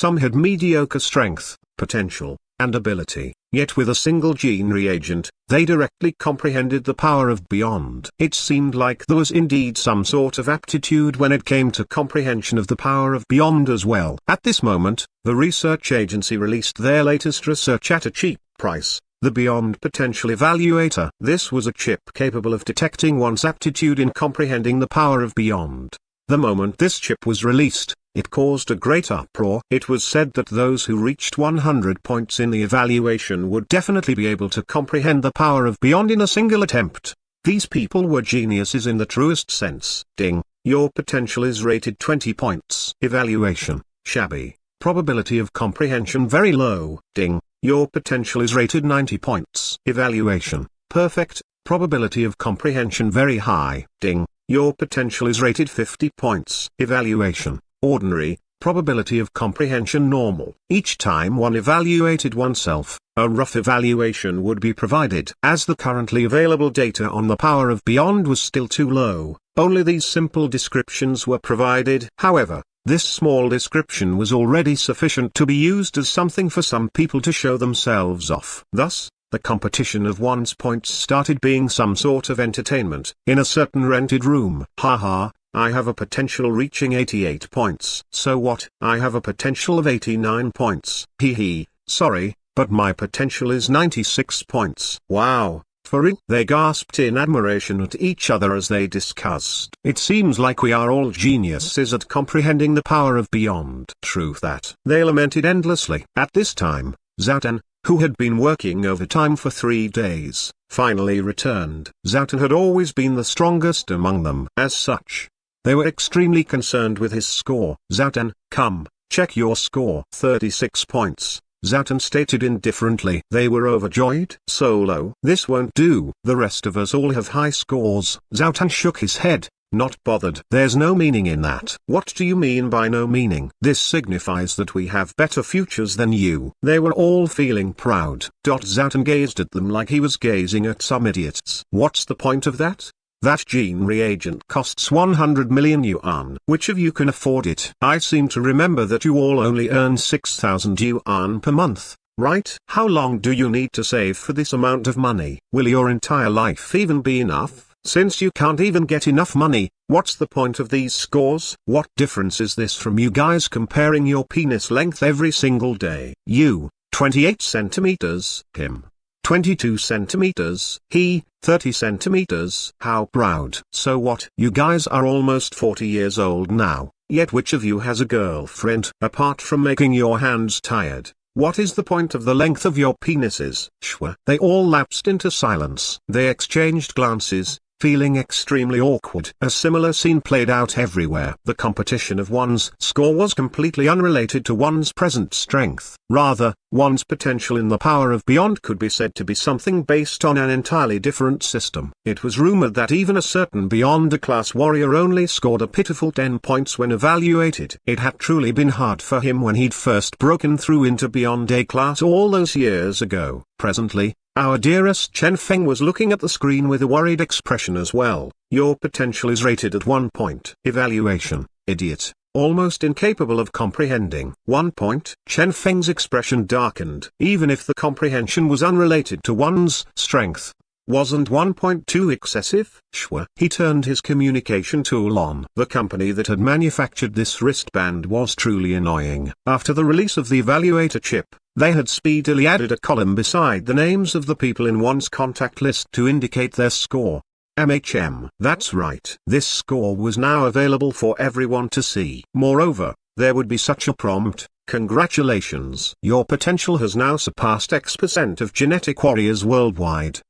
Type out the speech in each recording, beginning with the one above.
Some had mediocre strength, potential, and ability, yet with a single gene reagent, they directly comprehended the power of beyond. It seemed like there was indeed some sort of aptitude when it came to comprehension of the power of beyond as well. At this moment, the research agency released their latest research at a cheap price, the Beyond Potential Evaluator. This was a chip capable of detecting one's aptitude in comprehending the power of beyond. The moment this chip was released, it caused a great uproar. It was said that those who reached 100 points in the evaluation would definitely be able to comprehend the power of beyond in a single attempt. These people were geniuses in the truest sense. Ding, your potential is rated 20 points. Evaluation, shabby. Probability of comprehension very low. Ding, your potential is rated 90 points. Evaluation, perfect. Probability of comprehension very high. Ding, your potential is rated 50 points. Evaluation, ordinary. Probability of comprehension normal. Each time one evaluated oneself, a rough evaluation would be provided. As the currently available data on the power of beyond was still too low, only these simple descriptions were provided. However, this small description was already sufficient to be used as something for some people to show themselves off. Thus, the competition of one's points started being some sort of entertainment. In a certain rented room. Haha, I have a potential reaching 88 points. So what? I have a potential of 89 points. Hee, sorry, but my potential is 96 points. Wow. For real? They gasped in admiration at each other as they discussed. It seems like we are all geniuses at comprehending the power of beyond. True that. They lamented endlessly. At this time, Zhao, who had been working overtime for 3 days, finally returned. Zhao had always been the strongest among them. As such, they were extremely concerned with his score. Zhao, come, check your score. 36 points. Zhao stated indifferently. They were overjoyed. So low. This won't do. The rest of us all have high scores. Zhao shook his head, not bothered. There's no meaning in that. What do you mean by no meaning? This signifies that we have better futures than you. They were all feeling proud. Zhao gazed at them like he was gazing at some idiots. What's the point of that? That gene reagent costs 100 million yuan. Which of you can afford it? I seem to remember that you all only earn 6,000 yuan per month, right? How long do you need to save for this amount of money? Will your entire life even be enough? Since you can't even get enough money, what's the point of these scores? What difference is this from you guys comparing your penis length every single day? You, 28 centimeters, him, 22 centimeters, he, 30 centimeters. How proud. So what? You guys are almost 40 years old now, yet which of you has a girlfriend? Apart from making your hands tired, what is the point of the length of your penises? Shwa. They all lapsed into silence. They exchanged glances, feeling extremely awkward. A similar scene played out everywhere. The competition of one's score was completely unrelated to one's present strength. Rather, one's potential in the power of beyond could be said to be something based on an entirely different system. It was rumored that even a certain beyond a class warrior only scored a pitiful 10 points when evaluated. It had truly been hard for him when he'd first broken through into beyond a class all those years ago. Presently, our dearest Chen Feng was looking at the screen with a worried expression as well. Your potential is rated at 1 point. Evaluation, idiot, almost incapable of comprehending. 1 point. Chen Feng's expression darkened. Even if the comprehension was unrelated to one's strength, wasn't 1.2 excessive? Shwa. He turned his communication tool on. The company that had manufactured this wristband was truly annoying. After the release of the evaluator chip, they had speedily added a column beside the names of the people in one's contact list to indicate their score. That's right. This score was now available for everyone to see. Moreover, there would be such a prompt: congratulations. Your potential has now surpassed X% of genetic warriors worldwide.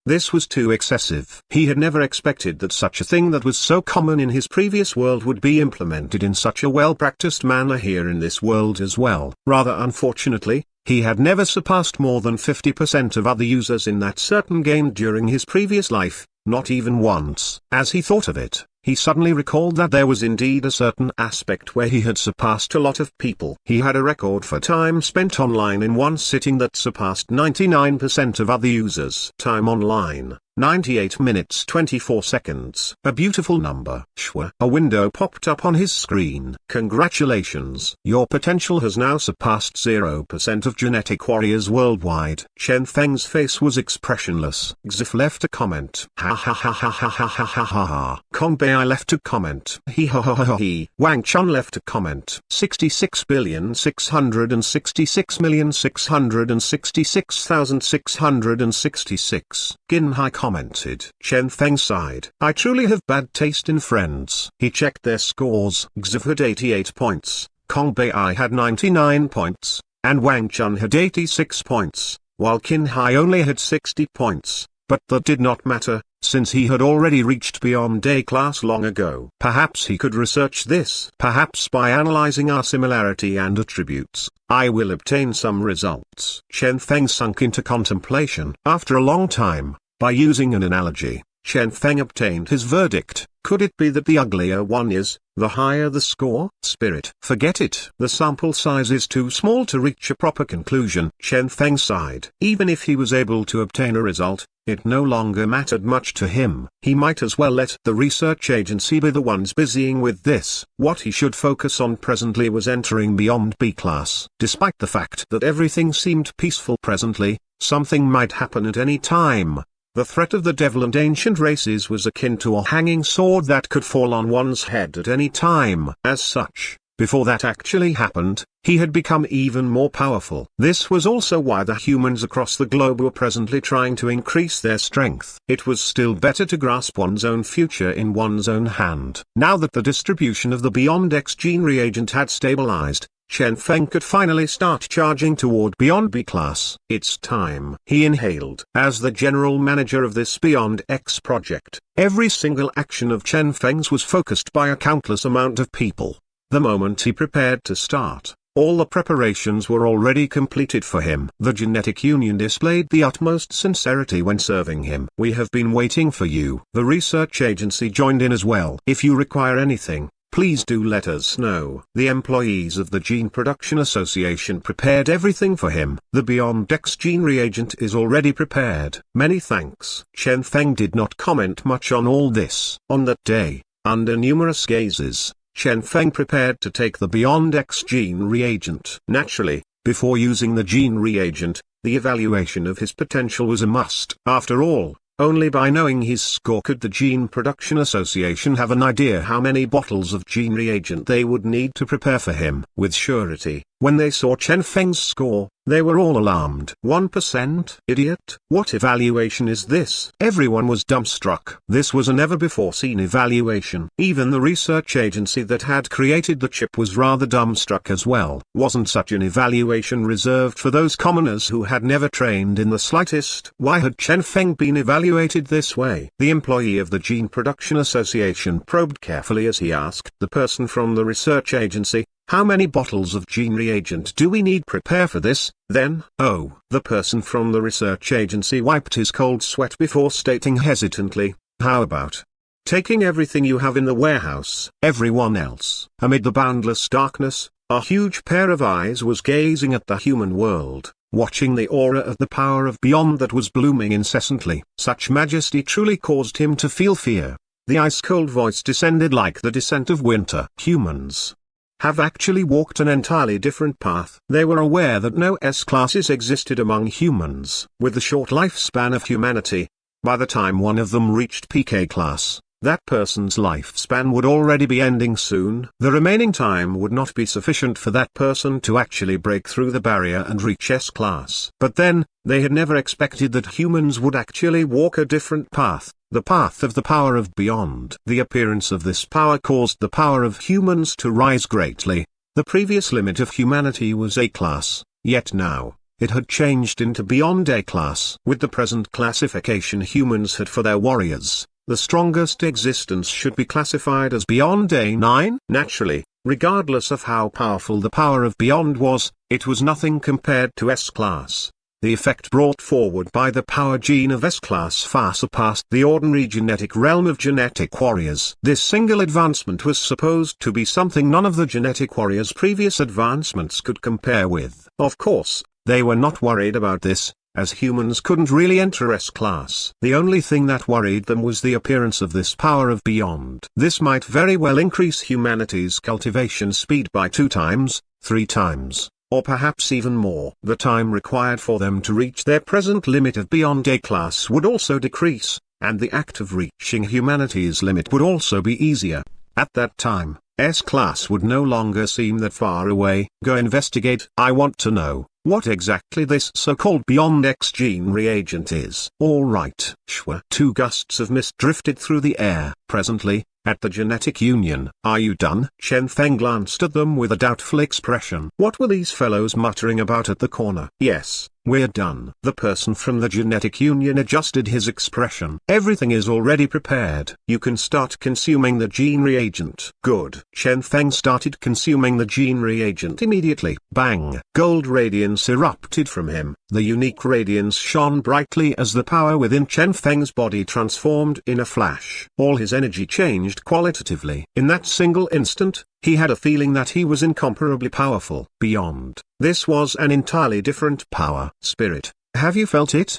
This was too excessive. He had never expected that such a thing that was so common in his previous world would be implemented in such a well-practiced manner here in this world as well. Rather unfortunately, he had never surpassed more than 50% of other users in that certain game during his previous life, not even once. As he thought of it, he suddenly recalled that there was indeed a certain aspect where he had surpassed a lot of people. He had a record for time spent online in one sitting that surpassed 99% of other users' time online. 98 minutes 24 seconds. A beautiful number. Shwa. A window popped up on his screen. Congratulations. Your potential has now surpassed 0% of genetic warriors worldwide. Chen Feng's face was expressionless. Xif left a comment. Ha ha ha ha ha ha ha ha ha ha. Kong Bei left a comment. He ha ha ha ha he. Wang Chun left a comment. 66,666,666,666. Gin Hai commented. Chen Feng sighed. I truly have bad taste in friends. He checked their scores. Xif had 88 points, Kong Bei had 99 points, and Wang Chun had 86 points, while Qin Hai only had 60 points. But that did not matter, since he had already reached beyond A class long ago. Perhaps he could research this. Perhaps by analyzing our similarity and attributes, I will obtain some results. Chen Feng sunk into contemplation. After a long time, by using an analogy, Chen Feng obtained his verdict. Could it be that the uglier one is, the higher the score? Spirit. Forget it. The sample size is too small to reach a proper conclusion. Chen Feng sighed. Even if he was able to obtain a result, it no longer mattered much to him. He might as well let the research agency be the ones busying with this. What he should focus on presently was entering beyond B class. Despite the fact that everything seemed peaceful presently, something might happen at any time. The threat of the devil and ancient races was akin to a hanging sword that could fall on one's head at any time. As such, before that actually happened, he had become even more powerful. This was also why the humans across the globe were presently trying to increase their strength. It was still better to grasp one's own future in one's own hand. Now that the distribution of the Beyond X gene reagent had stabilized, Chen Feng could finally start charging toward Beyond B class. It's time. He inhaled. As the general manager of this Beyond X project, every single action of Chen Feng's was focused by a countless amount of people. The moment he prepared to start, all the preparations were already completed for him. The Genetic Union displayed the utmost sincerity when serving him. We have been waiting for you. The research agency joined in as well. If you require anything, please do let us know. The employees of the Gene Production Association prepared everything for him. The Beyond X gene reagent is already prepared. Many thanks. Chen Feng did not comment much on all this. On that day, under numerous gazes, Chen Feng prepared to take the Beyond X gene reagent. Naturally, before using the gene reagent, the evaluation of his potential was a must. After all, only by knowing his score could the Gene Production Association have an idea how many bottles of gene reagent they would need to prepare for him. With surety, when they saw Chen Feng's score, they were all alarmed. 1%? Idiot! What evaluation is this? Everyone was dumbstruck. This was a never-before-seen evaluation. Even the research agency that had created the chip was rather dumbstruck as well. Wasn't such an evaluation reserved for those commoners who had never trained in the slightest? Why had Chen Feng been evaluated this way? The employee of the Gene Production Association probed carefully as he asked the person from the research agency, how many bottles of gene reagent do we need prepare for this? Then, the person from the research agency wiped his cold sweat before stating hesitantly, how about taking everything you have in the warehouse? Everyone else. Amid the boundless darkness, a huge pair of eyes was gazing at the human world, watching the aura of the power of beyond that was blooming incessantly. Such majesty truly caused him to feel fear. The ice-cold voice descended like the descent of winter. Humans have actually walked an entirely different path. They were aware that no S-classes existed among humans. With the short lifespan of humanity, by the time one of them reached PK class, that person's lifespan would already be ending soon. The remaining time would not be sufficient for that person to actually break through the barrier and reach S-class. But then, they had never expected that humans would actually walk a different path. The path of the power of beyond. The appearance of this power caused the power of humans to rise greatly. The previous limit of humanity was A-class, yet now, it had changed into beyond A-class. With the present classification humans had for their warriors, the strongest existence should be classified as beyond A9. Naturally, regardless of how powerful the power of beyond was, it was nothing compared to S-class. The effect brought forward by the power gene of S-class far surpassed the ordinary genetic realm of genetic warriors. This single advancement was supposed to be something none of the genetic warriors' previous advancements could compare with. Of course, they were not worried about this. as humans couldn't really enter S-class. The only thing that worried them was the appearance of this power of beyond. This might very well increase humanity's cultivation speed by 2 times, 3 times, or perhaps even more. The time required for them to reach their present limit of beyond A-class would also decrease, and the act of reaching humanity's limit would also be easier. At that time, S-class would no longer seem that far away. Go investigate. I want to know what exactly this so-called Beyond X gene reagent is. Alright. Shwa. 2 gusts of mist drifted through the air. Presently, at the genetic union. Are you done? Chen Feng glanced at them with a doubtful expression. What were these fellows muttering about at the corner? Yes, we're done. The person from the genetic union adjusted his expression. Everything is already prepared. You can start consuming the gene reagent. Good. Chen Feng started consuming the gene reagent immediately. Bang! Gold radiance erupted from him. The unique radiance shone brightly as the power within Chen Feng's body transformed in a flash. All his energy changed qualitatively. In that single instant, he had a feeling that he was incomparably powerful. Beyond. This was an entirely different power. Spirit, have you felt it?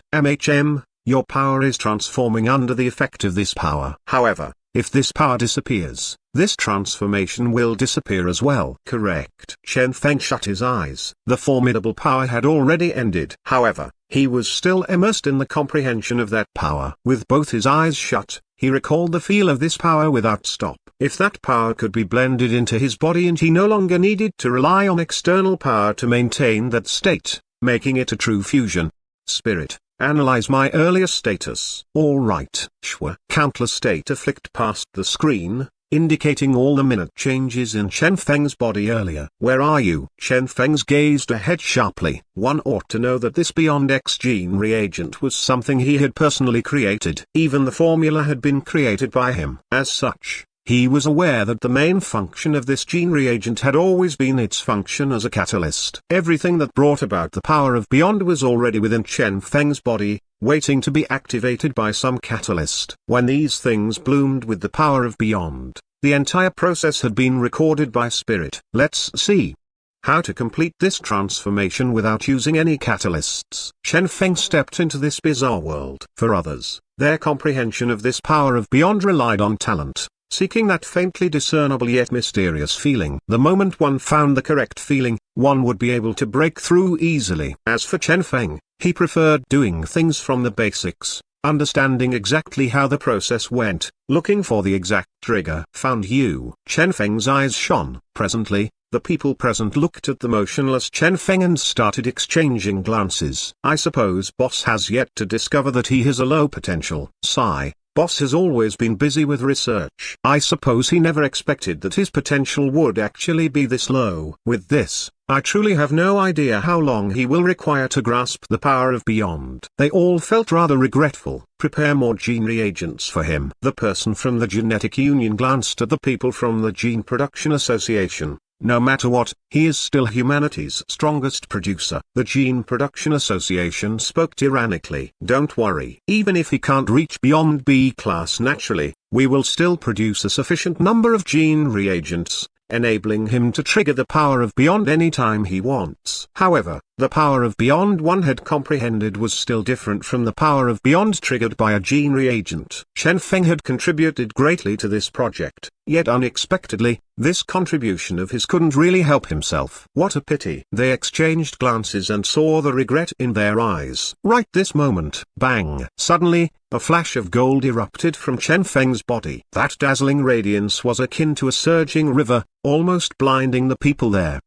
Your power is transforming under the effect of this power. However, if this power disappears, this transformation will disappear as well. Correct. Chen Feng shut his eyes. The formidable power had already ended. However, he was still immersed in the comprehension of that power. With both his eyes shut, he recalled the feel of this power without stop. If that power could be blended into his body and he no longer needed to rely on external power to maintain that state, making it a true fusion. Spirit, analyze my earlier status. Alright. Shwa. Countless data flicked past the screen, indicating all the minute changes in Chen Feng's body earlier. Where are you? Chen Feng's gazed ahead sharply. One ought to know that this Beyond X gene reagent was something he had personally created. Even the formula had been created by him. As such, he was aware that the main function of this gene reagent had always been its function as a catalyst. Everything that brought about the power of beyond was already within Chen Feng's body, waiting to be activated by some catalyst. When these things bloomed with the power of beyond, the entire process had been recorded by Spirit. Let's see how to complete this transformation without using any catalysts. Chen Feng stepped into this bizarre world. For others, their comprehension of this power of beyond relied on talent, seeking that faintly discernible yet mysterious feeling. The moment one found the correct feeling, one would be able to break through easily. As for Chen Feng, he preferred doing things from the basics, understanding exactly how the process went, looking for the exact trigger. Found you. Chen Feng's eyes shone. Presently, the people present looked at the motionless Chen Feng and started exchanging glances. I suppose Boss has yet to discover that he has a low potential. Sigh. Boss has always been busy with research. I suppose he never expected that his potential would actually be this low. With this, I truly have no idea how long he will require to grasp the power of beyond. They all felt rather regretful. Prepare more gene reagents for him. The person from the genetic union glanced at the people from the Gene Production Association. No matter what, he is still humanity's strongest producer. The Gene Production Association spoke tyrannically. Don't worry. Even if he can't reach beyond B-class naturally, we will still produce a sufficient number of gene reagents, enabling him to trigger the power of beyond any time he wants. However, the power of beyond one had comprehended was still different from the power of beyond triggered by a gene reagent. Chen Feng had contributed greatly to this project, yet unexpectedly, this contribution of his couldn't really help himself. What a pity. They exchanged glances and saw the regret in their eyes. Right this moment, bang! Suddenly, a flash of gold erupted from Chen Feng's body. That dazzling radiance was akin to a surging river, almost blinding the people there.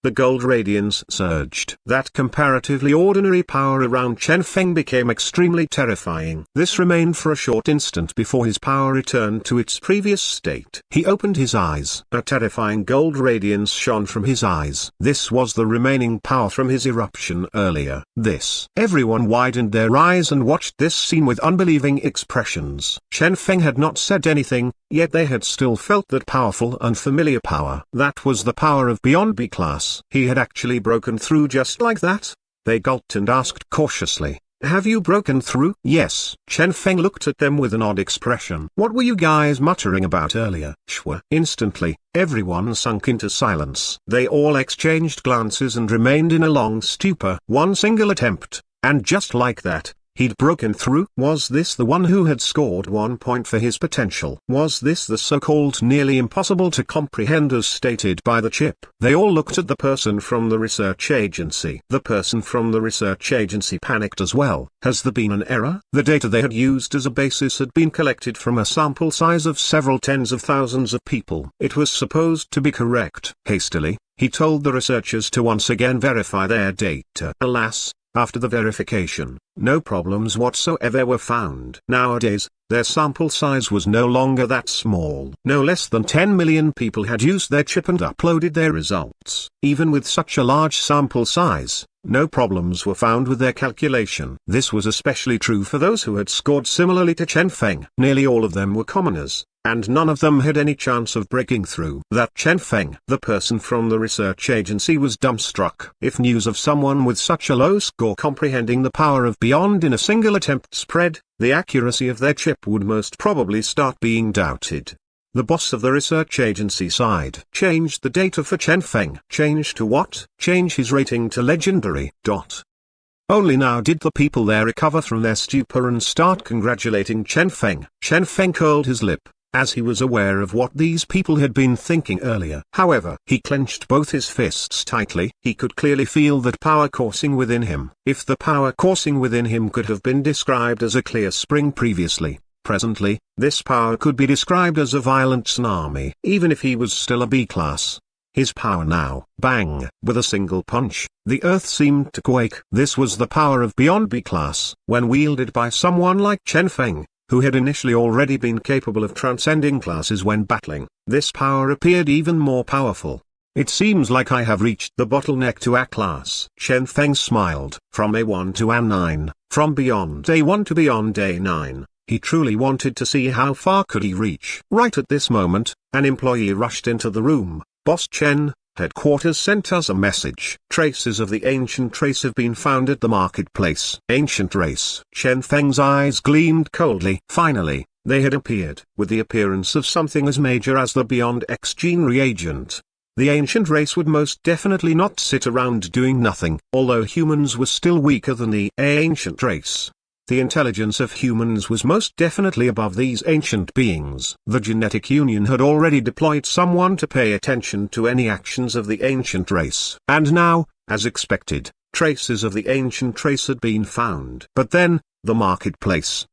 The gold radiance surged. That comparatively ordinary power around Chen Feng became extremely terrifying. This remained for a short instant before his power returned to its previous state. He opened his eyes. A terrifying gold radiance shone from his eyes. This was the remaining power from his eruption earlier. Everyone widened their eyes and watched this scene with unbelieving expressions. Chen Feng had not said anything, yet they had still felt that powerful unfamiliar power. That was the power of beyond B-class. He had actually broken through just like that? They gulped and asked cautiously, "Have you broken through?" "Yes." Chen Feng looked at them with an odd expression. "What were you guys muttering about earlier?" Shwa. Instantly, everyone sunk into silence. They all exchanged glances and remained in a long stupor. One single attempt, And just like that, he'd broken through. Was this the one who had scored 1 point for his potential? Was this the so-called nearly impossible to comprehend as stated by the chip? They all looked at the person from the research agency. The person from the research agency panicked as well. Has there been an error? The data they had used as a basis had been collected from a sample size of several tens of thousands of people. It was supposed to be correct. Hastily, he told the researchers to once again verify their data. Alas, after the verification, no problems whatsoever were found. Nowadays, their sample size was no longer that small. No less than 10 million people had used their chip and uploaded their results. Even with such a large sample size, no problems were found with their calculation. This was especially true for those who had scored similarly to Chen Feng. Nearly all of them were commoners, and none of them had any chance of breaking through. That Chen Feng, the person from the research agency, was dumbstruck. If news of someone with such a low score comprehending the power of beyond in a single attempt spread, the accuracy of their chip would most probably start being doubted. The boss of the research agency sighed. Change the data for Chen Feng. Change to what? Change his rating to legendary. Only now did the people there recover from their stupor and start congratulating Chen Feng. Chen Feng curled his lip, as he was aware of what these people had been thinking earlier. However, he clenched both his fists tightly. He could clearly feel that power coursing within him. If the power coursing within him could have been described as a clear spring previously, presently, this power could be described as a violent tsunami. Even if he was still a B-class, his power now, bang, with a single punch, the earth seemed to quake. This was the power of beyond B-class. When wielded by someone like Chen Feng, who had initially already been capable of transcending classes when battling, this power appeared even more powerful. It seems like I have reached the bottleneck to A-class. Chen Feng smiled. From A1 to A9, from beyond A1 to beyond A9. He truly wanted to see how far could he reach. Right at this moment, an employee rushed into the room. Boss Chen, headquarters sent us a message. Traces of the ancient race have been found at the marketplace. Ancient race. Chen Feng's eyes gleamed coldly. Finally, they had appeared. With the appearance of something as major as the Beyond X gene reagent, the ancient race would most definitely not sit around doing nothing. Although humans were still weaker than the ancient race, the intelligence of humans was most definitely above these ancient beings. The genetic union had already deployed someone to pay attention to any actions of the ancient race. And now, as expected, traces of the ancient race had been found. But then, the marketplace.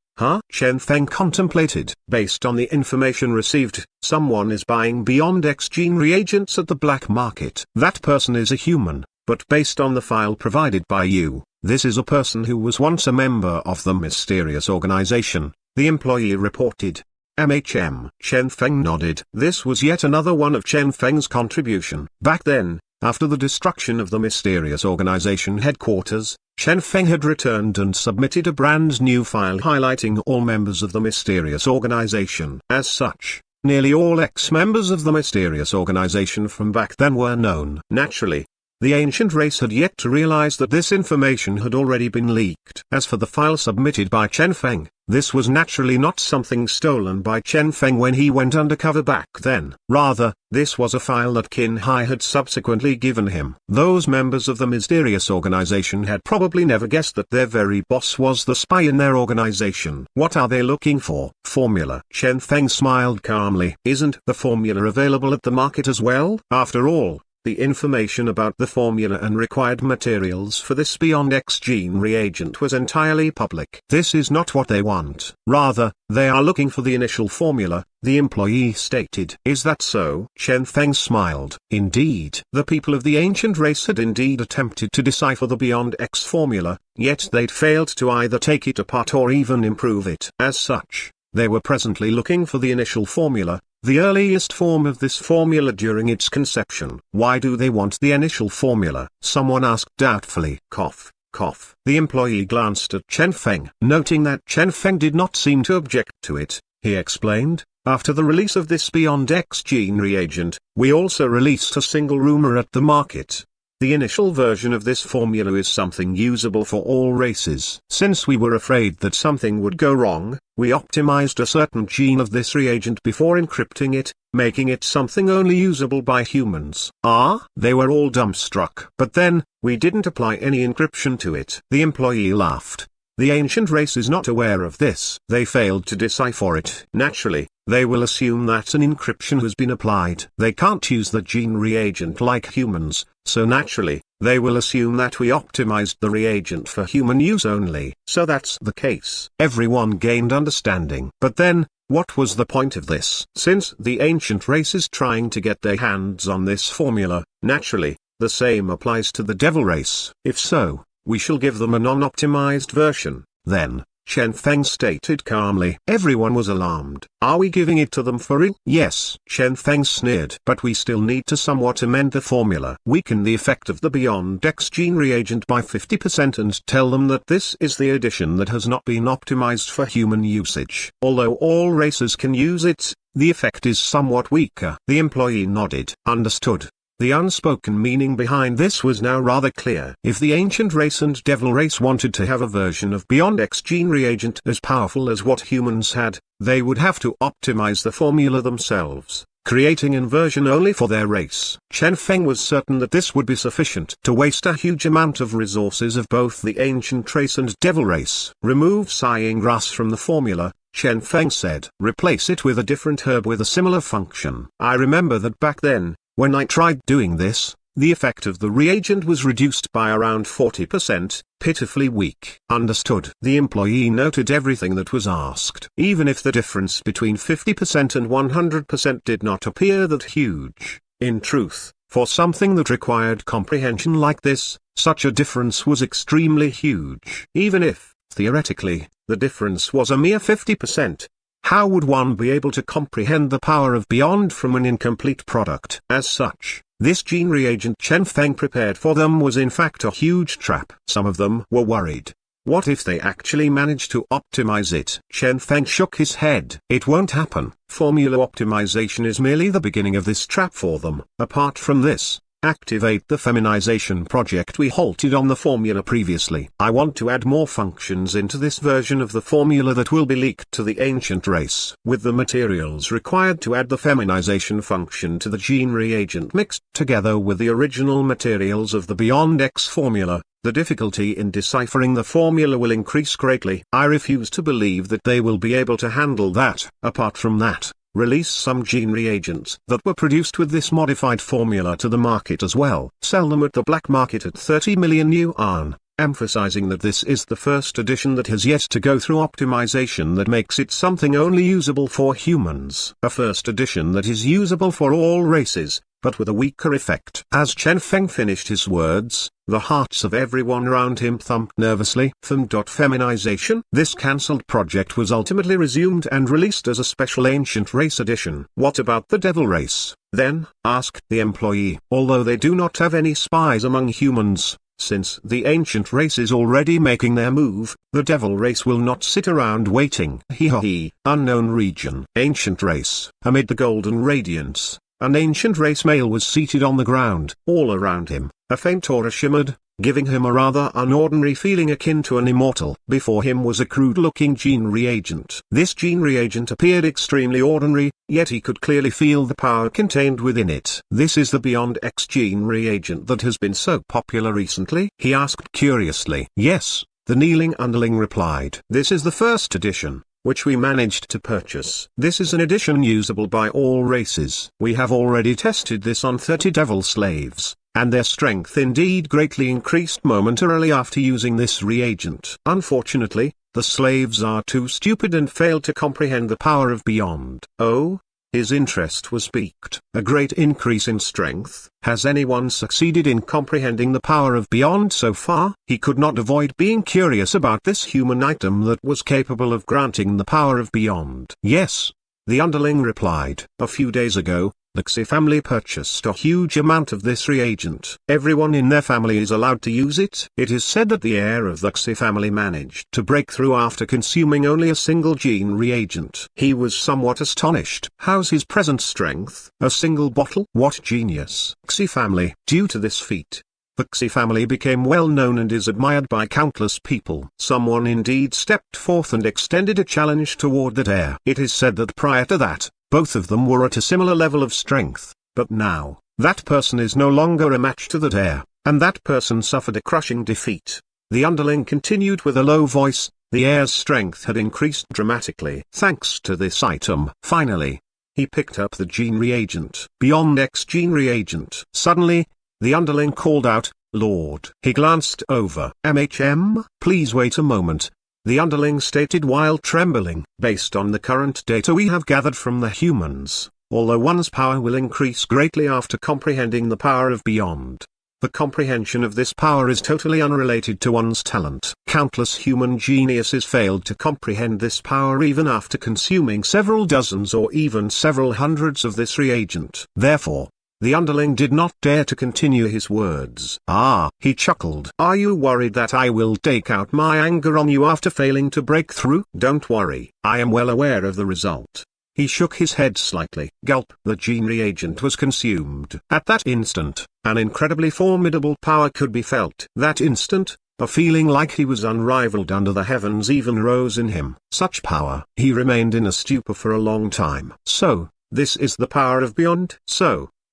Chen Feng contemplated. Based on the information received, someone is buying Beyond X gene reagents at the black market. That person is a human, but based on the file provided by you, this is a person who was once a member of the mysterious organization, the employee reported. Chen Feng nodded. This was yet another one of Chen Feng's contribution. Back then, after the destruction of the mysterious organization headquarters, Chen Feng had returned and submitted a brand new file highlighting all members of the mysterious organization. As such, nearly all ex-members of the mysterious organization from back then were known. Naturally, the ancient race had yet to realize that this information had already been leaked. As for the file submitted by Chen Feng, this was naturally not something stolen by Chen Feng when he went undercover back then. Rather, this was a file that Qin Hai had subsequently given him. Those members of the mysterious organization had probably never guessed that their very boss was the spy in their organization. What are they looking for? Formula. Chen Feng smiled calmly. Isn't the formula available at the market as well? After all, the information about the formula and required materials for this Beyond X gene reagent was entirely public. This is not what they want. Rather, they are looking for the initial formula, the employee stated. Is that so? Chen Feng smiled. Indeed. The people of the ancient race had indeed attempted to decipher the Beyond X formula, yet they'd failed to either take it apart or even improve it. As such, they were presently looking for the initial formula, the earliest form of this formula during its conception. Why do they want the initial formula? Someone asked doubtfully. Cough, cough. The employee glanced at Chen Feng. Noting that Chen Feng did not seem to object to it, he explained, after the release of this Beyond X gene reagent, we also released a single rumor at the market. The initial version of this formula is something usable for all races. Since we were afraid that something would go wrong, we optimized a certain gene of this reagent before encrypting it, making it something only usable by humans. They were all dumbstruck. But then, we didn't apply any encryption to it. The employee laughed. The ancient race is not aware of this. They failed to decipher it. Naturally, they will assume that an encryption has been applied. They can't use the gene reagent like humans, so naturally, they will assume that we optimized the reagent for human use only. So that's the case. Everyone gained understanding. But then, what was the point of this? Since the ancient race is trying to get their hands on this formula, naturally, the same applies to the devil race. If so, we shall give them a non-optimized version. Then, Chen Feng stated calmly. Everyone was alarmed. Are we giving it to them for real? Yes, Chen Feng sneered. But we still need to somewhat amend the formula. Weaken the effect of the Beyond X gene reagent by 50% and tell them that this is the addition that has not been optimized for human usage. Although all races can use it, the effect is somewhat weaker. The employee nodded. Understood. The unspoken meaning behind this was now rather clear. If the ancient race and devil race wanted to have a version of Beyond X gene reagent as powerful as what humans had, they would have to optimize the formula themselves, creating an version only for their race. Chen Feng was certain that this would be sufficient to waste a huge amount of resources of both the ancient race and devil race. Remove sighing grass from the formula, Chen Feng said. Replace it with a different herb with a similar function. I remember that back then, when I tried doing this, the effect of the reagent was reduced by around 40%, pitifully weak. Understood. The employee noted everything that was asked. Even if the difference between 50% and 100% did not appear that huge, in truth, for something that required comprehension like this, such a difference was extremely huge. Even if, theoretically, the difference was a mere 50%. How would one be able to comprehend the power of Beyond from an incomplete product? As such, this gene reagent Chen Feng prepared for them was in fact a huge trap. Some of them were worried. What if they actually managed to optimize it? Chen Feng shook his head. It won't happen. Formula optimization is merely the beginning of this trap for them. Apart from this, activate the feminization project we halted on the formula previously. I want to add more functions into this version of the formula that will be leaked to the ancient race. With the materials required to add the feminization function to the gene reagent mixed together with the original materials of the Beyond X formula, the difficulty in deciphering the formula will increase greatly. I refuse to believe that they will be able to handle that. Apart from that, release some gene reagents that were produced with this modified formula to the market as well. Sell them at the black market at 30 million yuan, emphasizing that this is the first edition that has yet to go through optimization that makes it something only usable for humans. A first edition that is usable for all races, but with a weaker effect. As Chen Feng finished his words, the hearts of everyone around him thumped nervously. Feminization. This cancelled project was ultimately resumed and released as a special ancient race edition. What about the devil race, then? Asked the employee. Although they do not have any spies among humans, since the ancient race is already making their move, the devil race will not sit around waiting. Unknown region. Ancient race. Amid the golden radiance, an ancient race male was seated on the ground. All around him, a faint aura shimmered, giving him a rather unordinary feeling akin to an immortal. Before him was a crude-looking gene reagent. This gene reagent appeared extremely ordinary, yet he could clearly feel the power contained within it. This is the Beyond X gene reagent that has been so popular recently? He asked curiously. Yes, the kneeling underling replied. This is the first edition, which we managed to purchase. This is an edition usable by all races. We have already tested this on 30 devil slaves, and their strength indeed greatly increased momentarily after using this reagent. Unfortunately, the slaves are too stupid and fail to comprehend the power of Beyond. Oh? His interest was piqued. A great increase in strength. Has anyone succeeded in comprehending the power of Beyond so far? He could not avoid being curious about this human item that was capable of granting the power of Beyond. Yes, the underling replied. A few days ago, the Xi family purchased a huge amount of this reagent. Everyone in their family is allowed to use it. It is said that the heir of the Xi family managed to break through after consuming only a single gene reagent. He was somewhat astonished. How's his present strength? A single bottle? What genius! Xi family. Due to this feat, The Xi family became well known and is admired by countless people. Someone indeed stepped forth and extended a challenge toward that heir. It is said that prior to that, both of them were at a similar level of strength, but now, that person is no longer a match to that heir, and that person suffered a crushing defeat. The underling continued with a low voice. The heir's strength had increased dramatically thanks to this item. Finally, he picked up the gene reagent. Beyond X gene reagent. Suddenly, the underling called out, "Lord." He glanced over. Please wait a moment," the underling stated while trembling. "Based on the current data we have gathered from the humans, although one's power will increase greatly after comprehending the power of beyond, the comprehension of this power is totally unrelated to one's talent. Countless human geniuses failed to comprehend this power even after consuming several dozens or even several hundreds of this reagent. Therefore, the underling did not dare to continue his words. He chuckled. "Are you worried that I will take out my anger on you after failing to break through? Don't worry, I am well aware of the result." He shook his head slightly. Gulp. The gene reagent was consumed. At that instant, an incredibly formidable power could be felt. That instant, a feeling like he was unrivaled under the heavens even rose in him. Such power. He remained in a stupor for a long time. So, this is the power of beyond?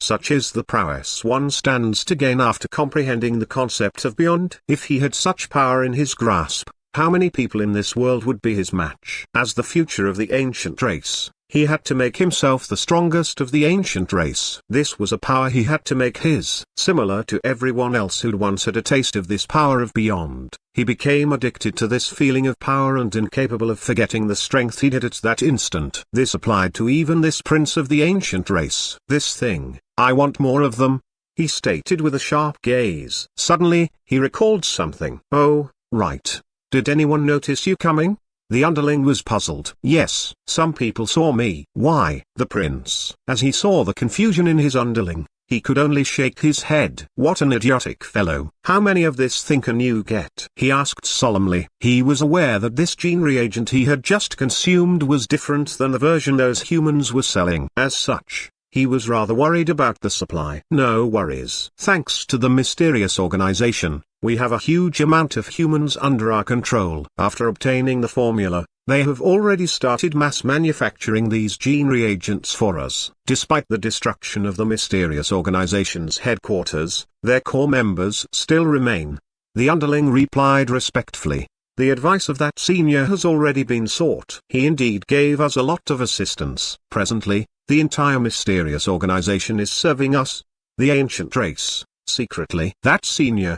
Such is the prowess one stands to gain after comprehending the concept of beyond. If he had such power in his grasp, how many people in this world would be his match? As the future of the ancient race, he had to make himself the strongest of the ancient race. This was a power he had to make his. Similar to everyone else who'd once had a taste of this power of beyond, he became addicted to this feeling of power and incapable of forgetting the strength he had at that instant. This applied to even this prince of the ancient race. "This thing, I want more of them," he stated with a sharp gaze. Suddenly, he recalled something. "Oh, right. Did anyone notice you coming?" The underling was puzzled. "Yes, some people saw me." "Why?" The prince, as he saw the confusion in his underling, he could only shake his head. "What an idiotic fellow. How many of this thing can you get?" he asked solemnly. He was aware that this gene reagent he had just consumed was different than the version those humans were selling. As such, he was rather worried about the supply. "No worries. Thanks to the mysterious organization, we have a huge amount of humans under our control. After obtaining the formula, they have already started mass manufacturing these gene reagents for us." Despite the destruction of the mysterious organization's headquarters, their core members still remain. The underling replied respectfully. "The advice of that senior has already been sought. He indeed gave us a lot of assistance. Presently, the entire mysterious organization is serving us, the ancient race, secretly." That senior.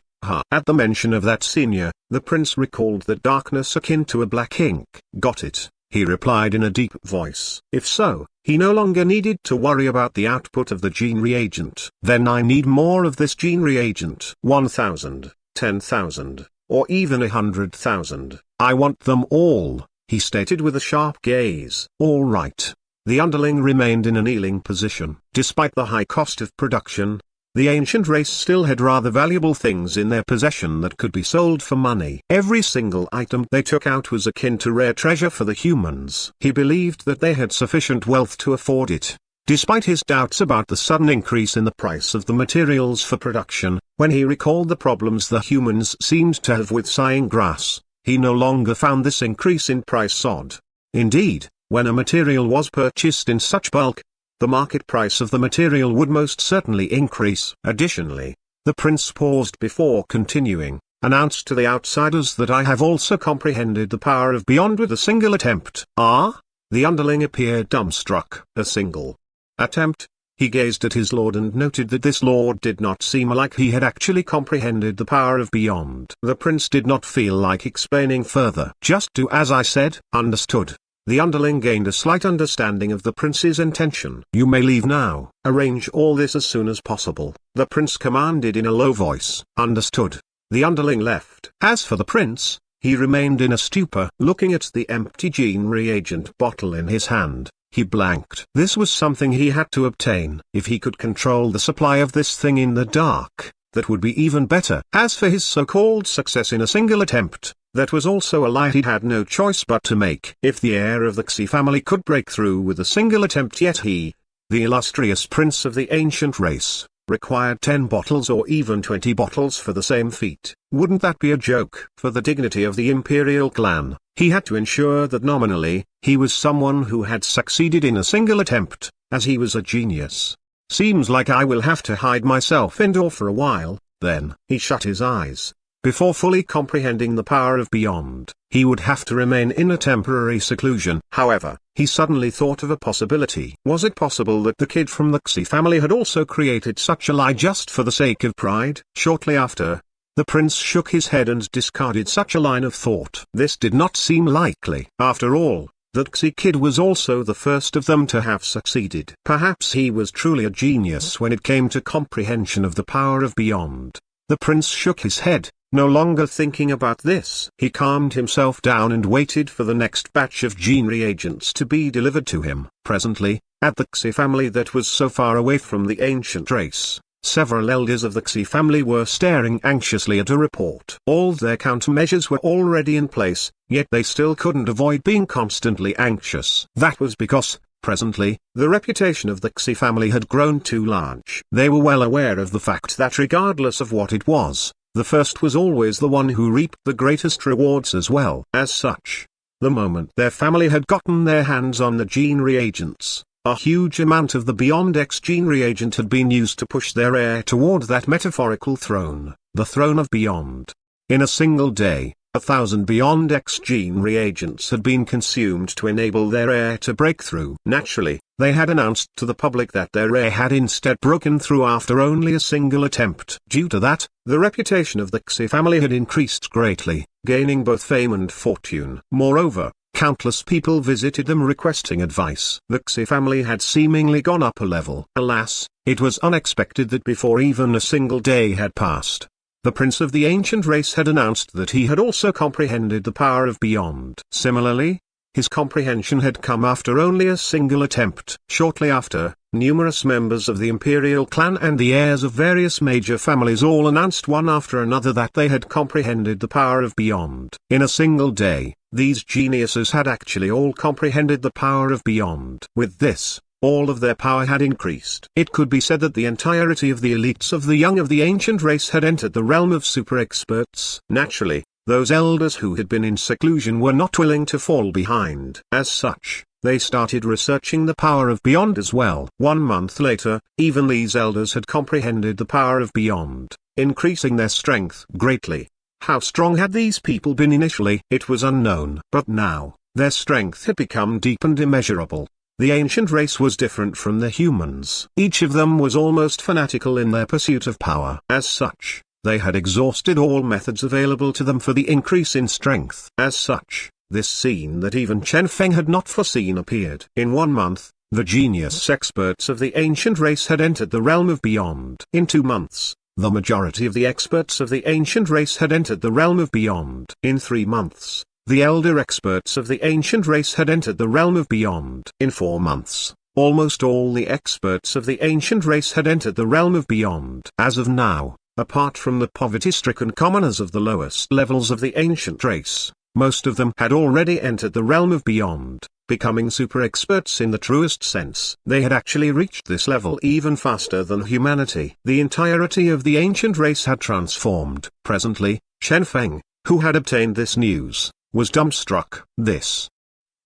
At the mention of that senior, the prince recalled that darkness akin to a black ink. "Got it," he replied in a deep voice. If so, he no longer needed to worry about the output of the gene reagent. "Then I need more of this gene reagent. 1,000, 10,000, or even 100,000. I want them all," he stated with a sharp gaze. "All right." The underling remained in a kneeling position. Despite the high cost of production, the ancient race still had rather valuable things in their possession that could be sold for money. Every single item they took out was akin to rare treasure for the humans. He believed that they had sufficient wealth to afford it. Despite his doubts about the sudden increase in the price of the materials for production, when he recalled the problems the humans seemed to have with sighing grass, he no longer found this increase in price odd. Indeed, when a material was purchased in such bulk, the market price of the material would most certainly increase. Additionally, the prince paused before continuing, "announced to the outsiders that I have also comprehended the power of beyond with a single attempt." The underling appeared dumbstruck. "A single attempt?" He gazed at his lord and noted that this lord did not seem like he had actually comprehended the power of beyond. The prince did not feel like explaining further. "Just do as I said." "Understood." The underling gained a slight understanding of the prince's intention. "You may leave now. Arrange all this as soon as possible," the prince commanded in a low voice. "Understood." The underling left. As for the prince, he remained in a stupor. Looking at the empty gene reagent bottle in his hand, he blanked. This was something he had to obtain. If he could control the supply of this thing in the dark, that would be even better. As for his so-called success in a single attempt, that was also a lie he had no choice but to make. If the heir of the Xi family could break through with a single attempt, yet he, the illustrious prince of the ancient race, required 10 bottles or even 20 bottles for the same feat. Wouldn't that be a joke? For the dignity of the imperial clan, he had to ensure that nominally, he was someone who had succeeded in a single attempt, as he was a genius. Seems like I will have to hide myself indoor for a while. Then, he shut his eyes. Before fully comprehending the power of beyond, he would have to remain in a temporary seclusion. However, he suddenly thought of a possibility. Was it possible that the kid from the Xi family had also created such a lie just for the sake of pride? Shortly after, the prince shook his head and discarded such a line of thought. This did not seem likely. After all, that Xi kid was also the first of them to have succeeded. Perhaps he was truly a genius when it came to comprehension of the power of beyond. The prince shook his head, no longer thinking about this. He calmed himself down and waited for the next batch of gene reagents to be delivered to him. Presently, at the Xi family that was so far away from the ancient race, several elders of the Xi family were staring anxiously at a report. All their countermeasures were already in place, yet they still couldn't avoid being constantly anxious. That was because, presently, the reputation of the Xi family had grown too large. They were well aware of the fact that regardless of what it was, the first was always the one who reaped the greatest rewards as well. As such, the moment their family had gotten their hands on the gene reagents, a huge amount of the Beyond X gene reagent had been used to push their heir toward that metaphorical throne, the throne of Beyond. In a single day, 1,000 Beyond X gene reagents had been consumed to enable their heir to break through. Naturally, they had announced to the public that their heir had instead broken through after only a single attempt. Due to that, the reputation of the Xi family had increased greatly, gaining both fame and fortune. Moreover, countless people visited them requesting advice. The Xi family had seemingly gone up a level. Alas, it was unexpected that before even a single day had passed, the prince of the ancient race had announced that he had also comprehended the power of beyond. Similarly, his comprehension had come after only a single attempt. Shortly after, numerous members of the imperial clan and the heirs of various major families all announced one after another that they had comprehended the power of beyond. In a single day, these geniuses had actually all comprehended the power of beyond. With this, all of their power had increased. It could be said that the entirety of the elites of the young of the ancient race had entered the realm of super experts. Naturally, those elders who had been in seclusion were not willing to fall behind. As such, they started researching the power of beyond as well. 1 month later, even these elders had comprehended the power of beyond, increasing their strength greatly. How strong had these people been initially? It was unknown. But now, their strength had become deep and immeasurable. The ancient race was different from the humans. Each of them was almost fanatical in their pursuit of power. As such, they had exhausted all methods available to them for the increase in strength. As such, this scene that even Chen Feng had not foreseen appeared. In 1 month, the genius experts of the ancient race had entered the realm of beyond. In 2 months, the majority of the experts of the ancient race had entered the realm of beyond. In 3 months, the elder experts of the ancient race had entered the realm of beyond. In 4 months, almost all the experts of the ancient race had entered the realm of beyond. As of now, apart from the poverty-stricken commoners of the lowest levels of the ancient race, most of them had already entered the realm of beyond, becoming super experts in the truest sense. They had actually reached this level even faster than humanity. The entirety of the ancient race had transformed. Presently, Chen Feng, who had obtained this news, was dumbstruck. This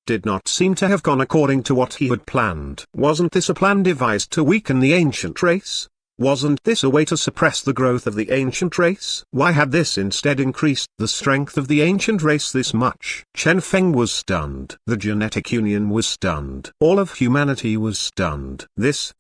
did not seem to have gone according to what he had planned. Wasn't this a plan devised to weaken the ancient race? Wasn't this a way to suppress the growth of the ancient race? Why had this instead increased the strength of the ancient race this much? Chen Feng was stunned. The genetic union was stunned. All of humanity was stunned. This.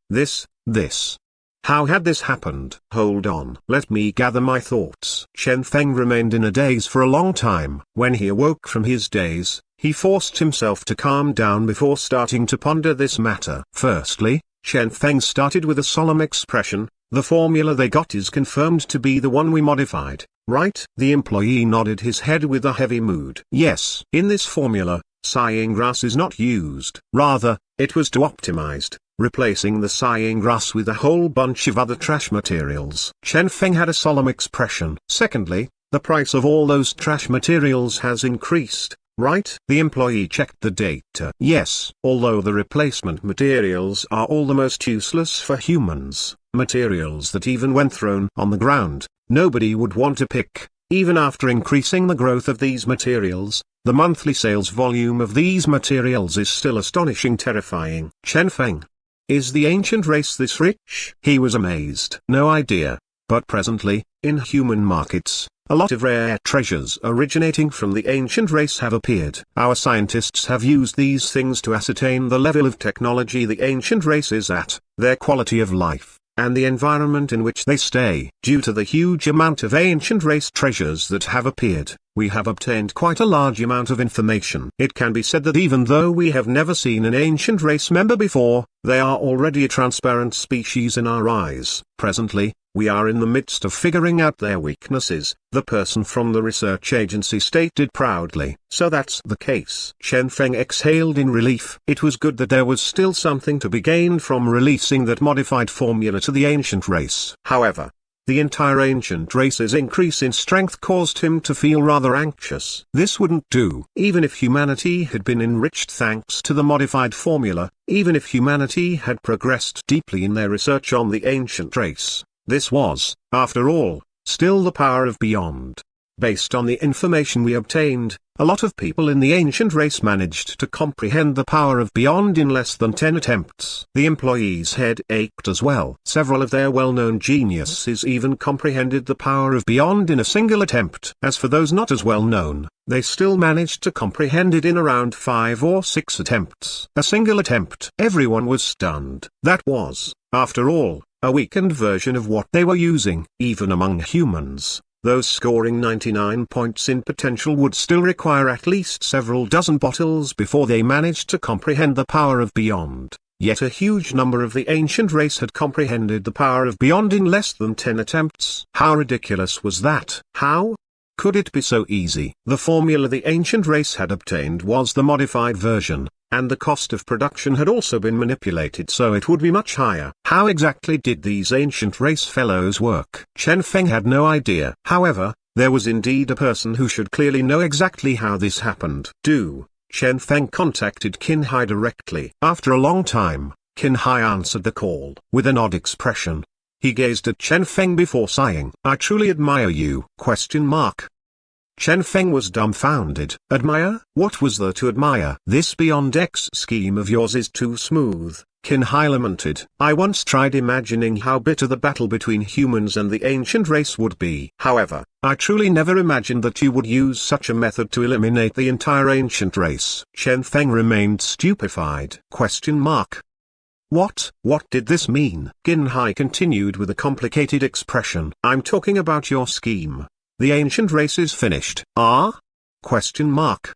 How had this happened? Hold on. Let me gather my thoughts. Chen Feng remained in a daze for a long time. When he awoke from his daze, he forced himself to calm down before starting to ponder this matter. Firstly, Chen Feng started with a solemn expression. The formula they got is confirmed to be the one we modified, right? The employee nodded his head with a heavy mood. Yes. In this formula, sighing grass is not used. Rather, it was too optimized, replacing the sighing grass with a whole bunch of other trash materials. Chen Feng had a solemn expression. Secondly, the price of all those trash materials has increased. right? The employee checked the data. Yes, although the replacement materials are all the most useless for humans, materials that even when thrown on the ground, nobody would want to pick. Even after increasing the growth of these materials, the monthly sales volume of these materials is still astonishing, terrifying. Chen Feng. Is the ancient race this rich? He was amazed. No idea. But presently, in human markets, a lot of rare treasures originating from the ancient race have appeared. Our scientists have used these things to ascertain the level of technology the ancient race is at, their quality of life, and the environment in which they stay. Due to the huge amount of ancient race treasures that have appeared, we have obtained quite a large amount of information. It can be said that even though we have never seen an ancient race member before, they are already a transparent species in our eyes. Presently, we are in the midst of figuring out their weaknesses, the person from the research agency stated proudly. So that's the case. Chen Feng exhaled in relief. It was good that there was still something to be gained from releasing that modified formula to the ancient race. However, the entire ancient race's increase in strength caused him to feel rather anxious. This wouldn't do. Even if humanity had been enriched thanks to the modified formula, even if humanity had progressed deeply in their research on the ancient race, this was, after all, still the power of beyond. Based on the information we obtained, a lot of people in the ancient race managed to comprehend the power of beyond in less than 10 attempts. The employee's head ached as well. Several of their well-known geniuses even comprehended the power of beyond in a single attempt. As for those not as well known, they still managed to comprehend it in around 5 or 6 attempts. A single attempt. Everyone was stunned. That was, after all, a weakened version of what they were using. Even among humans, those scoring 99 points in potential would still require at least several dozen bottles before they managed to comprehend the power of beyond. Yet a huge number of the ancient race had comprehended the power of beyond in less than 10 attempts. How ridiculous was that? How could it be so easy? The formula the ancient race had obtained was the modified version, and the cost of production had also been manipulated so it would be much higher. How exactly did these ancient race fellows work? Chen Feng had no idea. However, there was indeed a person who should clearly know exactly how this happened. Chen Feng contacted Qin Hai directly. After a long time, Qin Hai answered the call. With an odd expression, he gazed at Chen Feng before sighing. "I truly admire you?" Chen Feng was dumbfounded. Admire? What was there to admire? "This Beyond X scheme of yours is too smooth," Qin Hai lamented. "I once tried imagining how bitter the battle between humans and the ancient race would be. However, I truly never imagined that you would use such a method to eliminate the entire ancient race." Chen Feng remained stupefied. What did this mean? Qin Hai continued with a complicated expression. "I'm talking about your scheme. The ancient race is finished." "Ah?"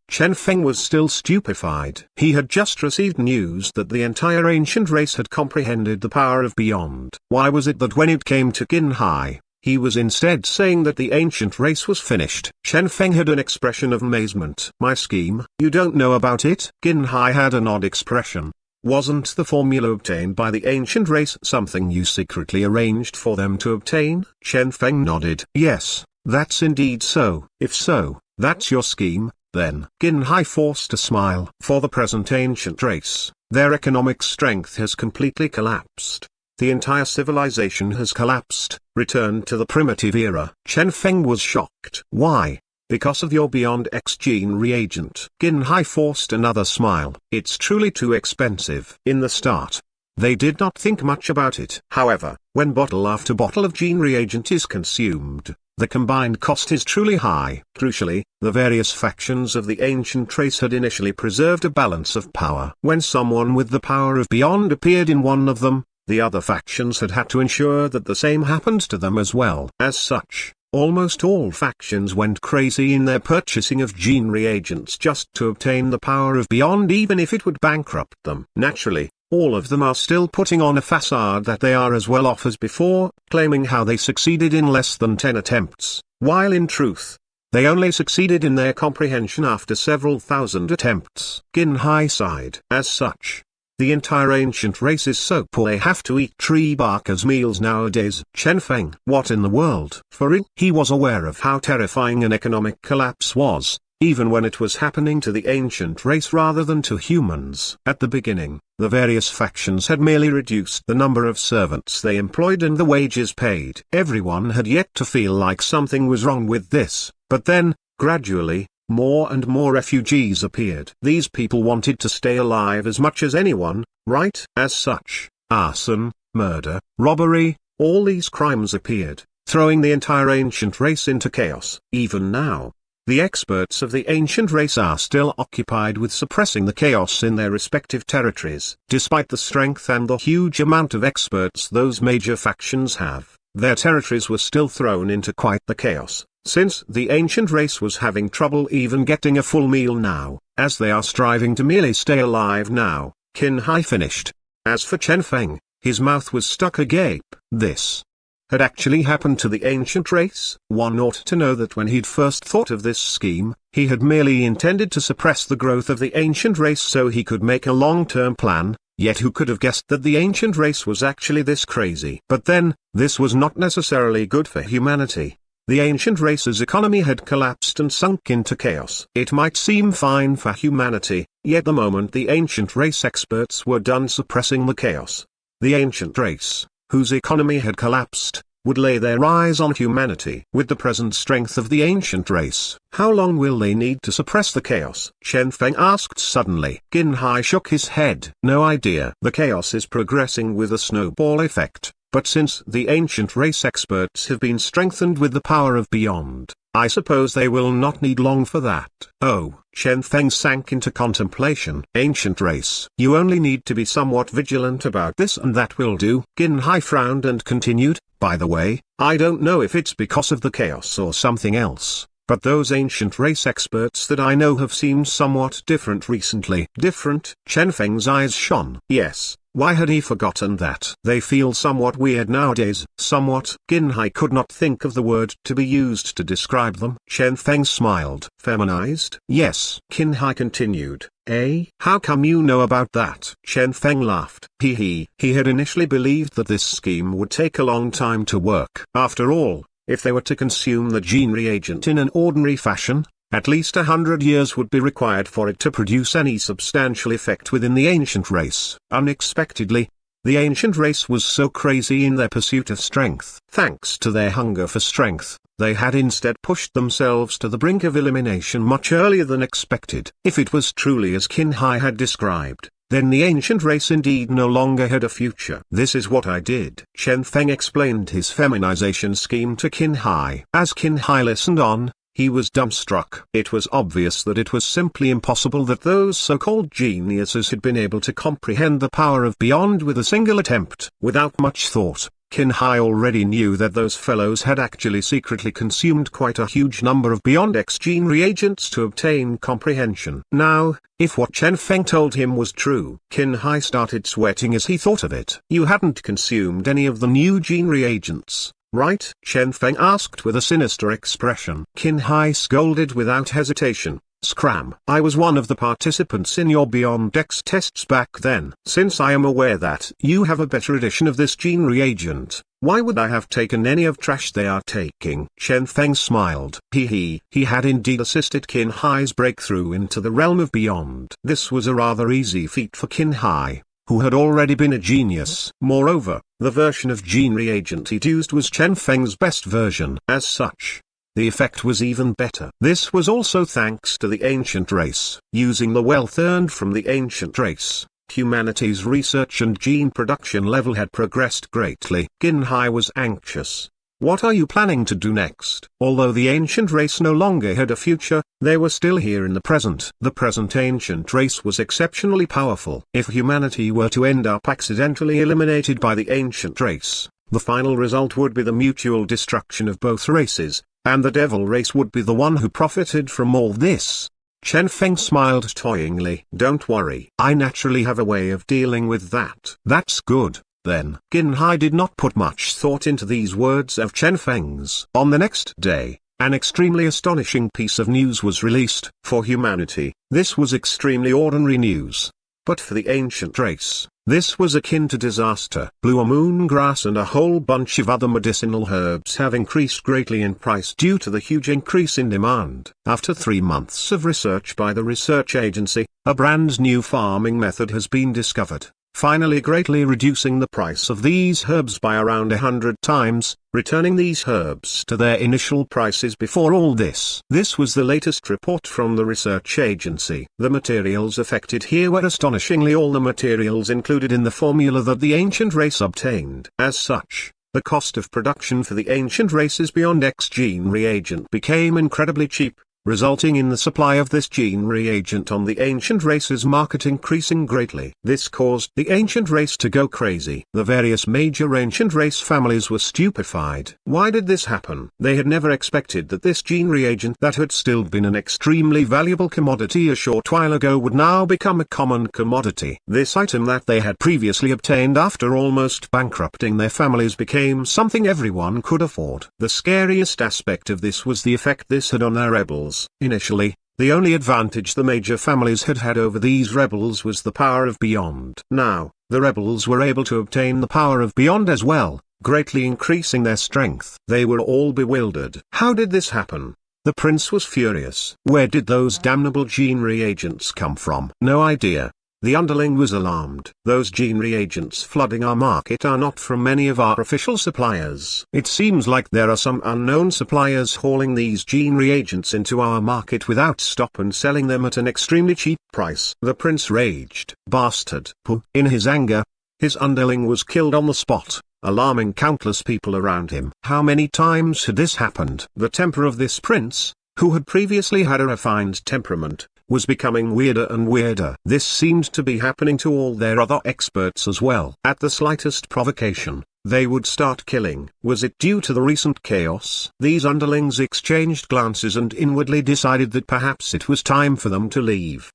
Chen Feng was still stupefied. He had just received news that the entire ancient race had comprehended the power of beyond. Why was it that when it came to Qin Hai, he was instead saying that the ancient race was finished? Chen Feng had an expression of amazement. "My scheme? You don't know about it?" Qin Hai had an odd expression. "Wasn't the formula obtained by the ancient race something you secretly arranged for them to obtain?" Chen Feng nodded. "Yes, that's indeed so." "If so, that's your scheme, then." Qin Hai forced a smile. "For the present ancient race, their economic strength has completely collapsed. The entire civilization has collapsed, returned to the primitive era." Chen Feng was shocked. "Why?" "Because of your Beyond X gene reagent." Qin Hai forced another smile. "It's truly too expensive." In the start, they did not think much about it. However, when bottle after bottle of gene reagent is consumed, the combined cost is truly high. Crucially, the various factions of the ancient race had initially preserved a balance of power. When someone with the power of beyond appeared in one of them, the other factions had to ensure that the same happened to them as well. As such, almost all factions went crazy in their purchasing of gene reagents just to obtain the power of beyond, even if it would bankrupt them. Naturally, all of them are still putting on a facade that they are as well off as before, claiming how they succeeded in less than 10 attempts, while in truth, they only succeeded in their comprehension after several thousand attempts. Qin Hai sighed. As such, the entire ancient race is so poor they have to eat tree bark as meals nowadays. Chen Feng. What in the world? For real? He was aware of how terrifying an economic collapse was, even when it was happening to the ancient race rather than to humans. At the beginning, the various factions had merely reduced the number of servants they employed and the wages paid. Everyone had yet to feel like something was wrong with this, but then, gradually, more and more refugees appeared. These people wanted to stay alive as much as anyone, right? As such, arson, murder, robbery, all these crimes appeared, throwing the entire ancient race into chaos. Even now, the experts of the ancient race are still occupied with suppressing the chaos in their respective territories. Despite the strength and the huge amount of experts those major factions have, their territories were still thrown into quite the chaos, since the ancient race was having trouble even getting a full meal now, as they are striving to merely stay alive now. Qin Hai finished. As for Chen Feng, his mouth was stuck agape. This had actually happened to the ancient race. One ought to know that when he'd first thought of this scheme, he had merely intended to suppress the growth of the ancient race so he could make a long-term plan, yet who could have guessed that the ancient race was actually this crazy? But then, this was not necessarily good for humanity. The ancient race's economy had collapsed and sunk into chaos. It might seem fine for humanity, yet the moment the ancient race experts were done suppressing the chaos, the ancient race, whose economy had collapsed, would lay their eyes on humanity. With the present strength of the ancient race, how long will they need to suppress the chaos? Chen Feng asked suddenly. Qin Hai shook his head. No idea. The chaos is progressing with a snowball effect, but since the ancient race experts have been strengthened with the power of beyond, I suppose they will not need long for that. Oh, Chen Feng sank into contemplation. Ancient race. You only need to be somewhat vigilant about this and that will do. Qin Hai frowned and continued, by the way, I don't know if it's because of the chaos or something else, but those ancient race experts that I know have seemed somewhat different recently. Different? Chen Feng's eyes shone. Yes. Why had he forgotten that? They feel somewhat weird nowadays. Somewhat. Qin Hai could not think of the word to be used to describe them. Chen Feng smiled. Feminized? Yes. Qin Hai continued. Eh? How come you know about that? Chen Feng laughed. He had initially believed that this scheme would take a long time to work. After all, if they were to consume the gene reagent in an ordinary fashion, at least 100 years would be required for it to produce any substantial effect within the ancient race. Unexpectedly, the ancient race was so crazy in their pursuit of strength. Thanks to their hunger for strength, they had instead pushed themselves to the brink of elimination much earlier than expected. If it was truly as Qin Hai had described, then the ancient race indeed no longer had a future. This is what I did. Chen Feng explained his feminization scheme to Qin Hai. As Qin Hai listened on, he was dumbstruck. It was obvious that it was simply impossible that those so-called geniuses had been able to comprehend the power of beyond with a single attempt. Without much thought, Qin Hai already knew that those fellows had actually secretly consumed quite a huge number of Beyond X gene reagents to obtain comprehension. Now, if what Chen Feng told him was true, Qin Hai started sweating as he thought of it. You hadn't consumed any of the new gene reagents, right? Chen Feng asked with a sinister expression. Qin Hai scolded without hesitation. Scram. I was one of the participants in your Beyond X tests back then. Since I am aware that you have a better edition of this gene reagent, why would I have taken any of trash they are taking? Chen Feng smiled. He had indeed assisted Qin Hai's breakthrough into the realm of beyond. This was a rather easy feat for Qin Hai, who had already been a genius. Moreover, the version of gene reagent he'd used was Chen Feng's best version. As such, the effect was even better. This was also thanks to the ancient race. Using the wealth earned from the ancient race, humanity's research and gene production level had progressed greatly. Qin Hai was anxious. What are you planning to do next? Although the ancient race no longer had a future, they were still here in the present. The present ancient race was exceptionally powerful. If humanity were to end up accidentally eliminated by the ancient race, the final result would be the mutual destruction of both races, and the devil race would be the one who profited from all this. Chen Feng smiled toyingly. Don't worry. I naturally have a way of dealing with that. That's good, then. Qin Hai did not put much thought into these words of Chen Feng's. On the next day, an extremely astonishing piece of news was released. For humanity, this was extremely ordinary news. But for the ancient race, This was akin to disaster. Blue moon grass and a whole bunch of other medicinal herbs have increased greatly in price due to the huge increase in demand. After 3 months of research by the research agency, a brand new farming method has been discovered, finally greatly reducing the price of these herbs by around 100 times, returning these herbs to their initial prices before all this. This was the latest report from the research agency. The materials affected here were astonishingly all the materials included in the formula that the ancient race obtained. As such, the cost of production for the ancient race's Beyond X gene reagent became incredibly cheap, resulting in the supply of this gene reagent on the ancient race's market increasing greatly. This caused the ancient race to go crazy. The various major ancient race families were stupefied. Why did this happen? They had never expected that this gene reagent that had still been an extremely valuable commodity a short while ago would now become a common commodity. This item that they had previously obtained after almost bankrupting their families became something everyone could afford. The scariest aspect of this was the effect this had on their rebels. Initially, the only advantage the major families had had over these rebels was the power of Beyond. Now, the rebels were able to obtain the power of Beyond as well, greatly increasing their strength. They were all bewildered. How did this happen? The prince was furious. Where did those damnable gene reagents come from? No idea. The underling was alarmed. Those gene reagents flooding our market are not from any of our official suppliers. It seems like there are some unknown suppliers hauling these gene reagents into our market without stop and selling them at an extremely cheap price. The prince raged. Bastard. In his anger, his underling was killed on the spot, alarming countless people around him. How many times had this happened? The temper of this prince, who had previously had a refined temperament, was becoming weirder and weirder. This seemed to be happening to all their other experts as well. At the slightest provocation, they would start killing. Was it due to the recent chaos? These underlings exchanged glances and inwardly decided that perhaps it was time for them to leave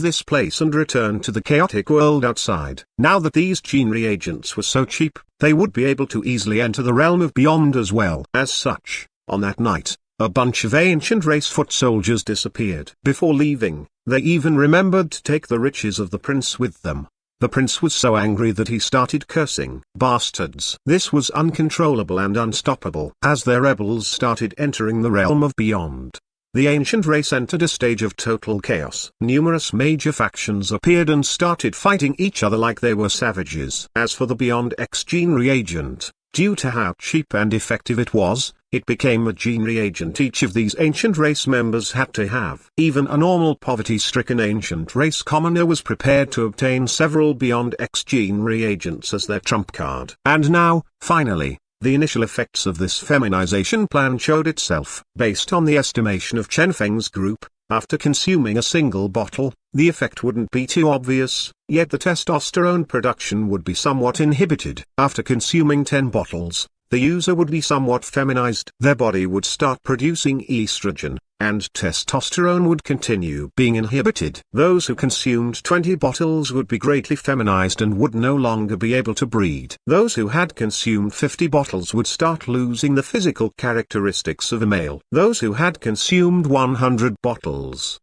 this place and return to the chaotic world outside. Now that these gene reagents were so cheap, they would be able to easily enter the realm of Beyond as well. As such, on that night, a bunch of ancient race foot soldiers disappeared. Before leaving, they even remembered to take the riches of the prince with them. The prince was so angry that he started cursing. Bastards. This was uncontrollable and unstoppable. As their rebels started entering the realm of Beyond, the ancient race entered a stage of total chaos. Numerous major factions appeared and started fighting each other like they were savages. As for the Beyond X gene reagent, due to how cheap and effective it was, it became a gene reagent each of these ancient race members had to have. Even a normal poverty-stricken ancient race commoner was prepared to obtain several Beyond X gene reagents as their trump card. And now, finally, the initial effects of this feminization plan showed itself. Based on the estimation of Chen Feng's group, after consuming a single bottle, the effect wouldn't be too obvious, yet the testosterone production would be somewhat inhibited. After consuming 10 bottles, the user would be somewhat feminized. Their body would start producing estrogen, and testosterone would continue being inhibited. Those who consumed 20 bottles would be greatly feminized and would no longer be able to breed. Those who had consumed 50 bottles would start losing the physical characteristics of a male. Those who had consumed 100 bottles.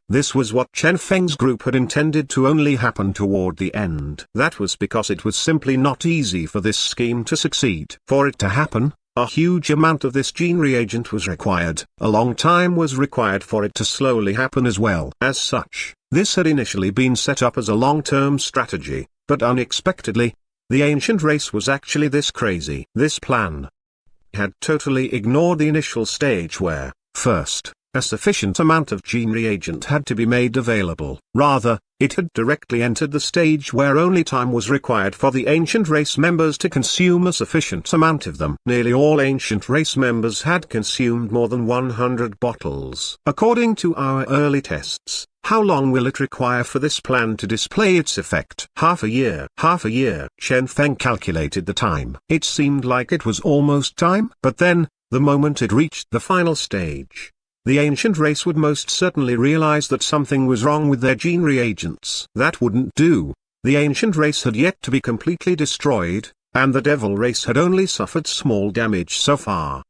This was what Chen Feng's group had intended to only happen toward the end. That was because it was simply not easy for this scheme to succeed. For it to happen, a huge amount of this gene reagent was required. A long time was required for it to slowly happen as well. As such, this had initially been set up as a long-term strategy, but unexpectedly, the ancient race was actually this crazy. This plan had totally ignored the initial stage where, first, a sufficient amount of gene reagent had to be made available. Rather, it had directly entered the stage where only time was required for the ancient race members to consume a sufficient amount of them. Nearly all ancient race members had consumed more than 100 bottles. According to our early tests, how long will it require for this plan to display its effect? Half a year. Half a year. Chen Feng calculated the time. It seemed like it was almost time. But then, the moment it reached the final stage, the ancient race would most certainly realize that something was wrong with their gene reagents. That wouldn't do. The ancient race had yet to be completely destroyed, and the devil race had only suffered small damage so far.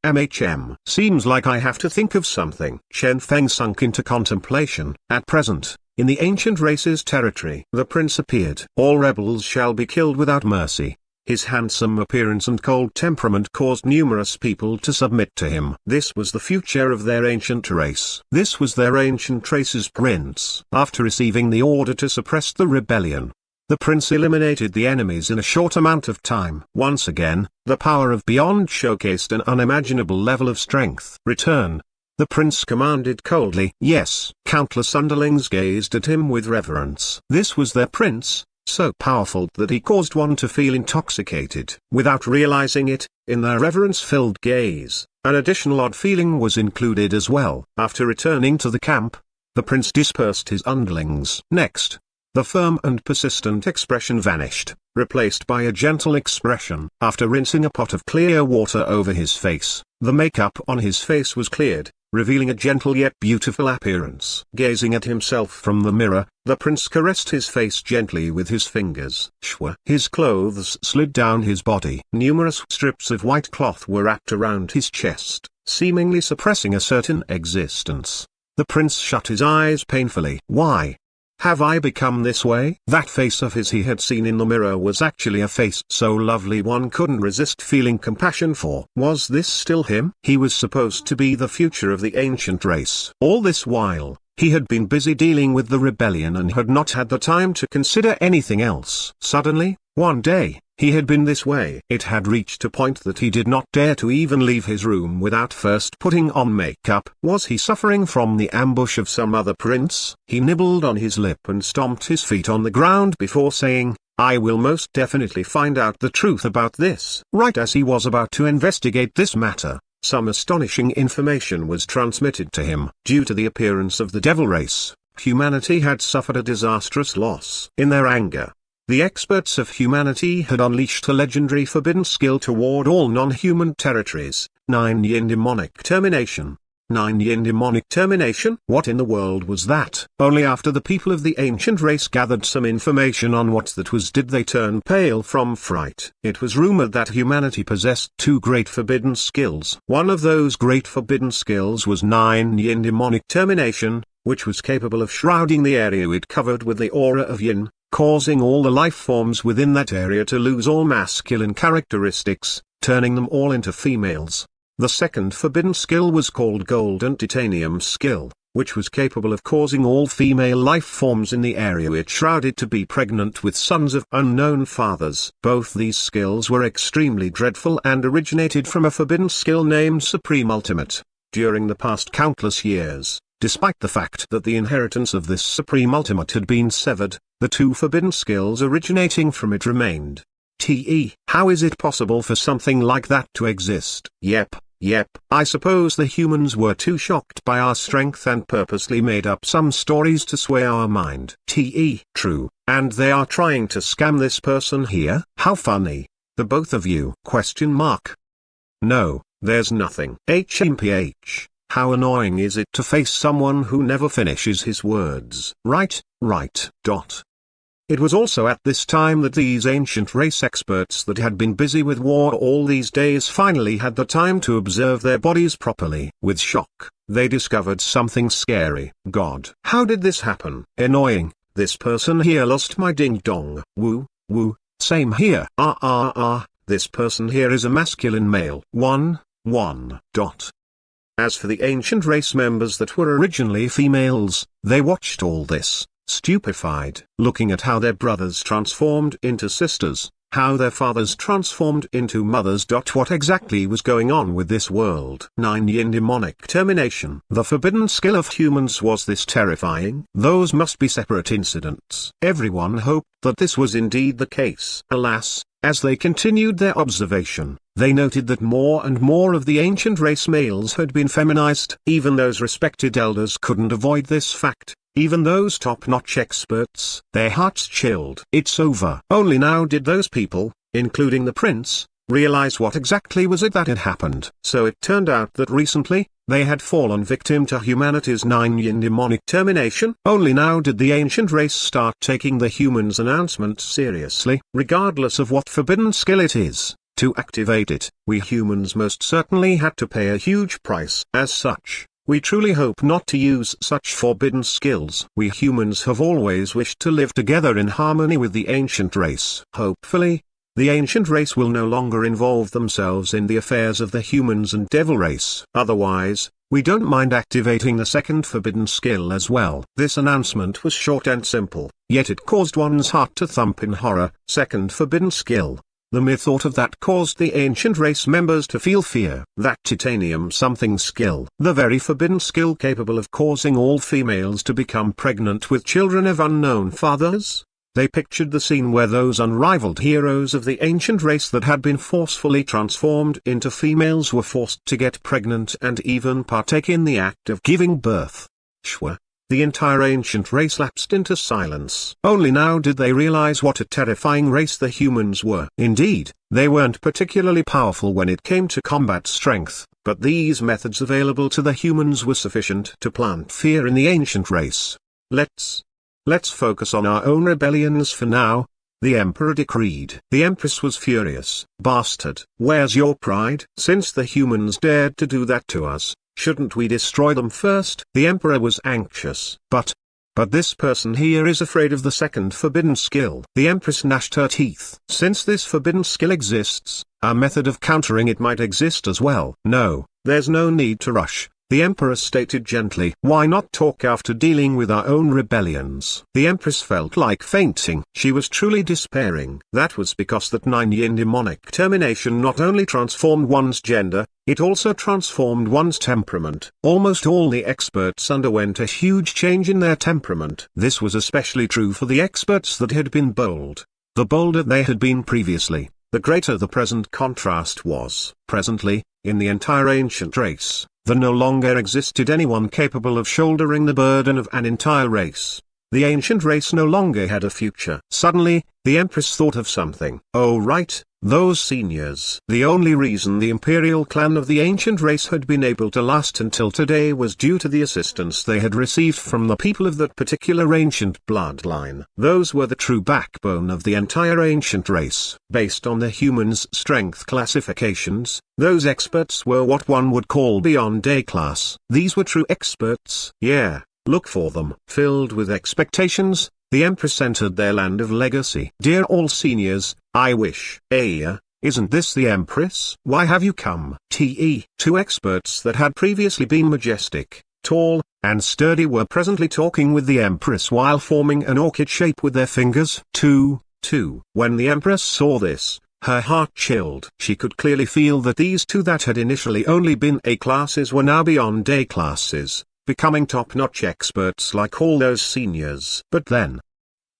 Seems like I have to think of something. Chen Feng sunk into contemplation. At present, In the ancient race's territory, the prince appeared. All rebels shall be killed without mercy. His handsome appearance and cold temperament caused numerous people to submit to him. This was the future of their ancient race. This was their ancient race's prince. After receiving the order to suppress the rebellion, the prince eliminated the enemies in a short amount of time. Once again, the power of Beyond showcased an unimaginable level of strength. Return, the prince commanded coldly. Yes, countless underlings gazed at him with reverence. This was their prince, so powerful that he caused one to feel intoxicated. Without realizing it, in their reverence-filled gaze, an additional odd feeling was included as well. After returning to the camp, the prince dispersed his underlings. Next, the firm and persistent expression vanished, replaced by a gentle expression. After rinsing a pot of clear water over his face, the makeup on his face was cleared, revealing a gentle yet beautiful appearance. Gazing at himself from the mirror, the prince caressed his face gently with his fingers. Shwa. His clothes slid down his body. Numerous strips of white cloth were wrapped around his chest, seemingly suppressing a certain existence. The prince shut his eyes painfully. Why have I become this way? That face of his he had seen in the mirror was actually a face so lovely one couldn't resist feeling compassion for. Was this still him? He was supposed to be the future of the ancient race. All this while, he had been busy dealing with the rebellion and had not had the time to consider anything else. Suddenly, one day, he had been this way. It had reached a point that he did not dare to even leave his room without first putting on makeup. Was he suffering from the ambush of some other prince? He nibbled on his lip and stomped his feet on the ground before saying, I will most definitely find out the truth about this. Right as he was about to investigate this matter, some astonishing information was transmitted to him. Due to the appearance of the devil race, humanity had suffered a disastrous loss. In their anger, the experts of humanity had unleashed a legendary forbidden skill toward all non-human territories, 9 Yin demonic termination. 9 Yin demonic termination? What in the world was that? Only after the people of the ancient race gathered some information on what that was did they turn pale from fright. It was rumored that humanity possessed 2 great forbidden skills. One of those great forbidden skills was 9 Yin demonic termination, which was capable of shrouding the area it covered with the aura of Yin, causing all the life forms within that area to lose all masculine characteristics, turning them all into females. The second forbidden skill was called Golden Titanium skill, which was capable of causing all female life forms in the area it shrouded to be pregnant with sons of unknown fathers. Both these skills were extremely dreadful and originated from a forbidden skill named Supreme Ultimate. During the past countless years, despite the fact that the inheritance of this Supreme Ultimate had been severed, the 2 forbidden skills originating from it remained. How is it possible for something like that to exist? Yep, I suppose the humans were too shocked by our strength and purposely made up some stories to sway our mind. True, and they are trying to scam this person here? How funny, the both of you? No, there's nothing. How annoying is it to face someone who never finishes his words? Right. It was also at this time that these ancient race experts that had been busy with war all these days finally had the time to observe their bodies properly. With shock, they discovered something scary. God, how did this happen? Annoying, this person here lost my ding-dong. Woo, same here. This person here is a masculine male. As for the ancient race members that were originally females, they watched all this, stupefied, looking at how their brothers transformed into sisters, how their fathers transformed into mothers. What exactly was going on with this world? 9 Yin demonic termination. The forbidden skill of humans was this terrifying? Those must be separate incidents. Everyone hoped that this was indeed the case. Alas, as they continued their observation, they noted that more and more of the ancient race males had been feminized. Even those respected elders couldn't avoid this fact. Even those top-notch experts, their hearts chilled. It's over. Only now did those people, including the prince, realize what exactly was it that had happened. So it turned out that recently, they had fallen victim to humanity's 9 Yin demonic termination. Only now did the ancient race start taking the humans' announcement seriously. Regardless of what forbidden skill it is, to activate it, we humans most certainly had to pay a huge price. As such, We truly hope not to use such forbidden skills. We humans have always wished to live together in harmony with the ancient race. Hopefully, the ancient race will no longer involve themselves in the affairs of the humans and devil race. Otherwise, we don't mind activating the second forbidden skill as well. This announcement was short and simple, yet it caused one's heart to thump in horror. Second forbidden skill. The mere thought of that caused the ancient race members to feel fear. That titanium something skill, the very forbidden skill capable of causing all females to become pregnant with children of unknown fathers. They pictured the scene where those unrivaled heroes of the ancient race that had been forcefully transformed into females were forced to get pregnant and even partake in the act of giving birth. Shwa. The entire ancient race lapsed into silence. Only now did they realize what a terrifying race the humans were. Indeed, they weren't particularly powerful when it came to combat strength, but these methods available to the humans were sufficient to plant fear in the ancient race. Let's focus on our own rebellions for now, the emperor decreed. The empress was furious. Bastard, where's your pride? Since the humans dared to do that to us, shouldn't we destroy them first? The emperor was anxious. But this person here is afraid of the second forbidden skill. The empress gnashed her teeth. Since this forbidden skill exists, a method of countering it might exist as well. No, there's no need to rush, the emperor stated gently. Why not talk after dealing with our own rebellions? The empress felt like fainting. She was truly despairing. That was because that 9-yin demonic termination not only transformed one's gender, it also transformed one's temperament. Almost all the experts underwent a huge change in their temperament. This was especially true for the experts that had been bold. The bolder they had been previously, the greater the present contrast was. Presently, in the entire ancient race, there no longer existed anyone capable of shouldering the burden of an entire race. The ancient race no longer had a future. Suddenly, the empress thought of something. Oh right, those seniors. The only reason the imperial clan of the ancient race had been able to last until today was due to the assistance they had received from the people of that particular ancient bloodline. Those were the true backbone of the entire ancient race. Based on the humans' strength classifications, those experts were what one would call beyond A class. These were true experts. Yeah. Look for them. Filled with expectations, the empress entered their land of legacy. Dear all seniors, I wish. Isn't this the empress? Why have you come? Two experts that had previously been majestic, tall, and sturdy were presently talking with the empress while forming an orchid shape with their fingers. When the empress saw this, her heart chilled. She could clearly feel that these two that had initially only been A classes were now beyond A classes, becoming top-notch experts like all those seniors. But then,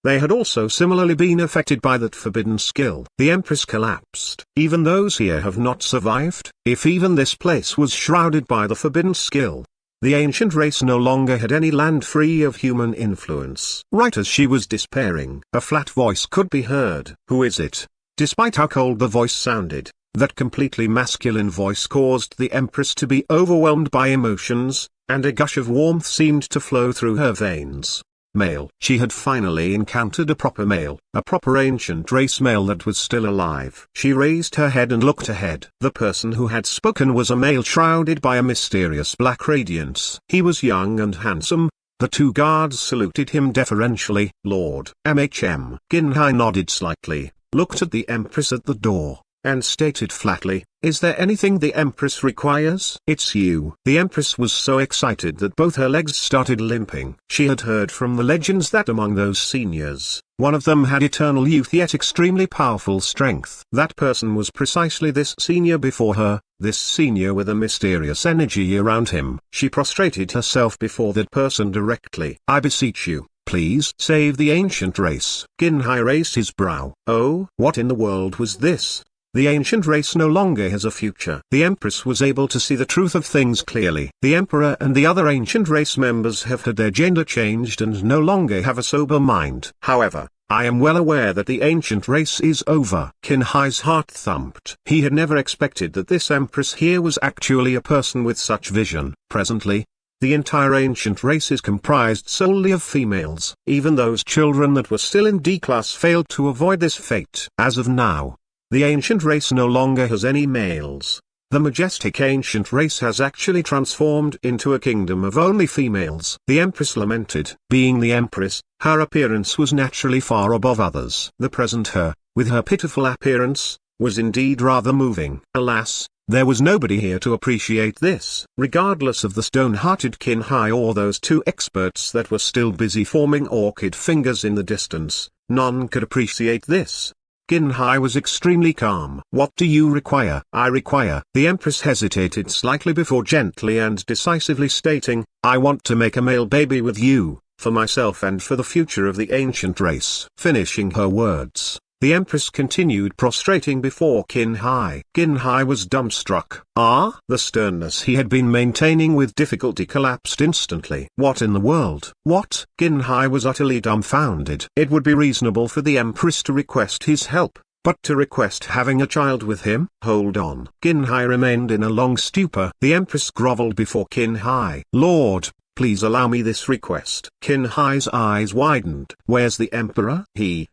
they had also similarly been affected by that forbidden skill. The empress collapsed. Even those here have not survived. If even this place was shrouded by the forbidden skill, the ancient race no longer had any land free of human influence. Right as she was despairing, a flat voice could be heard. Who is it? Despite how cold the voice sounded, that completely masculine voice caused the empress to be overwhelmed by emotions, and a gush of warmth seemed to flow through her veins. Male. She had finally encountered a proper male, a proper ancient race male that was still alive. She raised her head and looked ahead. The person who had spoken was a male shrouded by a mysterious black radiance. He was young and handsome. The two guards saluted him deferentially. Lord MHM. Ginhai nodded slightly, looked at the empress at the door, and stated flatly, is there anything the empress requires? It's you. The empress was so excited that both her legs started limping. She had heard from the legends that among those seniors, one of them had eternal youth yet extremely powerful strength. That person was precisely this senior before her, this senior with a mysterious energy around him. She prostrated herself before that person directly. I beseech you, please save the ancient race. Ginhai raised his brow. Oh, what in the world was this? The ancient race no longer has a future. The empress was able to see the truth of things clearly. The emperor and the other ancient race members have had their gender changed and no longer have a sober mind. However, I am well aware that the ancient race is over. Ginhai's heart thumped. He had never expected that this empress here was actually a person with such vision. Presently, the entire ancient race is comprised solely of females. Even those children that were still in D class failed to avoid this fate. As of now, the ancient race no longer has any males. The majestic ancient race has actually transformed into a kingdom of only females. The Empress lamented. Being the Empress, her appearance was naturally far above others. The present her, with her pitiful appearance, was indeed rather moving. Alas, there was nobody here to appreciate this. Regardless of the stone-hearted Qin Hai or those two experts that were still busy forming orchid fingers in the distance, none could appreciate this. Qin Hai was extremely calm. What do you require? I require. The Empress hesitated slightly before gently and decisively stating, I want to make a male baby with you, for myself and for the future of the ancient race. Finishing her words, the Empress continued prostrating before Qin Hai. Qin Hai was dumbstruck. Ah? The sternness he had been maintaining with difficulty collapsed instantly. What in the world? What? Qin Hai was utterly dumbfounded. It would be reasonable for the Empress to request his help, but to request having a child with him? Hold on. Qin Hai remained in a long stupor. The Empress groveled before Qin Hai. Lord, please allow me this request. Qin Hai's eyes widened. Where's the Emperor?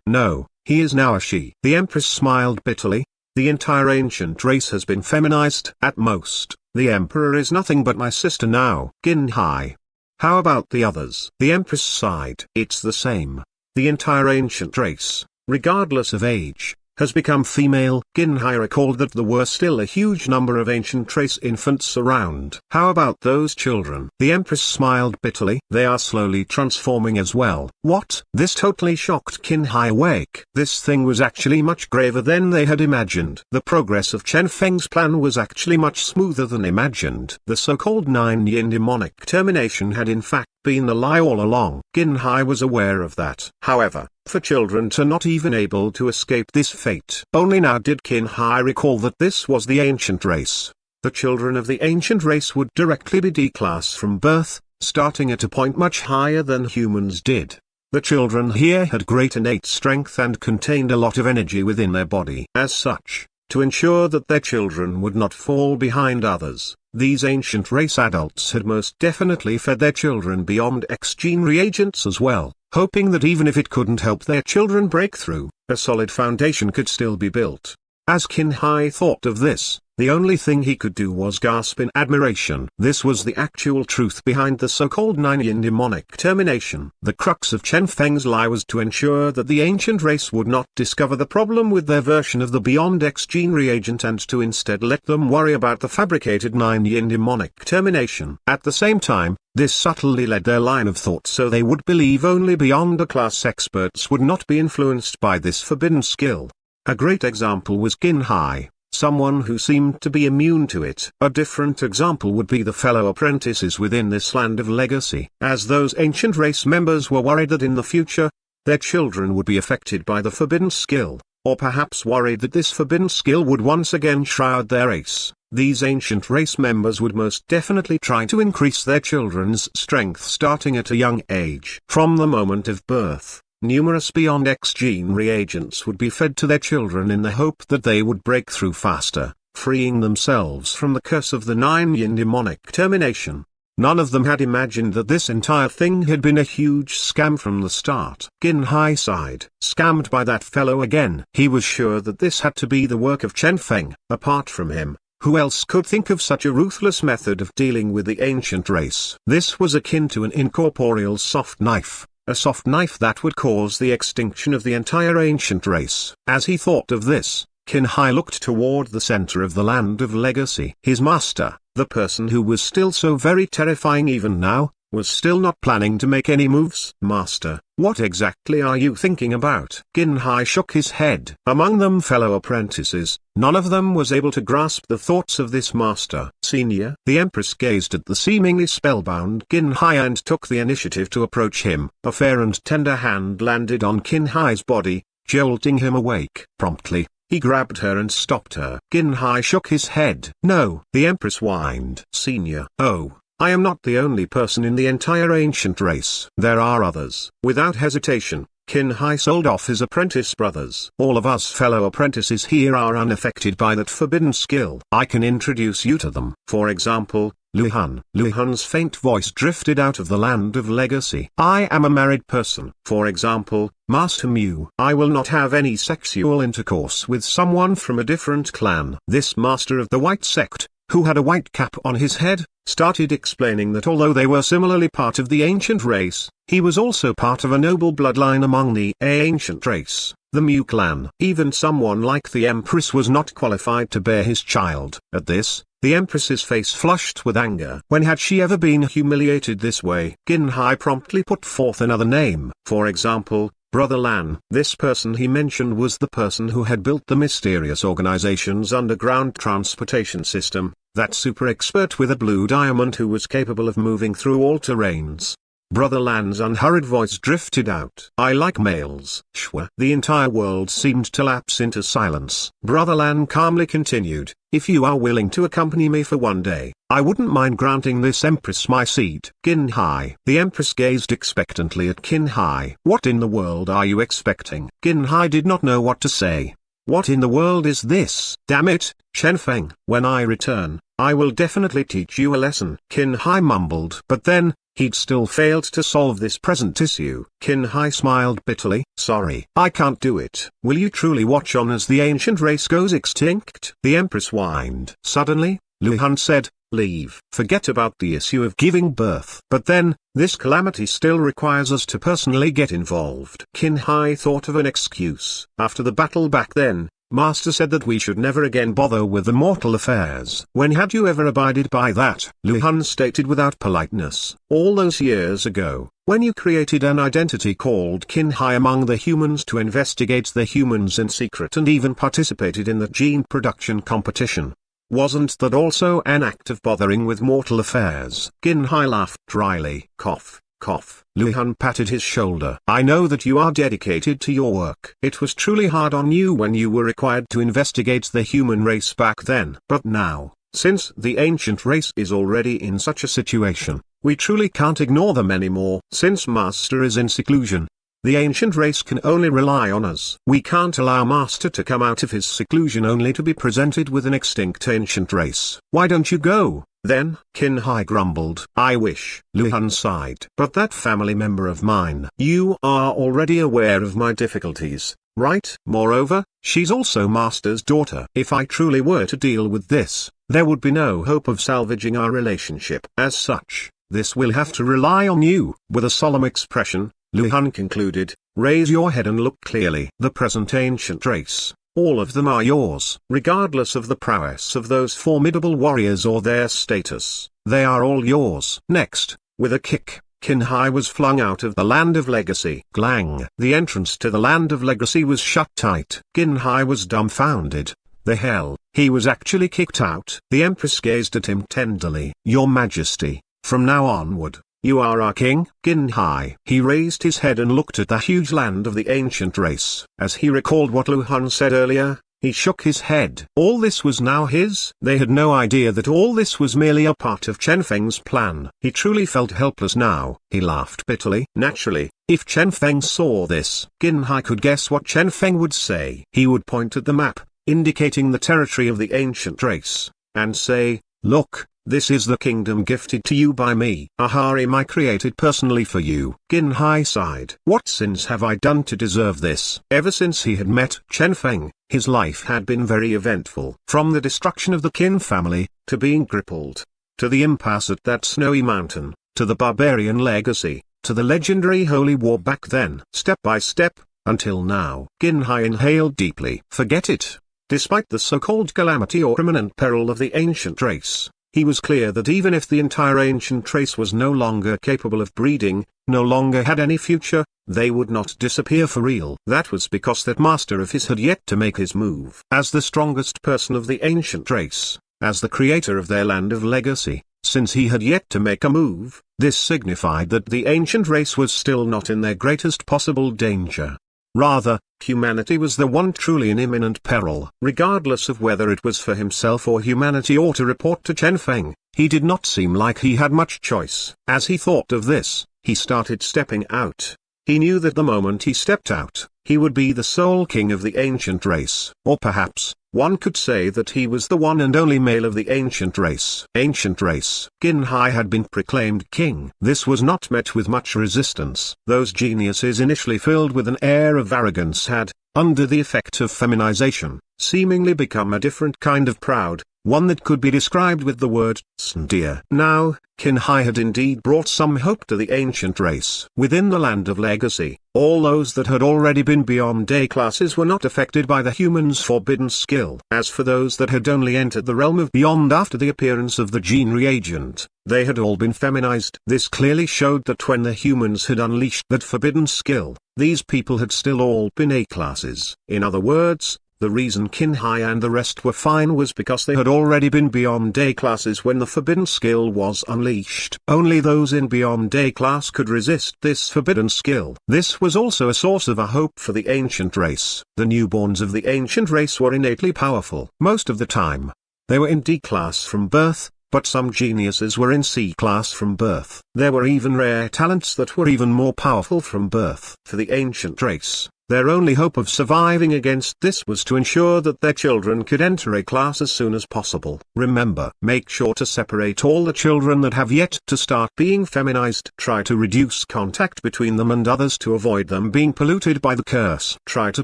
No. He is now a she. The Empress smiled bitterly. The entire ancient race has been feminized. At most, the Emperor is nothing but my sister now. Qin Hai. How about the others? The Empress sighed. It's the same. The entire ancient race, regardless of age, has become female. Qin Hai recalled that there were still a huge number of ancient race infants around. How about those children? The Empress smiled bitterly. They are slowly transforming as well. What? This totally shocked Qin Hai awake. This thing was actually much graver than they had imagined. The progress of Chen Feng's plan was actually much smoother than imagined. The so-called 9-yin demonic termination had in fact been a lie all along. Qin Hai was aware of that. However, for children to not even able to escape this fate. Only now did Qin Hai recall that this was the ancient race. The children of the ancient race would directly be D-class from birth, starting at a point much higher than humans did. The children here had great innate strength and contained a lot of energy within their body. As such, to ensure that their children would not fall behind others, these ancient race adults had most definitely fed their children beyond X gene reagents as well, hoping that even if it couldn't help their children break through, a solid foundation could still be built. As Qin Hai thought of this, the only thing he could do was gasp in admiration. This was the actual truth behind the so-called 9-yin demonic termination. The crux of Chen Feng's lie was to ensure that the ancient race would not discover the problem with their version of the Beyond X gene reagent and to instead let them worry about the fabricated 9-yin demonic termination. At the same time, this subtly led their line of thought so they would believe only Beyond a class experts would not be influenced by this forbidden skill. A great example was Qin Hai, someone who seemed to be immune to it. A different example would be the fellow apprentices within this land of legacy. As those ancient race members were worried that in the future, their children would be affected by the forbidden skill, or perhaps worried that this forbidden skill would once again shroud their race, these ancient race members would most definitely try to increase their children's strength starting at a young age. From the moment of birth, numerous Beyond X gene reagents would be fed to their children in the hope that they would break through faster, freeing themselves from the curse of the 9-yin demonic termination. None of them had imagined that this entire thing had been a huge scam from the start. Qin Hai sighed. Scammed by that fellow again. He was sure that this had to be the work of Chen Feng. Apart from him, who else could think of such a ruthless method of dealing with the ancient race? This was akin to an incorporeal soft knife. A soft knife that would cause the extinction of the entire ancient race. As he thought of this, Qin Hai looked toward the center of the land of legacy. His master, the person who was still so very terrifying even now, was still not planning to make any moves. Master, what exactly are you thinking about? Qin Hai shook his head. Among them fellow apprentices, none of them was able to grasp the thoughts of this master. Senior, the Empress gazed at the seemingly spellbound Qin Hai and took the initiative to approach him. A fair and tender hand landed on Qin Hai's body, jolting him awake. Promptly, he grabbed her and stopped her. Qin Hai shook his head. No, the Empress whined. Senior, oh, I am not the only person in the entire ancient race. There are others. Without hesitation, Qin Hai sold off his apprentice brothers. All of us fellow apprentices here are unaffected by that forbidden skill. I can introduce you to them. For example, Lu Han's faint voice drifted out of the land of legacy. I am a married person. For example, Master Mu. I will not have any sexual intercourse with someone from a different clan. This master of the white sect, who had a white cap on his head, started explaining that although they were similarly part of the ancient race, he was also part of a noble bloodline among the ancient race, the Mu clan. Even someone like the Empress was not qualified to bear his child. At this, the Empress's face flushed with anger. When had she ever been humiliated this way? Qin Hai promptly put forth another name. For example, Brother Lan. This person he mentioned was the person who had built the mysterious organization's underground transportation system, that super expert with a blue diamond who was capable of moving through all terrains. Brother Lan's unhurried voice drifted out. I like males. Shwa. The entire world seemed to lapse into silence. Brother Lan calmly continued, if you are willing to accompany me for one day, I wouldn't mind granting this Empress my seat. Qin Hai. The Empress gazed expectantly at Qin Hai. What in the world are you expecting? Qin Hai did not know what to say. What in the world is this? Damn it, Chen Feng. When I return, I will definitely teach you a lesson. Qin Hai mumbled. But then, he'd still failed to solve this present issue. Qin Hai smiled bitterly. Sorry, I can't do it. Will you truly watch on as the ancient race goes extinct? The Empress whined. Suddenly, Lu Han said, leave. Forget about the issue of giving birth. But then, this calamity still requires us to personally get involved. Qin Hai thought of an excuse. After the battle back then, Master said that we should never again bother with the mortal affairs. When had you ever abided by that? Lu Han stated without politeness. All those years ago, when you created an identity called Qin Hai among the humans to investigate the humans in secret and even participated in the gene production competition. Wasn't that also an act of bothering with mortal affairs? Qin Hai laughed dryly. Cough, cough. Lu Han patted his shoulder. I know that you are dedicated to your work. It was truly hard on you when you were required to investigate the human race back then. But now, since the ancient race is already in such a situation, we truly can't ignore them anymore. Since Master is in seclusion, the ancient race can only rely on us. We can't allow Master to come out of his seclusion only to be presented with an extinct ancient race. Why don't you go, then? Qin Hai grumbled. I wish. Lu Han sighed. But that family member of mine. You are already aware of my difficulties, right? Moreover, she's also Master's daughter. If I truly were to deal with this, there would be no hope of salvaging our relationship. As such, this will have to rely on you. With a solemn expression, Lu Han concluded, raise your head and look clearly. The present ancient race, all of them are yours. Regardless of the prowess of those formidable warriors or their status, they are all yours. Next, with a kick, Qin Hai was flung out of the land of legacy. Glang. The entrance to the land of legacy was shut tight. Qin Hai was dumbfounded. The hell, he was actually kicked out. The Empress gazed at him tenderly. Your Majesty, from now onward, you are our king. Qin Hai. He raised his head and looked at the huge land of the ancient race. As he recalled what Lu Han said earlier, he shook his head. All this was now his? They had no idea that all this was merely a part of Chen Feng's plan. He truly felt helpless now. He laughed bitterly. Naturally, if Chen Feng saw this, Qin Hai could guess what Chen Feng would say. He would point at the map, indicating the territory of the ancient race, and say, look, this is the kingdom gifted to you by me. A harem I created personally for you. Qin Hai sighed. What sins have I done to deserve this? Ever since he had met Chen Feng, his life had been very eventful. From the destruction of the Qin family, to being crippled, to the impasse at that snowy mountain, to the barbarian legacy, to the legendary holy war back then. Step by step, until now. Qin Hai inhaled deeply. Forget it. Despite the so-called calamity or imminent peril of the ancient race, he was clear that even if the entire ancient race was no longer capable of breeding, no longer had any future, they would not disappear for real. That was because that master of his had yet to make his move. As the strongest person of the ancient race, as the creator of their land of legacy, since he had yet to make a move, this signified that the ancient race was still not in their greatest possible danger. Rather, humanity was the one truly in imminent peril. Regardless of whether it was for himself or humanity or to report to Chen Feng, he did not seem like he had much choice. As he thought of this, he started stepping out. He knew that the moment he stepped out, he would be the sole king of the ancient race. Or perhaps, One could say that he was the one and only male of the ancient race. Qin Hai had been proclaimed king. This was not met with much resistance. Those geniuses initially filled with an air of arrogance had, under the effect of feminization, seemingly become a different kind of proud, one that could be described with the word sneer. Now, Qin Hai had indeed brought some hope to the ancient race. Within the land of legacy, all those that had already been beyond A classes were not affected by the humans' forbidden skill. As for those that had only entered the realm of beyond after the appearance of the gene reagent, they had all been feminized. This clearly showed that when the humans had unleashed that forbidden skill, these people had still all been A classes. In other words, the reason Qin Hai and the rest were fine was because they had already been beyond A classes when the forbidden skill was unleashed. Only those in beyond A class could resist this forbidden skill. This was also a source of a hope for the ancient race. The newborns of the ancient race were innately powerful. Most of the time, they were in D class from birth, but some geniuses were in C class from birth. There were even rare talents that were even more powerful from birth. For the ancient race, their only hope of surviving against this was to ensure that their children could enter A class as soon as possible. Remember, make sure to separate all the children that have yet to start being feminized. Try to reduce contact between them and others to avoid them being polluted by the curse. Try to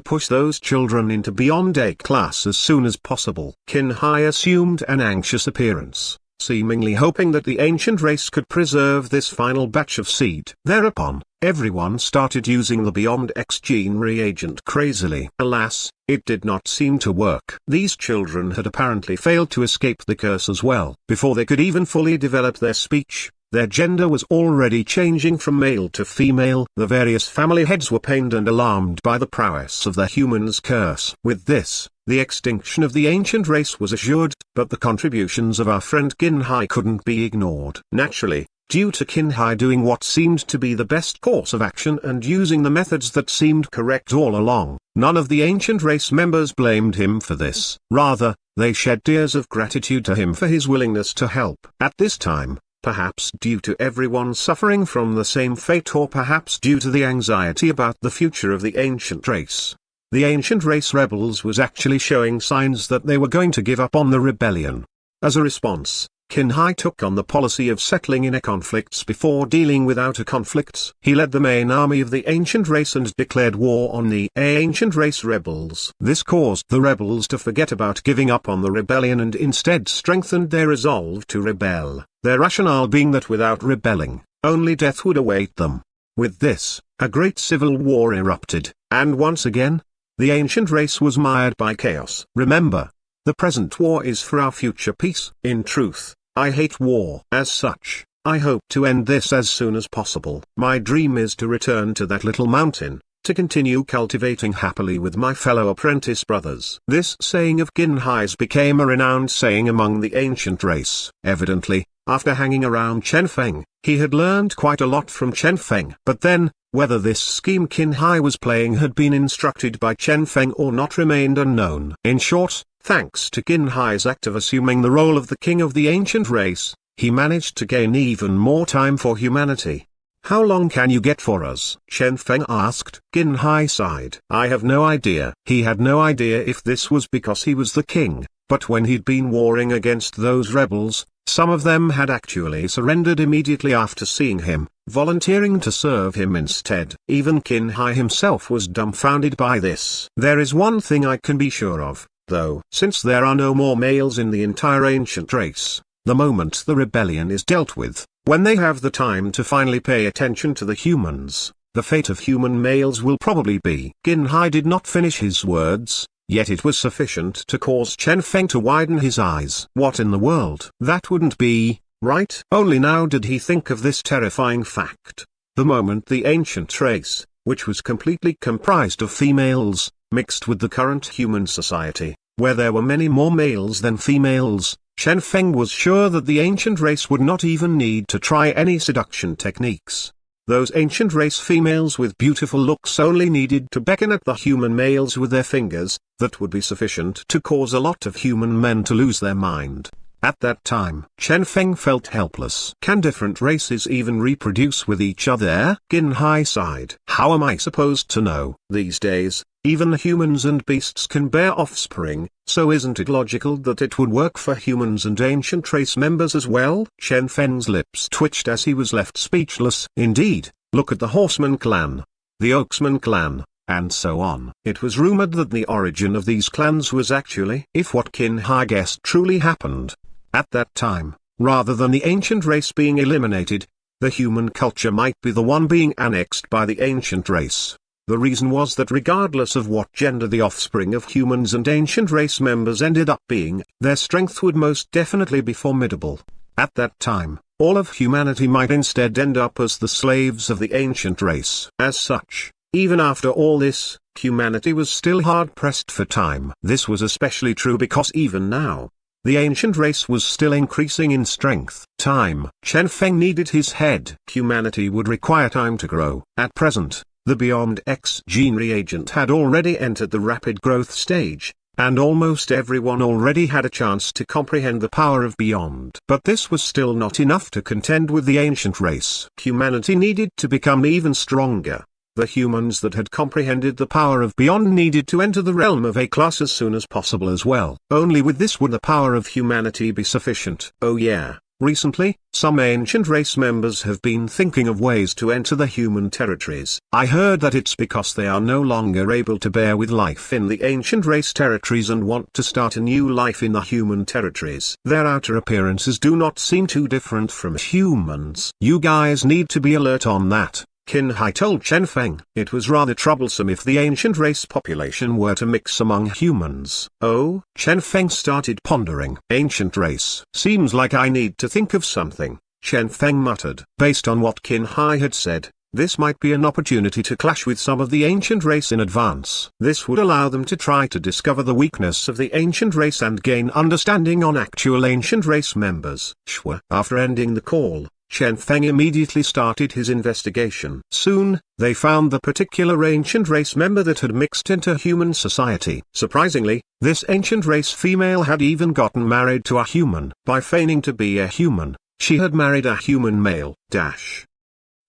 push those children into beyond A class as soon as possible. Qin Hai assumed an anxious appearance, seemingly hoping that the ancient race could preserve this final batch of seed. Thereupon, everyone started using the Beyond X gene reagent crazily. Alas, it did not seem to work. These children had apparently failed to escape the curse as well. Before they could even fully develop their speech, their gender was already changing from male to female. The various family heads were pained and alarmed by the prowess of the human's curse. With this, the extinction of the ancient race was assured, but the contributions of our friend Qin Hai couldn't be ignored. Naturally, due to Qin Hai doing what seemed to be the best course of action and using the methods that seemed correct all along, none of the ancient race members blamed him for this. Rather, they shed tears of gratitude to him for his willingness to help. At this time, perhaps due to everyone suffering from the same fate or perhaps due to the anxiety about the future of the ancient race, the ancient race rebels was actually showing signs that they were going to give up on the rebellion. As a response, Qin Hai took on the policy of settling in conflicts before dealing with outer conflicts. He led the main army of the ancient race and declared war on the ancient race rebels. This caused the rebels to forget about giving up on the rebellion and instead strengthened their resolve to rebel, their rationale being that without rebelling, only death would await them. With this, a great civil war erupted, and once again, the ancient race was mired by chaos. Remember, the present war is for our future peace. In truth, I hate war. As such, I hope to end this as soon as possible. My dream is to return to that little mountain, to continue cultivating happily with my fellow apprentice brothers. This saying of Qin Hai's became a renowned saying among the ancient race. Evidently, after hanging around Chen Feng, he had learned quite a lot from Chen Feng. But then, whether this scheme Qin Hai was playing had been instructed by Chen Feng or not remained unknown. In short, thanks to Qin Hai's act of assuming the role of the king of the ancient race, he managed to gain even more time for humanity. How long can you get for us? Chen Feng asked. Qin Hai sighed. I have no idea. He had no idea if this was because he was the king, but when he'd been warring against those rebels, some of them had actually surrendered immediately after seeing him, volunteering to serve him instead. Even Qin Hai himself was dumbfounded by this. There is one thing I can be sure of, though. Since there are no more males in the entire ancient race, the moment the rebellion is dealt with, when they have the time to finally pay attention to the humans, the fate of human males will probably be. Qin Hai did not finish his words, yet it was sufficient to cause Chen Feng to widen his eyes. What in the world? That wouldn't be right. Only now did he think of this terrifying fact. The moment the ancient race, which was completely comprised of females, mixed with the current human society, where there were many more males than females, Chen Feng was sure that the ancient race would not even need to try any seduction techniques. Those ancient race females with beautiful looks only needed to beckon at the human males with their fingers. That would be sufficient to cause a lot of human men to lose their mind. At that time, Chen Feng felt helpless. Can different races even reproduce with each other? Qin Hai sighed. How am I supposed to know? These days, Even humans and beasts can bear offspring, so isn't it logical that it would work for humans and ancient race members as well? Chen Feng's lips twitched as he was left speechless. Indeed, look at the Horseman clan, the Oaksman clan, and so on. It was rumored that the origin of these clans was actually, if what Qin Hai guessed truly happened, at that time, rather than the ancient race being eliminated, the human culture might be the one being annexed by the ancient race. The reason was that regardless of what gender the offspring of humans and ancient race members ended up being, their strength would most definitely be formidable. At that time, all of humanity might instead end up as the slaves of the ancient race. As such, even after all this, humanity was still hard-pressed for time. This was especially true because even now, the ancient race was still increasing in strength. Time. Chen Feng needed his head. Humanity would require time to grow. At present, the Beyond X gene reagent had already entered the rapid growth stage, and almost everyone already had a chance to comprehend the power of Beyond. But this was still not enough to contend with the ancient race. Humanity needed to become even stronger. The humans that had comprehended the power of Beyond needed to enter the realm of A-class as soon as possible as well. Only with this would the power of humanity be sufficient. Oh yeah, recently, some ancient race members have been thinking of ways to enter the human territories. I heard that it's because they are no longer able to bear with life in the ancient race territories and want to start a new life in the human territories. Their outer appearances do not seem too different from humans. You guys need to be alert on that, Qin Hai told Chen Feng. It was rather troublesome if the ancient race population were to mix among humans. Oh? Chen Feng started pondering. Ancient race. Seems like I need to think of something, Chen Feng muttered. Based on what Qin Hai had said, this might be an opportunity to clash with some of the ancient race in advance. This would allow them to try to discover the weakness of the ancient race and gain understanding on actual ancient race members. Sure. After ending the call, Chen Feng immediately started his investigation. Soon, they found the particular ancient race member that had mixed into human society. Surprisingly, this ancient race female had even gotten married to a human. By feigning to be a human, she had married a human male.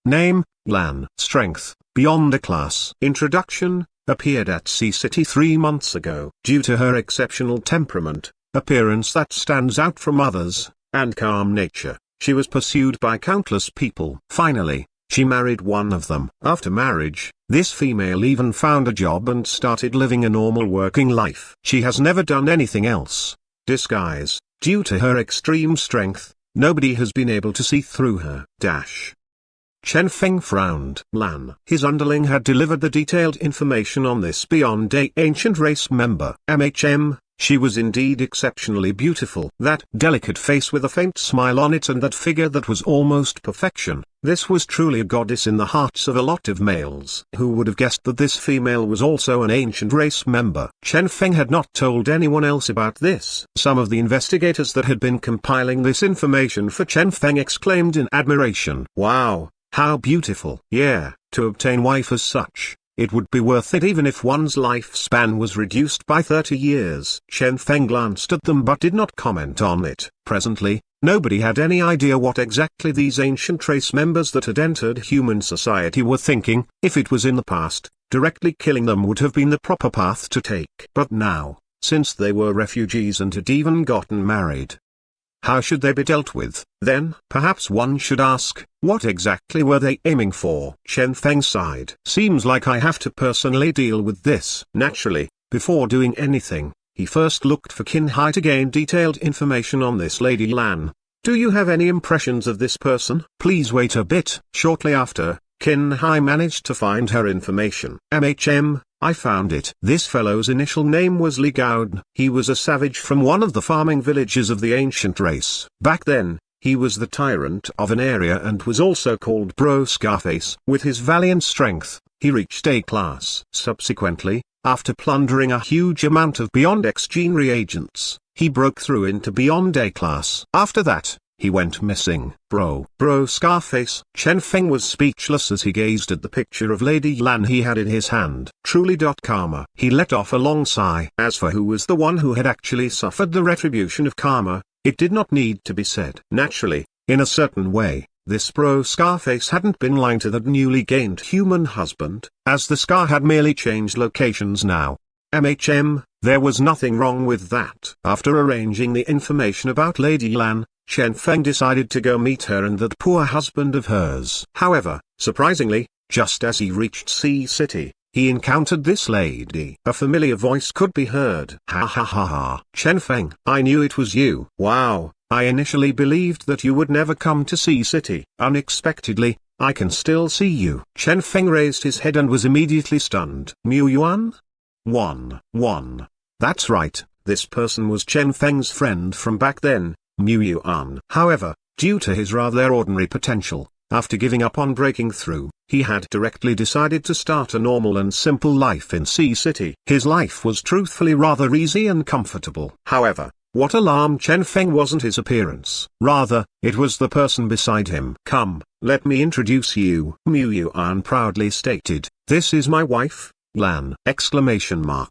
Name, Lan. Strength, Beyond A-class. Introduction, appeared at Sea City 3 months ago. Due to her exceptional temperament, appearance that stands out from others, and calm nature, she was pursued by countless people. Finally, she married one of them. After marriage, this female even found a job and started living a normal working life. She has never done anything else. Disguise. Due to her extreme strength, nobody has been able to see through her. Chen Feng frowned. Lan. His underling had delivered the detailed information on this Beyond A ancient race member. She was indeed exceptionally beautiful. That delicate face with a faint smile on it and that figure that was almost perfection. This was truly a goddess in the hearts of a lot of males. Who would have guessed that this female was also an ancient race member? Chen Feng had not told anyone else about this. Some of the investigators that had been compiling this information for Chen Feng exclaimed in admiration. Wow, how beautiful. Yeah, to obtain wife as such, it would be worth it even if one's lifespan was reduced by 30 years. Chen Feng glanced at them but did not comment on it. Presently, nobody had any idea what exactly these ancient race members that had entered human society were thinking. If it was in the past, directly killing them would have been the proper path to take. But now, since they were refugees and had even gotten married, how should they be dealt with? Then, perhaps one should ask, what exactly were they aiming for? Chen Feng sighed. Seems like I have to personally deal with this. Naturally, before doing anything, he first looked for Qin Hai to gain detailed information on this Lady Lan. Do you have any impressions of this person? Please wait a bit. Shortly after, Qin Hai managed to find her information. I found it. This fellow's initial name was Li Gaodan. He was a savage from one of the farming villages of the ancient race. Back then, he was the tyrant of an area and was also called Bro Scarface. With his valiant strength, he reached A-class. Subsequently, after plundering a huge amount of Beyond X gene reagents, he broke through into Beyond A-class. After that, he went missing. Bro Scarface. Chen Feng was speechless as he gazed at the picture of Lady Lan he had in his hand. Truly. Karma. He let off a long sigh. As for who was the one who had actually suffered the retribution of karma, it did not need to be said. Naturally, in a certain way, this bro Scarface hadn't been lying to that newly gained human husband, as the Scar had merely changed locations now. There was nothing wrong with that. After arranging the information about Lady Lan, Chen Feng decided to go meet her and that poor husband of hers. However, surprisingly, just as he reached Sea City, he encountered this lady. A familiar voice could be heard. Ha ha ha ha. Chen Feng, I knew it was you. Wow, I initially believed that you would never come to Sea City. Unexpectedly, I can still see you. Chen Feng raised his head and was immediately stunned. Mu Yuan? One. That's right, this person was Chen Feng's friend from back then, Mu Yuan. However, due to his rather ordinary potential, after giving up on breaking through, he had directly decided to start a normal and simple life in Sea City. His life was truthfully rather easy and comfortable. However, what alarmed Chen Feng wasn't his appearance. Rather, it was the person beside him. Come, let me introduce you, Mu Yuan proudly stated. This is my wife, Lan!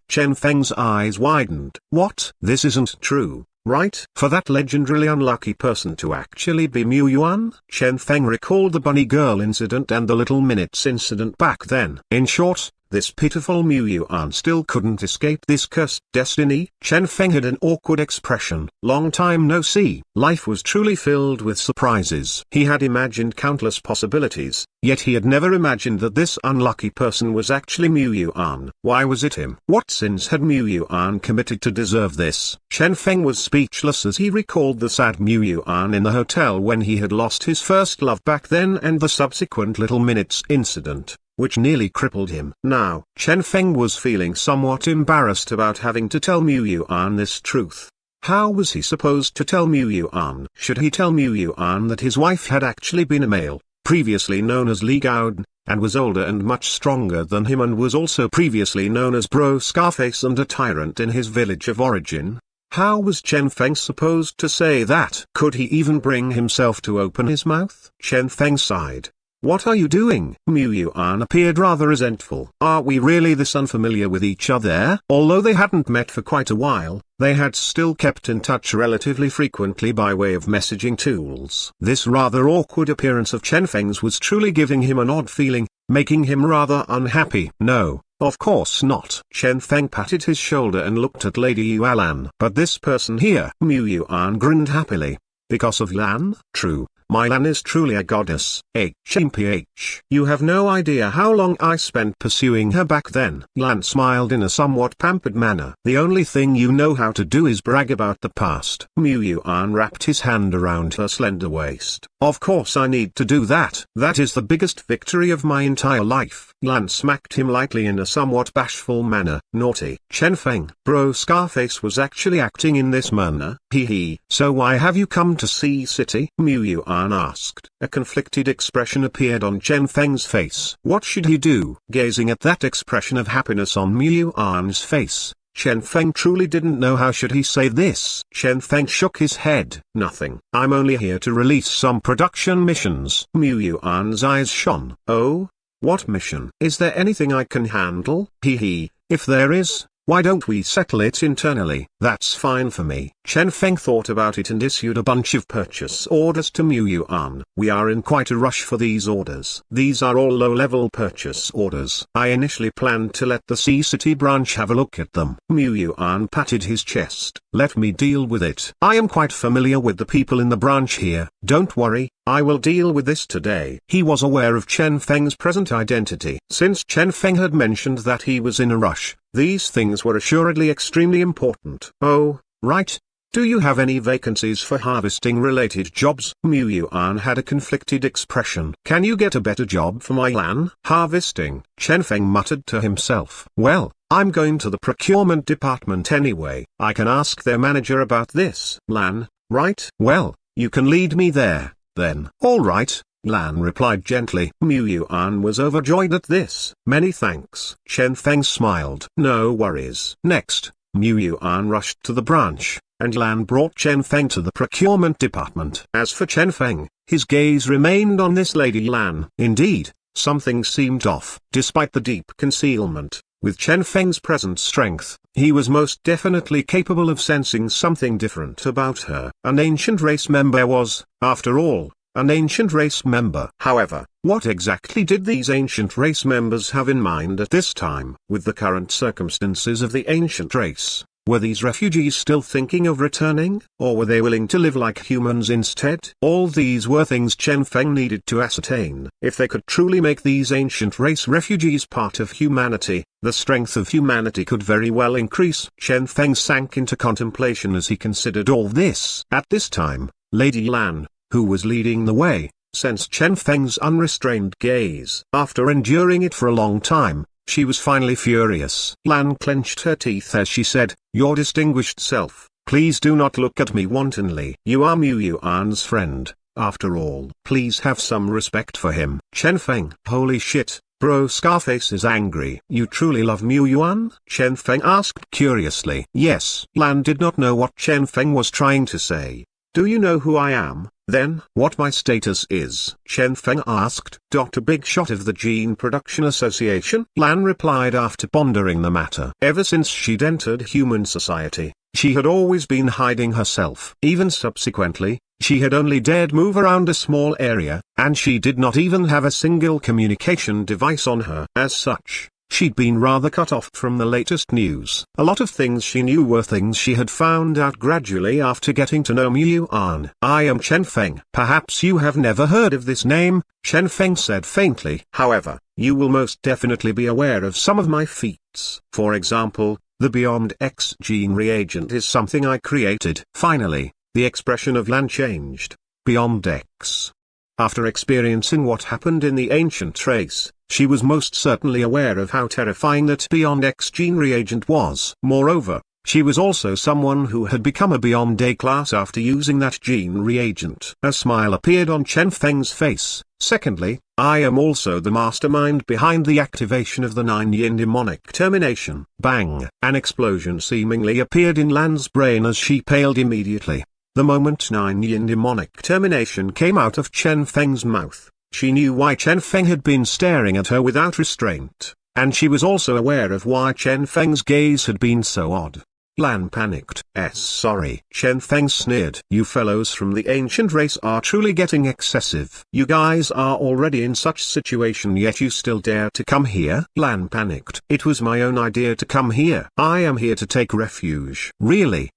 Chen Feng's eyes widened. What? This isn't true, right? For that legendarily unlucky person to actually be Mu Yuan? Chen Feng recalled the bunny girl incident and the little minutes incident back then. In short, this pitiful Mu Yuan still couldn't escape this cursed destiny. Chen Feng had an awkward expression. Long time no see. Life was truly filled with surprises. He had imagined countless possibilities, yet he had never imagined that this unlucky person was actually Mu Yuan. Why was it him? What sins had Mu Yuan committed to deserve this? Chen Feng was speechless as he recalled the sad Mu Yuan in the hotel when he had lost his first love back then and the subsequent little minutes incident, which nearly crippled him. Now, Chen Feng was feeling somewhat embarrassed about having to tell Mu Yuan this truth. How was he supposed to tell Mu Yuan? Should he tell Mu Yuan that his wife had actually been a male, previously known as Li Gaodan, and was older and much stronger than him and was also previously known as Bro Scarface and a tyrant in his village of origin? How was Chen Feng supposed to say that? Could he even bring himself to open his mouth? Chen Feng sighed. What are you doing? Mu Yuan appeared rather resentful. Are we really this unfamiliar with each other? Although they hadn't met for quite a while, they had still kept in touch relatively frequently by way of messaging tools. This rather awkward appearance of Chen Feng's was truly giving him an odd feeling, making him rather unhappy. No, of course not. Chen Feng patted his shoulder and looked at Lady Yuan. But this person here? Mu Yuan grinned happily. Because of Lan? True. My Lan is truly a goddess. You have no idea how long I spent pursuing her back then. Lan smiled in a somewhat pampered manner. The only thing you know how to do is brag about the past. Mu Yuan wrapped his hand around her slender waist. Of course I need to do that. That is the biggest victory of my entire life. Lan smacked him lightly in a somewhat bashful manner. Naughty. Chen Feng. Bro Scarface was actually acting in this manner. Hee. So why have you come to Sea City? Mu Yuan asked. A conflicted expression appeared on Chen Feng's face. What should he do? Gazing at that expression of happiness on Mu Yuan's face, Chen Feng truly didn't know how should he say this. Chen Feng shook his head. Nothing. I'm only here to release some production missions. Mu Yuan's eyes shone. Oh? What mission? Is there anything I can handle? If there is, why don't we settle it internally? That's fine for me. Chen Feng thought about it and issued a bunch of purchase orders to Mu Yuan. We are in quite a rush for these orders. These are all low-level purchase orders. I initially planned to let the Sea City branch have a look at them. Mu Yuan patted his chest. Let me deal with it. I am quite familiar with the people in the branch here. Don't worry, I will deal with this today. He was aware of Chen Feng's present identity. Since Chen Feng had mentioned that he was in a rush, these things were assuredly extremely important. Oh, right. Do you have any vacancies for harvesting-related jobs? Mu Yuan had a conflicted expression. Can you get a better job for my Lan? Harvesting? Chen Feng muttered to himself. Well, I'm going to the procurement department anyway. I can ask their manager about this. Lan, right? Well, you can lead me there, then. All right. Lan replied gently. Mu Yuan was overjoyed at this. Many thanks. Chen Feng smiled. No worries. Next, Mu Yuan rushed to the branch, and Lan brought Chen Feng to the procurement department. As for Chen Feng, his gaze remained on this Lady Lan. Indeed, something seemed off. Despite the deep concealment, with Chen Feng's present strength, he was most definitely capable of sensing something different about her. An ancient race member was, after all, an ancient race member. However, what exactly did these ancient race members have in mind at this time? With the current circumstances of the ancient race, were these refugees still thinking of returning, or were they willing to live like humans instead? All these were things Chen Feng needed to ascertain. If they could truly make these ancient race refugees part of humanity, the strength of humanity could very well increase. Chen Feng sank into contemplation as he considered all this. At this time, Lady Lan, who was leading the way, sensed Chen Feng's unrestrained gaze. After enduring it for a long time, she was finally furious. Lan clenched her teeth as she said, "Your distinguished self, please do not look at me wantonly. You are Mu Yuan's friend, after all. Please have some respect for him." Chen Feng. Holy shit, bro, Scarface is angry. You truly love Mu Yuan? Chen Feng asked curiously. Yes. Lan did not know what Chen Feng was trying to say. Do you know who I am, then? What my status is? Chen Feng asked. Dr. Big Shot of the Gene Production Association? Lan replied after pondering the matter. Ever since she'd entered human society, she had always been hiding herself. Even subsequently, she had only dared move around a small area, and she did not even have a single communication device on her. As such, she'd been rather cut off from the latest news. A lot of things she knew were things she had found out gradually after getting to know Mu Yuan. I am Chen Feng. Perhaps you have never heard of this name, Chen Feng said faintly. However, you will most definitely be aware of some of my feats. For example, the Beyond X gene reagent is something I created. Finally, the expression of Lan changed. Beyond X. After experiencing what happened in the ancient race, she was most certainly aware of how terrifying that Beyond X gene reagent was. Moreover, she was also someone who had become a Beyond A class after using that gene reagent. A smile appeared on Chen Feng's face. Secondly, I am also the mastermind behind the activation of the 9-yin demonic termination. Bang! An explosion seemingly appeared in Lan's brain as she paled immediately. The moment 9-yin demonic termination came out of Chen Feng's mouth, she knew why Chen Feng had been staring at her without restraint, and she was also aware of why Chen Feng's gaze had been so odd. Lan panicked. Sorry. Chen Feng sneered. You fellows from the ancient race are truly getting excessive. You guys are already in such situation yet you still dare to come here? Lan panicked. It was my own idea to come here. I am here to take refuge. Really?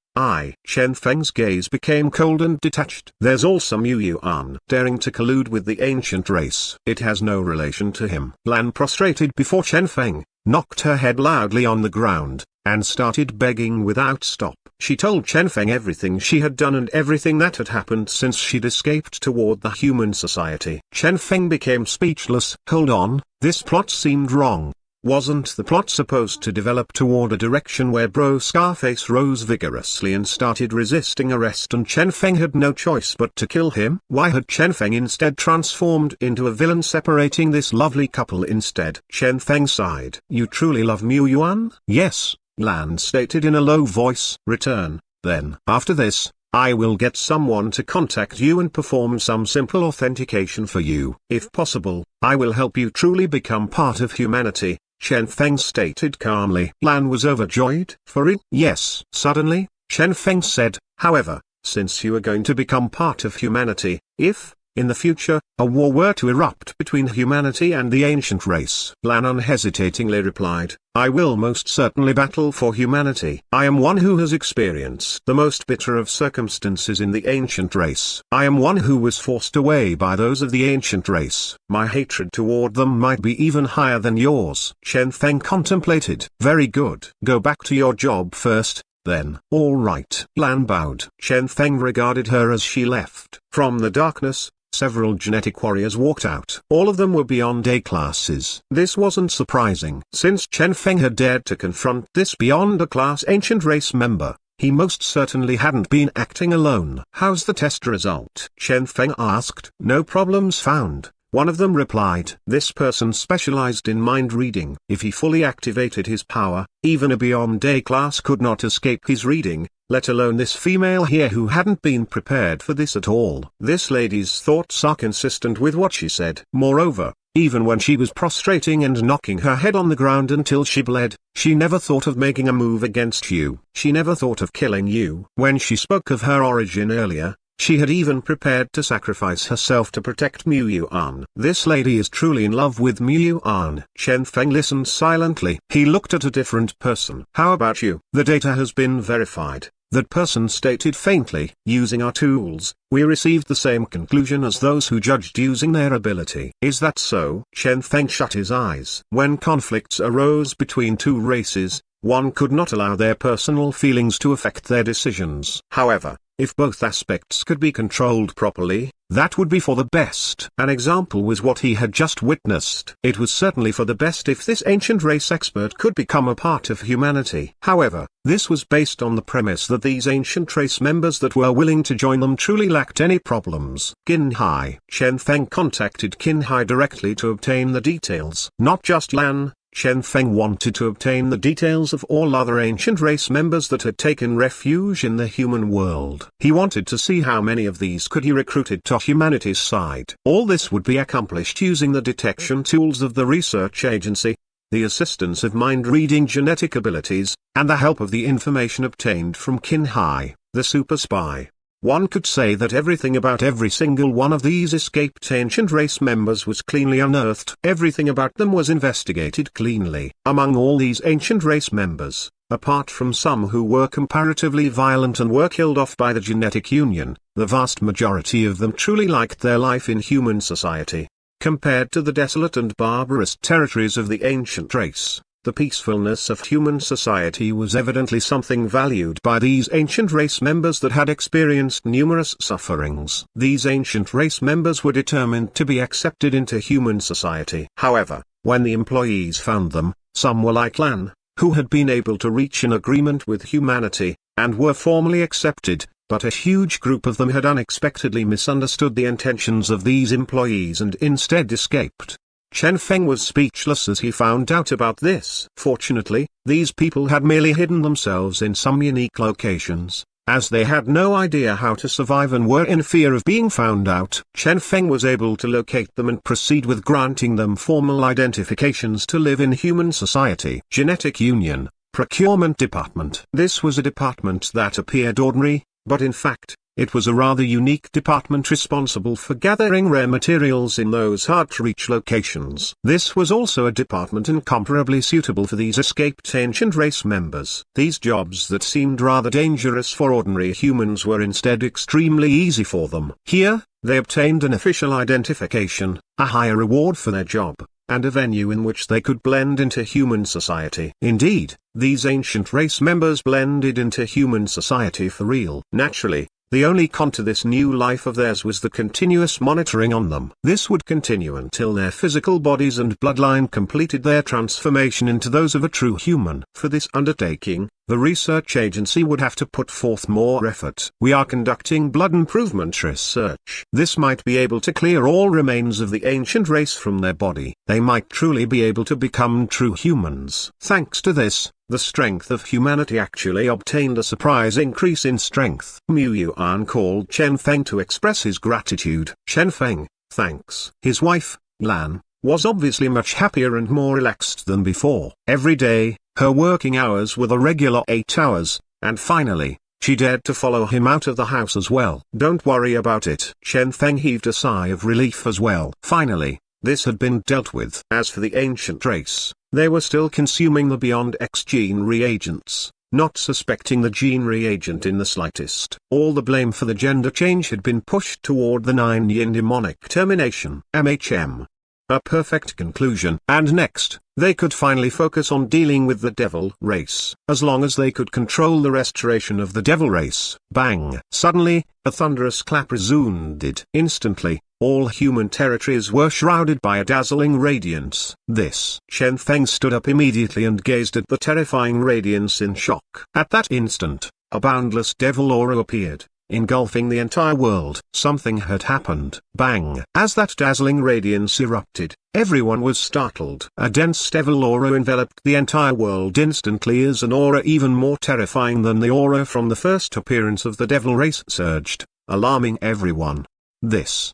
Chen Feng's gaze became cold and detached. There's also Mu Yuan daring to collude with the ancient race. It has no relation to him. Lan prostrated before Chen Feng, knocked her head loudly on the ground, and started begging without stop. She told Chen Feng everything she had done and everything that had happened since she'd escaped toward the human society. Chen Feng became speechless. Hold on, this plot seemed wrong. Wasn't the plot supposed to develop toward a direction where Bro Scarface rose vigorously and started resisting arrest and Chen Feng had no choice but to kill him? Why had Chen Feng instead transformed into a villain separating this lovely couple instead? Chen Feng sighed. You truly love Mu Yuan? Yes, Lan stated in a low voice. Return, then. After this, I will get someone to contact you and perform some simple authentication for you. If possible, I will help you truly become part of humanity, Chen Feng stated calmly. Lan was overjoyed. For it? Yes. Suddenly, Chen Feng said, however, since you are going to become part of humanity, if, in the future, a war were to erupt between humanity and the ancient race, Lan unhesitatingly replied, I will most certainly battle for humanity. I am one who has experienced the most bitter of circumstances in the ancient race. I am one who was forced away by those of the ancient race. My hatred toward them might be even higher than yours. Chen Feng contemplated. Very good. Go back to your job first, then. All right. Lan bowed. Chen Feng regarded her as she left. From the darkness, several genetic warriors walked out. All of them were beyond A classes. This wasn't surprising. Since Chen Feng had dared to confront this beyond A class ancient race member, he most certainly hadn't been acting alone. How's the test result? Chen Feng asked. No problems found. One of them replied. This person specialized in mind reading. If he fully activated his power, even a beyond A class could not escape his reading, let alone this female here who hadn't been prepared for this at all. This lady's thoughts are consistent with what she said. Moreover, even when she was prostrating and knocking her head on the ground until she bled, she never thought of making a move against you. She never thought of killing you. When she spoke of her origin earlier, She had even prepared to sacrifice herself to protect Mu Yuan. This lady is truly in love with Mu Yuan. Chen Feng listened silently. He looked at a different person. How about you? The data has been verified. That person stated faintly. Using our tools, we received the same conclusion as those who judged using their ability. Is that so? Chen Feng shut his eyes. When conflicts arose between two races, one could not allow their personal feelings to affect their decisions. However, if both aspects could be controlled properly, that would be for the best. An example was what he had just witnessed. It was certainly for the best if this ancient race expert could become a part of humanity. However, this was based on the premise that these ancient race members that were willing to join them truly lacked any problems. Qin Hai. Chen Feng contacted Qin Hai directly to obtain the details. Not just Lan. Chen Feng wanted to obtain the details of all other ancient race members that had taken refuge in the human world. He wanted to see how many of these could he recruited to humanity's side. All this would be accomplished using the detection tools of the research agency, the assistance of mind-reading genetic abilities, and the help of the information obtained from Qin Hai, the super spy. One could say that everything about every single one of these escaped ancient race members was cleanly unearthed. Everything about them was investigated cleanly. Among all these ancient race members, apart from some who were comparatively violent and were killed off by the genetic union, the vast majority of them truly liked their life in human society. Compared to the desolate and barbarous territories of the ancient race, the peacefulness of human society was evidently something valued by these ancient race members that had experienced numerous sufferings. These ancient race members were determined to be accepted into human society. However, when the employees found them, some were like Lan, who had been able to reach an agreement with humanity, and were formally accepted, but a huge group of them had unexpectedly misunderstood the intentions of these employees and instead escaped. Chen Feng was speechless as he found out about this. Fortunately, these people had merely hidden themselves in some unique locations, as they had no idea how to survive and were in fear of being found out. Chen Feng was able to locate them and proceed with granting them formal identifications to live in human society. Genetic Union, Procurement Department. This was a department that appeared ordinary, but in fact, it was a rather unique department responsible for gathering rare materials in those hard-to-reach locations. This was also a department incomparably suitable for these escaped ancient race members. These jobs that seemed rather dangerous for ordinary humans were instead extremely easy for them. Here, they obtained an official identification, a higher reward for their job, and a venue in which they could blend into human society. Indeed, these ancient race members blended into human society for real. Naturally, the only con to this new life of theirs was the continuous monitoring on them. This would continue until their physical bodies and bloodline completed their transformation into those of a true human. For this undertaking, the research agency would have to put forth more effort. We are conducting blood improvement research. This might be able to clear all remains of the ancient race from their body. They might truly be able to become true humans. Thanks to this, the strength of humanity actually obtained a surprise increase in strength. Mu Yuan called Chen Feng to express his gratitude. Chen Feng, thanks. His wife, Lan, was obviously much happier and more relaxed than before. Every day, her working hours were the regular 8 hours, and finally, she dared to follow him out of the house as well. Don't worry about it. Chen Feng heaved a sigh of relief as well. Finally, this had been dealt with. As for the ancient race, they were still consuming the Beyond X gene reagents, not suspecting the gene reagent in the slightest. All the blame for the gender change had been pushed toward the 9 yin demonic termination. MHM. A perfect conclusion. And next, they could finally focus on dealing with the devil race. As long as they could control the restoration of the devil race. Bang! Suddenly, a thunderous clap resounded. Instantly, all human territories were shrouded by a dazzling radiance. This. Chen Feng stood up immediately and gazed at the terrifying radiance in shock. At that instant, a boundless devil aura appeared, engulfing the entire world. Something had happened. Bang! As that dazzling radiance erupted, everyone was startled. A dense devil aura enveloped the entire world instantly as an aura even more terrifying than the aura from the first appearance of the devil race surged, alarming everyone.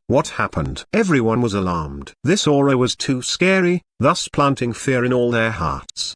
What happened? Everyone was alarmed. This aura was too scary, thus planting fear in all their hearts.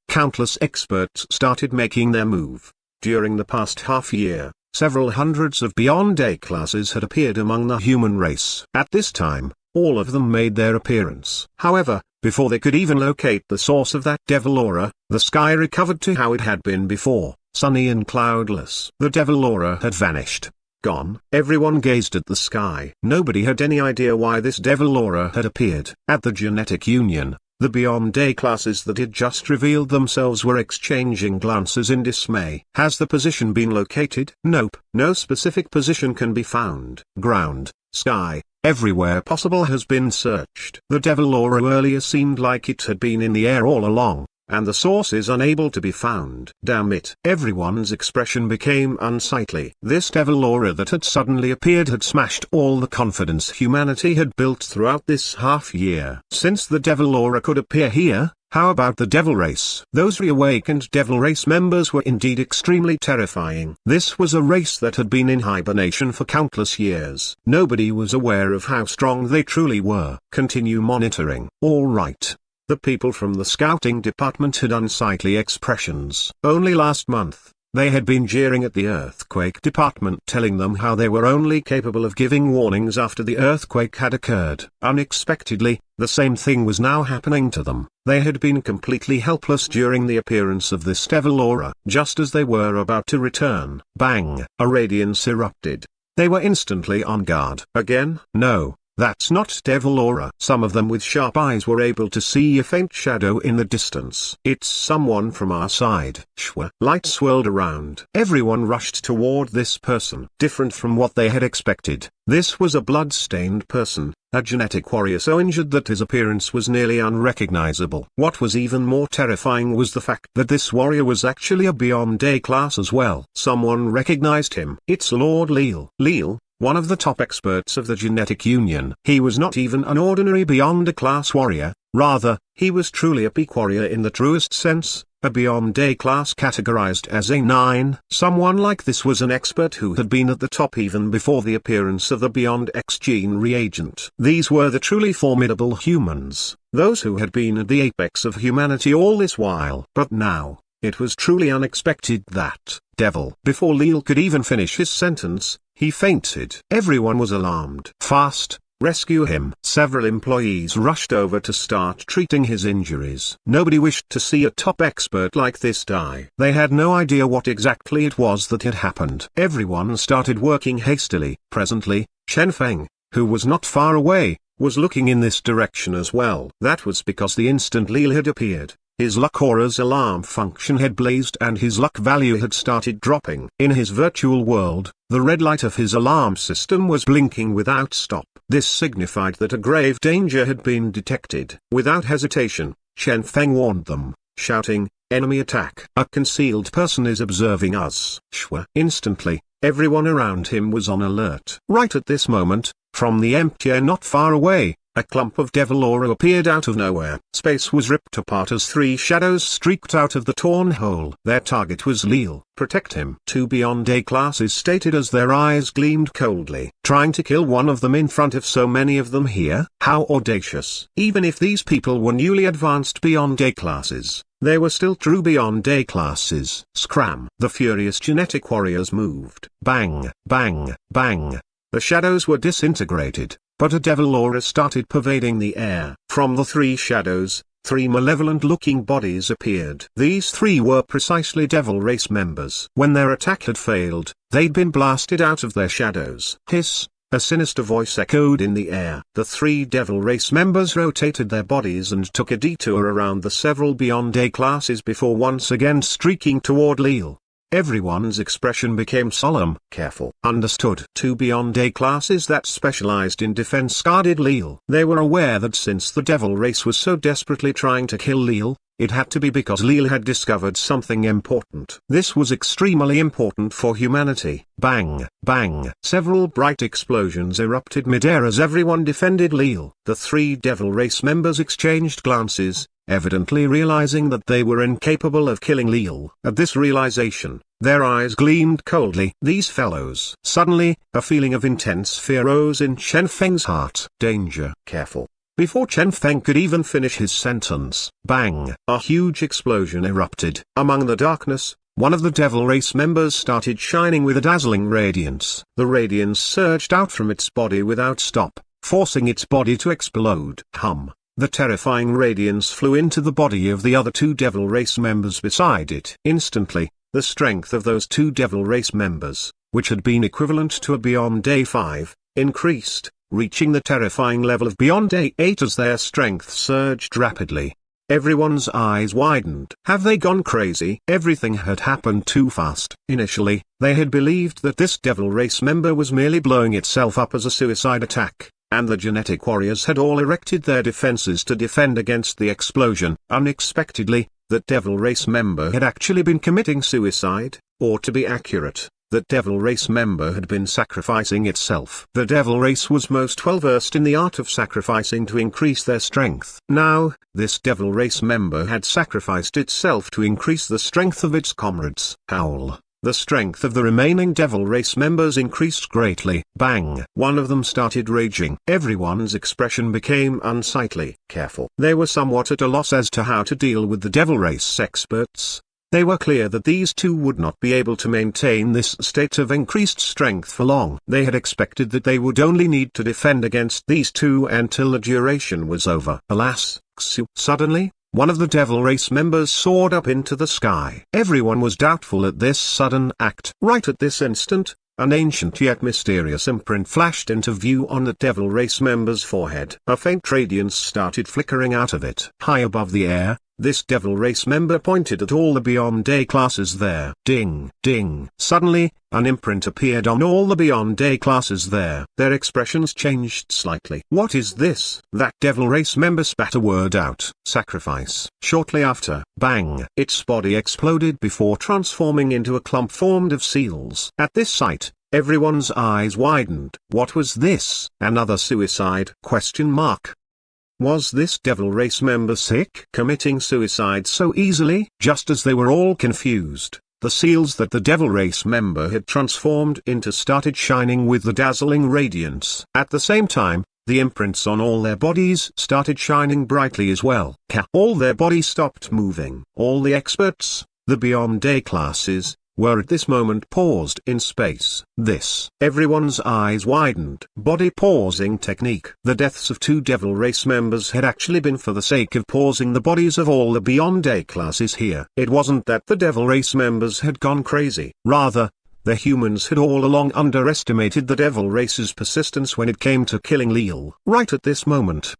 Countless experts started making their move. During the past half year, several hundreds of Beyond A classes had appeared among the human race. At this time, all of them made their appearance. However, before they could even locate the source of that devil aura, the sky recovered to how it had been before, sunny and cloudless. The devil aura had vanished. Gone. Everyone gazed at the sky. Nobody had any idea why this devil aura had appeared. At the genetic union, the Beyond A classes that had just revealed themselves were exchanging glances in dismay. Has the position been located? Nope. No specific position can be found. Ground, sky, everywhere possible has been searched. The devil aura earlier seemed like it had been in the air all along, and the source is unable to be found. Damn it. Everyone's expression became unsightly. This devil aura that had suddenly appeared had smashed all the confidence humanity had built throughout this half year. Since the devil aura could appear here, how about the devil race? Those reawakened devil race members were indeed extremely terrifying. This was a race that had been in hibernation for countless years. Nobody was aware of how strong they truly were. Continue monitoring. All right. The people from the scouting department had unsightly expressions. Only last month, they had been jeering at the earthquake department, telling them how they were only capable of giving warnings after the earthquake had occurred. Unexpectedly, the same thing was now happening to them. They had been completely helpless during the appearance of this devil aura. Just as they were about to return, bang, a radiance erupted. They were instantly on guard. Again? No. That's not devil aura. Some of them with sharp eyes were able to see a faint shadow in the distance. It's someone from our side. Shwa. Light swirled around. Everyone rushed toward this person. Different from what they had expected, this was a blood-stained person, a genetic warrior so injured that his appearance was nearly unrecognizable. What was even more terrifying was the fact that this warrior was actually a Beyond A class as well. Someone recognized him. It's Lord Leal. Leal, one of the top experts of the genetic union. He was not even an ordinary Beyond A class warrior, rather, he was truly a peak warrior in the truest sense, a Beyond A class categorized as A9. Someone like this was an expert who had been at the top even before the appearance of the Beyond X gene reagent. These were the truly formidable humans, those who had been at the apex of humanity all this while. But now, it was truly unexpected that, devil. Before Leal could even finish his sentence, he fainted. Everyone was alarmed. Fast, rescue him. Several employees rushed over to start treating his injuries. Nobody wished to see a top expert like this die. They had no idea what exactly it was that had happened. Everyone started working hastily. Presently, Chen Feng, who was not far away, was looking in this direction as well. That was because the instant Leal had appeared, his luck aura's alarm function had blazed and his luck value had started dropping. In his virtual world, the red light of his alarm system was blinking without stop. This signified that a grave danger had been detected. Without hesitation, Chen Feng warned them, shouting, "Enemy attack! A concealed person is observing us." Shwa. Instantly, everyone around him was on alert. Right at this moment, from the empty air not far away, a clump of devil aura appeared out of nowhere. Space was ripped apart as three shadows streaked out of the torn hole. Their target was Leal. Protect him. Two Beyond A classes stated as their eyes gleamed coldly. Trying to kill one of them in front of so many of them here? How audacious. Even if these people were newly advanced Beyond A classes, they were still true Beyond A classes. Scram. The furious genetic warriors moved. Bang, bang, bang. The shadows were disintegrated, but a devil aura started pervading the air. From the three shadows, three malevolent-looking bodies appeared. These three were precisely devil race members. When their attack had failed, they'd been blasted out of their shadows. Hiss! A sinister voice echoed in the air. The three devil race members rotated their bodies and took a detour around the several Beyond A classes before once again streaking toward Leal. Everyone's expression became solemn. Careful. Understood. Two Beyond A classes that specialized in defense guarded Leal. They were aware that since the devil race was so desperately trying to kill Leal, it had to be because Leal had discovered something important. This was extremely important for humanity. Bang, bang. Several bright explosions erupted midair as everyone defended Leal. The three devil race members exchanged glances, evidently realizing that they were incapable of killing Leal. At this realization, their eyes gleamed coldly. These fellows. Suddenly, a feeling of intense fear rose in Chen Feng's heart. Danger. Careful. Before Chen Feng could even finish his sentence, bang, a huge explosion erupted. Among the darkness, one of the devil race members started shining with a dazzling radiance. The radiance surged out from its body without stop, forcing its body to explode. The terrifying radiance flew into the body of the other two devil race members beside it. Instantly, the strength of those two devil race members, which had been equivalent to a Beyond Day 5, increased, reaching the terrifying level of Beyond Day 8 as their strength surged rapidly. Everyone's eyes widened. Have they gone crazy? Everything had happened too fast. Initially, they had believed that this devil race member was merely blowing itself up as a suicide attack, and the genetic warriors had all erected their defenses to defend against the explosion. Unexpectedly, that devil race member had actually been committing suicide, or to be accurate, that devil race member had been sacrificing itself. The devil race was most well versed in the art of sacrificing to increase their strength. Now, this devil race member had sacrificed itself to increase the strength of its comrades. Howl. The strength of the remaining devil race members increased greatly. Bang! One of them started raging. Everyone's expression became unsightly. Careful. They were somewhat at a loss as to how to deal with the devil race experts. They were clear that these two would not be able to maintain this state of increased strength for long. They had expected that they would only need to defend against these two until the duration was over. Alas, suddenly, one of the devil race members soared up into the sky. Everyone was doubtful at this sudden act. Right at this instant, an ancient yet mysterious imprint flashed into view on the devil race member's forehead. A faint radiance started flickering out of it. High above the air, this devil race member pointed at all the Beyond Day classes there. Ding, ding. Suddenly, an imprint appeared on all the Beyond Day classes there. Their expressions changed slightly. What is this? That devil race member spat a word out. Sacrifice. Shortly after, bang! Its body exploded before transforming into a clump formed of seals. At this sight, everyone's eyes widened. What was this? Another suicide? Was this devil race member sick? Committing suicide so easily? Just as they were all confused, the seals that the devil race member had transformed into started shining with the dazzling radiance. At the same time, the imprints on all their bodies started shining brightly as well. All their bodies stopped moving. All the experts, the Beyond Day classes, were at this moment paused in space. Everyone's eyes widened. Body pausing technique. The deaths of two devil race members had actually been for the sake of pausing the bodies of all the Beyond Day classes here. It wasn't that the devil race members had gone crazy. Rather, the humans had all along underestimated the devil race's persistence when it came to killing Leal. Right at this moment,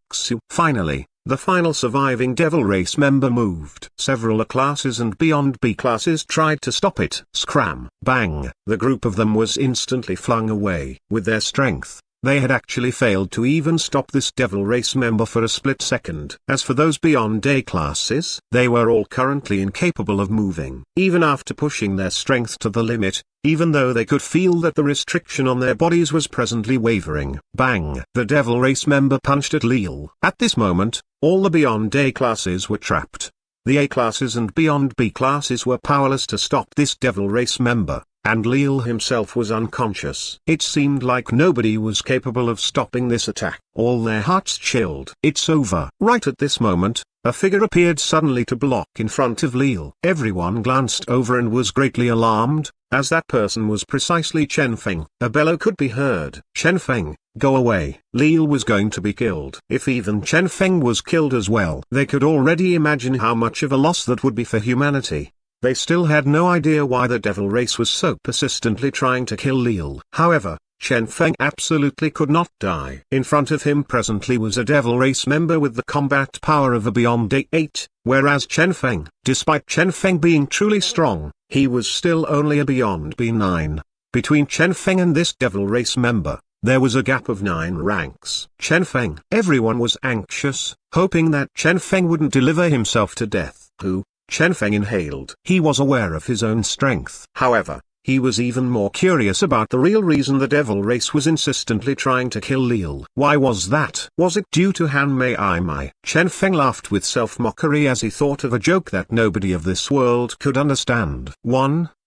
finally, the final surviving devil race member moved. Several A classes and Beyond B classes tried to stop it. Scram! Bang! The group of them was instantly flung away. With their strength, they had actually failed to even stop this devil race member for a split second. As for those Beyond Day classes, they were all currently incapable of moving. Even after pushing their strength to the limit, even though they could feel that the restriction on their bodies was presently wavering. Bang! The devil race member punched at Leal. At this moment, all the Beyond Day classes were trapped. The A classes and Beyond B classes were powerless to stop this devil race member, and Leal himself was unconscious. It seemed like nobody was capable of stopping this attack. All their hearts chilled. It's over. Right at this moment, a figure appeared suddenly to block in front of Leal. Everyone glanced over and was greatly alarmed, as that person was precisely Chen Feng. A bellow could be heard. Chen Feng, go away. Leal was going to be killed. If even Chen Feng was killed as well, they could already imagine how much of a loss that would be for humanity. They still had no idea why the devil race was so persistently trying to kill Leal. However, Chen Feng absolutely could not die. In front of him presently was a devil race member with the combat power of a Beyond Day 8, whereas Chen Feng, despite Chen Feng being truly strong, he was still only a Beyond B9. Between Chen Feng and this devil race member, there was a gap of 9 ranks. Chen Feng. Everyone was anxious, hoping that Chen Feng wouldn't deliver himself to death. Chen Feng inhaled. He was aware of his own strength. However, he was even more curious about the real reason the devil race was insistently trying to kill Leal. Why was that? Was it due to Han Mei Mai? Chen Feng laughed with self-mockery as he thought of a joke that nobody of this world could understand.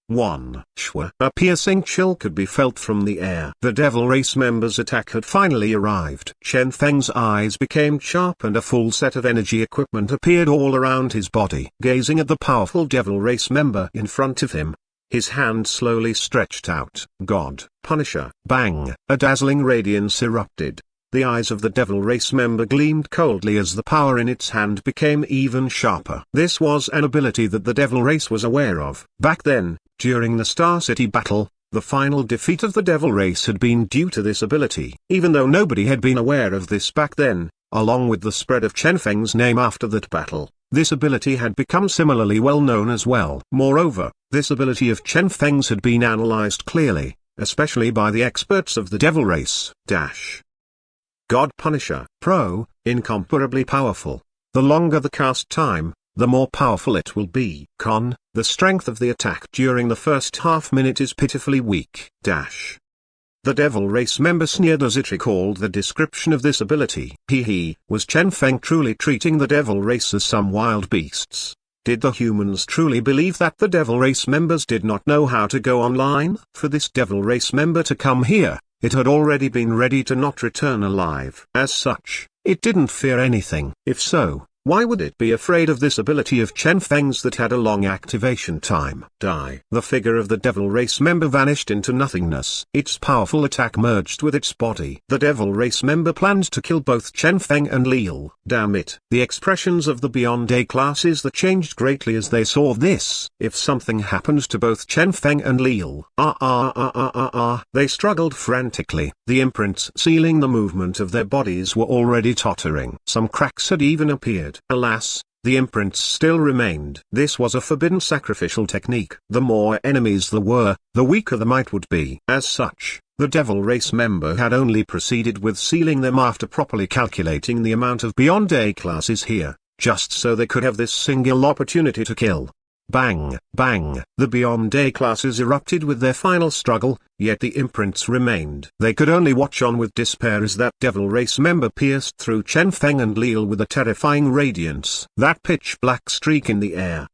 1. Shwa. A piercing chill could be felt from the air. The devil race member's attack had finally arrived. Chen Feng's eyes became sharp and a full set of energy equipment appeared all around his body. Gazing at the powerful devil race member in front of him, his hand slowly stretched out. God, Punisher. Bang! A dazzling radiance erupted. The eyes of the devil race member gleamed coldly as the power in its hand became even sharper. This was an ability that the devil race was aware of. Back then, during the Star City battle, the final defeat of the devil race had been due to this ability. Even though nobody had been aware of this back then, along with the spread of Chen Feng's name after that battle, this ability had become similarly well known as well. Moreover, this ability of Chen Feng's had been analyzed clearly, especially by the experts of the devil race. God Punisher. Pro, incomparably powerful. The longer the cast time, the more powerful it will be. Con, the strength of the attack during the first half minute is pitifully weak. The devil race member sneered as it recalled the description of this ability. Was Chen Feng truly treating the devil race as some wild beasts? Did the humans truly believe that the devil race members did not know how to go online? For this devil race member to come here, it had already been ready to not return alive. As such, it didn't fear anything. If so, why would it be afraid of this ability of Chen Feng's that had a long activation time? The figure of the devil race member vanished into nothingness. Its powerful attack merged with its body. The devil race member planned to kill both Chen Feng and Lil. Damn it. The expressions of the Beyond A classes that changed greatly as they saw this. If something happened to both Chen Feng and Lil. They struggled frantically. The imprints sealing the movement of their bodies were already tottering. Some cracks had even appeared. Alas, the imprints still remained. This was a forbidden sacrificial technique. The more enemies there were, the weaker the might would be. As such, the devil race member had only proceeded with sealing them after properly calculating the amount of Beyond A classes here, just so they could have this single opportunity to kill. Bang, bang, the Beyond A classes erupted with their final struggle, yet the imprints remained. They could only watch on with despair as that devil race member pierced through Chen Feng and Lil with a terrifying radiance. That pitch black streak in the air.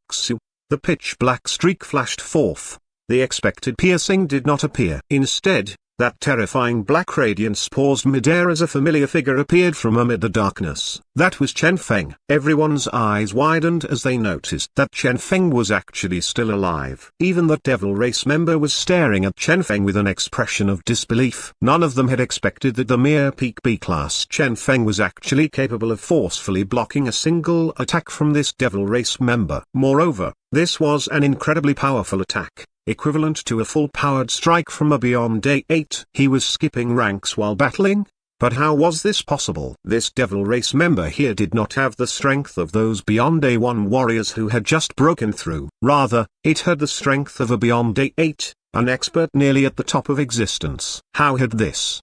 The pitch black streak flashed forth. The expected piercing did not appear. Instead, that terrifying black radiance paused midair as a familiar figure appeared from amid the darkness. That was Chen Feng. Everyone's eyes widened as they noticed that Chen Feng was actually still alive. Even the devil race member was staring at Chen Feng with an expression of disbelief. None of them had expected that the mere peak B-class Chen Feng was actually capable of forcefully blocking a single attack from this devil race member. Moreover, this was an incredibly powerful attack, equivalent to a full-powered strike from a Beyond A8. He was skipping ranks while battling? But how was this possible? This devil race member here did not have the strength of those Beyond A1 warriors who had just broken through. Rather, it had the strength of a Beyond A8, an expert nearly at the top of existence. How had this?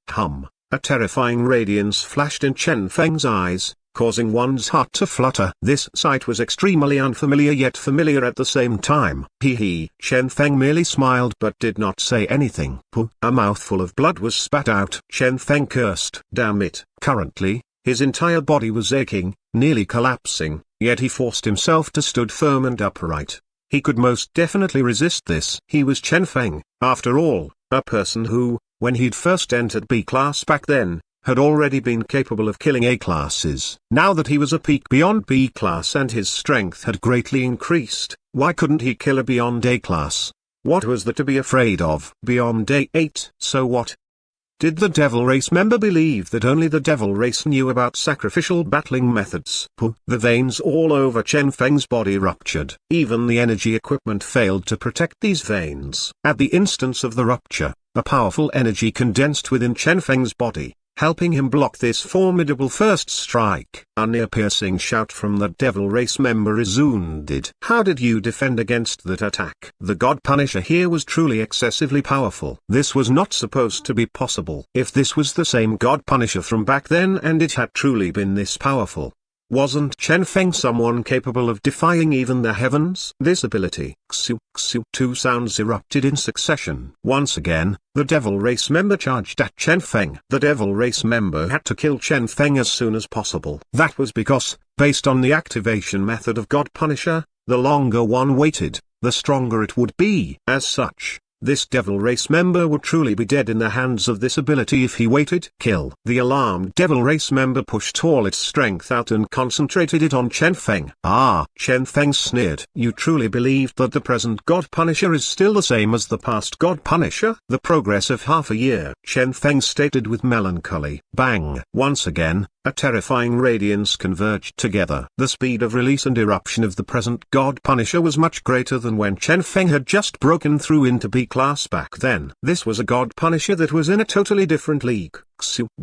A terrifying radiance flashed in Chen Feng's eyes, causing one's heart to flutter. This sight was extremely unfamiliar yet familiar at the same time. Chen Feng merely smiled but did not say anything. A mouthful of blood was spat out. Chen Feng cursed. Damn it. Currently, his entire body was aching, nearly collapsing, yet he forced himself to stood firm and upright. He could most definitely resist this. He was Chen Feng, after all, a person who, when he'd first entered B-class back then, had already been capable of killing A-classes. Now that he was a peak Beyond B-class and his strength had greatly increased, why couldn't he kill a Beyond A-class? What was there to be afraid of? Beyond A8. So what? Did the devil race member believe that only the devil race knew about sacrificial battling methods? The veins all over Chen Feng's body ruptured. Even the energy equipment failed to protect these veins. At the instance of the rupture, a powerful energy condensed within Chen Feng's body, helping him block this formidable first strike. A near-piercing shout from the devil race member resounded. How did you defend against that attack? The God Punisher here was truly excessively powerful. This was not supposed to be possible. If this was the same God Punisher from back then and it had truly been this powerful, wasn't Chen Feng someone capable of defying even the heavens? This ability, two sounds erupted in succession. Once again, the devil race member charged at Chen Feng. The devil race member had to kill Chen Feng as soon as possible. That was because, based on the activation method of God Punisher, the longer one waited, the stronger it would be. As such, this devil race member would truly be dead in the hands of this ability if he waited. Kill. The alarmed devil race member pushed all its strength out and concentrated it on Chen Feng. Ah! Chen Feng sneered. You truly believed that the present God Punisher is still the same as the past God Punisher? The progress of half a year, Chen Feng stated with melancholy. Bang! Once again, a terrifying radiance converged together. The speed of release and eruption of the present God Punisher was much greater than when Chen Feng had just broken through into B class back then. This was a God Punisher that was in a totally different league.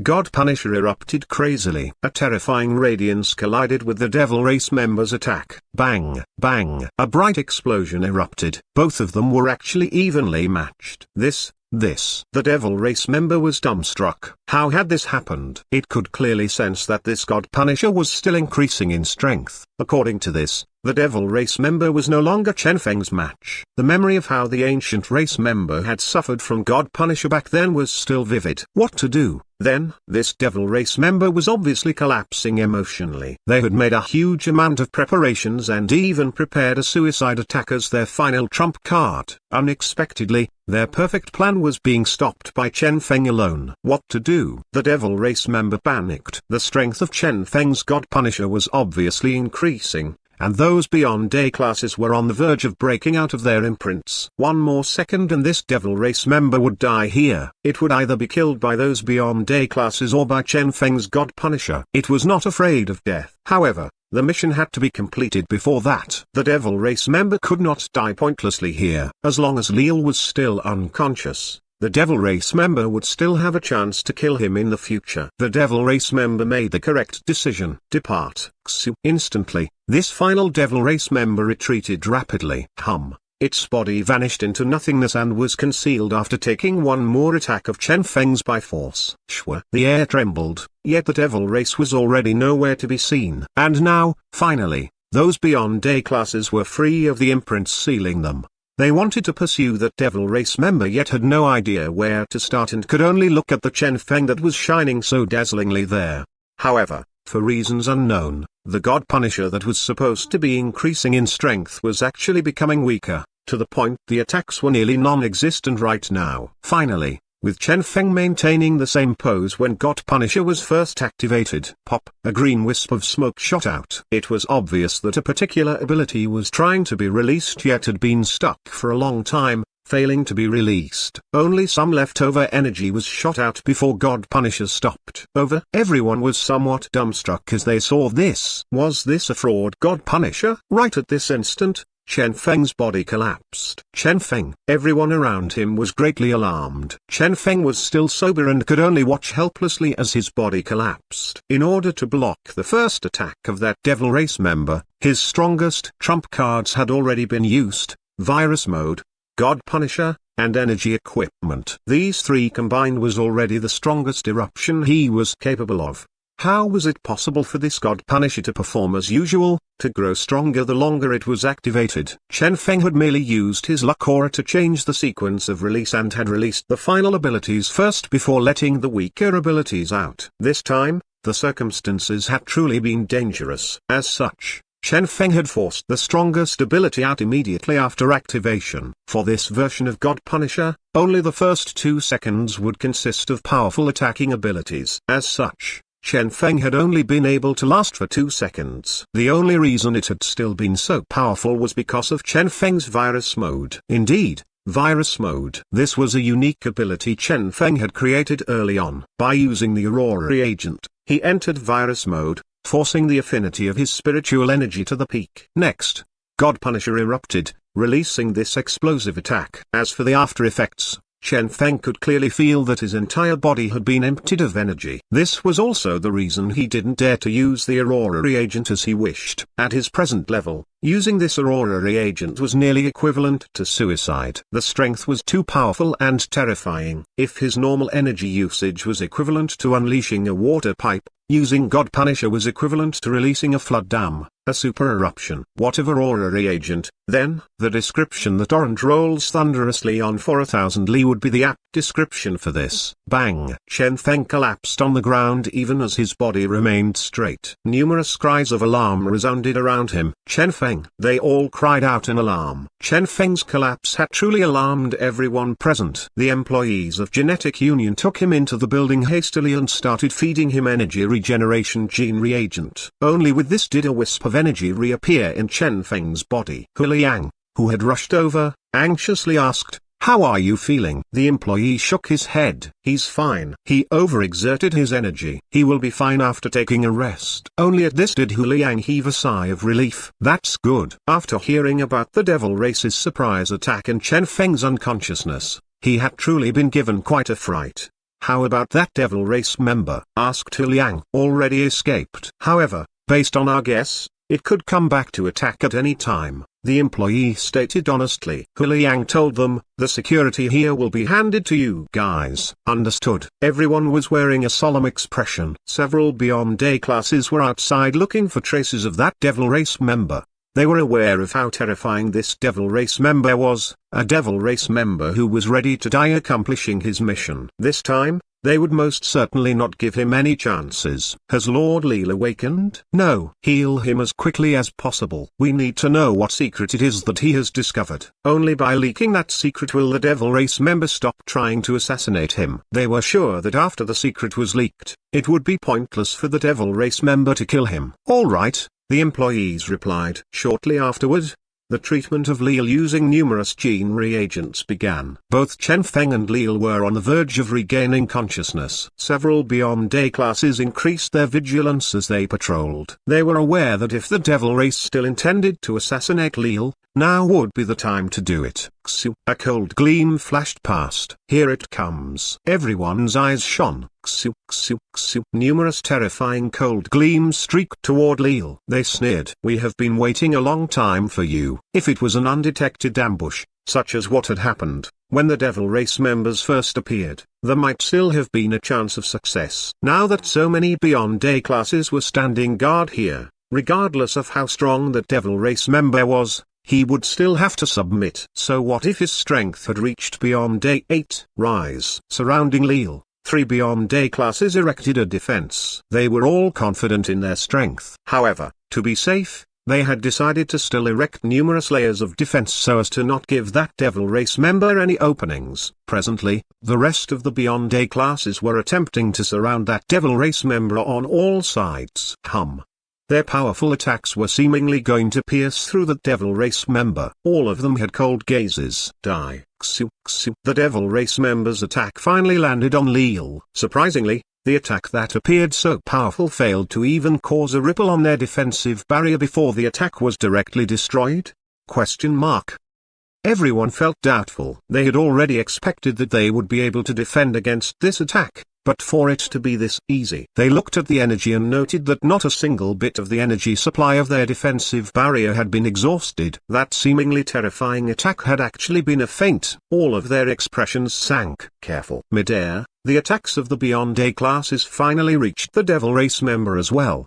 God Punisher erupted crazily. A terrifying radiance collided with the devil race member's attack. Bang! Bang! A bright explosion erupted. Both of them were actually evenly matched. The devil race member was dumbstruck. How had this happened? It could clearly sense that this God Punisher was still increasing in strength. According to this, the devil race member was no longer Chen Feng's match. The memory of how the ancient race member had suffered from God Punisher back then was still vivid. What to do? Then, this devil race member was obviously collapsing emotionally. They had made a huge amount of preparations and even prepared a suicide attack as their final trump card. Unexpectedly, their perfect plan was being stopped by Chen Feng alone. What to do? The devil race member panicked. The strength of Chen Feng's God Punisher was obviously increasing, and those beyond A classes were on the verge of breaking out of their imprints. One more second and this devil race member would die here. It would either be killed by those beyond A classes or by Chen Feng's God Punisher. It was not afraid of death. However, the mission had to be completed before that. The devil race member could not die pointlessly here. As long as Leal was still unconscious, the devil race member would still have a chance to kill him in the future. The devil race member made the correct decision. Depart. Instantly, this final devil race member retreated rapidly. Its body vanished into nothingness and was concealed after taking one more attack of Chen Feng's by force. The air trembled, yet the devil race was already nowhere to be seen. And now, finally, those beyond A classes were free of the imprints sealing them. They wanted to pursue that devil race member yet had no idea where to start and could only look at the Chen Feng that was shining so dazzlingly there. However, for reasons unknown, the God Punisher that was supposed to be increasing in strength was actually becoming weaker, to the point the attacks were nearly non-existent right now. Finally, with Chen Feng maintaining the same pose when God Punisher was first activated, pop, a green wisp of smoke shot out. It was obvious that a particular ability was trying to be released yet had been stuck for a long time, failing to be released. Only some leftover energy was shot out before God Punisher stopped. Everyone was somewhat dumbstruck as they saw this. Was this a fraud God Punisher? Right at this instant, Chen Feng's body collapsed. Chen Feng. Everyone around him was greatly alarmed. Chen Feng was still sober and could only watch helplessly as his body collapsed. In order to block the first attack of that devil race member, his strongest trump cards had already been used: Virus Mode, God Punisher, and Energy Equipment. These three combined was already the strongest eruption he was capable of. How was it possible for this God Punisher to perform as usual, to grow stronger the longer it was activated? Chen Feng had merely used his luck aura to change the sequence of release and had released the final abilities first before letting the weaker abilities out. This time, the circumstances had truly been dangerous. As such, Chen Feng had forced the strongest ability out immediately after activation. For this version of God Punisher, only the first 2 seconds would consist of powerful attacking abilities. As such, Chen Feng had only been able to last for 2 seconds. The only reason it had still been so powerful was because of Chen Feng's Virus Mode. Indeed, Virus Mode. This was a unique ability Chen Feng had created early on. By using the Aurora reagent, he entered Virus Mode, forcing the affinity of his spiritual energy to the peak. Next, God Punisher erupted, releasing this explosive attack. As for the after effects, Chen Feng could clearly feel that his entire body had been emptied of energy. This was also the reason he didn't dare to use the Aurora reagent as he wished. At his present level, using this Aurora reagent was nearly equivalent to suicide. The strength was too powerful and terrifying. If his normal energy usage was equivalent to unleashing a water pipe, using God Punisher was equivalent to releasing a flood dam. a super eruption. Whatever aura reagent, then, the description that orange rolls thunderously on for 1,000 li would be the apt description for this. Bang! Chen Feng collapsed on the ground even as his body remained straight. Numerous cries of alarm resounded around him. Chen Feng! They all cried out in alarm. Chen Feng's collapse had truly alarmed everyone present. The employees of Genetic Union took him into the building hastily and started feeding him energy regeneration gene reagent. Only with this did a wisp of energy reappear in Chen Feng's body. Yang, who had rushed over, anxiously asked, "How are you feeling?" The employee shook his head. "He's fine. He overexerted his energy. He will be fine after taking a rest." Only at this did Yang heave a sigh of relief. "That's good." After hearing about the Devil Race's surprise attack and Chen Feng's unconsciousness, he had truly been given quite a fright. "How about that Devil Race member?" asked Yang. "Already escaped. However, based on our guess, it could come back to attack at any time," the employee stated honestly. Yang told them, "The security here will be handed to you guys." Understood. Everyone was wearing a solemn expression. Several Beyond A classes were outside looking for traces of that Devil Race member. They were aware of how terrifying this Devil Race member was, a Devil Race member who was ready to die accomplishing his mission. This time, they would most certainly not give him any chances. Has Lord Leal awakened? No. Heal him as quickly as possible. We need to know what secret it is that he has discovered. Only by leaking that secret will the Devil Race member stop trying to assassinate him. They were sure that after the secret was leaked, it would be pointless for the Devil Race member to kill him. All right, the employees replied. Shortly afterward, the treatment of Leal using numerous gene reagents began. Both Chen Feng and Leal were on the verge of regaining consciousness. Several Beyond A classes increased their vigilance as they patrolled. They were aware that if the Devil Race still intended to assassinate Leal, now would be the time to do it. A cold gleam flashed past. Here it comes. Everyone's eyes shone. Numerous terrifying cold gleams streaked toward Leal. They sneered. "We have been waiting a long time for you." If it was an undetected ambush, such as what had happened when the Devil Race members first appeared, there might still have been a chance of success. Now that so many Beyond A classes were standing guard here, regardless of how strong that Devil Race member was, he would still have to submit. So what if his strength had reached Beyond A8? Rise. Surrounding Leal, 3 Beyond A classes erected a defense. They were all confident in their strength. However, to be safe, they had decided to still erect numerous layers of defense so as to not give that Devil Race member any openings. Presently, the rest of the Beyond A classes were attempting to surround that Devil Race member on all sides. Their powerful attacks were seemingly going to pierce through the Devil Race member. All of them had cold gazes. Die. The Devil Race member's attack finally landed on Leal. Surprisingly, the attack that appeared so powerful failed to even cause a ripple on their defensive barrier before the attack was directly destroyed? Everyone felt doubtful. They had already expected that they would be able to defend against this attack, but for it to be this easy. They looked at the energy and noted that not a single bit of the energy supply of their defensive barrier had been exhausted. That seemingly terrifying attack had actually been a feint. All of their expressions sank. Careful. Midair, the attacks of the Beyond A classes finally reached the Devil Race member as well.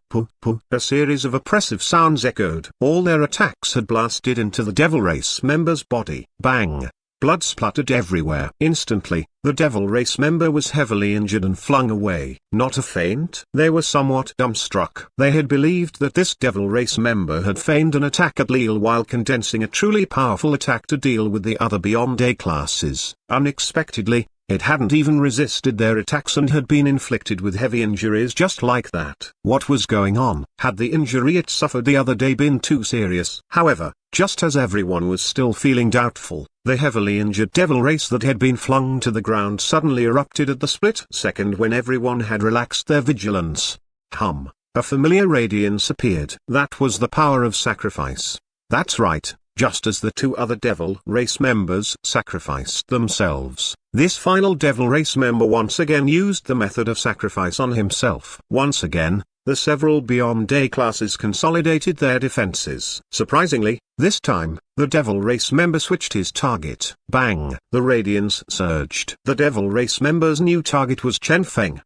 A series of oppressive sounds echoed. All their attacks had blasted into the Devil Race member's body. Bang! Blood spluttered everywhere. Instantly, the Devil Race member was heavily injured and flung away. Not a feint? They were somewhat dumbstruck. They had believed that this Devil Race member had feigned an attack at Leal while condensing a truly powerful attack to deal with the other Beyond A classes. Unexpectedly, it hadn't even resisted their attacks and had been inflicted with heavy injuries just like that. What was going on? Had the injury it suffered the other day been too serious? However, just as everyone was still feeling doubtful, the heavily injured Devil Race that had been flung to the ground suddenly erupted at the split second when everyone had relaxed their vigilance. A familiar radiance appeared. That was the power of sacrifice. That's right. Just as the 2 other Devil Race members sacrificed themselves, this final Devil Race member once again used the method of sacrifice on himself. Once again, the several Beyond A classes consolidated their defenses. Surprisingly, this time, the Devil Race member switched his target. Bang! The radiance surged. The Devil Race member's new target was Chen Feng.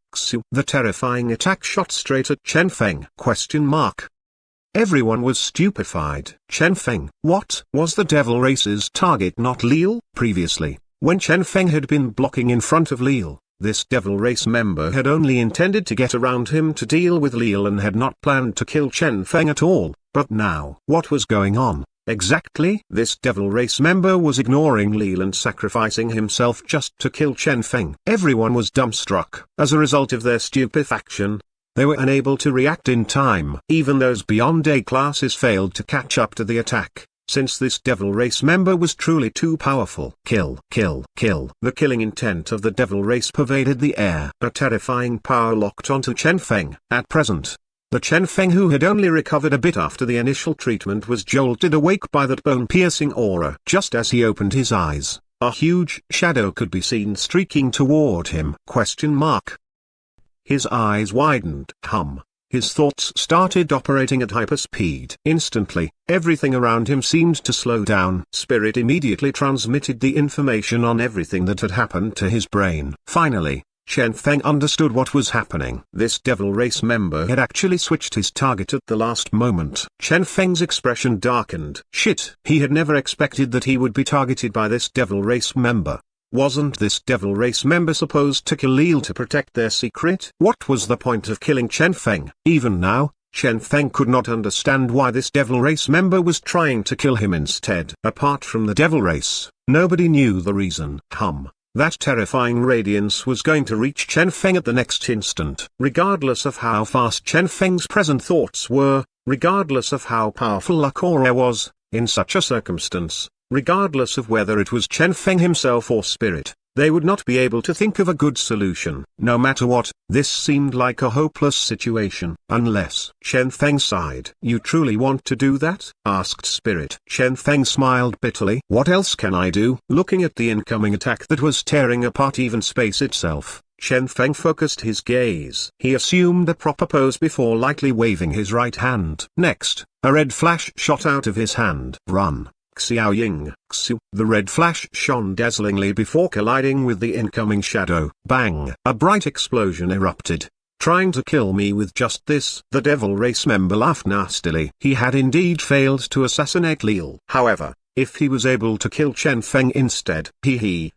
The terrifying attack shot straight at Chen Feng. Everyone was stupefied. Chen Feng. What? Was the devil race's target not Lil? Previously, when Chen Feng had been blocking in front of Lil, this devil race member had only intended to get around him to deal with Lil and had not planned to kill Chen Feng at all. But now, what was going on? Exactly. This devil race member was ignoring Lil and sacrificing himself just to kill Chen Feng. Everyone was dumbstruck. As a result of their stupefaction, they were unable to react in time. Even those beyond A classes failed to catch up to the attack, since this devil race member was truly too powerful. Kill, kill, kill. The killing intent of the devil race pervaded the air. A terrifying power locked onto Chen Feng. At present, the Chen Feng who had only recovered a bit after the initial treatment was jolted awake by that bone-piercing aura. Just as he opened his eyes, a huge shadow could be seen streaking toward him. His eyes widened. His thoughts started operating at hyperspeed. Instantly, everything around him seemed to slow down. Spirit immediately transmitted the information on everything that had happened to his brain. Finally, Chen Feng understood what was happening. This devil race member had actually switched his target at the last moment. Chen Feng's expression darkened. Shit! He had never expected that he would be targeted by this devil race member. Wasn't this devil race member supposed to kill Lil to protect their secret? What was the point of killing Chen Feng? Even now, Chen Feng could not understand why this devil race member was trying to kill him instead. Apart from the devil race, nobody knew the reason. That terrifying radiance was going to reach Chen Feng at the next instant. Regardless of how fast Chen Feng's present thoughts were, regardless of how powerful La Aura was, in such a circumstance, regardless of whether it was Chen Feng himself or Spirit, they would not be able to think of a good solution. No matter what, this seemed like a hopeless situation. Unless Chen Feng sighed. You truly want to do that? Asked Spirit. Chen Feng smiled bitterly. What else can I do? Looking at the incoming attack that was tearing apart even space itself, Chen Feng focused his gaze. He assumed a proper pose before lightly waving his right hand. Next, a red flash shot out of his hand. Run. Xiaoying, Xu. The red flash shone dazzlingly before colliding with the incoming shadow. Bang! A bright explosion erupted. Trying to kill me with just this? The devil race member laughed nastily. He had indeed failed to assassinate Lil. However, if he was able to kill Chen Feng instead,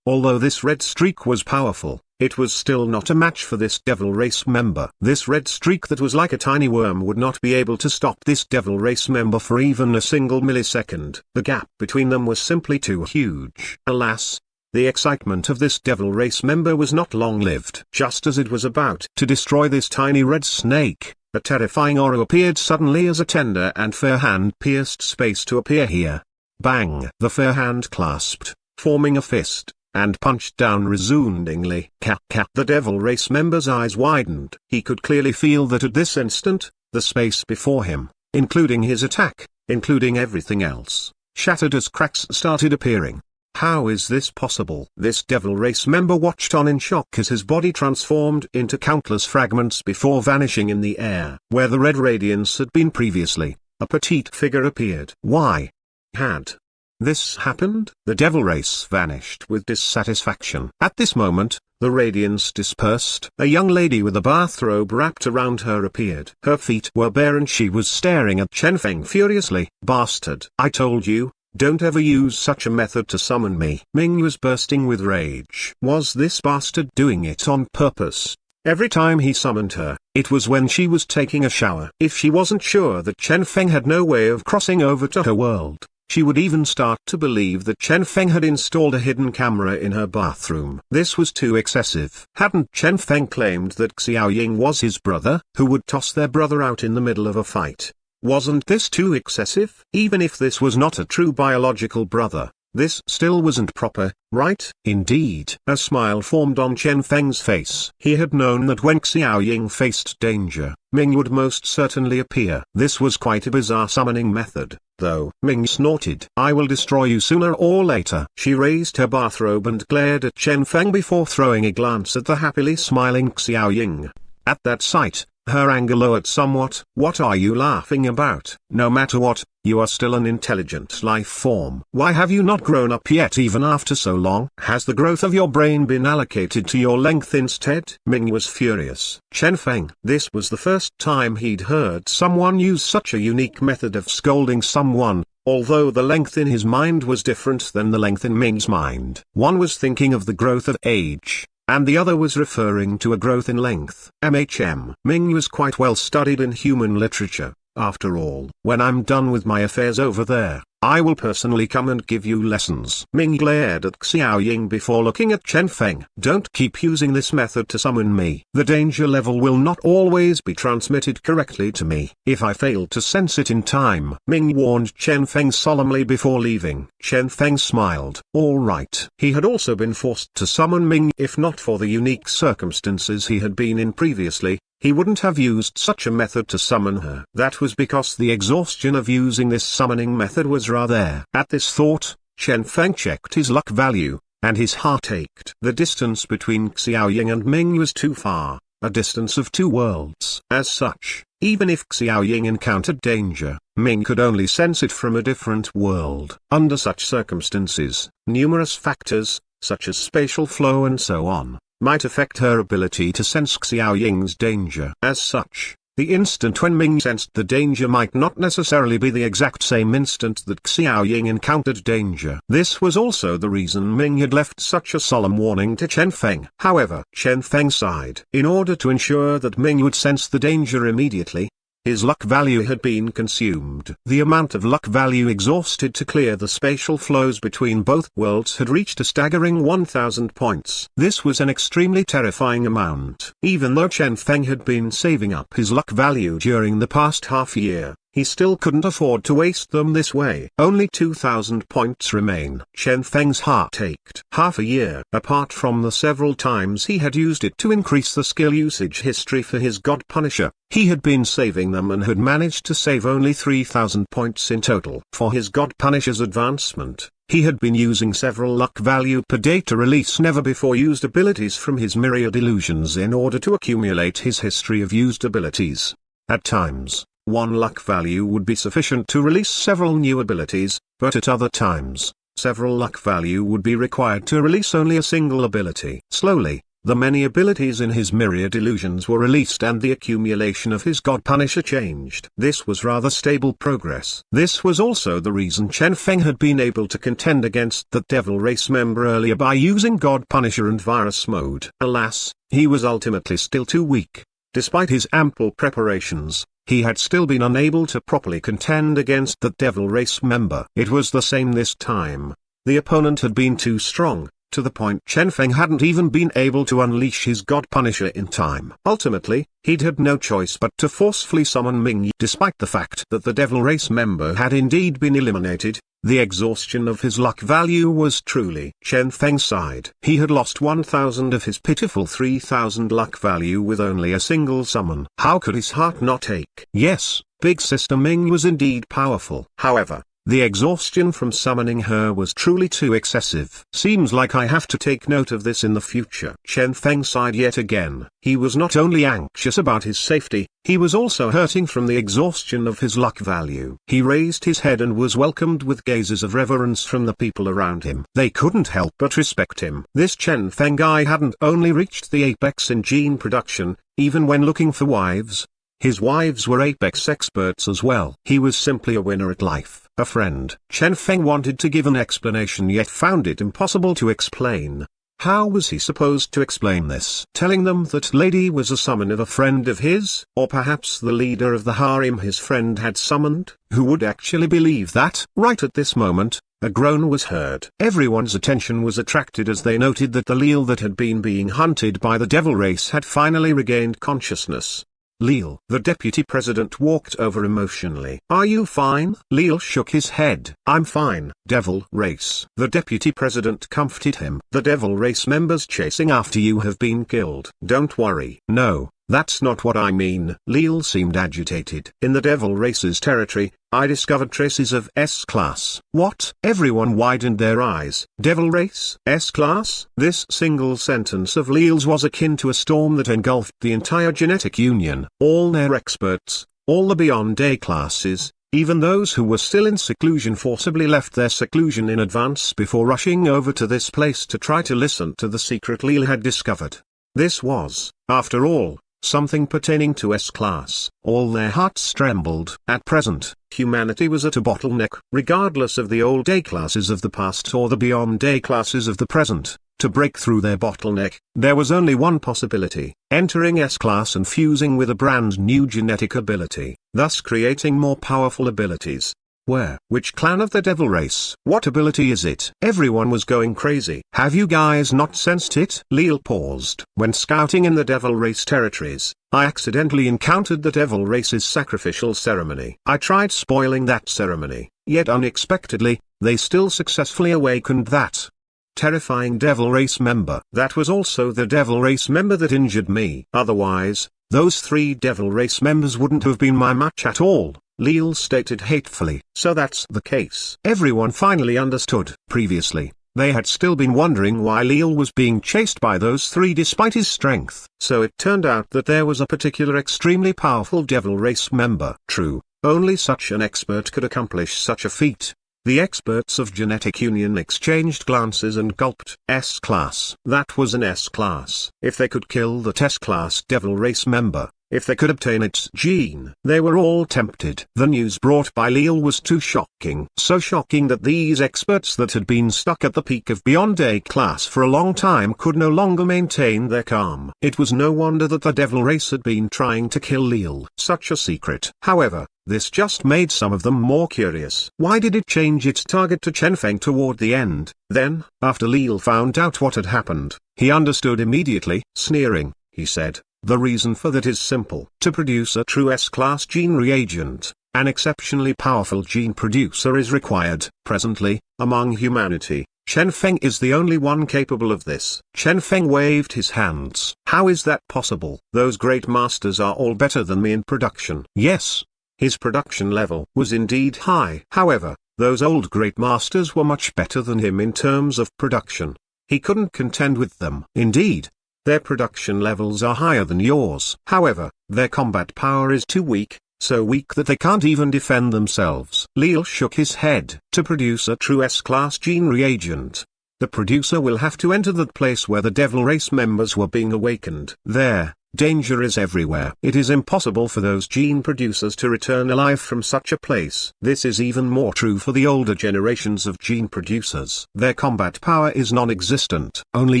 although this red streak was powerful, it was still not a match for this devil race member. This red streak that was like a tiny worm would not be able to stop this devil race member for even a single millisecond. The gap between them was simply too huge. Alas, the excitement of this devil race member was not long-lived. Just as it was about to destroy this tiny red snake, a terrifying aura appeared suddenly as a tender and fair hand pierced space to appear here. Bang! The fair hand clasped, forming a fist, and punched down resoundingly. The devil race member's eyes widened. He could clearly feel that at this instant, the space before him, including his attack, including everything else, shattered as cracks started appearing. How is this possible? This devil race member watched on in shock as his body transformed into countless fragments before vanishing in the air. Where the red radiance had been previously, a petite figure appeared. Why had this happened? The devil race vanished with dissatisfaction. At this moment, the radiance dispersed. A young lady with a bathrobe wrapped around her appeared. Her feet were bare and she was staring at Chen Feng furiously. Bastard! I told you, don't ever use such a method to summon me. Ming was bursting with rage. Was this bastard doing it on purpose? Every time he summoned her, it was when she was taking a shower. If she wasn't sure that Chen Feng had no way of crossing over to her world, she would even start to believe that Chen Feng had installed a hidden camera in her bathroom. This was too excessive. Hadn't Chen Feng claimed that Xiaoying was his brother, who would toss their brother out in the middle of a fight? Wasn't this too excessive? Even if this was not a true biological brother, this still wasn't proper, right? Indeed. A smile formed on Chen Feng's face. He had known that when Xiaoying faced danger, Ming would most certainly appear. This was quite a bizarre summoning method, though. Ming snorted. I will destroy you sooner or later. She raised her bathrobe and glared at Chen Feng before throwing a glance at the happily smiling Xiaoying. At that sight, her anger lowered somewhat. "What are you laughing about? No matter what, you are still an intelligent life form. Why have you not grown up yet even after so long? Has the growth of your brain been allocated to your length instead?" Ming was furious. Chen Feng. This was the first time he'd heard someone use such a unique method of scolding someone, although the length in his mind was different than the length in Ming's mind. One was thinking of the growth of age, and the other was referring to a growth in length. Ming was quite well studied in human literature. After all, when I'm done with my affairs over there, I will personally come and give you lessons. Ming glared at Xiao Ying before looking at Chen Feng. "Don't keep using this method to summon me. The danger level will not always be transmitted correctly to me if I fail to sense it in time," Ming warned Chen Feng solemnly before leaving. Chen Feng smiled. All right. He had also been forced to summon Ming. If not for the unique circumstances he had been in previously, he wouldn't have used such a method to summon her. That was because the exhaustion of using this summoning method was rather. At this thought, Chen Feng checked his luck value, and his heart ached. The distance between Xiao Ying and Ming was too far, a distance of 2 worlds. As such, even if Xiao Ying encountered danger, Ming could only sense it from a different world. Under such circumstances, numerous factors, such as spatial flow and so on, might affect her ability to sense Xiao Ying's danger. As such, the instant when Ming sensed the danger might not necessarily be the exact same instant that Xiao Ying encountered danger. This was also the reason Ming had left such a solemn warning to Chen Feng. However, Chen Feng sighed. In order to ensure that Ming would sense the danger immediately, his luck value had been consumed. The amount of luck value exhausted to clear the spatial flows between both worlds had reached a staggering 1,000 points. This was an extremely terrifying amount. Even though Chen Feng had been saving up his luck value during the past half year, he still couldn't afford to waste them this way. Only 2,000 points remain. Chen Feng's heart ached. Half a year. Apart from the several times he had used it to increase the skill usage history for his God Punisher, he had been saving them and had managed to save only 3,000 points in total. For his God Punisher's advancement, he had been using several luck value per day to release never before used abilities from his myriad illusions in order to accumulate his history of used abilities. At times, 1 luck value would be sufficient to release several new abilities, but at other times, several luck value would be required to release only a single ability. Slowly, the many abilities in his myriad illusions were released and the accumulation of his God Punisher changed. This was rather stable progress. This was also the reason Chen Feng had been able to contend against the Devil Race member earlier by using God Punisher and Virus Mode. Alas, he was ultimately still too weak. Despite his ample preparations, he had still been unable to properly contend against the Devil Race member. It was the same this time. The opponent had been too strong, to the point Chen Feng hadn't even been able to unleash his God Punisher in time. Ultimately, he'd had no choice but to forcefully summon Ming. Despite the fact that the Devil Race member had indeed been eliminated, the exhaustion of his luck value was truly. Chen Feng sighed. He had lost 1,000 of his pitiful 3,000 luck value with only a single summon. How could his heart not ache? Yes, Big Sister Ming was indeed powerful. However, the exhaustion from summoning her was truly too excessive. Seems like I have to take note of this in the future. Chen Feng sighed yet again. He was not only anxious about his safety, he was also hurting from the exhaustion of his luck value. He raised his head and was welcomed with gazes of reverence from the people around him. They couldn't help but respect him. This Chen Feng guy hadn't only reached the apex in gene production, even when looking for wives. His wives were apex experts as well. He was simply a winner at life. A friend. Chen Feng wanted to give an explanation yet found it impossible to explain. How was he supposed to explain this? Telling them that lady was a summon of a friend of his? Or perhaps the leader of the harem his friend had summoned? Who would actually believe that? Right at this moment, a groan was heard. Everyone's attention was attracted as they noted that the Leal that had been being hunted by the Devil Race had finally regained consciousness. Leal. The deputy president walked over emotionally. Are you fine? Leal shook his head. I'm fine. Devil Race. The deputy president comforted him. The Devil Race members chasing after you have been killed. Don't worry. No, That's not what I mean. Leal seemed agitated. In the devil race's territory, I discovered traces of S-class. What? Everyone widened their eyes. Devil race? S-class? This single sentence of Leal's was akin to a storm that engulfed the entire genetic union. All their experts, all the beyond A classes, even those who were still in seclusion forcibly left their seclusion in advance before rushing over to this place to try to listen to the secret Leal had discovered. This was, after all, something pertaining to S-class. All their hearts trembled. At present, humanity was at a bottleneck. Regardless of the old A classes of the past or the beyond A classes of the present, to break through their bottleneck, there was only one possibility: entering S-class and fusing with a brand new genetic ability, thus creating more powerful abilities. Where? Which clan of the devil race? What ability is it? Everyone was going crazy. Have you guys not sensed it? Leal paused. When scouting in the devil race territories, I accidentally encountered the devil race's sacrificial ceremony. I tried spoiling that ceremony, yet unexpectedly, they still successfully awakened that terrifying devil race member. That was also the devil race member that injured me. Otherwise, those 3 devil race members wouldn't have been my match at all, Leal stated hatefully. So that's the case. Everyone finally understood. Previously, they had still been wondering why Leal was being chased by those 3 despite his strength. So it turned out that there was a particular extremely powerful devil race member. True, only such an expert could accomplish such a feat. The experts of genetic union exchanged glances and gulped. S-class. That was an S-class. If they could kill that S-class devil race member, if they could obtain its gene, they were all tempted. The news brought by Leal was too shocking. So shocking that these experts that had been stuck at the peak of Beyond A class for a long time could no longer maintain their calm. It was no wonder that the devil race had been trying to kill Leal. Such a secret. However, this just made some of them more curious. Why did it change its target to Chen Feng toward the end? Then, after Leal found out what had happened, he understood immediately. Sneering, he said, "The reason for that is simple. To produce a true S-class gene reagent, an exceptionally powerful gene producer is required. Presently, among humanity, Chen Feng is the only one capable of this." Chen Feng waved his hands. "How is that possible? Those great masters are all better than me in production." Yes. His production level was indeed high. However, those old great masters were much better than him in terms of production. He couldn't contend with them. Indeed, their production levels are higher than yours. However, their combat power is too weak, so weak that they can't even defend themselves. Leal shook his head. To produce a true S-class gene reagent, the producer will have to enter that place where the devil race members were being awakened. There, danger is everywhere. It is impossible for those gene producers to return alive from such a place. This is even more true for the older generations of gene producers. Their combat power is non-existent. Only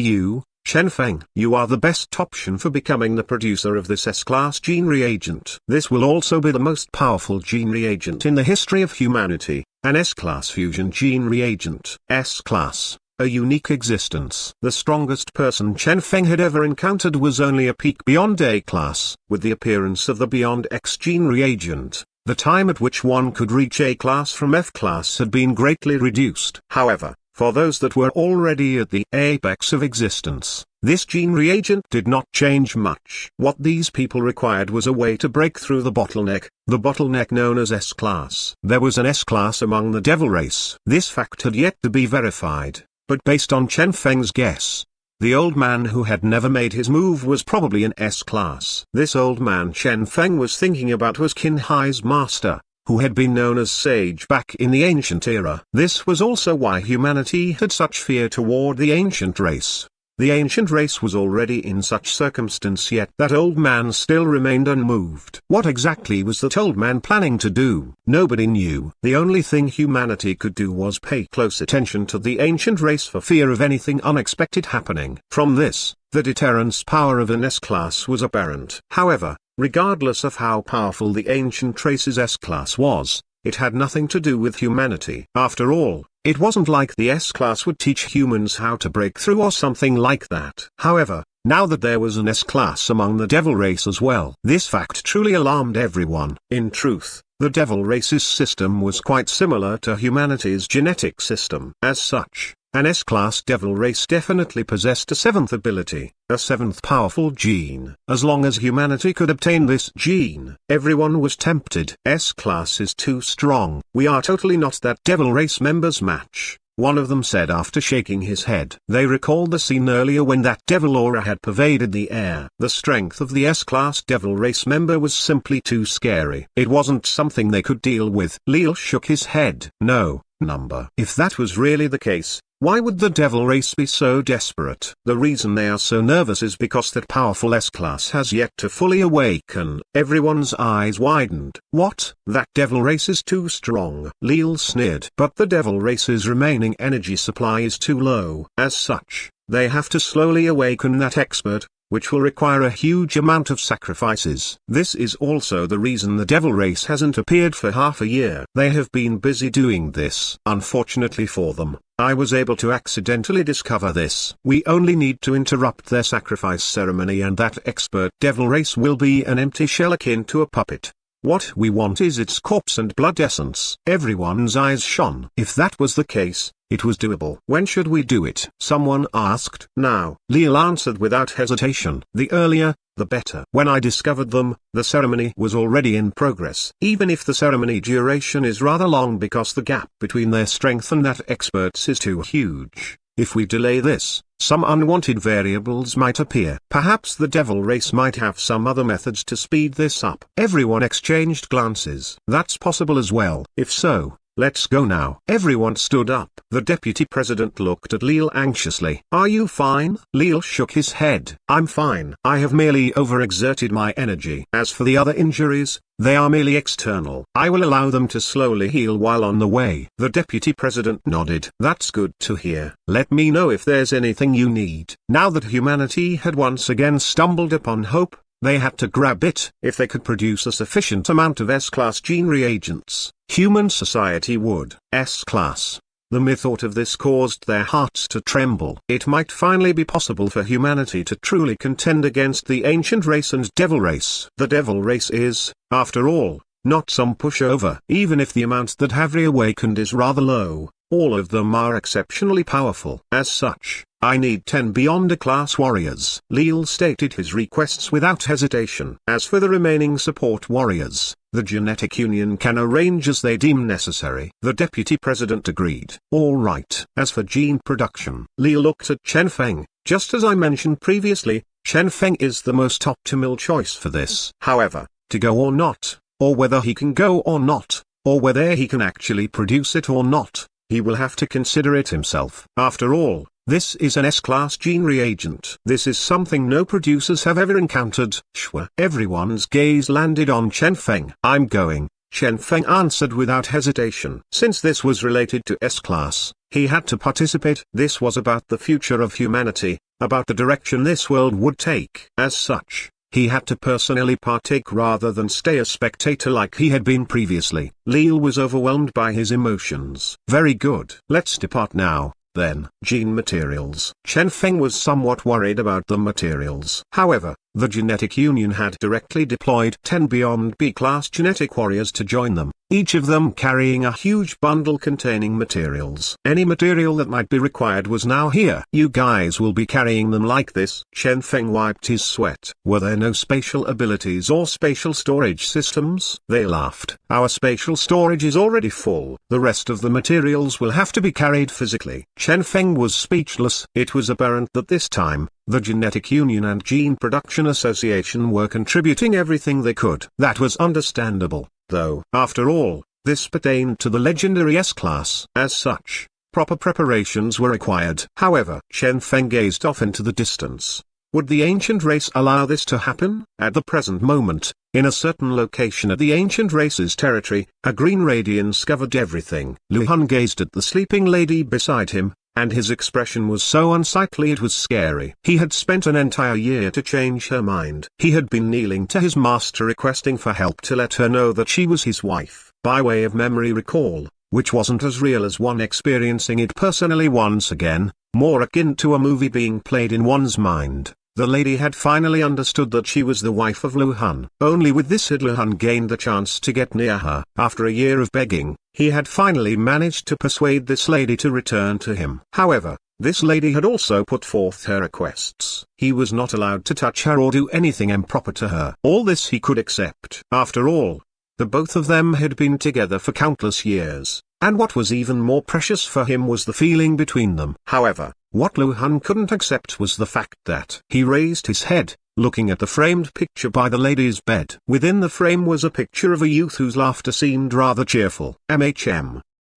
you, Chen Feng, you are the best option for becoming the producer of this S-class gene reagent. This will also be the most powerful gene reagent in the history of humanity, an S-class fusion gene reagent. S-class. A unique existence. The strongest person Chen Feng had ever encountered was only a peak beyond A class. With the appearance of the Beyond X gene reagent, the time at which one could reach A class from F class had been greatly reduced. However, for those that were already at the apex of existence, this gene reagent did not change much. What these people required was a way to break through the bottleneck known as S-class. There was an S-class among the devil race. This fact had yet to be verified. But based on Chen Feng's guess, the old man who had never made his move was probably an S-class. This old man Chen Feng was thinking about was Qin Hai's master, who had been known as Sage back in the ancient era. This was also why humanity had such fear toward the ancient race. The ancient race was already in such circumstance, yet that old man still remained unmoved. What exactly was that old man planning to do? Nobody knew. The only thing humanity could do was pay close attention to the ancient race for fear of anything unexpected happening. From this, the deterrence power of an S-class was apparent. However, regardless of how powerful the ancient race's S-class was, it had nothing to do with humanity. After all, it wasn't like the S-class would teach humans how to break through or something like that. However, now that there was an S-class among the devil race as well, this fact truly alarmed everyone. In truth, the devil race's system was quite similar to humanity's genetic system. As such, An S-class devil race definitely possessed a seventh ability, a seventh powerful gene. As long as humanity could obtain this gene, everyone was tempted. S-class is too strong. We are totally not that devil race members match, one of them said after shaking his head. They recalled the scene earlier when that devil aura had pervaded the air. The strength of the S-class devil race member was simply too scary. It wasn't something they could deal with. Lil shook his head. No, number. If that was really the case, why would the devil race be so desperate? The reason they are so nervous is because that powerful S-class has yet to fully awaken. Everyone's eyes widened. What? That devil race is too strong. Lil sneered. But the devil race's remaining energy supply is too low. As such, they have to slowly awaken that expert, which will require a huge amount of sacrifices. This is also the reason the devil race hasn't appeared for half a year. They have been busy doing this. Unfortunately for them, I was able to accidentally discover this. We only need to interrupt their sacrifice ceremony and that expert devil race will be an empty shell akin to a puppet. What we want is its corpse and blood essence. Everyone's eyes shone. If that was the case, it was doable. When should we do it? Someone asked. Now. Lil answered without hesitation. The earlier, the better. When I discovered them, the ceremony was already in progress. Even if the ceremony duration is rather long because the gap between their strength and that expert's is too huge. If we delay this, some unwanted variables might appear. Perhaps the devil race might have some other methods to speed this up. Everyone exchanged glances. That's possible as well. If so, let's go now. Everyone stood up. The deputy president looked at Lil anxiously. Are you fine? Lil shook his head. I'm fine. I have merely overexerted my energy. As for the other injuries, they are merely external. I will allow them to slowly heal while on the way. The deputy president nodded. That's good to hear. Let me know if there's anything you need. Now that humanity had once again stumbled upon hope, they had to grab it. If they could produce a sufficient amount of S-class gene reagents, human society would. S-class. The mere thought of this caused their hearts to tremble. It might finally be possible for humanity to truly contend against the ancient race and devil race. The devil race is, after all, not some pushover. Even if the amount that have reawakened is rather low, all of them are exceptionally powerful. As such, I need 10 beyond a class warriors. Lil stated his requests without hesitation. As for the remaining support warriors, the genetic union can arrange as they deem necessary. The deputy president agreed. All right. As for gene production, Lil looked at Chen Feng. Just as I mentioned previously, Chen Feng is the most optimal choice for this. However, to go or not, or whether he can go or not, or whether he can actually produce it or not, he will have to consider it himself. After all, this is an S-class gene reagent. This is something no producers have ever encountered. Shwa. Everyone's gaze landed on Chen Feng. I'm going, Chen Feng answered without hesitation. Since this was related to S-class, he had to participate. This was about the future of humanity, about the direction this world would take. As such, he had to personally partake rather than stay a spectator like he had been previously. Lil was overwhelmed by his emotions. Very good. Let's depart now. Then, gene materials. Chen Feng was somewhat worried about the materials. However, the genetic union had directly deployed 10 beyond B-class genetic warriors to join them, each of them carrying a huge bundle containing materials. Any material that might be required was now here. You guys will be carrying them like this. Chen Feng wiped his sweat. Were there no spatial abilities or spatial storage systems? They laughed. Our spatial storage is already full. The rest of the materials will have to be carried physically. Chen Feng was speechless. It was apparent that this time, the Genetic Union and Gene Production Association were contributing everything they could. That was understandable, though. After all, this pertained to the legendary S-class. As such, proper preparations were required. However, Chen Feng gazed off into the distance. Would the ancient race allow this to happen? At the present moment, in a certain location at the ancient race's territory, a green radiance covered everything. Lu Han gazed at the sleeping lady beside him, and his expression was so unsightly it was scary. He had spent an entire year to change her mind. He had been kneeling to his master requesting for help to let her know that she was his wife. By way of memory recall, which wasn't as real as one experiencing it personally once again, more akin to a movie being played in one's mind, The lady had finally understood that she was the wife of Lu Han. Only with this had Lu Han gained the chance to get near her. After a year of begging, he had finally managed to persuade this lady to return to him. However, this lady had also put forth her requests. He was not allowed to touch her or do anything improper to her. All this he could accept. After all, the both of them had been together for countless years, and what was even more precious for him was the feeling between them. However, what Lu Han couldn't accept was the fact that he raised his head, looking at the framed picture by the lady's bed. Within the frame was a picture of a youth whose laughter seemed rather cheerful.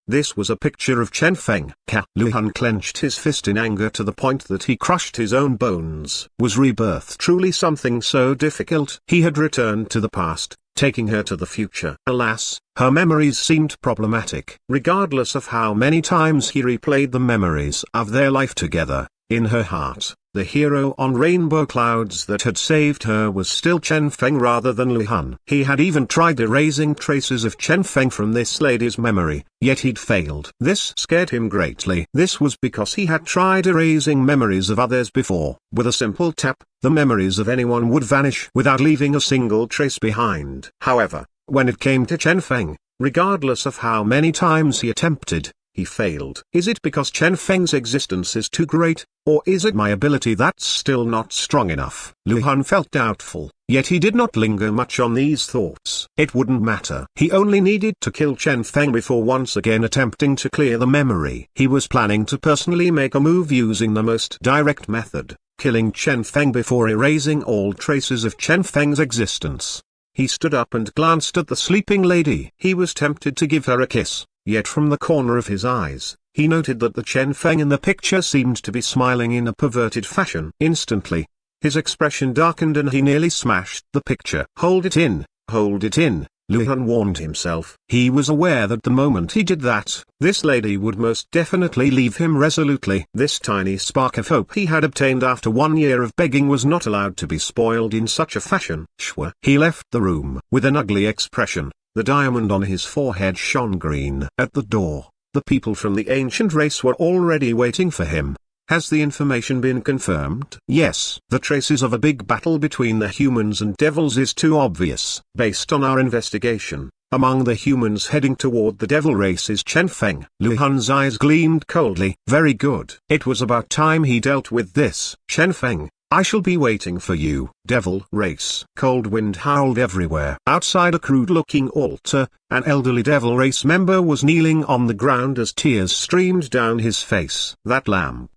This was a picture of Chen Feng. Lu Han clenched his fist in anger to the point that he crushed his own bones. Was rebirth truly something so difficult? He had returned to the past, taking her to the future. Alas, her memories seemed problematic. Regardless of how many times he replayed the memories of their life together, in her heart, the hero on rainbow clouds that had saved her was still Chen Feng rather than Lu Han. He had even tried erasing traces of Chen Feng from this lady's memory, yet he'd failed. This scared him greatly. This was because he had tried erasing memories of others before. With a simple tap, the memories of anyone would vanish without leaving a single trace behind. However, when it came to Chen Feng, regardless of how many times he attempted, he failed. Is it because Chen Feng's existence is too great, or is it my ability that's still not strong enough? Lu Han felt doubtful, yet he did not linger much on these thoughts. It wouldn't matter. He only needed to kill Chen Feng before once again attempting to clear the memory. He was planning to personally make a move using the most direct method, killing Chen Feng before erasing all traces of Chen Feng's existence. He stood up and glanced at the sleeping lady. He was tempted to give her a kiss. Yet from the corner of his eyes, he noted that the Chen Feng in the picture seemed to be smiling in a perverted fashion. Instantly, his expression darkened and he nearly smashed the picture. Hold it in, Lu Han warned himself. He was aware that the moment he did that, this lady would most definitely leave him resolutely. This tiny spark of hope he had obtained after 1 year of begging was not allowed to be spoiled in such a fashion. He left the room with an ugly expression. The diamond on his forehead shone green. At the door, the people from the ancient race were already waiting for him. Has the information been confirmed? Yes. The traces of a big battle between the humans and devils is too obvious. Based on our investigation, among the humans heading toward the devil race is Chen Feng. Lu Han's eyes gleamed coldly. Very good. It was about time he dealt with this. Chen Feng, I shall be waiting for you. Devil race. Cold wind howled everywhere. Outside a crude-looking altar, an elderly devil race member was kneeling on the ground as tears streamed down his face. That lamp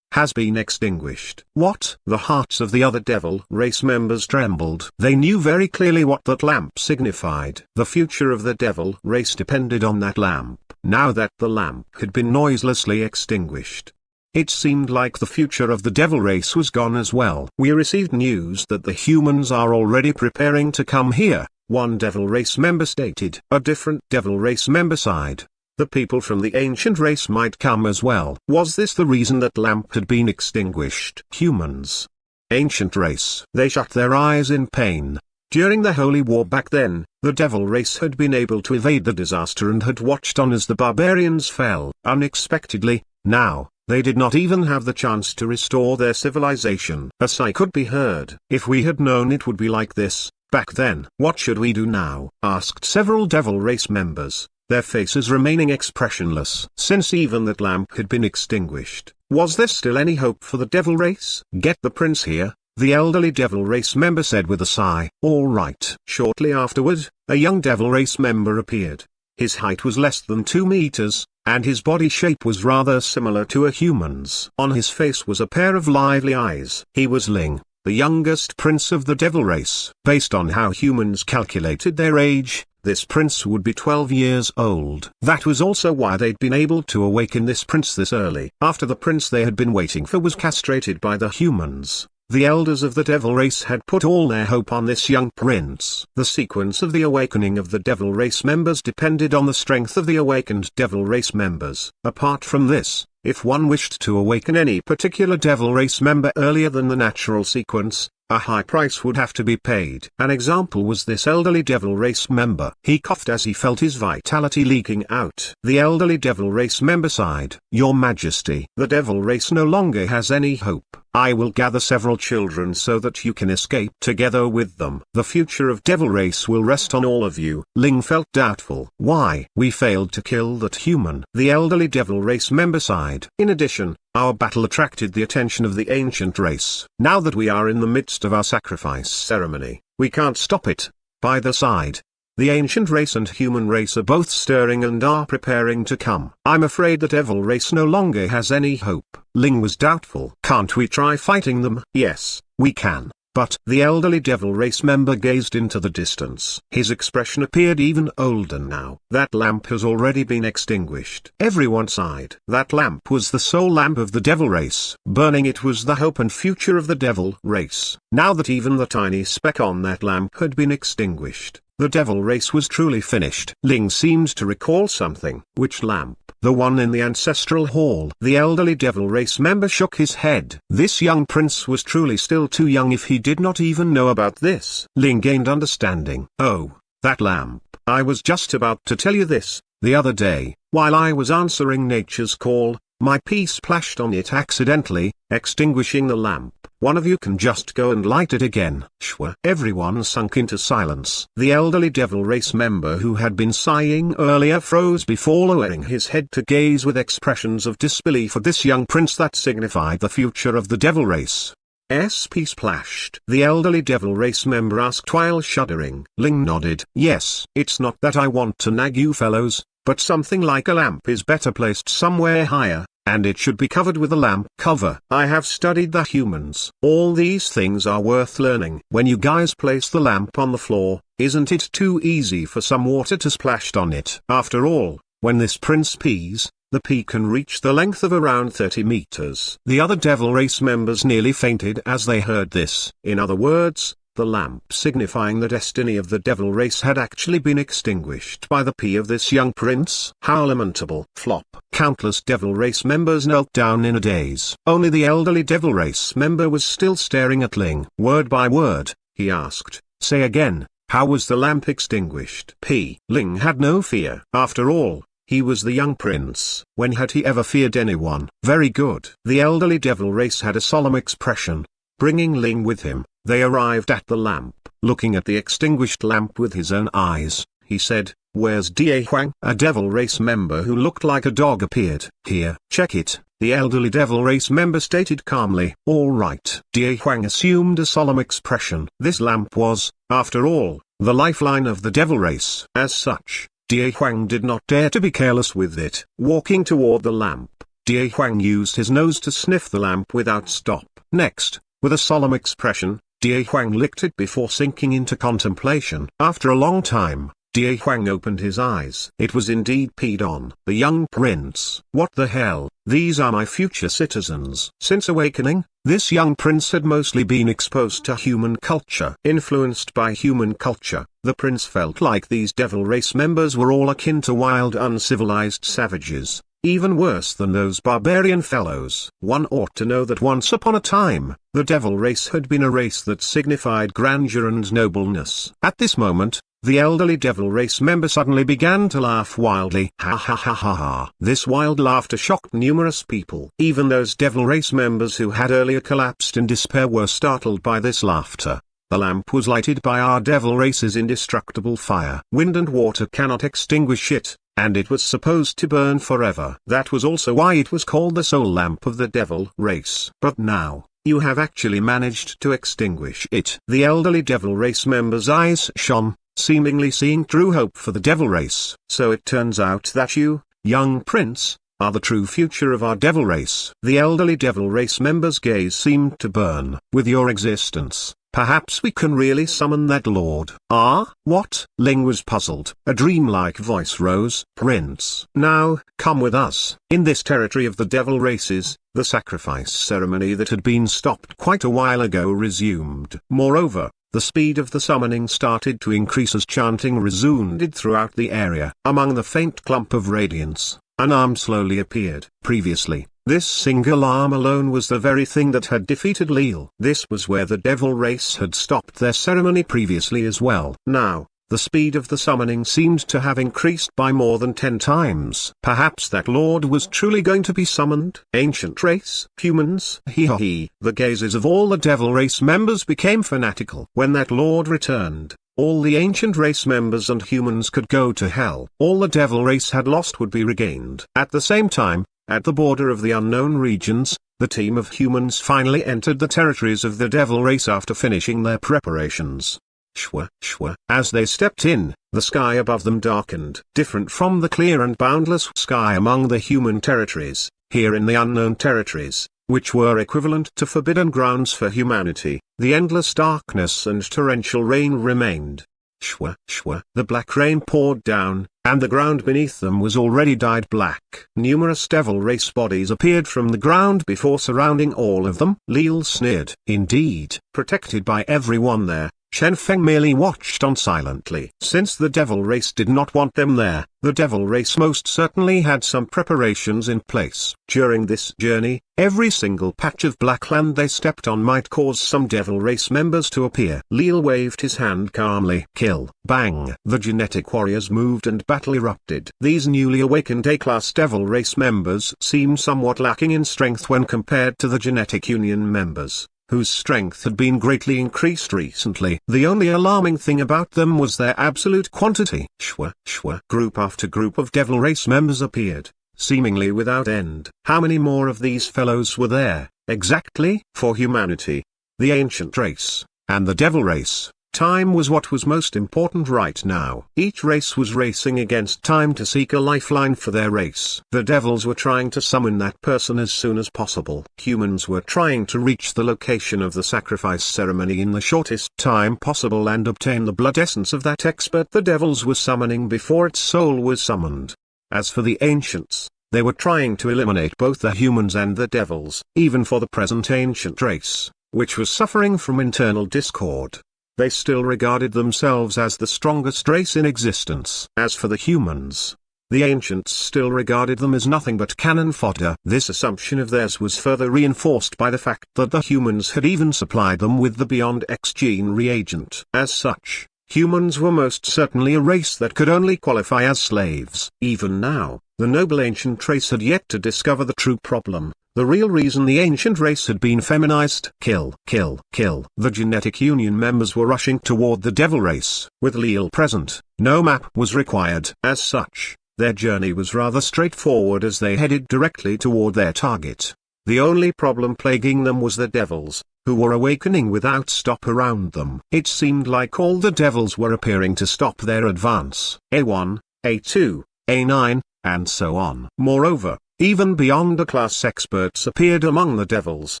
has been extinguished. What? The hearts of the other devil race members trembled. They knew very clearly what that lamp signified. The future of the devil race depended on that lamp. Now that the lamp had been noiselessly extinguished, it seemed like the future of the devil race was gone as well. We received news that the humans are already preparing to come here, one devil race member stated. A different devil race member sighed. The people from the ancient race might come as well. Was this the reason that lamp had been extinguished? Humans. Ancient race. They shut their eyes in pain. During the Holy War back then, the devil race had been able to evade the disaster and had watched on as the barbarians fell. Unexpectedly, now, they did not even have the chance to restore their civilization. A sigh could be heard. If we had known it would be like this, back then. What should we do now? Asked several devil race members, their faces remaining expressionless. Since even that lamp had been extinguished, was there still any hope for the devil race? Get the prince here, the elderly devil race member said with a sigh. All right. Shortly afterward, a young devil race member appeared. His height was less than 2 meters, and his body shape was rather similar to a human's. On his face was a pair of lively eyes. He was Ling, the youngest prince of the devil race. Based on how humans calculated their age, this prince would be 12 years old. That was also why they'd been able to awaken this prince this early. After the prince they had been waiting for was castrated by the humans, the elders of the devil race had put all their hope on this young prince. The sequence of the awakening of the devil race members depended on the strength of the awakened devil race members. Apart from this, if one wished to awaken any particular devil race member earlier than the natural sequence, a high price would have to be paid. An example was this elderly devil race member. He coughed as he felt his vitality leaking out. The elderly devil race member sighed. Your Majesty, the devil race no longer has any hope. I will gather several children so that you can escape together with them. The future of devil race will rest on all of you. Ling felt doubtful. Why? We failed to kill that human. The elderly devil race member sighed. In addition, our battle attracted the attention of the ancient race. Now that we are in the midst of our sacrifice ceremony, we can't stop it. By the side, the ancient race and human race are both stirring and are preparing to come. I'm afraid the devil race no longer has any hope. Ling was doubtful. Can't we try fighting them? Yes, we can. But the elderly devil race member gazed into the distance. His expression appeared even older now. That lamp has already been extinguished. Everyone sighed. That lamp was the sole lamp of the devil race. Burning it was the hope and future of the devil race. Now that even the tiny speck on that lamp had been extinguished, the devil race was truly finished. Ling seemed to recall something. Which lamp? The one in the ancestral hall. The elderly devil race member shook his head. This young prince was truly still too young if he did not even know about this. Ling gained understanding. Oh, that lamp. I was just about to tell you this. The other day, while I was answering nature's call, my pea splashed on it accidentally, extinguishing the lamp. One of you can just go and light it again. Shwa. Everyone sunk into silence. The elderly devil race member who had been sighing earlier froze before lowering his head to gaze with expressions of disbelief at this young prince that signified the future of the devil race. SP splashed. The elderly devil race member asked while shuddering. Ling nodded. Yes. It's not that I want to nag you fellows, but something like a lamp is better placed somewhere higher, and it should be covered with a lamp cover. I have studied the humans. All these things are worth learning. When you guys place the lamp on the floor, isn't it too easy for some water to splash on it? After all, when this prince pees, the pea can reach the length of around 30 meters. The other devil race members nearly fainted as they heard this. In other words, the lamp signifying the destiny of the devil race had actually been extinguished by the pee of this young prince. How lamentable. Flop. Countless devil race members knelt down in a daze. Only the elderly devil race member was still staring at Ling. Word by word, he asked, say again, how was the lamp extinguished? P. Ling had no fear. After all, he was the young prince. When had he ever feared anyone? Very good. The elderly devil race had a solemn expression. Bringing Ling with him, they arrived at the lamp. Looking at the extinguished lamp with his own eyes, he said, where's Da Huang? A devil race member who looked like a dog appeared. Here, check it, the elderly devil race member stated calmly. All right. Da Huang assumed a solemn expression. This lamp was, after all, the lifeline of the devil race. As such, Da Huang did not dare to be careless with it. Walking toward the lamp, Da Huang used his nose to sniff the lamp without stop. Next, with a solemn expression, Da Huang licked it before sinking into contemplation. After a long time, Da Huang opened his eyes. It was indeed peed on. The young prince. What the hell? These are my future citizens. Since awakening, this young prince had mostly been exposed to human culture. Influenced by human culture, the prince felt like these devil race members were all akin to wild uncivilized savages. Even worse than those barbarian fellows. One ought to know that once upon a time, the devil race had been a race that signified grandeur and nobleness. At this moment, the elderly devil race member suddenly began to laugh wildly. Ha ha ha ha ha. This wild laughter shocked numerous people. Even those devil race members who had earlier collapsed in despair were startled by this laughter. The lamp was lighted by our devil race's indestructible fire. Wind and water cannot extinguish it, and it was supposed to burn forever. That was also why it was called the soul lamp of the devil race. But now, you have actually managed to extinguish it. The elderly devil race member's eyes shone, seemingly seeing true hope for the devil race. So it turns out that you, young prince, are the true future of our devil race. The elderly devil race member's gaze seemed to burn. With your existence, perhaps we can really summon that lord. Ah? What? Ling was puzzled. A dreamlike voice rose. Prince. Now, come with us. In this territory of the devil races, the sacrifice ceremony that had been stopped quite a while ago resumed. Moreover, the speed of the summoning started to increase as chanting resounded throughout the area. Among the faint clump of radiance, an arm slowly appeared. Previously, this single arm alone was the very thing that had defeated Leal. This was where the devil race had stopped their ceremony previously as well. Now, the speed of the summoning seemed to have increased by more than 10 times. Perhaps that lord was truly going to be summoned. Ancient race, humans, he. The gazes of all the devil race members became fanatical. When that lord returned, all the ancient race members and humans could go to hell. All the devil race had lost would be regained. At the same time, at the border of the unknown regions, the team of humans finally entered the territories of the devil race after finishing their preparations. Shwa, shwa. As they stepped in, the sky above them darkened. Different from the clear and boundless sky among the human territories, here in the unknown territories, which were equivalent to forbidden grounds for humanity, the endless darkness and torrential rain remained. Shwa, shwa. The black rain poured down, and the ground beneath them was already dyed black. Numerous devil race bodies appeared from the ground before surrounding all of them. Lil sneered. Indeed, protected by everyone there, Chen Feng merely watched on silently. Since the devil race did not want them there, the devil race most certainly had some preparations in place. During this journey, every single patch of black land they stepped on might cause some devil race members to appear. Lil waved his hand calmly. Kill. Bang. The genetic warriors moved and battle erupted. These newly awakened A-class devil race members seemed somewhat lacking in strength when compared to the genetic union members, whose strength had been greatly increased recently. The only alarming thing about them was their absolute quantity. Shwa, shwa. Group after group of devil race members appeared, seemingly without end. How many more of these fellows were there, exactly? For humanity, the ancient race, and the devil race, time was what was most important right now. Each race was racing against time to seek a lifeline for their race. The devils were trying to summon that person as soon as possible. Humans were trying to reach the location of the sacrifice ceremony in the shortest time possible and obtain the blood essence of that expert the devils were summoning before its soul was summoned. As for the ancients, they were trying to eliminate both the humans and the devils. Even for the present ancient race, which was suffering from internal discord, they still regarded themselves as the strongest race in existence. As for the humans, the ancients still regarded them as nothing but cannon fodder. This assumption of theirs was further reinforced by the fact that the humans had even supplied them with the Beyond X gene reagent. As such, humans were most certainly a race that could only qualify as slaves. Even now, the noble ancient race had yet to discover the true problem. The real reason the ancient race had been feminized. Kill, kill, kill. The genetic union members were rushing toward the devil race. With Lil present, no map was required. As such, their journey was rather straightforward as they headed directly toward their target. The only problem plaguing them was the devils, who were awakening without stop around them. It seemed like all the devils were appearing to stop their advance. A1, A2, A9, and so on. Moreover, even beyond class experts appeared among the devils.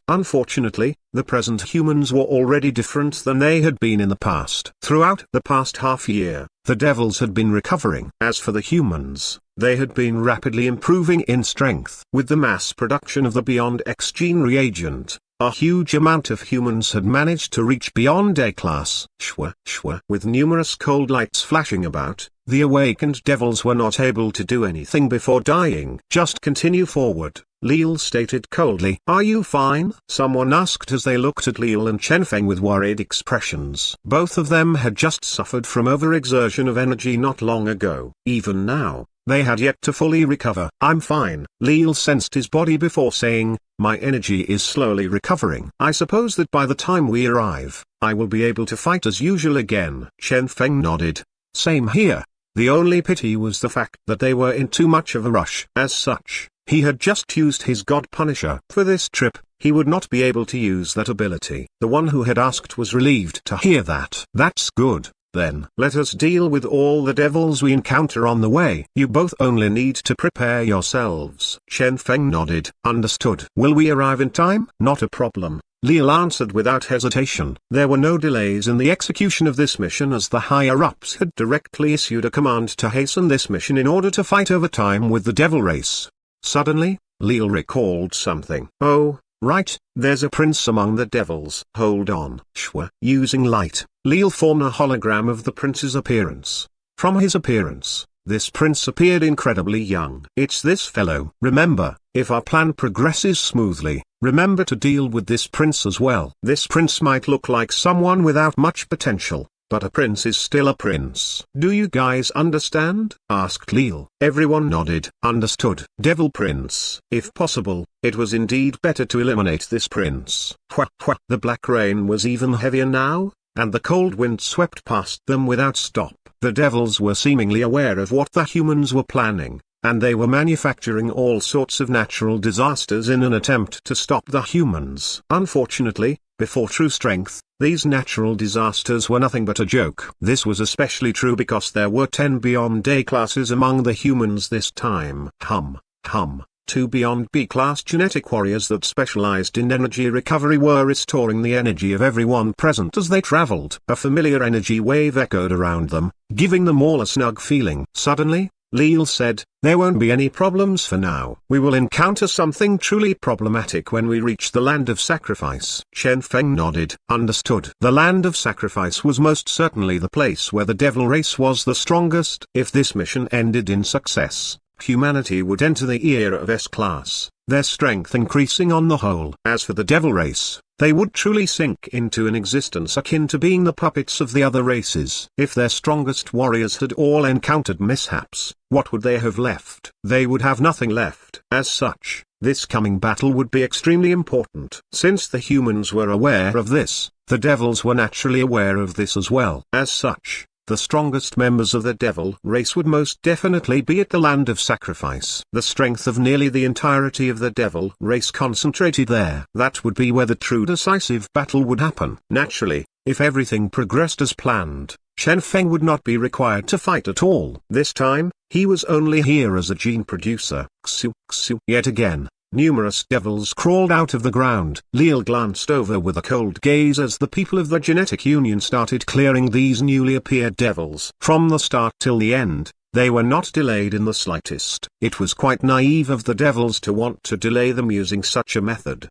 Unfortunately, the present humans were already different than they had been in the past. Throughout the past half year, the devils had been recovering. As for the humans, they had been rapidly improving in strength. With the mass production of the Beyond X gene reagent, a huge amount of humans had managed to reach beyond A-class. Shwa, shwa. With numerous cold lights flashing about, the awakened devils were not able to do anything before dying. Just continue forward, Lil stated coldly. Are you fine? Someone asked as they looked at Lil and Chen Feng with worried expressions. Both of them had just suffered from overexertion of energy not long ago. Even now, they had yet to fully recover. I'm fine. Lil sensed his body before saying, my energy is slowly recovering. I suppose that by the time we arrive, I will be able to fight as usual again. Chen Feng nodded. Same here. The only pity was the fact that they were in too much of a rush. As such, he had just used his God Punisher. For this trip, he would not be able to use that ability. The one who had asked was relieved to hear that. That's good. Then let us deal with all the devils we encounter on the way. You both only need to prepare yourselves. Chen Feng nodded. Understood. Will we arrive in time? Not a problem, Lil answered without hesitation. There were no delays in the execution of this mission as the higher-ups had directly issued a command to hasten this mission in order to fight over time with the devil race. Suddenly, Lil recalled something. Oh, right, there's a prince among the devils. Hold on. Shwa. Using light, Lil formed a hologram of the prince's appearance. From his appearance, this prince appeared incredibly young. It's this fellow. Remember, if our plan progresses smoothly, remember to deal with this prince as well. This prince might look like someone without much potential, but a prince is still a prince. "Do you guys understand?" asked Leal. Everyone nodded. "Understood. Devil Prince. If possible, it was indeed better to eliminate this prince." The black rain was even heavier now, and the cold wind swept past them without stop. The devils were seemingly aware of what the humans were planning, and they were manufacturing all sorts of natural disasters in an attempt to stop the humans. Unfortunately, before true strength, these natural disasters were nothing but a joke. This was especially true because there were 10 Beyond A classes among the humans this time. Two Beyond B class genetic warriors that specialized in energy recovery were restoring the energy of everyone present as they traveled. A familiar energy wave echoed around them, giving them all a snug feeling. Suddenly, Leal said, "There won't be any problems for now. We will encounter something truly problematic when we reach the land of sacrifice." Chen Feng nodded. "Understood." The land of sacrifice was most certainly the place where the devil race was the strongest. If this mission ended in success, humanity would enter the era of S-class, their strength increasing on the whole. As for the devil race, they would truly sink into an existence akin to being the puppets of the other races. If their strongest warriors had all encountered mishaps, what would they have left? They would have nothing left. As such, this coming battle would be extremely important. Since the humans were aware of this, the devils were naturally aware of this as well. As such, the strongest members of the devil race would most definitely be at the land of sacrifice. The strength of nearly the entirety of the devil race concentrated there. That would be where the true decisive battle would happen. Naturally, if everything progressed as planned, Chen Feng would not be required to fight at all. This time, he was only here as a gene producer. Yet again, numerous devils crawled out of the ground. Leal glanced over with a cold gaze as the people of the genetic union started clearing these newly appeared devils. From the start till the end, they were not delayed in the slightest. It was quite naive of the devils to want to delay them using such a method.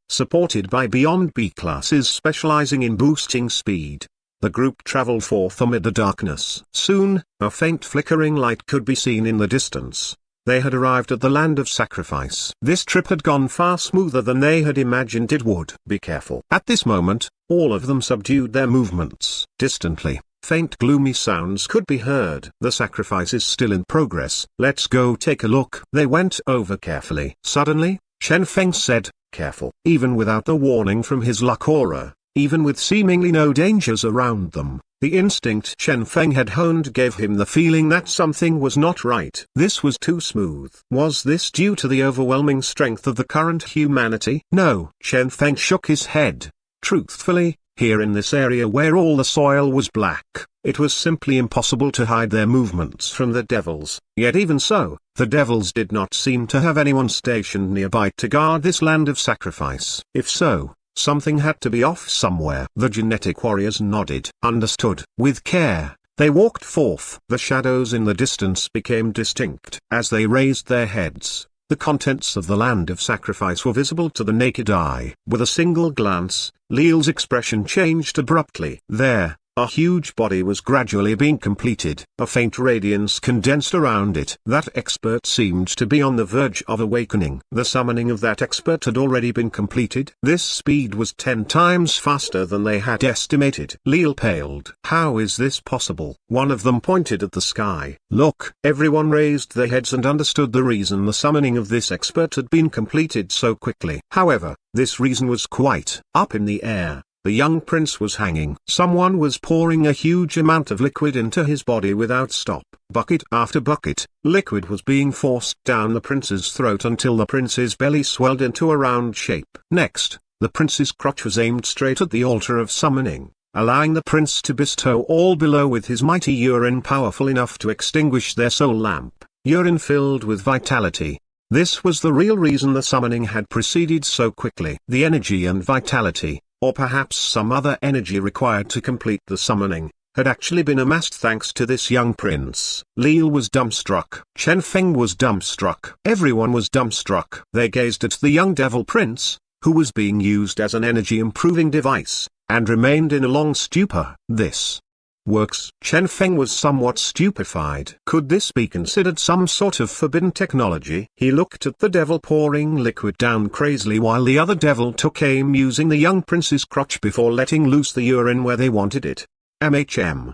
Supported by Beyond B classes specializing in boosting speed, the group traveled forth amid the darkness. Soon, a faint flickering light could be seen in the distance. They had arrived at the land of sacrifice. This trip had gone far smoother than they had imagined it would. "Be careful." At this moment, all of them subdued their movements. Distantly, faint gloomy sounds could be heard. "The sacrifice is still in progress. Let's go take a look." They went over carefully. Suddenly, Chen Feng said, "Careful." Even without the warning from his luck aura, even with seemingly no dangers around them, the instinct Chen Feng had honed gave him the feeling that something was not right. This was too smooth. Was this due to the overwhelming strength of the current humanity? No. Chen Feng shook his head. Truthfully, here in this area where all the soil was black, it was simply impossible to hide their movements from the devils. Yet even so, the devils did not seem to have anyone stationed nearby to guard this land of sacrifice. If so, something had to be off somewhere. The genetic warriors nodded. Understood. With care, they walked forth. The shadows in the distance became distinct. As they raised their heads, the contents of the land of sacrifice were visible to the naked eye. With a single glance, Leal's expression changed abruptly. There, a huge body was gradually being completed. A faint radiance condensed around it. That expert seemed to be on the verge of awakening. The summoning of that expert had already been completed. This speed was 10 times faster than they had estimated. Leal paled. How is this possible? One of them pointed at the sky. Look! Everyone raised their heads and understood the reason the summoning of this expert had been completed so quickly. However, this reason was quite up in the air. The young prince was hanging. Someone was pouring a huge amount of liquid into his body without stop. Bucket after bucket, liquid was being forced down the prince's throat until the prince's belly swelled into a round shape. Next, the prince's crotch was aimed straight at the altar of summoning, allowing the prince to bestow all below with his mighty urine powerful enough to extinguish their soul lamp. Urine filled with vitality. This was the real reason the summoning had proceeded so quickly. The energy and vitality, or perhaps some other energy required to complete the summoning, had actually been amassed thanks to this young prince. Leal was dumbstruck. Chen Feng was dumbstruck. Everyone was dumbstruck. They gazed at the young devil prince, who was being used as an energy-improving device, and remained in a long stupor. This works. Chen Feng was somewhat stupefied. Could this be considered some sort of forbidden technology? He looked at the devil pouring liquid down crazily while the other devil took aim using the young prince's crotch before letting loose the urine where they wanted it.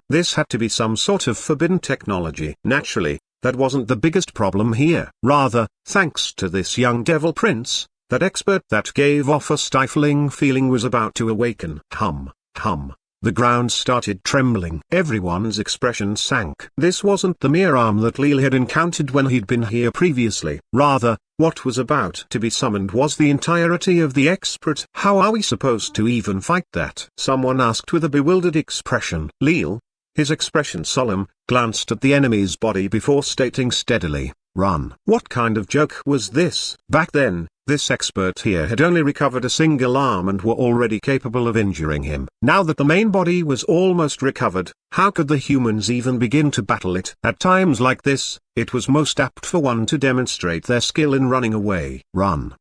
This had to be some sort of forbidden technology. Naturally, that wasn't the biggest problem here. Rather, thanks to this young devil prince, that expert that gave off a stifling feeling was about to awaken. Hum. The ground started trembling. Everyone's expression sank. This wasn't the mere arm that Leela had encountered when he'd been here previously. Rather, what was about to be summoned was the entirety of the expert. How are we supposed to even fight that? Someone asked with a bewildered expression. Leela, his expression solemn, glanced at the enemy's body before stating steadily, "Run." What kind of joke was this? Back then, this expert here had only recovered a single arm and were already capable of injuring him. Now that the main body was almost recovered, how could the humans even begin to battle it? At times like this, it was most apt for one to demonstrate their skill in running away. Run.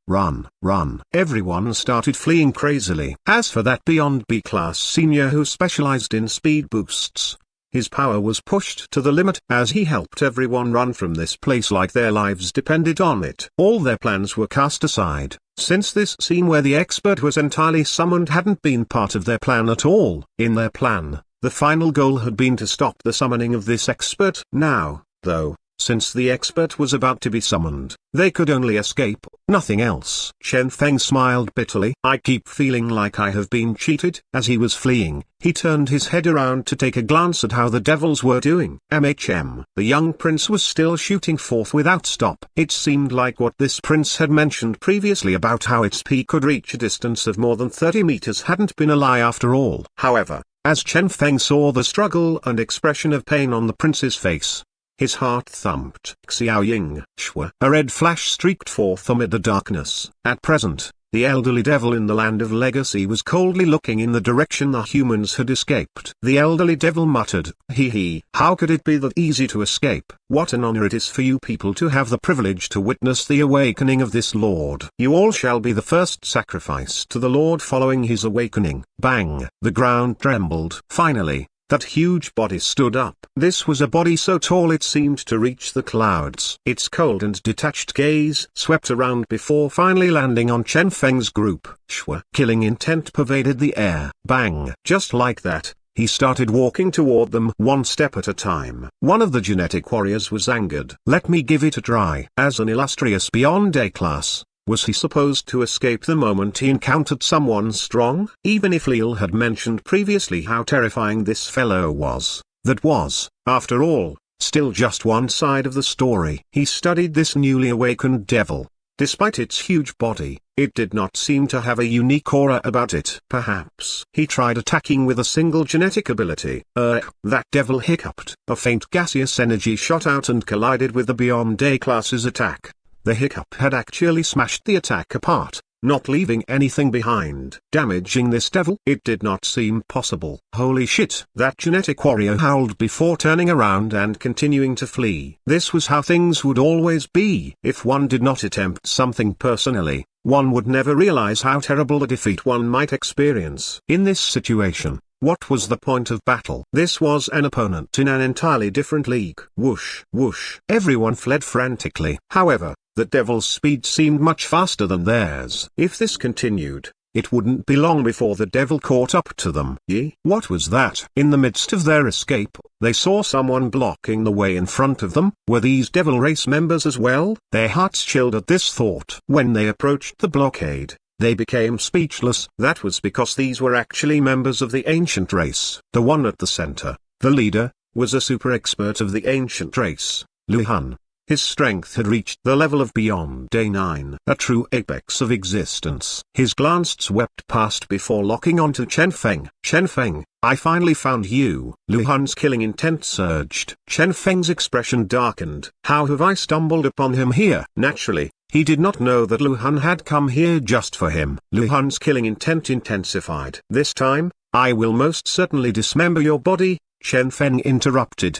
Everyone started fleeing crazily. As for that Beyond B-class senior who specialized in speed boosts, his power was pushed to the limit as he helped everyone run from this place like their lives depended on it. All their plans were cast aside, since this scene where the expert was entirely summoned hadn't been part of their plan at all. In their plan, the final goal had been to stop the summoning of this expert. Now, though, since the expert was about to be summoned, they could only escape, nothing else. Chen Feng smiled bitterly. I keep feeling like I have been cheated. As he was fleeing, he turned his head around to take a glance at how the devils were doing. The young prince was still shooting forth without stop. It seemed like what this prince had mentioned previously about how its peak could reach a distance of more than 30 meters hadn't been a lie after all. However, as Chen Feng saw the struggle and expression of pain on the prince's face, his heart thumped. Xiao Ying, Shua. A red flash streaked forth amid the darkness. At present, the elderly devil in the land of legacy was coldly looking in the direction the humans had escaped. The elderly devil muttered, "Hee, how could it be that easy to escape? What an honor it is for you people to have the privilege to witness the awakening of this lord. You all shall be the first sacrifice to the lord following his awakening." Bang! The ground trembled. Finally, that huge body stood up. This was a body so tall it seemed to reach the clouds. Its cold and detached gaze swept around before finally landing on Chen Feng's group. Shua. Killing intent pervaded the air. Bang! Just like that, he started walking toward them one step at a time. One of the genetic warriors was angered. Let me give it a try. As an illustrious Beyond A-class, was he supposed to escape the moment he encountered someone strong? Even if Leela had mentioned previously how terrifying this fellow was, that was, after all, still just one side of the story. He studied this newly awakened devil. Despite its huge body, it did not seem to have a unique aura about it. Perhaps he tried attacking with a single genetic ability. That devil hiccuped. A faint gaseous energy shot out and collided with the Beyond A-class's attack. The hiccup had actually smashed the attack apart, not leaving anything behind. Damaging this devil? It did not seem possible. Holy shit! That genetic warrior howled before turning around and continuing to flee. This was how things would always be. If one did not attempt something personally, one would never realize how terrible a defeat one might experience. In this situation, what was the point of battle? This was an opponent in an entirely different league. Whoosh, whoosh. Everyone fled frantically. However, the devil's speed seemed much faster than theirs. If this continued, it wouldn't be long before the devil caught up to them. What was that? In the midst of their escape, they saw someone blocking the way in front of them. Were these devil race members as well? Their hearts chilled at this thought. When they approached the blockade, they became speechless. That was because these were actually members of the ancient race. The one at the center, the leader, was a super expert of the ancient race, Lu Han. His strength had reached the level of Beyond A9, a true apex of existence. His glance swept past before locking onto Chen Feng. Chen Feng, I finally found you. Lu Han's killing intent surged. Chen Feng's expression darkened. How have I stumbled upon him here? Naturally, he did not know that Lu Han had come here just for him. Lu Han's killing intent intensified. This time, I will most certainly dismember your body, Chen Feng interrupted.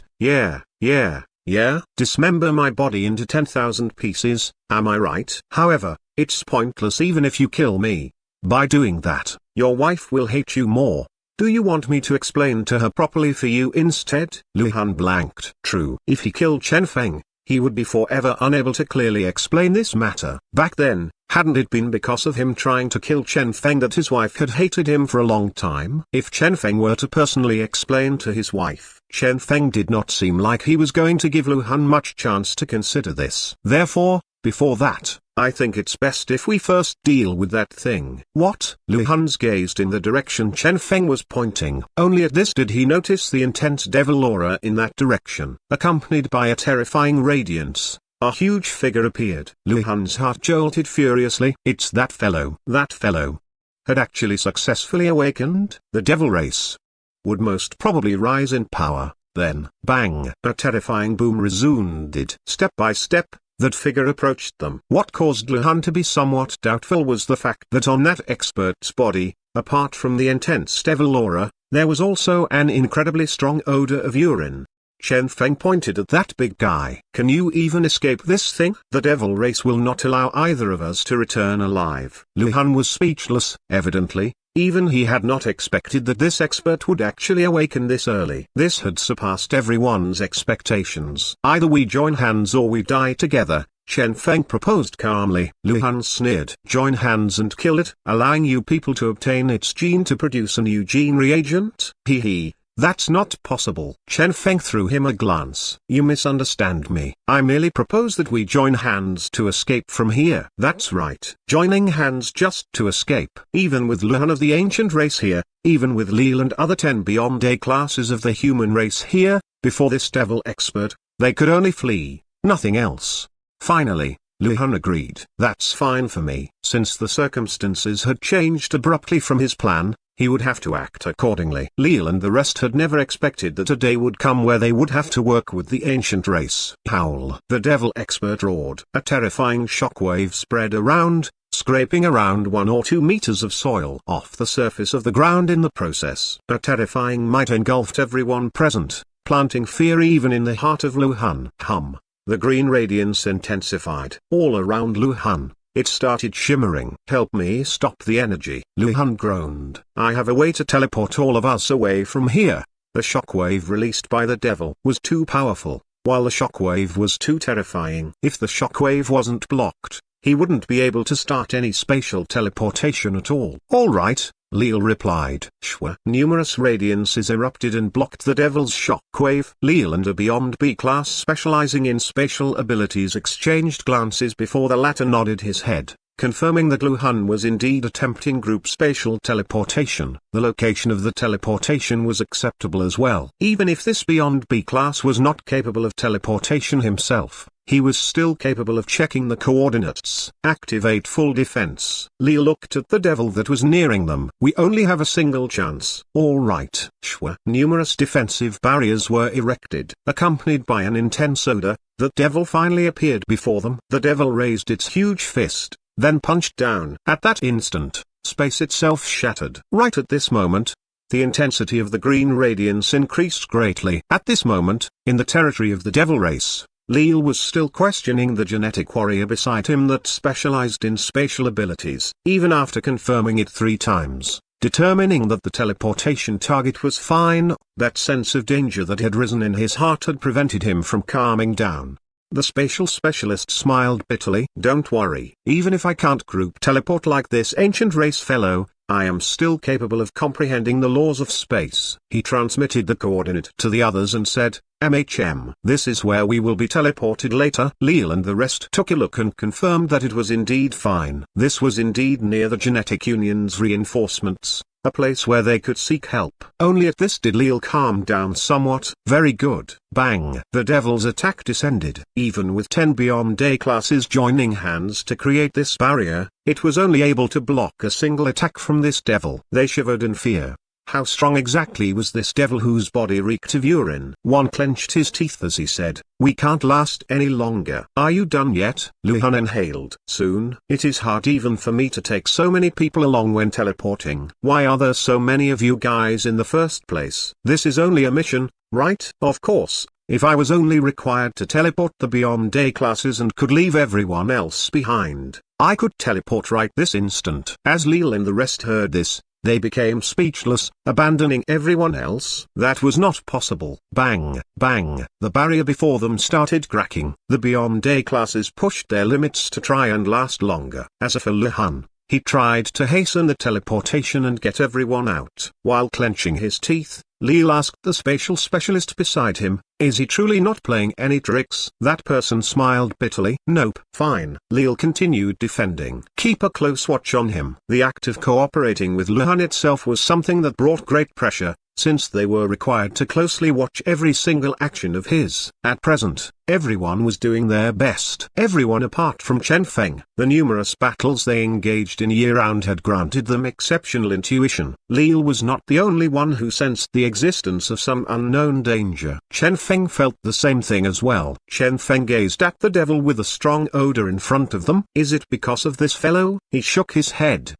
Yeah, dismember my body into 10,000 pieces, am I right? However, it's pointless even if you kill me. By doing that, your wife will hate you more. Do you want me to explain to her properly for you instead? Lu Han blanked. True. If he killed Chen Feng, he would be forever unable to clearly explain this matter. Back then, Hadn't it been because of him trying to kill Chen Feng that his wife had hated him for a long time? If Chen Feng were to personally explain to his wife, Chen Feng did not seem like he was going to give Lu Han much chance to consider this. Therefore, before that, I think it's best if we first deal with that thing. What? Lu Han's gazed in the direction Chen Feng was pointing. Only at this did he notice the intense devil aura in that direction. Accompanied by a terrifying radiance, a huge figure appeared. Lu Han's heart jolted furiously. It's that fellow. That fellow had actually successfully awakened. The devil race would most probably rise in power. Then, bang! A terrifying boom resounded. Step by step, that figure approached them. What caused Lu Han to be somewhat doubtful was the fact that on that expert's body, apart from the intense devil aura, there was also an incredibly strong odor of urine. Chen Feng pointed at that big guy. Can you even escape this thing? The devil race will not allow either of us to return alive. Lu Han was speechless. Evidently, even he had not expected that this expert would actually awaken this early. This had surpassed everyone's expectations. Either we join hands or we die together, Chen Feng proposed calmly. Lu Han sneered. Join hands and kill it, allowing you people to obtain its gene to produce a new gene reagent? Hee hee. That's not possible. Chen Feng threw him a glance. You misunderstand me. I merely propose that we join hands to escape from here. That's right. Joining hands just to escape. Even with Lu Han of the ancient race here, even with Lil and other 10 beyond A classes of the human race here, before this devil expert, they could only flee, nothing else. Finally, Lu Han agreed. That's fine for me. Since the circumstances had changed abruptly from his plan, he would have to act accordingly. Lil and the rest had never expected that a day would come where they would have to work with the ancient race. Howl! The devil expert roared. A terrifying shockwave spread around, scraping around 1 or 2 meters of soil off the surface of the ground in the process. A terrifying might engulfed everyone present, planting fear even in the heart of Lu Han. Hum! The green radiance intensified. All around Lu Han, it started shimmering. Help me stop the energy. Lu Han groaned. I have a way to teleport all of us away from here. The shockwave released by the devil was too powerful, while the shockwave was too terrifying. If the shockwave wasn't blocked, he wouldn't be able to start any spatial teleportation at all. All right, Lil replied. Shwa. Numerous radiances erupted and blocked the devil's shockwave. Lil and a Beyond B class specializing in spatial abilities exchanged glances before the latter nodded his head, confirming that Lu Han was indeed attempting group spatial teleportation. The location of the teleportation was acceptable as well. Even if this Beyond B class was not capable of teleportation himself, he was still capable of checking the coordinates. Activate full defense. Li looked at the devil that was nearing them. We only have a single chance. All right. Shwa. Numerous defensive barriers were erected. Accompanied by an intense odor, the devil finally appeared before them. The devil raised its huge fist, then punched down. At that instant, space itself shattered. Right at this moment, the intensity of the green radiance increased greatly. At this moment, in the territory of the devil race, Lil was still questioning the genetic warrior beside him that specialized in spatial abilities. Even after confirming it 3 times, determining that the teleportation target was fine, that sense of danger that had risen in his heart had prevented him from calming down. The spatial specialist smiled bitterly. Don't worry. Even if I can't group teleport like this ancient race fellow, I am still capable of comprehending the laws of space. He transmitted the coordinate to the others and said, MHM. This is where we will be teleported later. Lil and the rest took a look and confirmed that it was indeed fine. This was indeed near the Genetic Union's reinforcements, a place where they could seek help. Only at this did Lil calm down somewhat. Very good. Bang! The devil's attack descended. Even with 10 Beyond A classes joining hands to create this barrier, it was only able to block a single attack from this devil. They shivered in fear. How strong exactly was this devil whose body reeked of urine? One clenched his teeth as he said, we can't last any longer. Are you done yet? Lu Han inhaled. Soon. It is hard even for me to take so many people along when teleporting. Why are there so many of you guys in the first place? This is only a mission, right? Of course. If I was only required to teleport the Beyond A classes and could leave everyone else behind, I could teleport right this instant. As Lil and the rest heard this, they became speechless, abandoning everyone else. That was not possible. Bang, bang, the barrier before them started cracking. The Beyond A classes pushed their limits to try and last longer. As for Luhan, he tried to hasten the teleportation and get everyone out. While clenching his teeth, Lil asked the spatial specialist beside him, "Is he truly not playing any tricks?" That person smiled bitterly. "Nope." "Fine." Lil continued defending. "Keep a close watch on him." The act of cooperating with Luhan itself was something that brought great pressure, since they were required to closely watch every single action of his. At present, everyone was doing their best. Everyone apart from Chen Feng. The numerous battles they engaged in year-round had granted them exceptional intuition. Lil was not the only one who sensed the existence of some unknown danger. Chen Feng felt the same thing as well. Chen Feng gazed at the devil with a strong odor in front of them. "Is it because of this fellow?" He shook his head.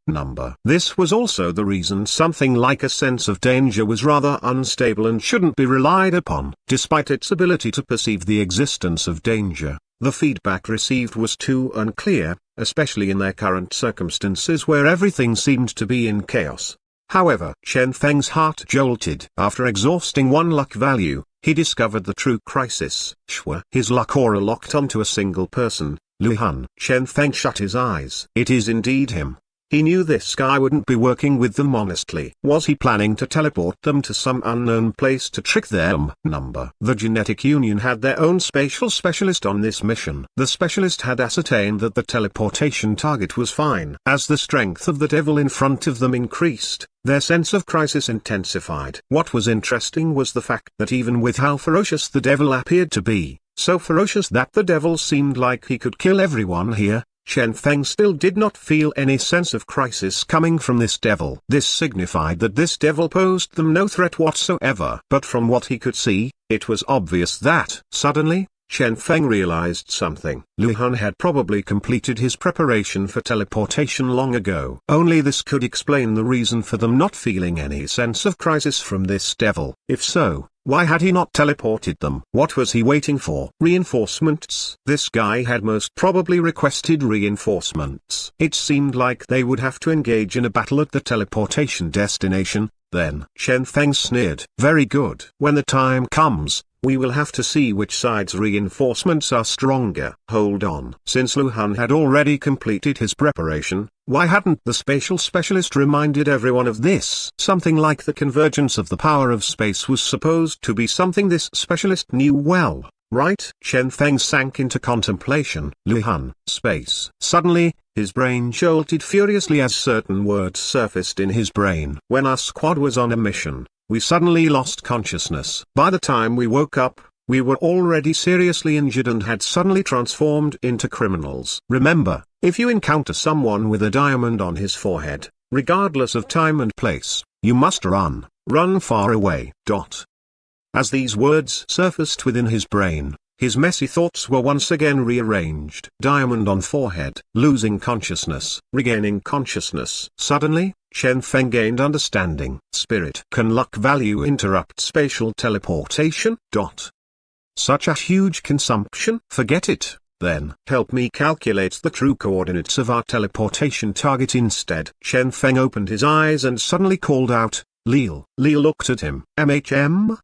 This was also the reason something like a sense of danger was rather unstable and shouldn't be relied upon. Despite its ability to perceive the existence of danger, the feedback received was too unclear, especially in their current circumstances where everything seemed to be in chaos. However, Chen Feng's heart jolted. After exhausting one luck value, he discovered the true crisis. His luck aura locked onto a single person, Luhan. Chen Feng shut his eyes. It is indeed him. He knew this guy wouldn't be working with them honestly. Was he planning to teleport them to some unknown place to trick them? The Genetic Union had their own spatial specialist on this mission. The specialist had ascertained that the teleportation target was fine. As the strength of the devil in front of them increased, their sense of crisis intensified. What was interesting was the fact that even with how ferocious the devil appeared to be, so ferocious that the devil seemed like he could kill everyone here, Chen Feng still did not feel any sense of crisis coming from this devil. This signified that this devil posed them no threat whatsoever. But from what he could see, it was obvious that. Suddenly, Chen Feng realized something. Luhan had probably completed his preparation for teleportation long ago. Only this could explain the reason for them not feeling any sense of crisis from this devil. If so, why had he not teleported them? What was he waiting for? Reinforcements? This guy had most probably requested reinforcements. It seemed like they would have to engage in a battle at the teleportation destination. Then Chen Feng sneered. "Very good. When the time comes, we will have to see which side's reinforcements are stronger." Hold on. Since Luhan had already completed his preparation, why hadn't the spatial specialist reminded everyone of this? Something like the convergence of the power of space was supposed to be something this specialist knew well, right? Chen Feng sank into contemplation. Luhan, space. Suddenly, his brain jolted furiously as certain words surfaced in his brain. "When our squad was on a mission, we suddenly lost consciousness. By the time we woke up, we were already seriously injured and had suddenly transformed into criminals." Remember, if you encounter someone with a diamond on his forehead, regardless of time and place, you must run far away. As these words surfaced within his brain, his messy thoughts were once again rearranged. Diamond on forehead. Losing consciousness. Regaining consciousness. Suddenly, Chen Feng gained understanding. Spirit. Can luck value interrupt spatial teleportation? Such a huge consumption? Forget it, then. Help me calculate the true coordinates of our teleportation target instead. Chen Feng opened his eyes and suddenly called out, "Lil." Lil looked at him.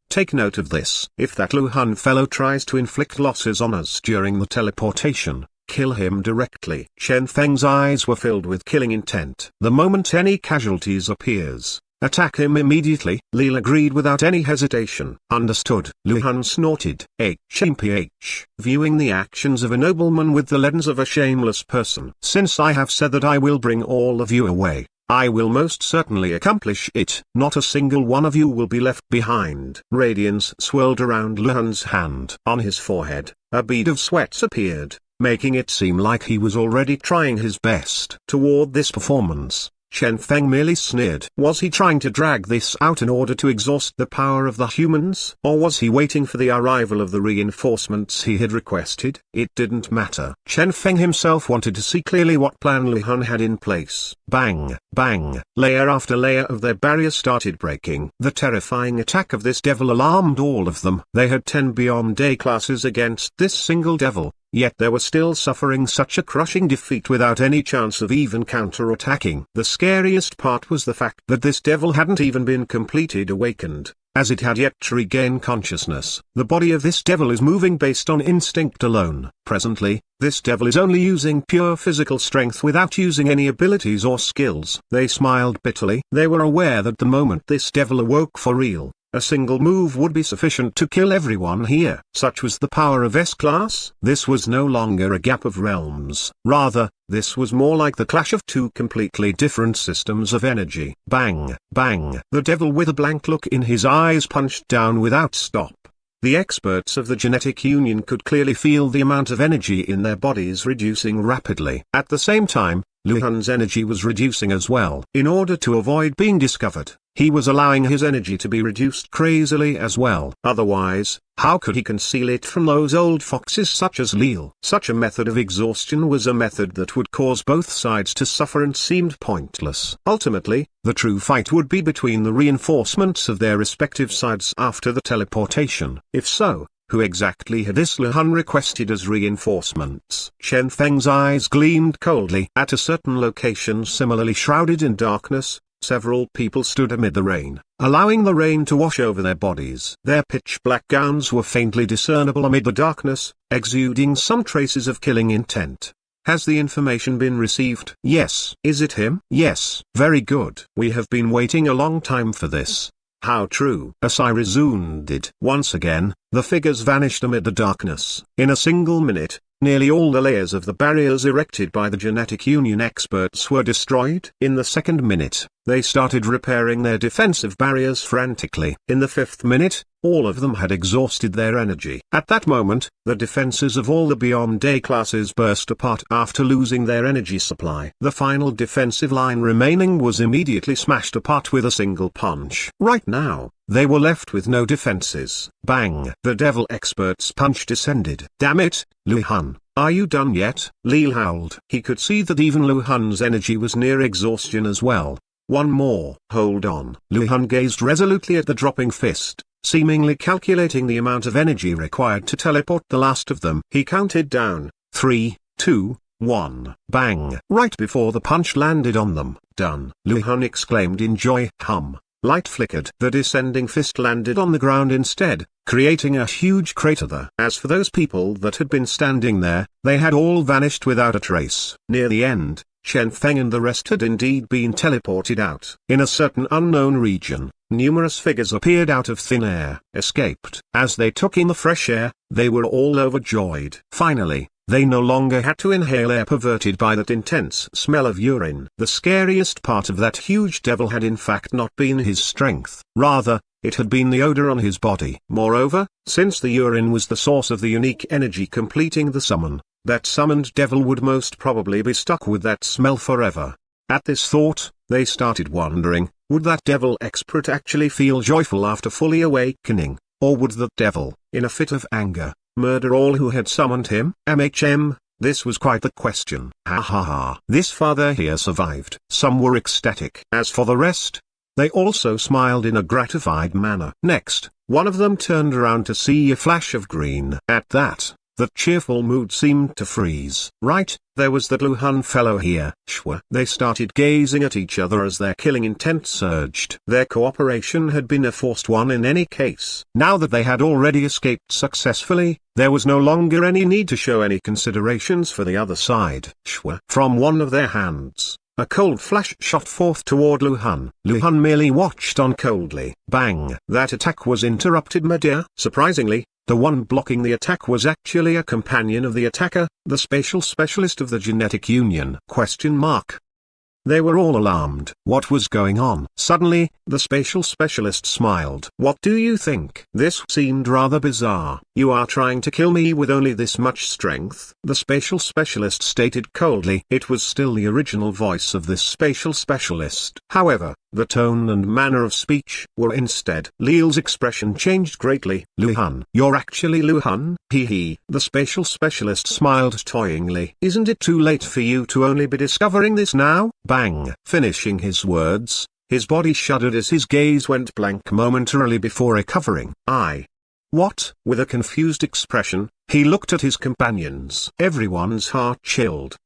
Take note of this. If that Luhan fellow tries to inflict losses on us during the teleportation, kill him directly. Chen Feng's eyes were filled with killing intent. The moment any casualties appears, attack him immediately. Lil agreed without any hesitation. Understood. Luhan snorted. HMPH. Viewing the actions of a nobleman with the lens of a shameless person. Since I have said that I will bring all of you away, I will most certainly accomplish it. Not a single one of you will be left behind. Radiance swirled around Luhan's hand. On his forehead, a bead of sweat appeared, making it seem like he was already trying his best. Toward this performance, Chen Feng merely sneered. Was he trying to drag this out in order to exhaust the power of the humans? Or was he waiting for the arrival of the reinforcements he had requested? It didn't matter. Chen Feng himself wanted to see clearly what plan Luhan had in place. Bang, bang, layer after layer of their barrier started breaking. The terrifying attack of this devil alarmed all of them. They had 10 Beyond A classes against this single devil. yet they were still suffering such a crushing defeat without any chance of even counter-attacking. The scariest part was the fact that this devil hadn't even been completely awakened, as it had yet to regain consciousness. The body of this devil is moving based on instinct alone. Presently, this devil is only using pure physical strength without using any abilities or skills. They smiled bitterly. They were aware that the moment this devil awoke for real, a single move would be sufficient to kill everyone here. Such was the power of S-Class. This was no longer a gap of realms. Rather, this was more like the clash of two completely different systems of energy. Bang, bang. The devil with a blank look in his eyes punched down without stop. The experts of the genetic union could clearly feel the amount of energy in their bodies reducing rapidly. At the same time, Lu Han's energy was reducing as well. In order to avoid being discovered, he was allowing his energy to be reduced crazily as well. Otherwise, how could he conceal it from those old foxes such as Leal? Such a method of exhaustion was a method that would cause both sides to suffer and seemed pointless. Ultimately, the true fight would be between the reinforcements of their respective sides after the teleportation. If so, who exactly had this Lu Han requested as reinforcements? Chen Feng's eyes gleamed coldly. At a certain location similarly shrouded in darkness, several people stood amid the rain, allowing the rain to wash over their bodies. Their pitch-black gowns were faintly discernible amid the darkness, exuding some traces of killing intent. Has the information been received? Yes. Is it him? Yes. Very good. We have been waiting a long time for this. How true. A sigh resounded. Once again, the figures vanished amid the darkness. In a single minute, nearly all the layers of the barriers erected by the genetic union experts were destroyed. In the second minute, they started repairing their defensive barriers frantically. In the fifth minute, all of them had exhausted their energy. At that moment, the defenses of all the Beyond A classes burst apart after losing their energy supply. The final defensive line remaining was immediately smashed apart with a single punch. Right now, they were left with no defenses. Bang! The devil expert's punch descended. Damn it, Lu Han, are you done yet? Leal howled. He could see that even Lu Han's energy was near exhaustion as well. One more. Hold on. Lu Han gazed resolutely at the dropping fist, seemingly calculating the amount of energy required to teleport the last of them. He counted down. 3, 2, 1. Bang! Right before the punch landed on them. Done. Lu Han exclaimed in joy. Light flickered. The descending fist landed on the ground instead, creating a huge crater there. As for those people that had been standing there, they had all vanished without a trace. Near the end, Chen Feng and the rest had indeed been teleported out. In a certain unknown region, numerous figures appeared out of thin air, escaped. As they took in the fresh air, they were all overjoyed. Finally, they no longer had to inhale air perverted by that intense smell of urine. The scariest part of that huge devil had in fact not been his strength. Rather, it had been the odor on his body. Moreover, since the urine was the source of the unique energy completing the summon, that summoned devil would most probably be stuck with that smell forever. At this thought, they started wondering, would that devil expert actually feel joyful after fully awakening, or would that devil, in a fit of anger, murder all who had summoned him? This was quite the question. Ha ha ha. This father here survived. Some were ecstatic. As for the rest, they also smiled in a gratified manner. Next, one of them turned around to see a flash of green. At that, the cheerful mood seemed to freeze. Right, there was that Lu Han fellow here. Shwa. They started gazing at each other as their killing intent surged. Their cooperation had been a forced one in any case. Now that they had already escaped successfully, there was no longer any need to show any considerations for the other side. Shwa. From one of their hands, a cold flash shot forth toward Lu Han. Lu Han merely watched on coldly. Bang! That attack was interrupted mid-air. Surprisingly, the one blocking the attack was actually a companion of the attacker, the spatial specialist of the genetic union. They were all alarmed. What was going on? Suddenly, the spatial specialist smiled. What do you think? This seemed rather bizarre. You are trying to kill me with only this much strength? The spatial specialist stated coldly. It was still the original voice of this spatial specialist. However, the tone and manner of speech were instead. Leal's expression changed greatly. Lu Han. You're actually Lu Han? Hee. The spatial specialist smiled toyingly. Isn't it too late for you to only be discovering this now? Bang. Finishing his words, his body shuddered as his gaze went blank momentarily before recovering. What? With a confused expression, He looked at his companions. Everyone's heart chilled.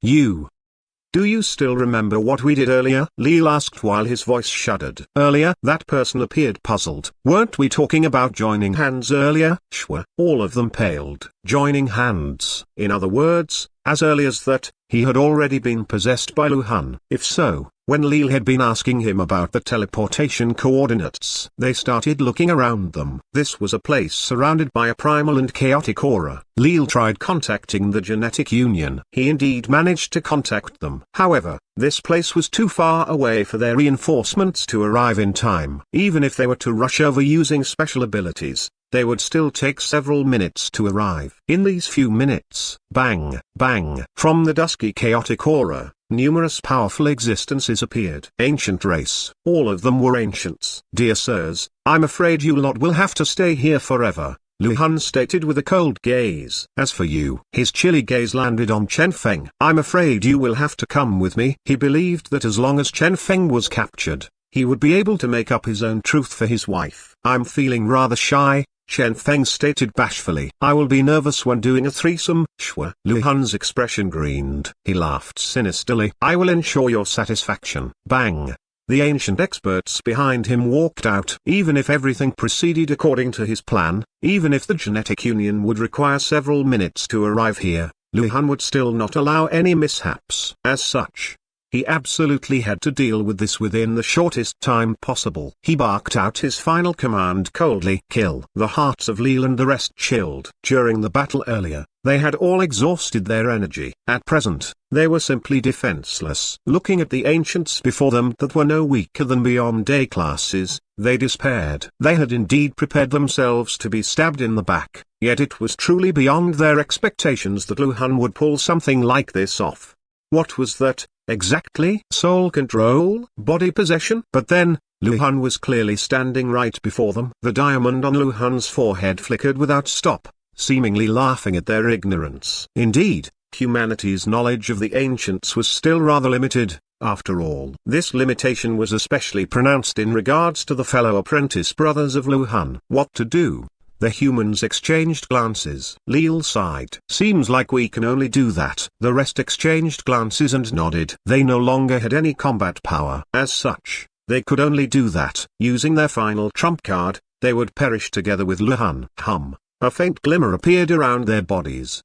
Do you still remember what we did earlier? Lil asked while his voice shuddered. Earlier? That person appeared puzzled. Weren't we talking about joining hands earlier? Sure. All of them paled. Joining hands. In other words, as early as that, he had already been possessed by Lu Han. If so, when Lil had been asking him about the teleportation coordinates, they started looking around them. This was a place surrounded by a primal and chaotic aura. Lil tried contacting the genetic union. He indeed managed to contact them. However, this place was too far away for their reinforcements to arrive in time. Even if they were to rush over using special abilities, they would still take several minutes to arrive. In these few minutes, bang, bang, from the dusky chaotic aura, numerous powerful existences appeared. Ancient race. All of them were ancients. Dear sirs, I'm afraid you lot will have to stay here forever, Lu Han stated with a cold gaze. As for you, his chilly gaze landed on Chen Feng. I'm afraid you will have to come with me. He believed that as long as Chen Feng was captured, he would be able to make up his own truth for his wife. I'm feeling rather shy, Chen Feng stated bashfully. I will be nervous when doing a threesome. Sure. Lu Han's expression greened. He laughed sinisterly. I will ensure your satisfaction. Bang. The ancient experts behind him walked out. Even if everything proceeded according to his plan, even if the genetic union would require several minutes to arrive here, Lu Han would still not allow any mishaps. As such, he absolutely had to deal with this within the shortest time possible. He barked out his final command coldly. Kill. The hearts of Lil and the rest chilled. During the battle earlier, they had all exhausted their energy. At present, they were simply defenseless. Looking at the ancients before them that were no weaker than beyond A classes, they despaired. They had indeed prepared themselves to be stabbed in the back, yet it was truly beyond their expectations that Lu Han would pull something like this off. What was that? Exactly? Soul control? Body possession? But then, Lu Han was clearly standing right before them. The diamond on Lu Han's forehead flickered without stop, seemingly laughing at their ignorance. Indeed, humanity's knowledge of the ancients was still rather limited, after all. This limitation was especially pronounced in regards to the fellow apprentice brothers of Lu Han. What to do? The humans exchanged glances. Lil sighed. Seems like we can only do that. The rest exchanged glances and nodded. They no longer had any combat power. As such, they could only do that. Using their final trump card, they would perish together with Lu Han. A faint glimmer appeared around their bodies.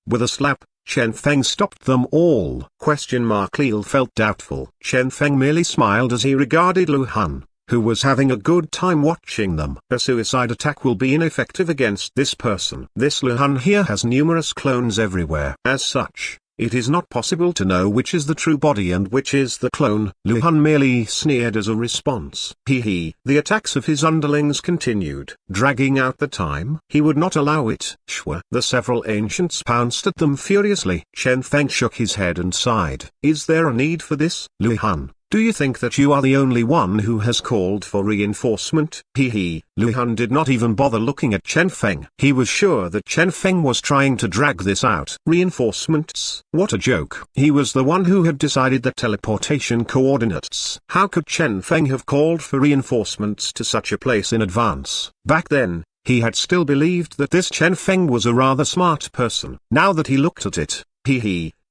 With a slap, Chen Feng stopped them all. Lil felt doubtful. Chen Feng merely smiled as he regarded Lu Han, who was having a good time watching them. A suicide attack will be ineffective against this person. This Lu Han here has numerous clones everywhere. As such, it is not possible to know which is the true body and which is the clone. Lu Han merely sneered as a response. The attacks of his underlings continued. Dragging out the time? He would not allow it. Sure. The several ancients pounced at them furiously. Chen Feng shook his head and sighed. Is there a need for this? Lu Han, do you think that you are the only one who has called for reinforcement? Lu Han did not even bother looking at Chen Feng. He was sure that Chen Feng was trying to drag this out. Reinforcements? What a joke. He was the one who had decided the teleportation coordinates. How could Chen Feng have called for reinforcements to such a place in advance? Back then, he had still believed that this Chen Feng was a rather smart person. Now that he looked at it,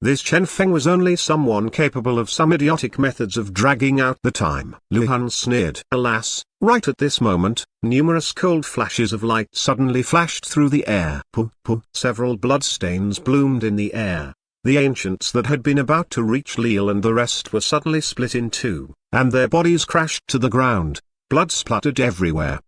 this Chen Feng was only someone capable of some idiotic methods of dragging out the time. Lu Han sneered. Alas, right at this moment, numerous cold flashes of light suddenly flashed through the air. Several bloodstains bloomed in the air. The ancients that had been about to reach Lil and the rest were suddenly split in two, and their bodies crashed to the ground. Blood spluttered everywhere.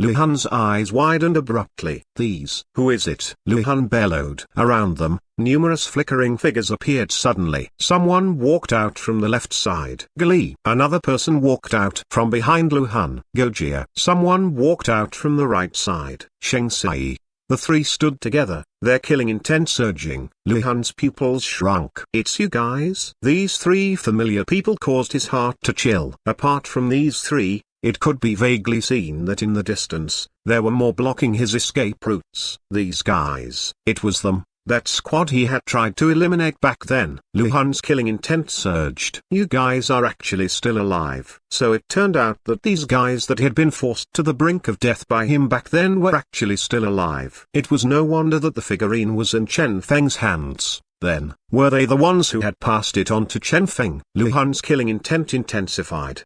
Lu Han's eyes widened abruptly. These. Who is it? Lu Han bellowed. Around them, numerous flickering figures appeared suddenly. Someone walked out from the left side. Glee. Another person walked out from behind Lu Han. Gojia. Someone walked out from the right side. Sheng Sai. The three stood together, their killing intent surging. Lu Han's pupils shrunk. It's you guys? These three familiar people caused his heart to chill. Apart from these three, it could be vaguely seen that in the distance, there were more blocking his escape routes. These guys. It was them. that squad he had tried to eliminate back then. Lu Hun's killing intent surged. You guys are actually still alive. So it turned out that these guys that had been forced to the brink of death by him back then were actually still alive. It was no wonder that the figurine was in Chen Feng's hands. Then, were they the ones who had passed it on to Chen Feng? Lu Hun's killing intent intensified.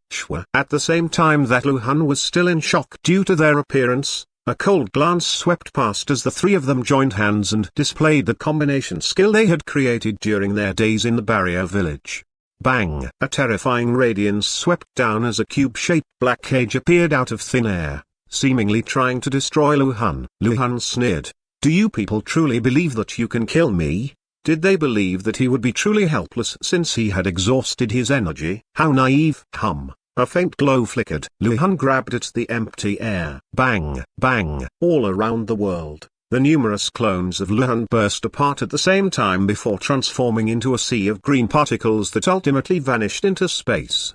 At the same time that Lu Hun was still in shock due to their appearance, a cold glance swept past as the three of them joined hands and displayed the combination skill they had created during their days in the barrier village. Bang! A terrifying radiance swept down as a cube-shaped black cage appeared out of thin air, seemingly trying to destroy Lu Hun. Lu Hun sneered. Do you people truly believe that you can kill me? Did they believe that he would be truly helpless since he had exhausted his energy? How naive! A faint glow flickered. Lu Hun grabbed at the empty air. Bang! Bang! All around the world, the numerous clones of Lu Hun burst apart at the same time before transforming into a sea of green particles that ultimately vanished into space.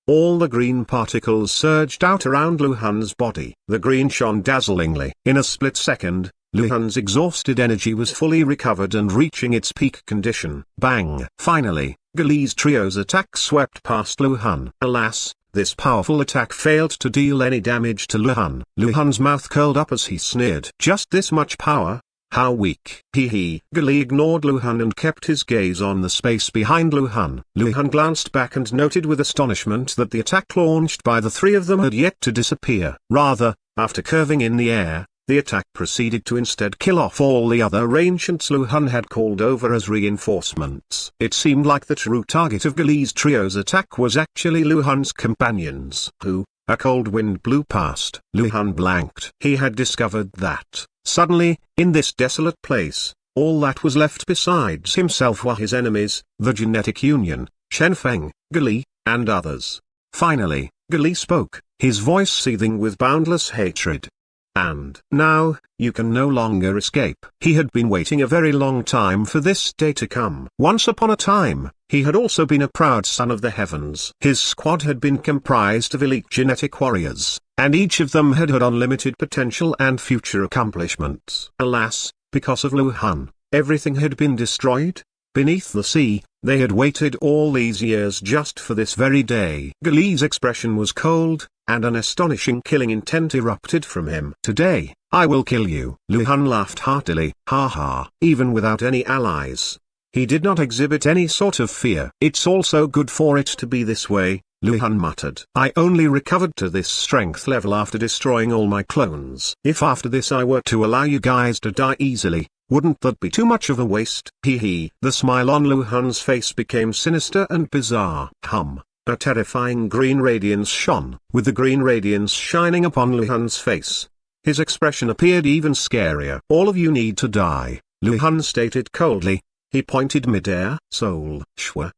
All the green particles surged out around Lu Hun's body. The green shone dazzlingly. In a split second, Lu Hun's exhausted energy was fully recovered and reaching its peak condition. Bang! Finally, Gali's trio's attack swept past Lu Hun. Alas, this powerful attack failed to deal any damage to Lu Hun. Lu Hun's mouth curled up as he sneered. Just this much power? How weak. Gali ignored Lu Hun and kept his gaze on the space behind Lu Hun. Lu Hun glanced back and noted with astonishment that the attack launched by the three of them had yet to disappear. Rather, after curving in the air, the attack proceeded to instead kill off all the other ancients Lu Hun had called over as reinforcements. It seemed like the true target of Gali's trio's attack was actually Lu Hun's companions, who, a cold wind blew past. Lu Hun blanked. He had discovered that, suddenly, in this desolate place, all that was left besides himself were his enemies, the genetic union, Chen Feng, Gali, and others. Finally, Gali spoke, his voice seething with boundless hatred. And now, you can no longer escape. He had been waiting a very long time for this day to come. Once upon a time, he had also been a proud son of the heavens. His squad had been comprised of elite genetic warriors, and each of them had unlimited potential and future accomplishments. Alas, because of Lu Hun, everything had been destroyed. Beneath the sea, they had waited all these years just for this very day. Gali's expression was cold, and an astonishing killing intent erupted from him. Today, I will kill you. Lu Hun laughed heartily. Even without any allies, he did not exhibit any sort of fear. It's also good for it to be this way, Lu Hun muttered. I only recovered to this strength level after destroying all my clones. If after this I were to allow you guys to die easily, wouldn't that be too much of a waste? The smile on Lu Hun's face became sinister and bizarre. A terrifying green radiance shone. With the green radiance shining upon Lu Hun's face, his expression appeared even scarier. All of you need to die, Lu Hun stated coldly. He pointed midair. Soul.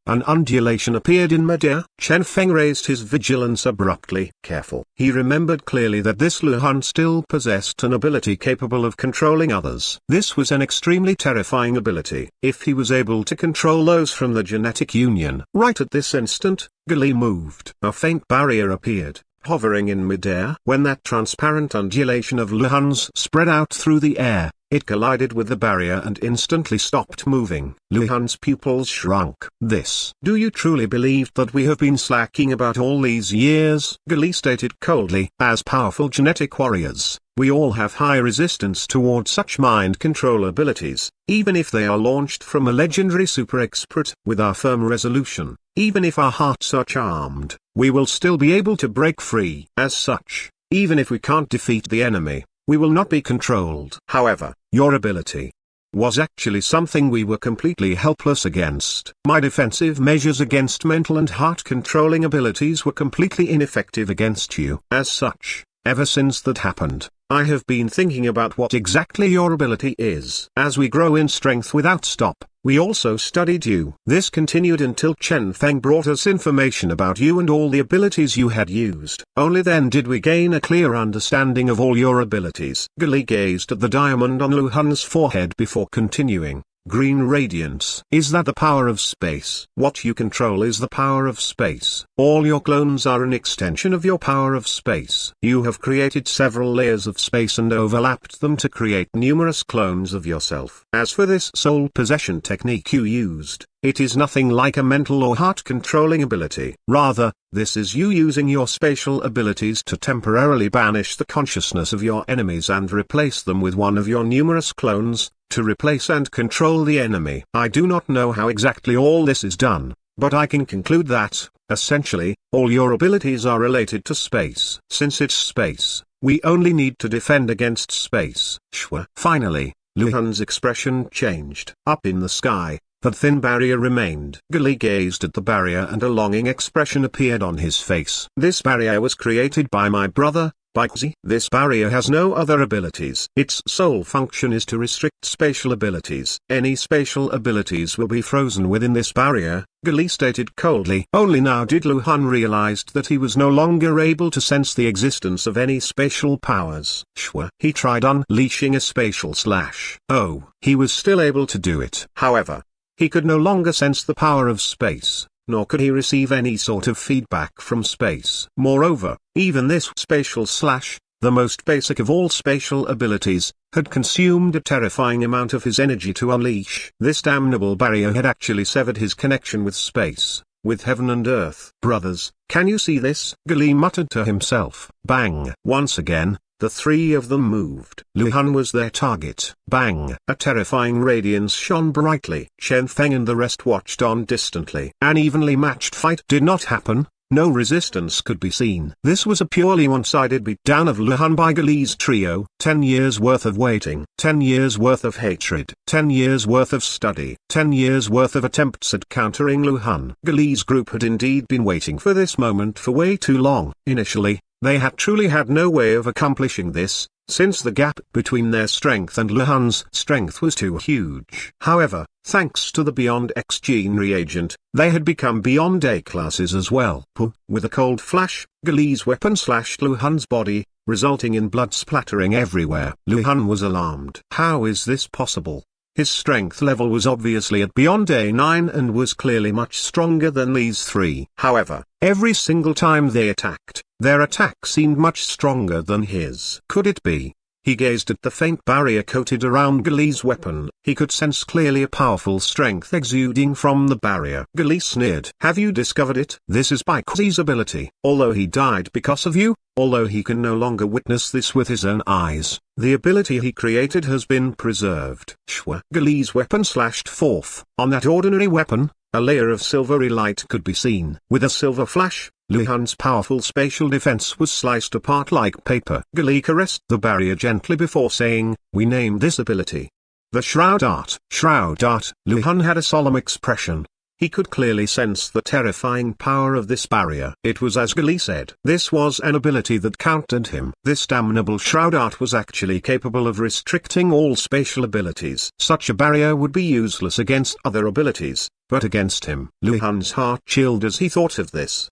An undulation appeared in midair. Chen Feng raised his vigilance abruptly. Careful. He remembered clearly that this Lu Hun still possessed an ability capable of controlling others. This was an extremely terrifying ability. If he was able to control those from the genetic union. Right at this instant, Gali moved. A faint barrier appeared, hovering in midair. When that transparent undulation of Lu Hun's spread out through the air, it collided with the barrier and instantly stopped moving. Lu Hun's pupils shrunk. Do you truly believe that we have been slacking about all these years? Gali stated coldly. As powerful genetic warriors, we all have high resistance toward such mind control abilities, even if they are launched from a legendary super expert. With our firm resolution, even if our hearts are charmed, we will still be able to break free. As such, even if we can't defeat the enemy, we will not be controlled. However, your ability was actually something we were completely helpless against. My defensive measures against mental and heart controlling abilities were completely ineffective against you. As such, ever since that happened, I have been thinking about what exactly your ability is. As we grow in strength without stop, we also studied you. This continued until Chen Feng brought us information about you and all the abilities you had used. Only then did we gain a clear understanding of all your abilities. Gali gazed at the diamond on Lu Hun's forehead before continuing. green radiance. Is that the power of space? What you control is the power of space. All your clones are an extension of your power of space. You have created several layers of space and overlapped them to create numerous clones of yourself. As for this soul possession technique you used, it is nothing like a mental or heart-controlling ability. Rather, this is you using your spatial abilities to temporarily banish the consciousness of your enemies and replace them with one of your numerous clones, to replace and control the enemy. I do not know how exactly all this is done, but I can conclude that, essentially, all your abilities are related to space. Since it's space, we only need to defend against space. Shwa. Finally, Luhan's expression changed. Up in the sky, the thin barrier remained. Gali gazed at the barrier and a longing expression appeared on his face. This barrier was created by my brother, Baizi. This barrier has no other abilities. Its sole function is to restrict spatial abilities. Any spatial abilities will be frozen within this barrier, Gali stated coldly. Only now did Luhan realized that he was no longer able to sense the existence of any spatial powers. Shwa. He tried unleashing a spatial slash. Oh, he was still able to do it. However, he could no longer sense the power of space, nor could he receive any sort of feedback from space. Moreover, even this spatial slash, the most basic of all spatial abilities, had consumed a terrifying amount of his energy to unleash. This damnable barrier had actually severed his connection with space, with heaven and earth. Brothers, can you see this? Gali muttered to himself. Bang! Once again, the three of them moved. Luhan was their target. Bang! A terrifying radiance shone brightly. Chen Feng and the rest watched on distantly. An evenly matched fight did not happen. No resistance could be seen. This was a purely one-sided beatdown of Luhan by Gali's trio. 10 years worth of waiting. 10 years worth of hatred. 10 years worth of study. 10 years worth of attempts at countering Luhan. Gali's group had indeed been waiting for this moment for way too long. Initially, they had truly had no way of accomplishing this, since the gap between their strength and Luhan's strength was too huge. However, thanks to the Beyond X gene reagent, they had become Beyond A classes as well. With a cold flash, Gali's weapon slashed Luhan's body, resulting in blood splattering everywhere. Luhan was alarmed. How is this possible? His strength level was obviously at Beyond A9 and was clearly much stronger than these three. However, every single time they attacked, their attack seemed much stronger than his. Could it be? He gazed at the faint barrier coated around Gali's weapon. He could sense clearly a powerful strength exuding from the barrier. Gali sneered. Have you discovered it? This is Baizi's ability. Although he died because of you, although he can no longer witness this with his own eyes, the ability he created has been preserved. Shwa. Gali's weapon slashed forth. On that ordinary weapon, a layer of silvery light could be seen. With a silver flash, Luhan's powerful spatial defense was sliced apart like paper. Gali caressed the barrier gently before saying, we named this ability the Shroud Art. Shroud Art. Luhan had a solemn expression. He could clearly sense the terrifying power of this barrier. It was as Gali said. This was an ability that countered him. This damnable Shroud Art was actually capable of restricting all spatial abilities. Such a barrier would be useless against other abilities, but against him. Luhan's heart chilled as he thought of this.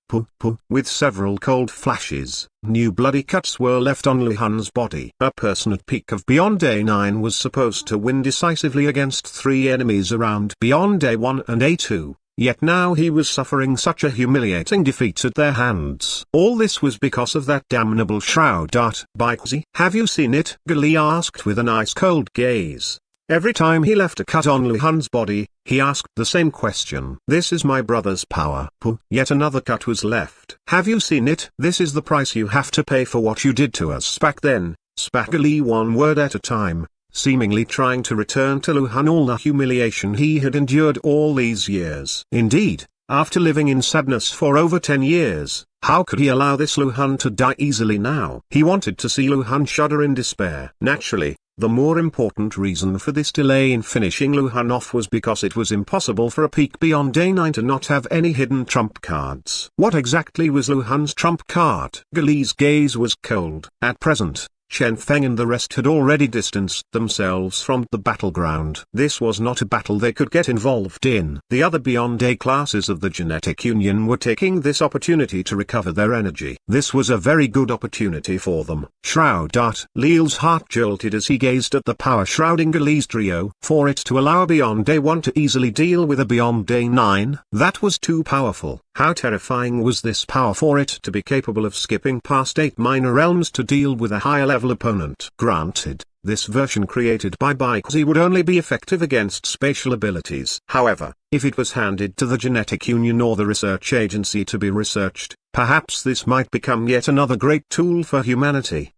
With several cold flashes, new bloody cuts were left on Luhan's body. A person at peak of Beyond A9 was supposed to win decisively against three enemies around Beyond A1 and A2. Yet now he was suffering such a humiliating defeat at their hands. All this was because of that damnable Shroud Art. Baizi, have you seen it? Gali asked with an ice-cold gaze. Every time he left a cut on Luhan's body, he asked the same question. This is my brother's power. Yet another cut was left. Have you seen it? This is the price you have to pay for what you did to us back then. Spat Gali one word at a time, seemingly trying to return to Luhan all the humiliation he had endured all these years. Indeed, after living in sadness for over 10 years, how could he allow this Luhan to die easily now? He wanted to see Luhan shudder in despair. Naturally, the more important reason for this delay in finishing Luhan off was because it was impossible for a peak Beyond A9 to not have any hidden trump cards. What exactly was Luhan's trump card? Gali's gaze was cold. At present, Chen Feng and the rest had already distanced themselves from the battleground. This was not a battle they could get involved in. The other Beyond A classes of the Genetic Union were taking this opportunity to recover their energy. This was a very good opportunity for them. Shroud Art. Leel's heart jolted as he gazed at the power shrouding Galee's trio. For it to allow a Beyond A1 to easily deal with a Beyond A9, that was too powerful. How terrifying was this power for it to be capable of skipping past 8 minor realms to deal with a higher level opponent? Granted, this version created by Baizi would only be effective against spatial abilities. However, if it was handed to the Genetic Union or the Research Agency to be researched, perhaps this might become yet another great tool for humanity.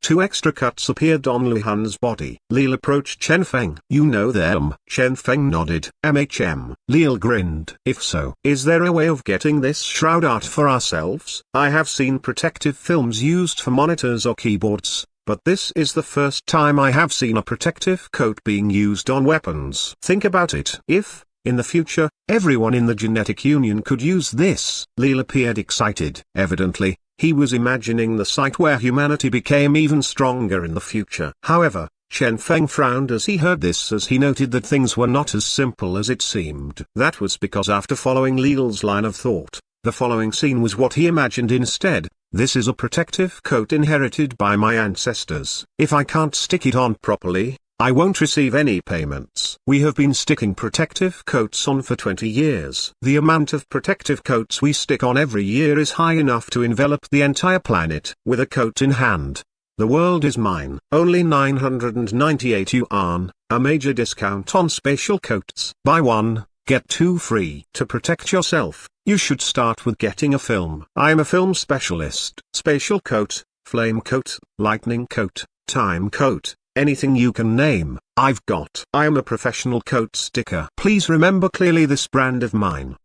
Two extra cuts appeared on Lu Han's body. Leel approached Chen Feng. You know them. Chen Feng nodded. Leel grinned. If so, is there a way of getting this shroud art for ourselves? I have seen protective films used for monitors or keyboards, but this is the first time I have seen a protective coat being used on weapons. Think about it. If, in the future, everyone in the Genetic Union could use this. Leel appeared excited. Evidently, he was imagining the sight where humanity became even stronger in the future. However, Chen Feng frowned as he heard this, as he noted that things were not as simple as it seemed. That was because after following Leel's line of thought, the following scene was what he imagined instead. This is a protective coat inherited by my ancestors. If I can't stick it on properly, I won't receive any payments. We have been sticking protective coats on for 20 years. The amount of protective coats we stick on every year is high enough to envelop the entire planet. With a coat in hand, the world is mine. Only 998 yuan, a major discount on spatial coats. Buy one, get two free. To protect yourself, you should start with getting a film. I am a film specialist. Spatial coat, flame coat, lightning coat, time coat. Anything you can name, I've got. I am a professional coat sticker. Please remember clearly this brand of mine.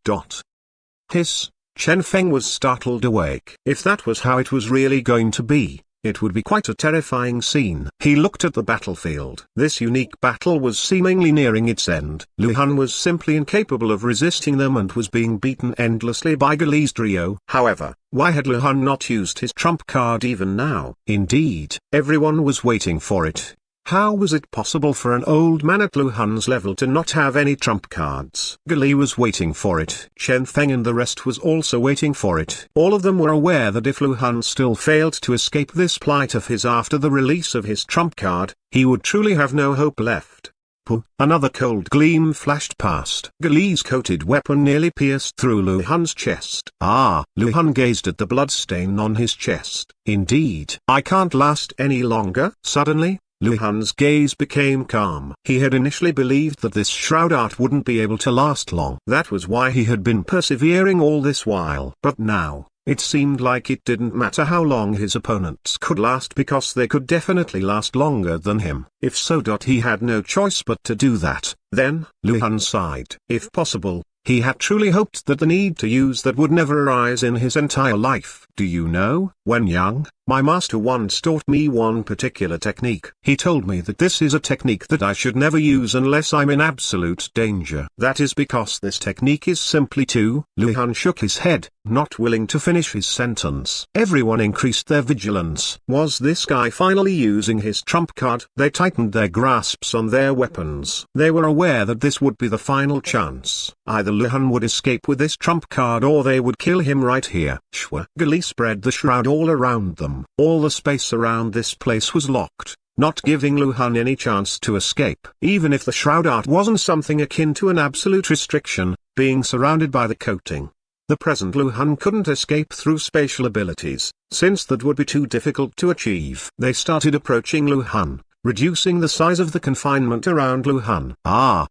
Hiss. Chen Feng was startled awake. If that was how it was really going to be, it would be quite a terrifying scene. He looked at the battlefield. This unique battle was seemingly nearing its end. Lu Han was simply incapable of resisting them and was being beaten endlessly by Galee's trio. However, why had Lu Han not used his trump card even now? Indeed, everyone was waiting for it. How was it possible for an old man at Lu Han's level to not have any trump cards? Galee was waiting for it. Chen Feng and the rest was also waiting for it. All of them were aware that if Lu Han still failed to escape this plight of his after the release of his trump card, he would truly have no hope left. Another cold gleam flashed past. Galee's coated weapon nearly pierced through Lu Han's chest. Lu Han gazed at the bloodstain on his chest. Indeed, I can't last any longer. Suddenly, Lu Han's gaze became calm. He had initially believed that this shroud art wouldn't be able to last long. That was why he had been persevering all this while. But now, it seemed like it didn't matter how long his opponents could last, because they could definitely last longer than him. If so, he had no choice but to do that. Then, Lu Han sighed. If possible, he had truly hoped that the need to use that would never arise in his entire life. Do you know, when young, my master once taught me one particular technique. He told me that this is a technique that I should never use unless I'm in absolute danger. That is because this technique is simply to. Lu Han shook his head, not willing to finish his sentence. Everyone increased their vigilance. Was this guy finally using his trump card? They tightened their grasps on their weapons. They were aware that this would be the final chance. Either Lu Han would escape with this trump card or they would kill him right here. Galee spread the shroud all around them. All the space around this place was locked, not giving Lu Han any chance to escape. Even if the shroud art wasn't something akin to an absolute restriction, being surrounded by the coating, the present Lu Han couldn't escape through spatial abilities, since that would be too difficult to achieve. They started approaching Lu Han, reducing the size of the confinement around Lu Han.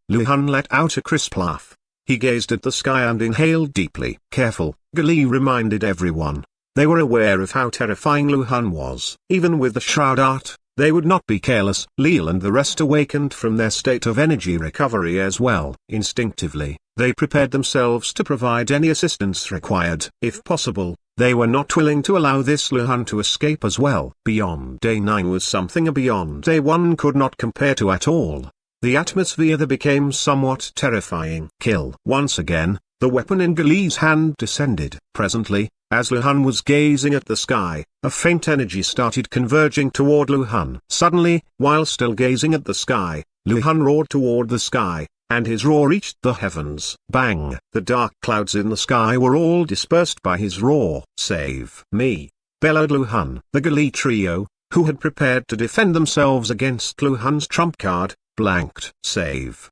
Lu Han let out a crisp laugh. He gazed at the sky and inhaled deeply. Careful, Galee reminded everyone. They were aware of how terrifying Lu Han was. Even with the shroud art, they would not be careless. Leel and the rest awakened from their state of energy recovery as well. Instinctively, they prepared themselves to provide any assistance required. If possible, they were not willing to allow this Lu Han to escape as well. Beyond A9 was something a Beyond A1 could not compare to at all. The atmosphere there became somewhat terrifying. Kill. Once again, the weapon in Galee's hand descended. Presently, As Luhan was gazing at the sky, a faint energy started converging toward Luhan. Suddenly, while still gazing at the sky, Luhan roared toward the sky, and his roar reached the heavens. Bang! The dark clouds in the sky were all dispersed by his roar. "Save me!" bellowed Luhan. The Gali trio, who had prepared to defend themselves against Luhan's trump card, blanked. Save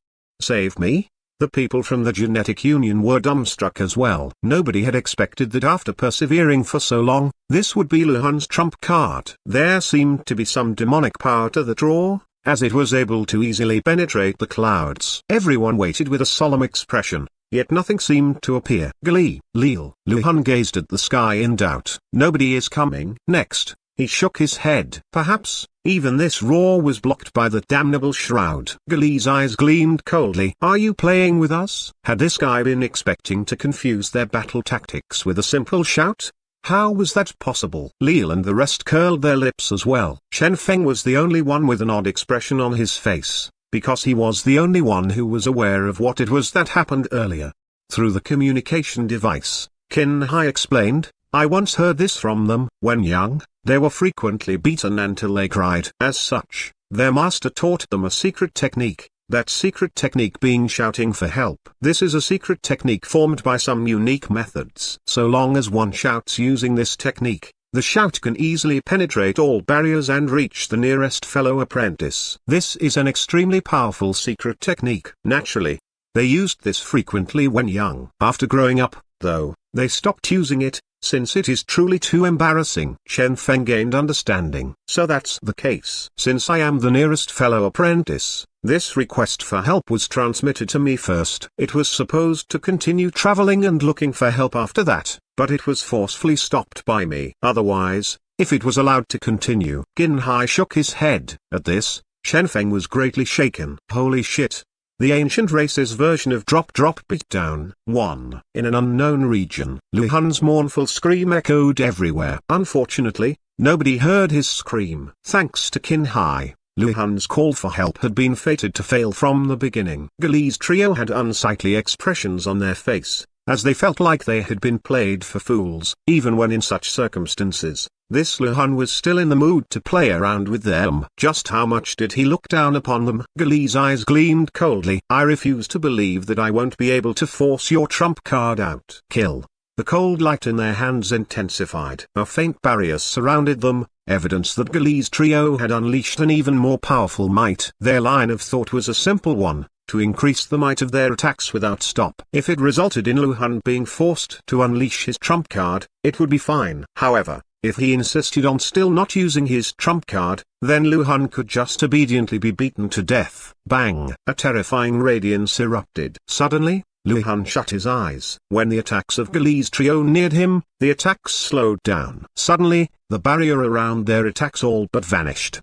me? The people from the genetic union were dumbstruck as well. Nobody had expected that after persevering for so long, this would be Luhan's trump card. There seemed to be some demonic power to the draw, as it was able to easily penetrate the clouds. Everyone waited with a solemn expression, yet nothing seemed to appear. Luhan gazed at the sky in doubt. Nobody is coming. Next, he shook his head. Perhaps, even this roar was blocked by the damnable shroud. Gali's eyes gleamed coldly. Are you playing with us? Had this guy been expecting to confuse their battle tactics with a simple shout? How was that possible? Lil and the rest curled their lips as well. Chen Feng was the only one with an odd expression on his face, because he was the only one who was aware of what it was that happened earlier. Through the communication device, Qin Hai explained, I once heard this from them. When young, they were frequently beaten until they cried. As such, their master taught them a secret technique, that secret technique being shouting for help. This is a secret technique formed by some unique methods. So long as one shouts using this technique, the shout can easily penetrate all barriers and reach the nearest fellow apprentice. This is an extremely powerful secret technique. Naturally, they used this frequently when young. After growing up, though, they stopped using it, since it is truly too embarrassing. Chen Feng gained understanding. So that's the case. Since I am the nearest fellow apprentice, this request for help was transmitted to me first. It was supposed to continue traveling and looking for help after that, but it was forcefully stopped by me. Otherwise, if it was allowed to continue. Qin Hai shook his head. At this, Chen Feng was greatly shaken. Holy shit. The ancient race's version of drop beatdown. 1. In an unknown region, Luhan's mournful scream echoed everywhere. Unfortunately, nobody heard his scream. Thanks to Qin Hai, Luhan's call for help had been fated to fail from the beginning. Gali's trio had unsightly expressions on their face, as they felt like they had been played for fools. Even when in such circumstances, this Luhan was still in the mood to play around with them. Just how much did he look down upon them? Gali's eyes gleamed coldly. I refuse to believe that I won't be able to force your trump card out. Kill. The cold light in their hands intensified. A faint barrier surrounded them, evidence that Gali's trio had unleashed an even more powerful might. Their line of thought was a simple one, to increase the might of their attacks without stop. If it resulted in Luhan being forced to unleash his trump card, it would be fine. However, if he insisted on still not using his trump card, then Luhan could just obediently be beaten to death. Bang! A terrifying radiance erupted. Suddenly, Luhan shut his eyes. When the attacks of Gali's trio neared him, the attacks slowed down. Suddenly, the barrier around their attacks all but vanished.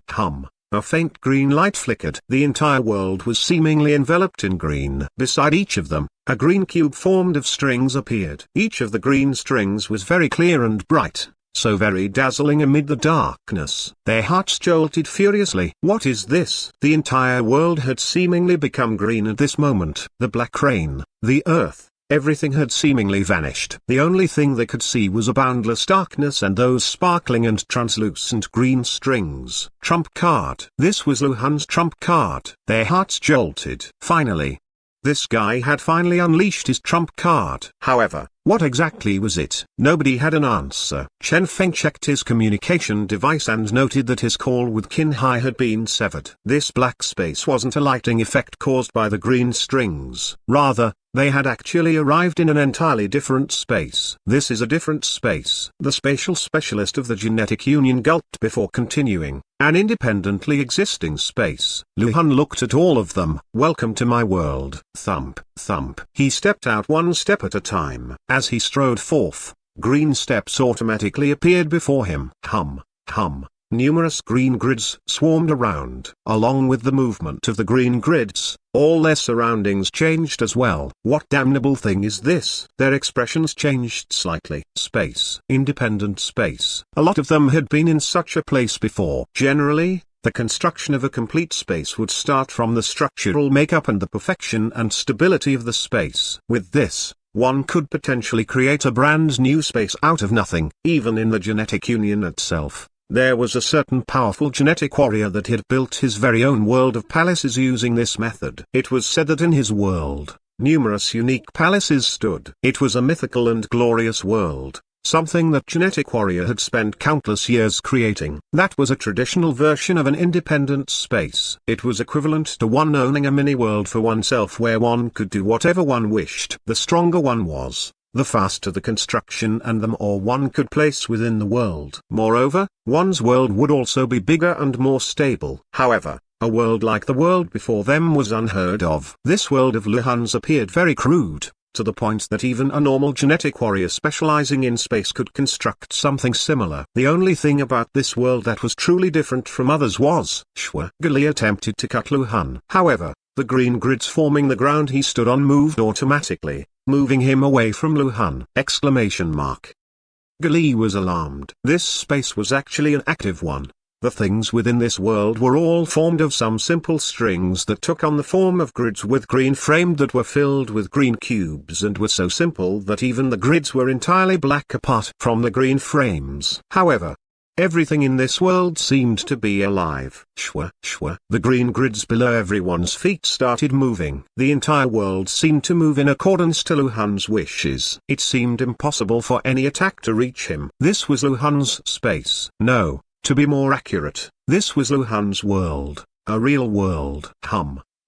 A faint green light flickered. The entire world was seemingly enveloped in green. Beside each of them, a green cube formed of strings appeared. Each of the green strings was very clear and bright, so very dazzling amid the darkness. Their hearts jolted furiously. What is this? The entire world had seemingly become green at this moment. The black rain, the earth, everything had seemingly vanished. The only thing they could see was a boundless darkness and those sparkling and translucent green strings. Trump card. This was Luhan's trump card. Their hearts jolted. Finally, this guy had finally unleashed his trump card. However, what exactly was it? Nobody had an answer. Chen Feng checked his communication device and noted that his call with Qin Hai had been severed. This black space wasn't a lighting effect caused by the green strings. Rather, they had actually arrived in an entirely different space. This is a different space. The spatial specialist of the genetic union gulped before continuing. An independently existing space. Luhan looked at all of them. Welcome to my world. Thump, thump. He stepped out one step at a time. As he strode forth, green steps automatically appeared before him. Hum. Numerous green grids swarmed around. Along with the movement of the green grids, all their surroundings changed as well. What damnable thing is this? Their expressions changed slightly. Space. Independent space. A lot of them had been in such a place before. Generally, the construction of a complete space would start from the structural makeup and the perfection and stability of the space. With this, one could potentially create a brand new space out of nothing. Even in the genetic union itself, there was a certain powerful genetic warrior that had built his very own world of palaces using this method. It was said that in his world, numerous unique palaces stood. It was a mythical and glorious world, something that genetic warrior had spent countless years creating. That was a traditional version of an independent space. It was equivalent to one owning a mini-world for oneself where one could do whatever one wished. The stronger one was, the faster the construction and the more one could place within the world. Moreover, one's world would also be bigger and more stable. However, a world like the world before them was unheard of. This world of Luhan's appeared very crude, to the point that even a normal genetic warrior specializing in space could construct something similar. The only thing about this world that was truly different from others was, Gali attempted to cut Luhan. However, the green grids forming the ground he stood on moved automatically, moving him away from Luhan! Gali was alarmed. This space was actually an active one. The things within this world were all formed of some simple strings that took on the form of grids with green framed that were filled with green cubes and were so simple that even the grids were entirely black apart from the green frames. However, everything in this world seemed to be alive. The green grids below everyone's feet started moving. The entire world seemed to move in accordance to Luhan's wishes. It seemed impossible for any attack to reach him. This was Luhan's space. No. To be more accurate, this was Luhan's world, a real world.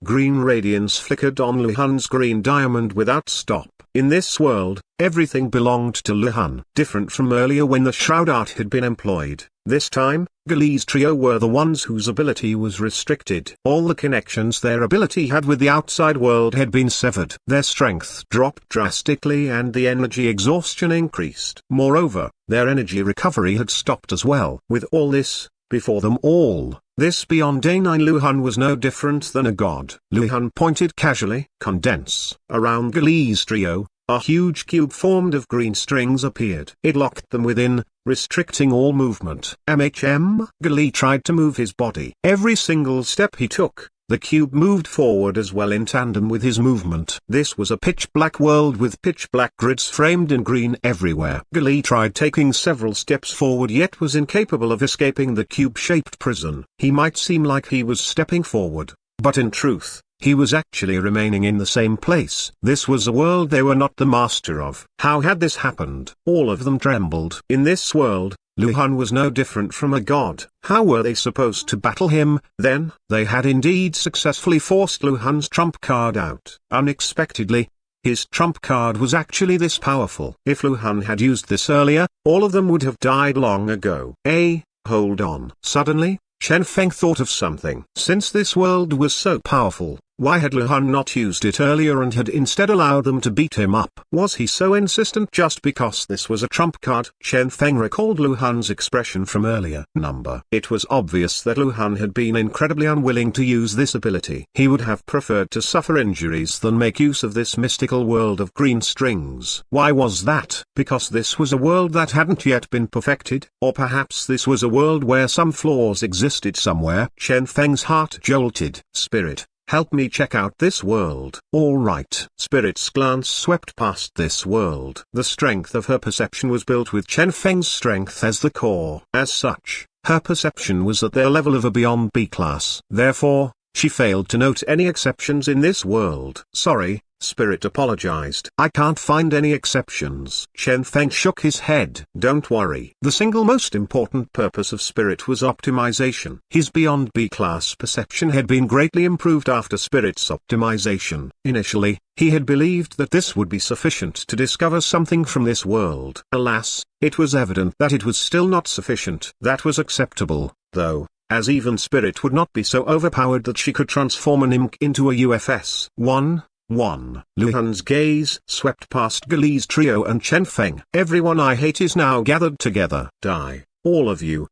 Green radiance flickered on Luhan's green diamond without stop. In this world, everything belonged to Luhan. Different from earlier when the shroud art had been employed, this time, Gali's trio were the ones whose ability was restricted. All the connections their ability had with the outside world had been severed. Their strength dropped drastically and the energy exhaustion increased. Moreover, their energy recovery had stopped as well. With all this, before them all, this beyond day 9 Luhan was no different than a god. Luhan pointed casually. Condense. Around Gali's trio, a huge cube formed of green strings appeared. It locked them within, restricting all movement. Gali tried to move his body. Every single step he took, the cube moved forward as well in tandem with his movement. This was a pitch-black world with pitch-black grids framed in green everywhere. Gali tried taking several steps forward yet was incapable of escaping the cube-shaped prison. He might seem like he was stepping forward, but in truth, he was actually remaining in the same place. This was a world they were not the master of. How had this happened? All of them trembled. In this world, Luhan was no different from a god. How were they supposed to battle him, then? They had indeed successfully forced Luhan's trump card out. Unexpectedly, his trump card was actually this powerful. If Luhan had used this earlier, all of them would have died long ago. Hold on. Suddenly, Chen Feng thought of something. Since this world was so powerful, why had Luhan not used it earlier and had instead allowed them to beat him up? Was he so insistent just because this was a trump card? Chen Feng recalled Luhan's expression from earlier. It was obvious that Luhan had been incredibly unwilling to use this ability. He would have preferred to suffer injuries than make use of this mystical world of green strings. Why was that? Because this was a world that hadn't yet been perfected? Or perhaps this was a world where some flaws existed somewhere? Chen Feng's heart jolted. Spirit, help me check out this world. All right. Spirit's glance swept past this world. The strength of her perception was built with Chen Feng's strength as the core. As such, her perception was at their level of a beyond B class. Therefore, she failed to note any exceptions in this world. Sorry, Spirit apologized. I can't find any exceptions. Chen Feng shook his head. Don't worry. The single most important purpose of Spirit was optimization. His beyond B-class perception had been greatly improved after Spirit's optimization. Initially, he had believed that this would be sufficient to discover something from this world. Alas, it was evident that it was still not sufficient. That was acceptable, though, as even Spirit would not be so overpowered that she could transform an imp into a UFS. 1. Luhan's gaze swept past Gali's trio and Chen Feng. Everyone I hate is now gathered together. Die, all of you.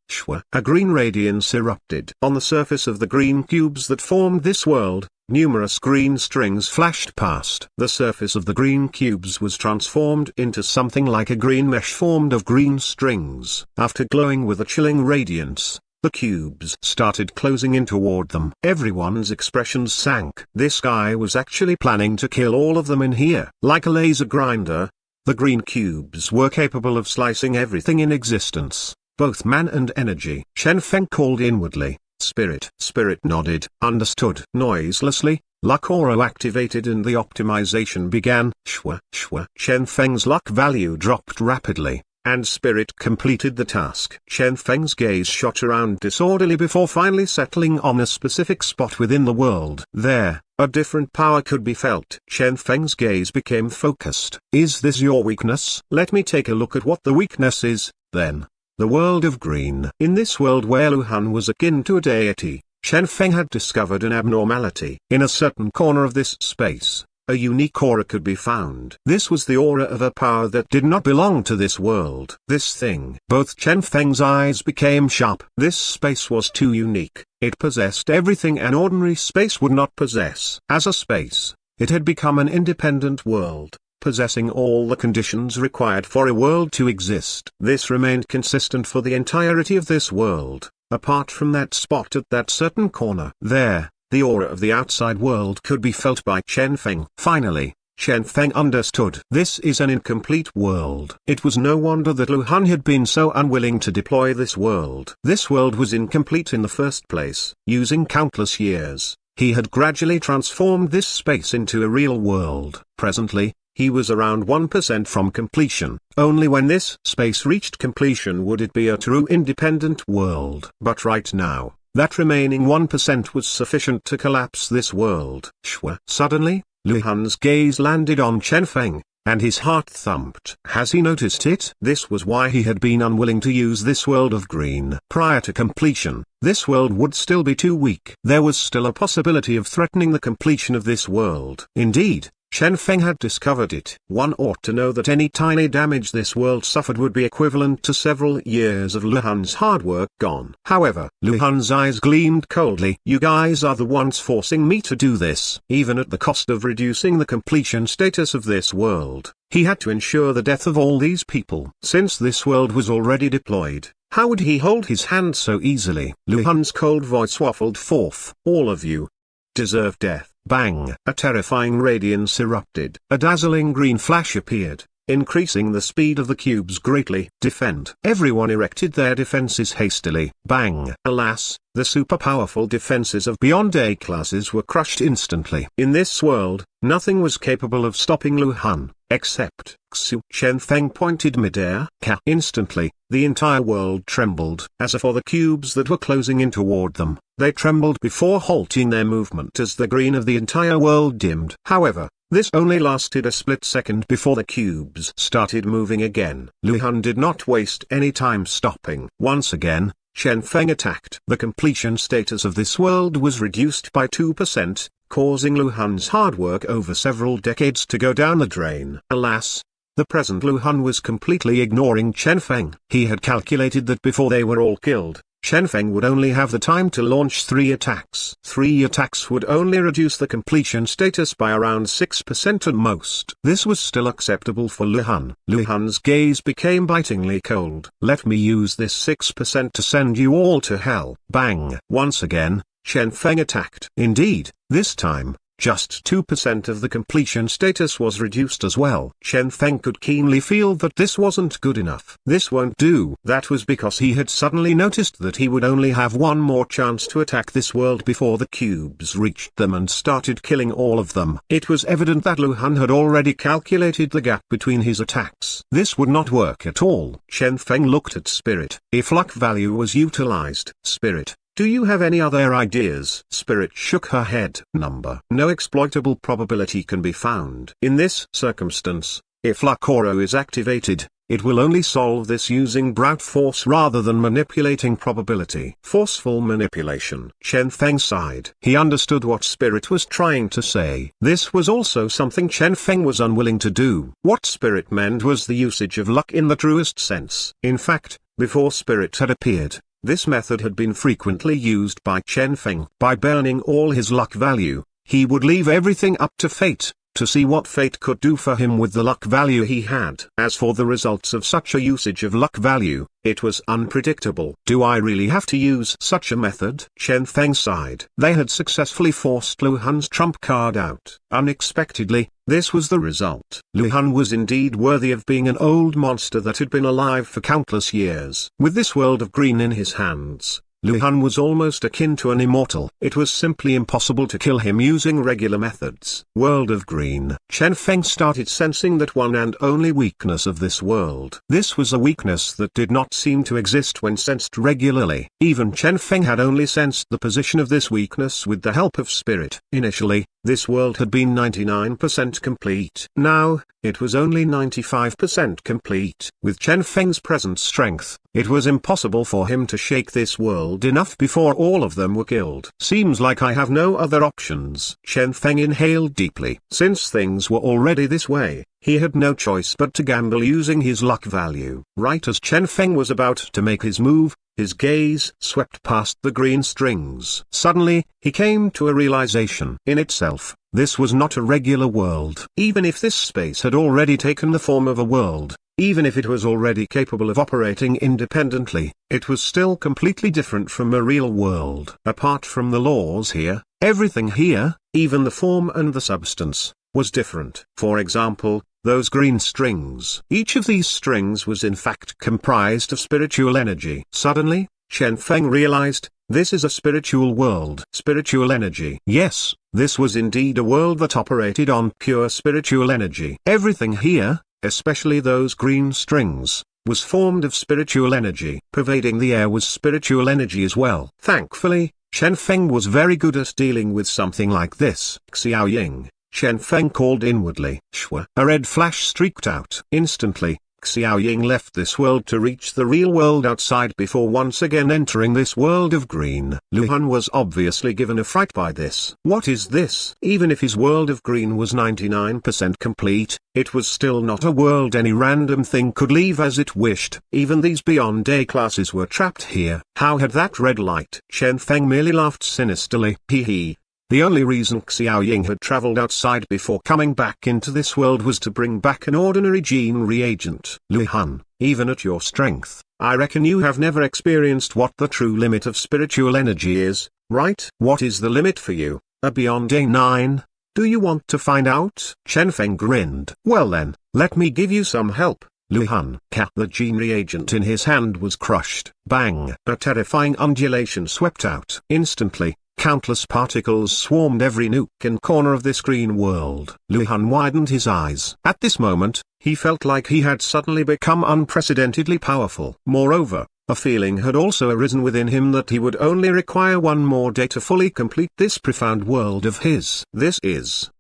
A green radiance erupted. On the surface of the green cubes that formed this world, numerous green strings flashed past. The surface of the green cubes was transformed into something like a green mesh formed of green strings. After glowing with a chilling radiance, the cubes started closing in toward them. Everyone's expressions sank. This guy was actually planning to kill all of them in here. Like a laser grinder, the green cubes were capable of slicing everything in existence, both man and energy. Chen Feng called inwardly, "Spirit." Spirit nodded, understood. Noiselessly, luck aura activated and the optimization began. Shwa, shwa. Chen Feng's luck value dropped rapidly, and Spirit completed the task. Chen Feng's gaze shot around disorderly before finally settling on a specific spot within the world. There, a different power could be felt. Chen Feng's gaze became focused. "Is this your weakness? Let me take a look at what the weakness is, then." The world of green. In this world where Luhan was akin to a deity, Chen Feng had discovered an abnormality. In a certain corner of this space, a unique aura could be found. This was the aura of a power that did not belong to this world. This thing. Both Chen Feng's eyes became sharp. This space was too unique. It possessed everything an ordinary space would not possess. As a space, it had become an independent world, possessing all the conditions required for a world to exist. This remained consistent for the entirety of this world, apart from that spot at that certain corner. There, the aura of the outside world could be felt by Chen Feng. Finally, Chen Feng understood. This is an incomplete world. It was no wonder that Luhan had been so unwilling to deploy this world. This world was incomplete in the first place. Using countless years, he had gradually transformed this space into a real world. Presently, he was around 1% from completion. Only when this space reached completion would it be a true independent world. But right now, that remaining 1% was sufficient to collapse this world. Shwa. Suddenly, Luhan's gaze landed on Chen Feng, and his heart thumped. Has he noticed it? This was why he had been unwilling to use this world of green. Prior to completion, this world would still be too weak. There was still a possibility of threatening the completion of this world. Indeed, Chen Feng had discovered it. One ought to know that any tiny damage this world suffered would be equivalent to several years of Luhan's hard work gone. However, Luhan's eyes gleamed coldly. "You guys are the ones forcing me to do this." Even at the cost of reducing the completion status of this world, he had to ensure the death of all these people. Since this world was already deployed, how would he hold his hand so easily? Luhan's cold voice waffled forth. "All of you deserve death." Bang! A terrifying radiance erupted. A dazzling green flash appeared, increasing the speed of the cubes greatly. "Defend!" Everyone erected their defenses hastily. Bang! Alas, the super-powerful defenses of Beyond A classes were crushed instantly. In this world, nothing was capable of stopping Luhan, except Xu. Chen Feng pointed midair. Instantly, the entire world trembled. As for the cubes that were closing in toward them, they trembled before halting their movement as the green of the entire world dimmed. However, this only lasted a split second before the cubes started moving again. Luhan did not waste any time stopping. Once again, Chen Feng attacked. The completion status of this world was reduced by 2%, causing Luhan's hard work over several decades to go down the drain. Alas, the present Luhan was completely ignoring Chen Feng. He had calculated that before they were all killed, Chen Feng would only have the time to launch 3 attacks. 3 attacks would only reduce the completion status by around 6% at most. This was still acceptable for Luhan. Luhan's gaze became bitingly cold. "Let me use this 6% to send you all to hell." Bang! Once again, Chen Feng attacked. Indeed, this time, just 2% of the completion status was reduced as well. Chen Feng could keenly feel that this wasn't good enough. This won't do. That was because he had suddenly noticed that he would only have one more chance to attack this world before the cubes reached them and started killing all of them. It was evident that Luhan had already calculated the gap between his attacks. This would not work at all. Chen Feng looked at Spirit. If luck value was utilized, Spirit, do you have any other ideas? Spirit shook her head. No exploitable probability can be found. In this circumstance, if luck aura is activated, it will only solve this using brute force rather than manipulating probability. Forceful manipulation. Chen Feng sighed. He understood what Spirit was trying to say. This was also something Chen Feng was unwilling to do. What Spirit meant was the usage of luck in the truest sense. In fact, before Spirit had appeared, this method had been frequently used by Chen Feng. By burning all his luck value, he would leave everything up to fate, to see what fate could do for him with the luck value he had. As for the results of such a usage of luck value, it was unpredictable. Do I really have to use such a method? Chen Feng sighed. They had successfully forced Lu Han's trump card out. Unexpectedly, this was the result. Lu Han was indeed worthy of being an old monster that had been alive for countless years. With this world of green in his hands, Lu Han was almost akin to an immortal. It was simply impossible to kill him using regular methods. World of green. Chen Feng started sensing that one and only weakness of this world. This was a weakness that did not seem to exist when sensed regularly. Even Chen Feng had only sensed the position of this weakness with the help of spirit. Initially, this world had been 99% complete. Now, it was only 95% complete. With Chen Feng's present strength, it was impossible for him to shake this world enough before all of them were killed. Seems like I have no other options. Chen Feng inhaled deeply. Since things were already this way, he had no choice but to gamble using his luck value. Right as Chen Feng was about to make his move, his gaze swept past the green strings. Suddenly, he came to a realization. In itself, this was not a regular world. Even if this space had already taken the form of a world, even if it was already capable of operating independently, it was still completely different from a real world. Apart from the laws here, everything here, even the form and the substance, was different. For example, those green strings. Each of these strings was in fact comprised of spiritual energy. Suddenly, Chen Feng realized, this is a spiritual world. Spiritual energy. Yes, this was indeed a world that operated on pure spiritual energy. Everything here, especially those green strings, was formed of spiritual energy. Pervading the air was spiritual energy as well. Thankfully, Chen Feng was very good at dealing with something like this. Xiao Ying, Chen Feng called inwardly. Shwa. A red flash streaked out. Instantly, Xiao Ying left this world to reach the real world outside before once again entering this world of green. Lu Han was obviously given a fright by this. What is this? Even if his world of green was 99% complete, it was still not a world any random thing could leave as it wished. Even these beyond A classes were trapped here. How had that red light? Chen Feng merely laughed sinisterly. Hee hee. The only reason Xiao Ying had traveled outside before coming back into this world was to bring back an ordinary gene reagent. Lu Han, even at your strength, I reckon you have never experienced what the true limit of spiritual energy is, right? What is the limit for you? A beyond A9? Do you want to find out? Chen Feng grinned. Well then, let me give you some help. Lu Han. The gene reagent in his hand was crushed. Bang! A terrifying undulation swept out. Instantly, countless particles swarmed every nook and corner of this green world. Lu Han widened his eyes. At this moment, he felt like he had suddenly become unprecedentedly powerful. Moreover, a feeling had also arisen within him that he would only require one more day to fully complete this profound world of his. This is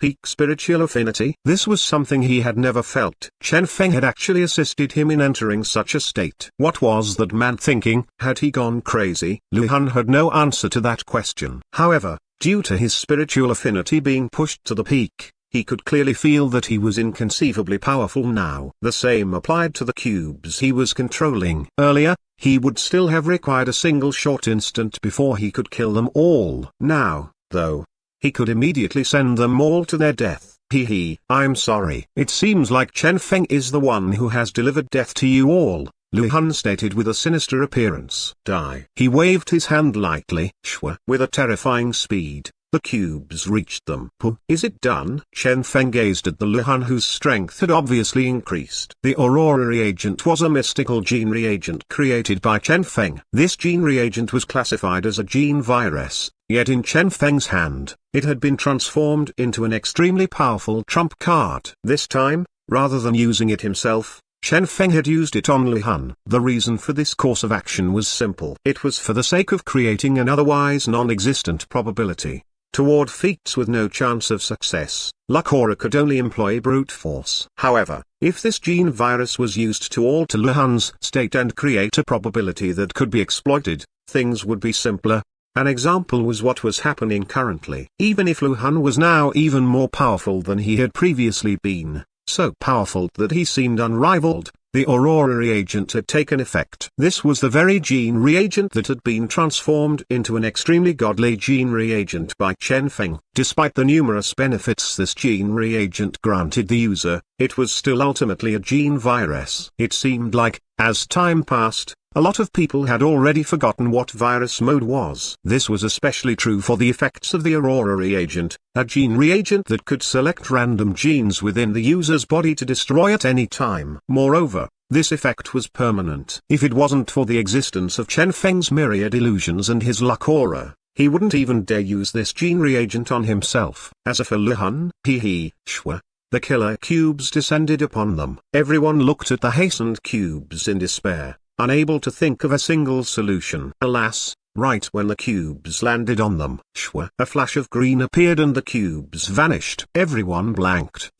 peak spiritual affinity. This was something he had never felt. Chen Feng had actually assisted him in entering such a state. What was that man thinking? Had he gone crazy? Lu Han had no answer to that question. However, due to his spiritual affinity being pushed to the peak, he could clearly feel that he was inconceivably powerful now. The same applied to the cubes he was controlling. Earlier, he would still have required a single short instant before he could kill them all. Now, though, he could immediately send them all to their death. Hee hee. I'm sorry. It seems like Chen Feng is the one who has delivered death to you all, Lu Han stated with a sinister appearance. Die. He waved his hand lightly. Shwa. With a terrifying speed, the cubes reached them. Puh. Is it done? Chen Feng gazed at the Lu Han whose strength had obviously increased. The Aurora reagent was a mystical gene reagent created by Chen Feng. This gene reagent was classified as a gene virus. Yet in Chen Feng's hand, it had been transformed into an extremely powerful trump card. This time, rather than using it himself, Chen Feng had used it on Lu Han. The reason for this course of action was simple. It was for the sake of creating an otherwise non-existent probability. Toward feats with no chance of success, Lucora could only employ brute force. However, if this gene virus was used to alter Lu Han's state and create a probability that could be exploited, things would be simpler. An example was what was happening currently. Even if Lu Han was now even more powerful than he had previously been, so powerful that he seemed unrivaled, The Aurora reagent had taken effect. This was the very gene reagent that had been transformed into an extremely godly gene reagent by Chen Feng. Despite the numerous benefits this gene reagent granted the user, it was still ultimately a gene virus. It seemed like, as time passed, a lot of people had already forgotten what virus mode was. This was especially true for the effects of the Aurora reagent, a gene reagent that could select random genes within the user's body to destroy at any time. Moreover, this effect was permanent. If it wasn't for the existence of Chen Feng's myriad illusions and his luck aura, he wouldn't even dare use this gene reagent on himself. As for Luhan, shwa, the killer cubes descended upon them. Everyone looked at the hastened cubes in despair, unable to think of a single solution. Alas, right when the cubes landed on them, a flash of green appeared and the cubes vanished. Everyone blanked.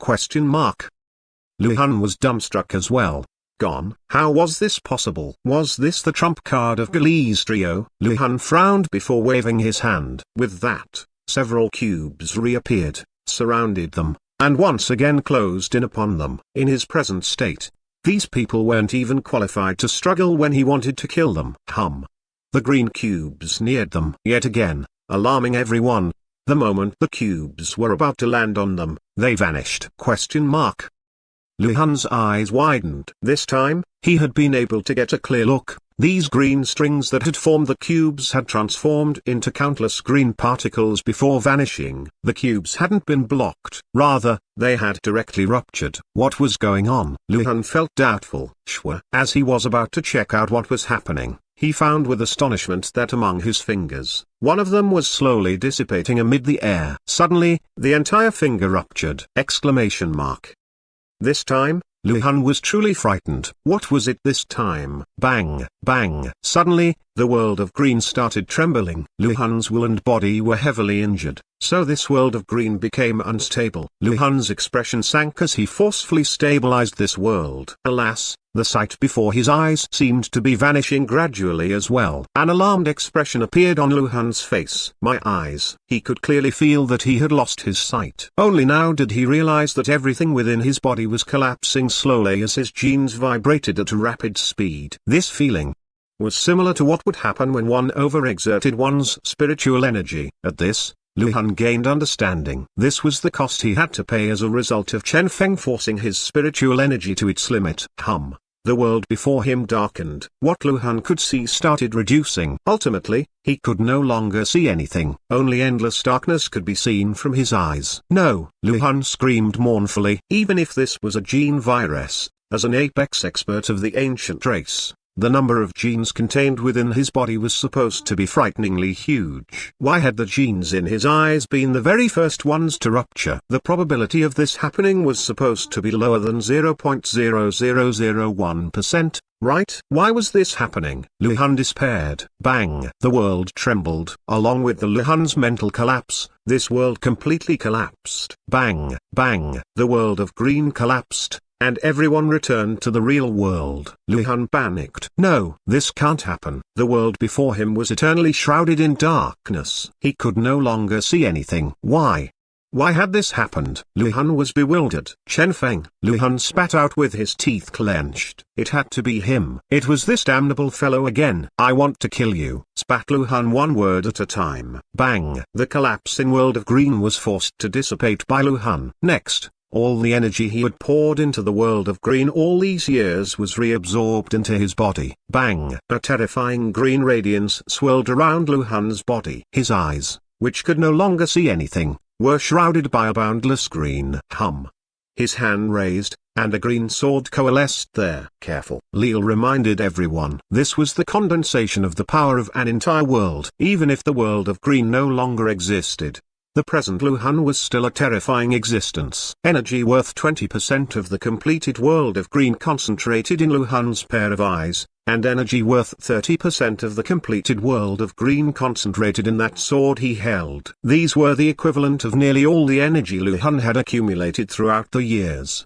Luhan was dumbstruck as well. Gone. How was this possible? Was this the trump card of Gali's trio? Luhan frowned before waving his hand. With that, several cubes reappeared, surrounded them, and once again closed in upon them. In his present state, these people weren't even qualified to struggle when he wanted to kill them. The green cubes neared them yet again, alarming everyone. The moment the cubes were about to land on them, they vanished. Luhan's eyes widened. This time, he had been able to get a clear look. These green strings that had formed the cubes had transformed into countless green particles before vanishing. The cubes hadn't been blocked. Rather, they had directly ruptured. What was going on? Luhan felt doubtful. As he was about to check out what was happening, he found with astonishment that among his fingers, one of them was slowly dissipating amid the air. Suddenly, the entire finger ruptured! This time, Luhan was truly frightened. What was it this time? Bang, bang. Suddenly, the world of green started trembling. Luhan's will and body were heavily injured, so this world of green became unstable. Luhan's expression sank as he forcefully stabilized this world. Alas, the sight before his eyes seemed to be vanishing gradually as well. An alarmed expression appeared on Luhan's face. My eyes. He could clearly feel that he had lost his sight. Only now did he realize that everything within his body was collapsing slowly as his genes vibrated at a rapid speed. This feeling was similar to what would happen when one overexerted one's spiritual energy. At this, Luhan gained understanding. This was the cost he had to pay as a result of Chen Feng forcing his spiritual energy to its limit. The world before him darkened. What Luhan could see started reducing. Ultimately, he could no longer see anything. Only endless darkness could be seen from his eyes. No! Luhan screamed mournfully. Even if this was a gene virus, as an apex expert of the ancient race, the number of genes contained within his body was supposed to be frighteningly huge. Why had the genes in his eyes been the very first ones to rupture? The probability of this happening was supposed to be lower than 0.0001%, right? Why was this happening? Luhan despaired. Bang! The world trembled. Along with the Luhan's mental collapse, this world completely collapsed. Bang! Bang! The world of green collapsed, and everyone returned to the real world. Luhan panicked. No, this can't happen. The world before him was eternally shrouded in darkness. He could no longer see anything. Why? Why had this happened? Luhan was bewildered. Chen Feng. Luhan spat out with his teeth clenched. It had to be him. It was this damnable fellow again. I want to kill you, spat Luhan one word at a time. Bang! The collapsing world of green was forced to dissipate by Luhan. Next, all the energy he had poured into the world of green all these years was reabsorbed into his body. Bang! A terrifying green radiance swirled around Luhan's body. His eyes, which could no longer see anything, were shrouded by a boundless green. His hand raised, and a green sword coalesced there. Careful. Leal reminded everyone. This was the condensation of the power of an entire world. Even if the world of green no longer existed, the present Luhan was still a terrifying existence. Energy worth 20% of the completed world of green concentrated in Luhan's pair of eyes, and energy worth 30% of the completed world of green concentrated in that sword he held. These were the equivalent of nearly all the energy Luhan had accumulated throughout the years.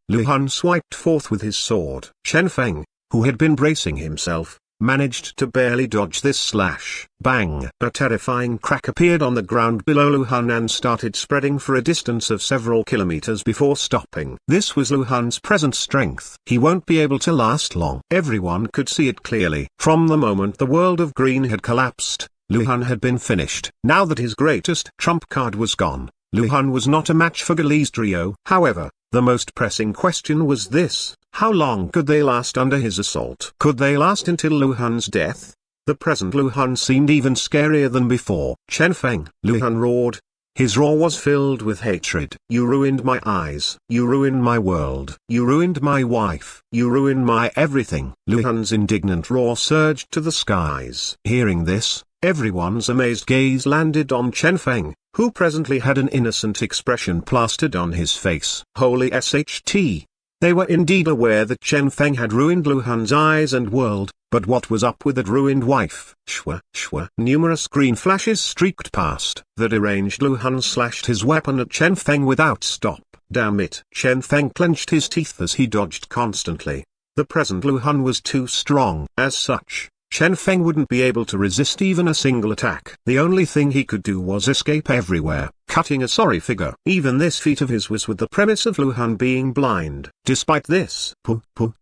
Luhan swiped forth with his sword. Chen Feng, who had been bracing himself, managed to barely dodge this slash. Bang! A terrifying crack appeared on the ground below Lu Han and started spreading for a distance of several kilometers before stopping. This was Lu Han's present strength. He won't be able to last long. Everyone could see it clearly. From the moment the world of green had collapsed, Lu Han had been finished. Now that his greatest trump card was gone, Lu Han was not a match for Gali's trio. However, the most pressing question was this: how long could they last under his assault? Could they last until Lu Han's death? The present Lu Han seemed even scarier than before. Chen Feng, Lu Han roared. His roar was filled with hatred. You ruined my eyes. You ruined my world. You ruined my wife. You ruined my everything. Lu Han's indignant roar surged to the skies. Hearing this, everyone's amazed gaze landed on Chen Feng, who presently had an innocent expression plastered on his face. Holy SHT! They were indeed aware that Chen Feng had ruined Lu Han's eyes and world, but what was up with that ruined wife? Shwa, shwa. Numerous green flashes streaked past. The deranged Lu Han slashed his weapon at Chen Feng without stop. Damn it! Chen Feng clenched his teeth as he dodged constantly. The present Lu Han was too strong. As such, Chen Feng wouldn't be able to resist even a single attack. The only thing he could do was escape everywhere, cutting a sorry figure. Even this feat of his was with the premise of Lu Han being blind. Despite this,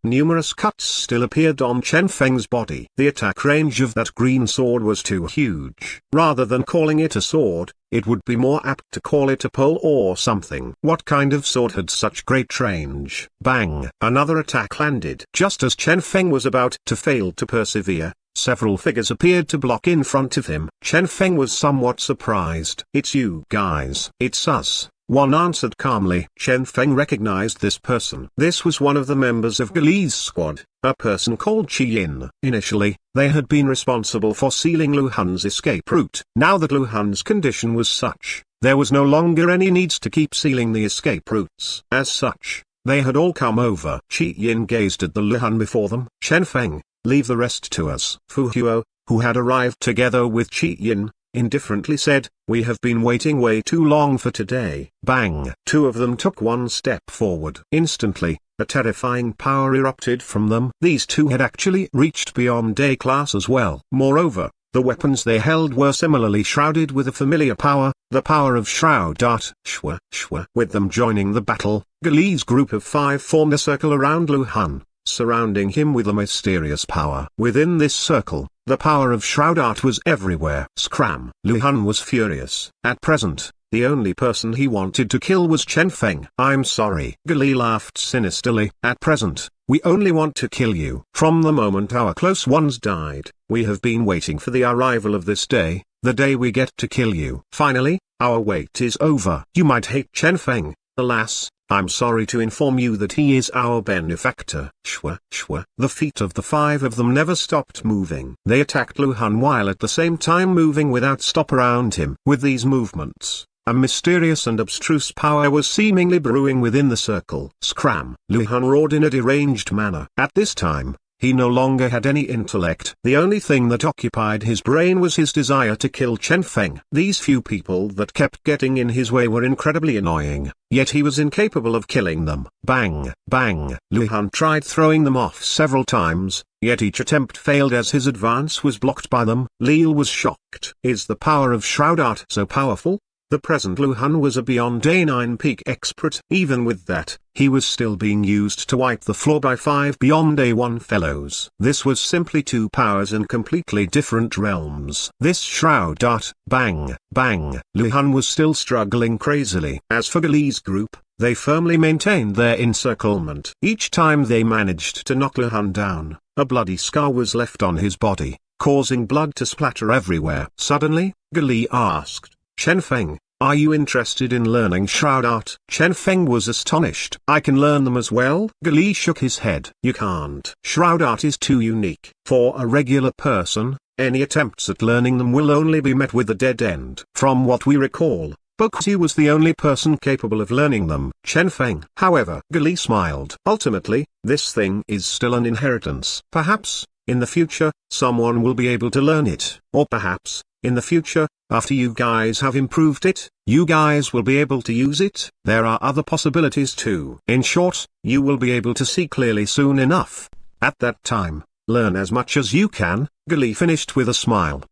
numerous cuts still appeared on Chen Feng's body. The attack range of that green sword was too huge. Rather than calling it a sword, it would be more apt to call it a pole or something. What kind of sword had such great range? Bang! Another attack landed. Just as Chen Feng was about to fail to persevere, several figures appeared to block in front of him. Chen Feng was somewhat surprised. It's you guys. It's us, one answered calmly. Chen Feng recognized this person. This was one of the members of Gali's squad, a person called Qi Yin. Initially, they had been responsible for sealing Lu Han's escape route. Now that Lu Han's condition was such, there was no longer any needs to keep sealing the escape routes. As such, they had all come over. Qi Yin gazed at the Lu Han before them. Chen Feng, leave the rest to us. Fu Huo, who had arrived together with Qi Yin, indifferently said, we have been waiting way too long for today. Bang! Two of them took one step forward. Instantly, a terrifying power erupted from them. These two had actually reached beyond A class as well. Moreover, the weapons they held were similarly shrouded with a familiar power, the power of Shroud Art. Shwa, shwa. With them joining the battle, Gali's group of 5 formed a circle around Lu Han, surrounding him with a mysterious power. Within this circle, the power of Shroud Art was everywhere. Scram! Lu Han was furious. At present, the only person he wanted to kill was Chen Feng. I'm sorry. Gali laughed sinisterly. At present, we only want to kill you. From the moment our close ones died, we have been waiting for the arrival of this day, the day we get to kill you. Finally, our wait is over. You might hate Chen Feng, alas, I'm sorry to inform you that he is our benefactor. Shwa, shwa. The feet of the 5 of them never stopped moving. They attacked Lu Han while at the same time moving without stop around him. With these movements, a mysterious and abstruse power was seemingly brewing within the circle. Scram! Lu Han roared in a deranged manner. At this time, he no longer had any intellect. The only thing that occupied his brain was his desire to kill Chen Feng. These few people that kept getting in his way were incredibly annoying, yet he was incapable of killing them. Bang! Bang! Lu Han tried throwing them off several times, yet each attempt failed as his advance was blocked by them. Lil was shocked. Is the power of Shroud Art so powerful? The present Lu Han was a beyond A9 peak expert. Even with that, he was still being used to wipe the floor by 5 beyond A1 fellows. This was simply 2 powers in completely different realms. This Shroud Art, bang, bang. Lu Han was still struggling crazily. As for Gali's group, they firmly maintained their encirclement. Each time they managed to knock Lu Han down, a bloody scar was left on his body, causing blood to splatter everywhere. Suddenly, Gali asked, Chen Feng, are you interested in learning Shroud Art? Chen Feng was astonished. I can learn them as well? Gali shook his head. You can't. Shroud Art is too unique. For a regular person, any attempts at learning them will only be met with a dead end. From what we recall, Boxi was the only person capable of learning them. Chen Feng. However, Gali smiled. Ultimately, this thing is still an inheritance. Perhaps, in the future, someone will be able to learn it. Or perhaps, in the future, after you guys have improved it, you guys will be able to use it. There are other possibilities too. In short, you will be able to see clearly soon enough. At that time, Learn as much as you can, Gali finished with a smile.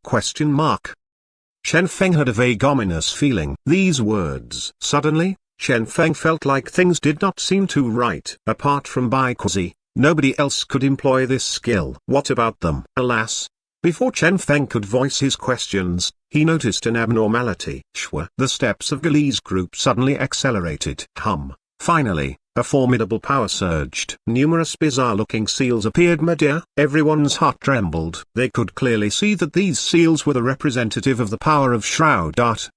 Chen Feng had a vague ominous feeling. These words. Suddenly, Chen Feng felt like things did not seem too right. Apart from Baikuzi, nobody else could employ this skill. What about them? Alas, before Chen Feng could voice his questions, he noticed an abnormality. The steps of Gali's group suddenly accelerated. Finally, a formidable power surged. Numerous bizarre-looking seals appeared midair. Everyone's heart trembled. They could clearly see that these seals were the representative of the power of Shroud Art.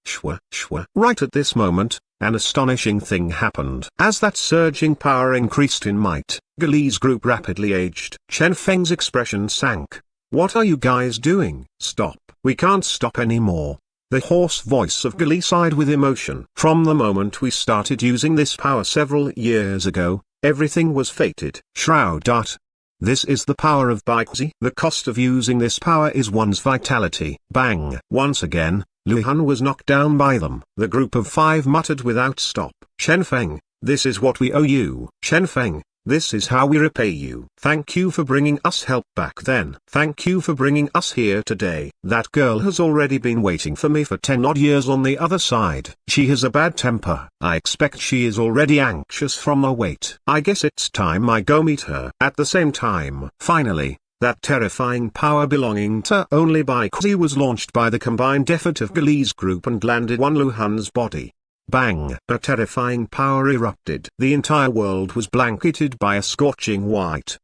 Right at this moment, an astonishing thing happened. As that surging power increased in might, Gali's group rapidly aged. Chen Feng's expression sank. What are you guys doing? Stop. We can't stop anymore. The hoarse voice of Gali sighed with emotion. From the moment we started using this power several years ago, everything was fated. Shroud Art. This is the power of Baikuzi. The cost of using this power is one's vitality. Bang! Once again, Lu Han was knocked down by them. The group of 5 muttered without stop. Chen Feng, this is what we owe you. Chen Feng, this is how we repay you. Thank you for bringing us help back then. Thank you for bringing us here today. That girl has already been waiting for me for 10 odd years on the other side. She has a bad temper. I expect she is already anxious from the wait. I guess it's time I go meet her. At the same time, finally, that terrifying power belonging to only Baikuzi was launched by the combined effort of Gali's group and landed on Lu Han's body. Bang! A terrifying power erupted. The entire world was blanketed by a scorching white.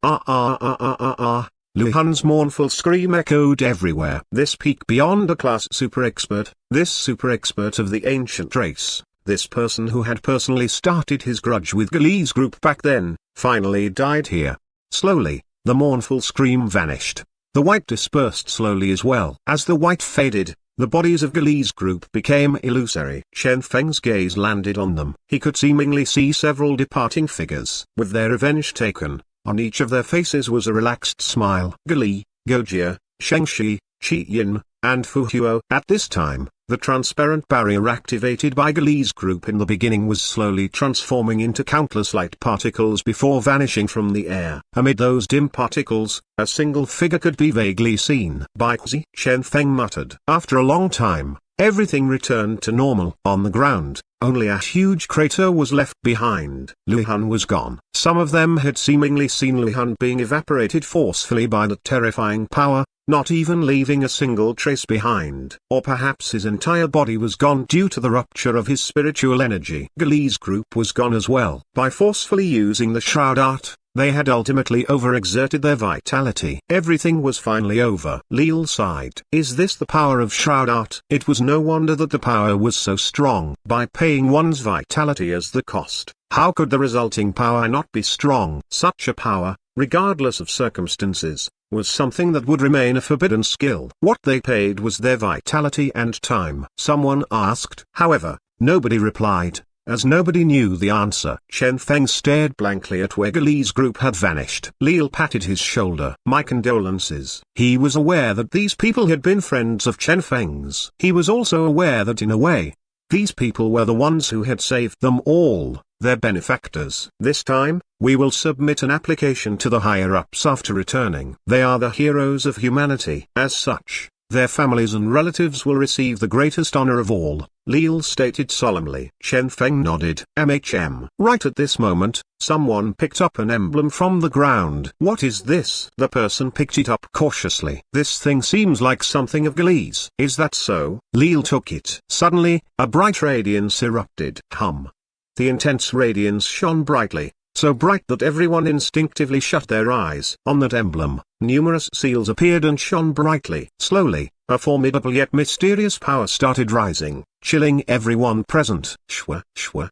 Lu Han's mournful scream echoed everywhere. This peak beyond a class super expert, this super expert of the ancient race, this person who had personally started his grudge with Gali's group back then, finally died here. Slowly, the mournful scream vanished. The white dispersed slowly as well. As the white faded, the bodies of Gali's group became illusory. Chen Feng's gaze landed on them. He could seemingly see several departing figures. With their revenge taken, on each of their faces was a relaxed smile. Gali, Gojia, Shengshi, Qi Yin, and Fu Huo. At this time, the transparent barrier activated by Gali's group in the beginning was slowly transforming into countless light particles before vanishing from the air. Amid those dim particles, a single figure could be vaguely seen. Baikuzi, Chen Feng muttered. After a long time, everything returned to normal. On the ground, only a huge crater was left behind. Lu Han was gone. Some of them had seemingly seen Lu Han being evaporated forcefully by the terrifying power, not even leaving a single trace behind. Or perhaps his entire body was gone due to the rupture of his spiritual energy. Gali's group was gone as well. By forcefully using the Shroud Art, they had ultimately overexerted their vitality. Everything was finally over. Lil sighed. Is this the power of Shroud Art? It was no wonder that the power was so strong. By paying one's vitality as the cost, how could the resulting power not be strong? Such a power, regardless of circumstances, was something that would remain a forbidden skill. What they paid was their vitality and time. Someone asked. However, nobody replied, as nobody knew the answer. Chen Feng stared blankly at where Gali's group had vanished. Lil patted his shoulder. My condolences. He was aware that these people had been friends of Chen Feng's. He was also aware that in a way, these people were the ones who had saved them all, their benefactors. This time, we will submit an application to the higher-ups after returning. They are the heroes of humanity. As such, their families and relatives will receive the greatest honor of all, Lil stated solemnly. Chen Feng nodded. Right at this moment, someone picked up an emblem from the ground. What is this? The person picked it up cautiously. This thing seems like something of Gali's. Is that so? Lil took it. Suddenly, a bright radiance erupted. The intense radiance shone brightly, so bright that everyone instinctively shut their eyes. On that emblem, numerous seals appeared and shone brightly. Slowly, a formidable yet mysterious power started rising, chilling everyone present.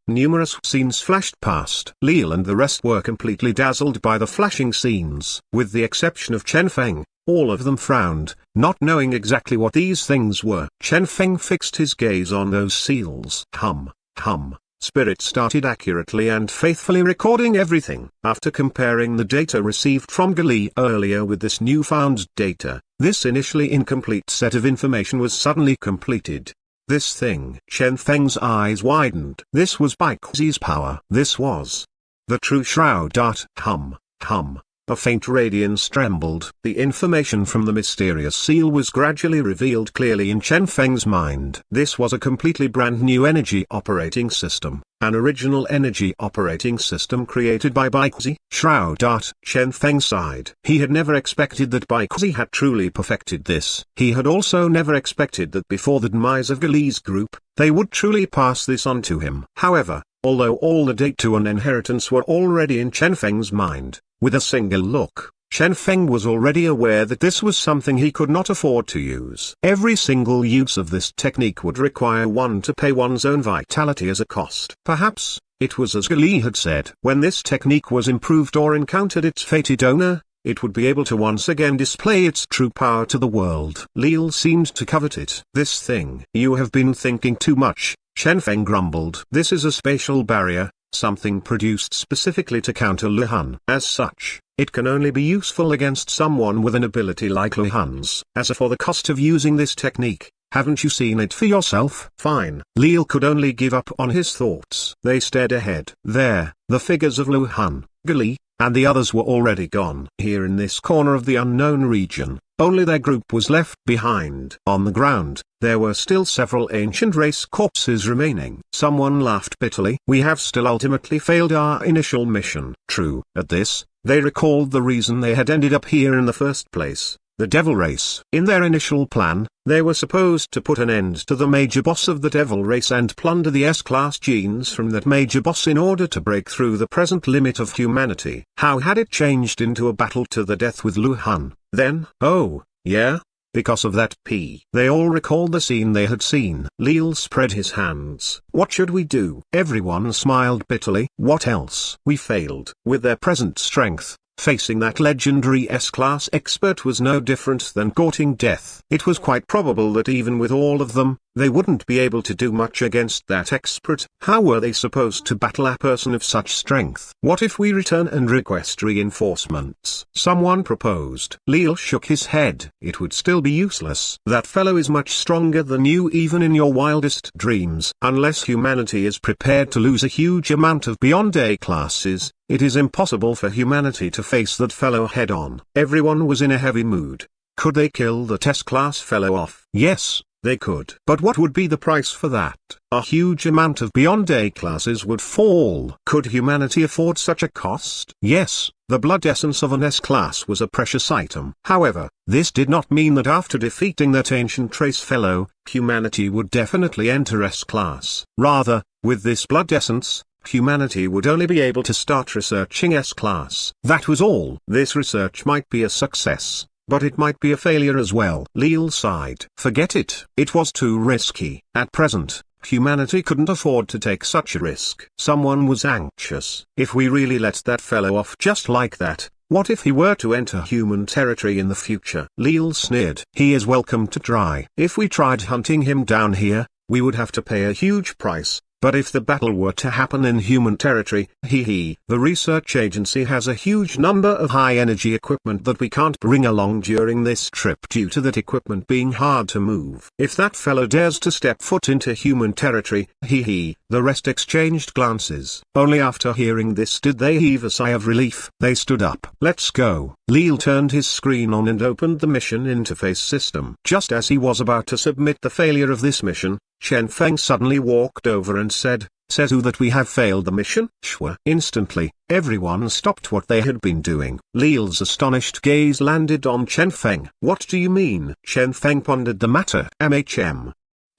Numerous scenes flashed past. Lil and the rest were completely dazzled by the flashing scenes. With the exception of Chen Feng, all of them frowned, not knowing exactly what these things were. Chen Feng fixed his gaze on those seals. Spirit started accurately and faithfully recording everything. After comparing the data received from Gali earlier with this newfound data, this initially incomplete set of information was suddenly completed. This thing. Chen Feng's eyes widened. This was Baikuzi's power. This was the true Shroud Art. A faint radiance trembled. The information from the mysterious seal was gradually revealed clearly in Chen Feng's mind. This was a completely brand new energy operating system. An original energy operating system created by Baixi. Shroud Art. Chen Feng sighed. He had never expected that Baixi had truly perfected this. He had also never expected that before the demise of Gali's group, they would truly pass this on to him. However, although all the data and inheritance were already in Chen Feng's mind, with a single look, Chen Feng was already aware that this was something he could not afford to use. Every single use of this technique would require one to pay one's own vitality as a cost. Perhaps, it was as Gali had said. When this technique was improved or encountered its fated owner, it would be able to once again display its true power to the world. Lil seemed to covet it. This thing. You have been thinking too much, Chen Feng grumbled. This is a spatial barrier, something produced specifically to counter Luhan. As such, it can only be useful against someone with an ability like Luhan's. As for the cost of using this technique, haven't you seen it for yourself? Fine. Lil could only give up on his thoughts. They stared ahead. There, the figures of Luhan, Gali, and the others were already gone. Here in this corner of the unknown region, only their group was left behind. On the ground, there were still several ancient race corpses remaining. Someone laughed bitterly. We have still ultimately failed our initial mission. True. At this, they recalled the reason they had ended up here in the first place. The devil race. In their initial plan, they were supposed to put an end to the major boss of the devil race and plunder the S-class genes from that major boss in order to break through the present limit of humanity. How had it changed into a battle to the death with Luhan? Then, oh, yeah? Because of that They all recalled the scene they had seen. Lil spread his hands. What should we do? Everyone smiled bitterly. What else? We failed. With their present strength, facing that legendary S-class expert was no different than courting death. It was quite probable that even with all of them, they wouldn't be able to do much against that expert. How were they supposed to battle a person of such strength? What if we return and request reinforcements? Someone proposed. Lil shook his head. It would still be useless. That fellow is much stronger than you even in your wildest dreams. Unless humanity is prepared to lose a huge amount of beyond A classes, it is impossible for humanity to face that fellow head-on. Everyone was in a heavy mood. Could they kill the S-class fellow off? Yes, they could. But what would be the price for that? A huge amount of beyond A classes would fall. Could humanity afford such a cost? Yes, the blood essence of an S-class was a precious item. However, this did not mean that after defeating that ancient race fellow, humanity would definitely enter S-class. Rather, with this blood essence, humanity would only be able to start researching S-class. That was all. This research might be a success, but it might be a failure as well. Lil sighed. Forget it. It was too risky. At present, humanity couldn't afford to take such a risk. Someone was anxious. If we really let that fellow off just like that, what if he were to enter human territory in the future? Lil sneered. He is welcome to try. If we tried hunting him down here, we would have to pay a huge price. But if the battle were to happen in human territory, the research agency has a huge number of high-energy equipment that we can't bring along during this trip due to that equipment being hard to move. If that fellow dares to step foot into human territory, the rest exchanged glances. Only after hearing this did they heave a sigh of relief. They stood up. Let's go. Lil turned his screen on and opened the mission interface system. Just as he was about to submit the failure of this mission, Chen Feng suddenly walked over and said, "Says who that we have failed the mission?" Shwa. Instantly, everyone stopped what they had been doing. Lil's astonished gaze landed on Chen Feng. "What do you mean?" Chen Feng pondered the matter.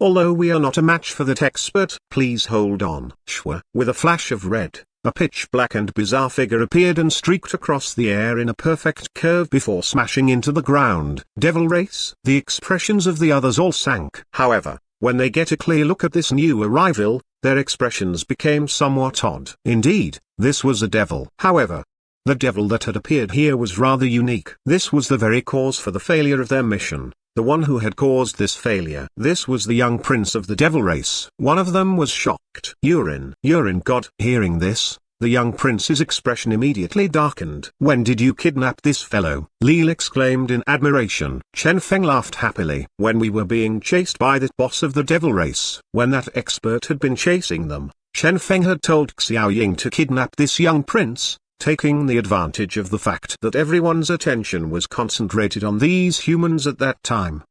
Although we are not a match for that expert, please hold on." Shwa. With a flash of red, a pitch-black and bizarre figure appeared and streaked across the air in a perfect curve before smashing into the ground. Devil race? The expressions of the others all sank. However, when they get a clear look at this new arrival, their expressions became somewhat odd. Indeed, this was a devil. However, the devil that had appeared here was rather unique. This was the very cause for the failure of their mission. The one who had caused this failure. This was the young prince of the devil race. One of them was shocked. Urine God. Hearing this, the young prince's expression immediately darkened. "When did you kidnap this fellow?" Lil exclaimed in admiration. Chen Feng laughed happily. "When we were being chased by the boss of the devil race." When that expert had been chasing them, Chen Feng had told Xiao Ying to kidnap this young prince, taking the advantage of the fact that everyone's attention was concentrated on these humans at that time.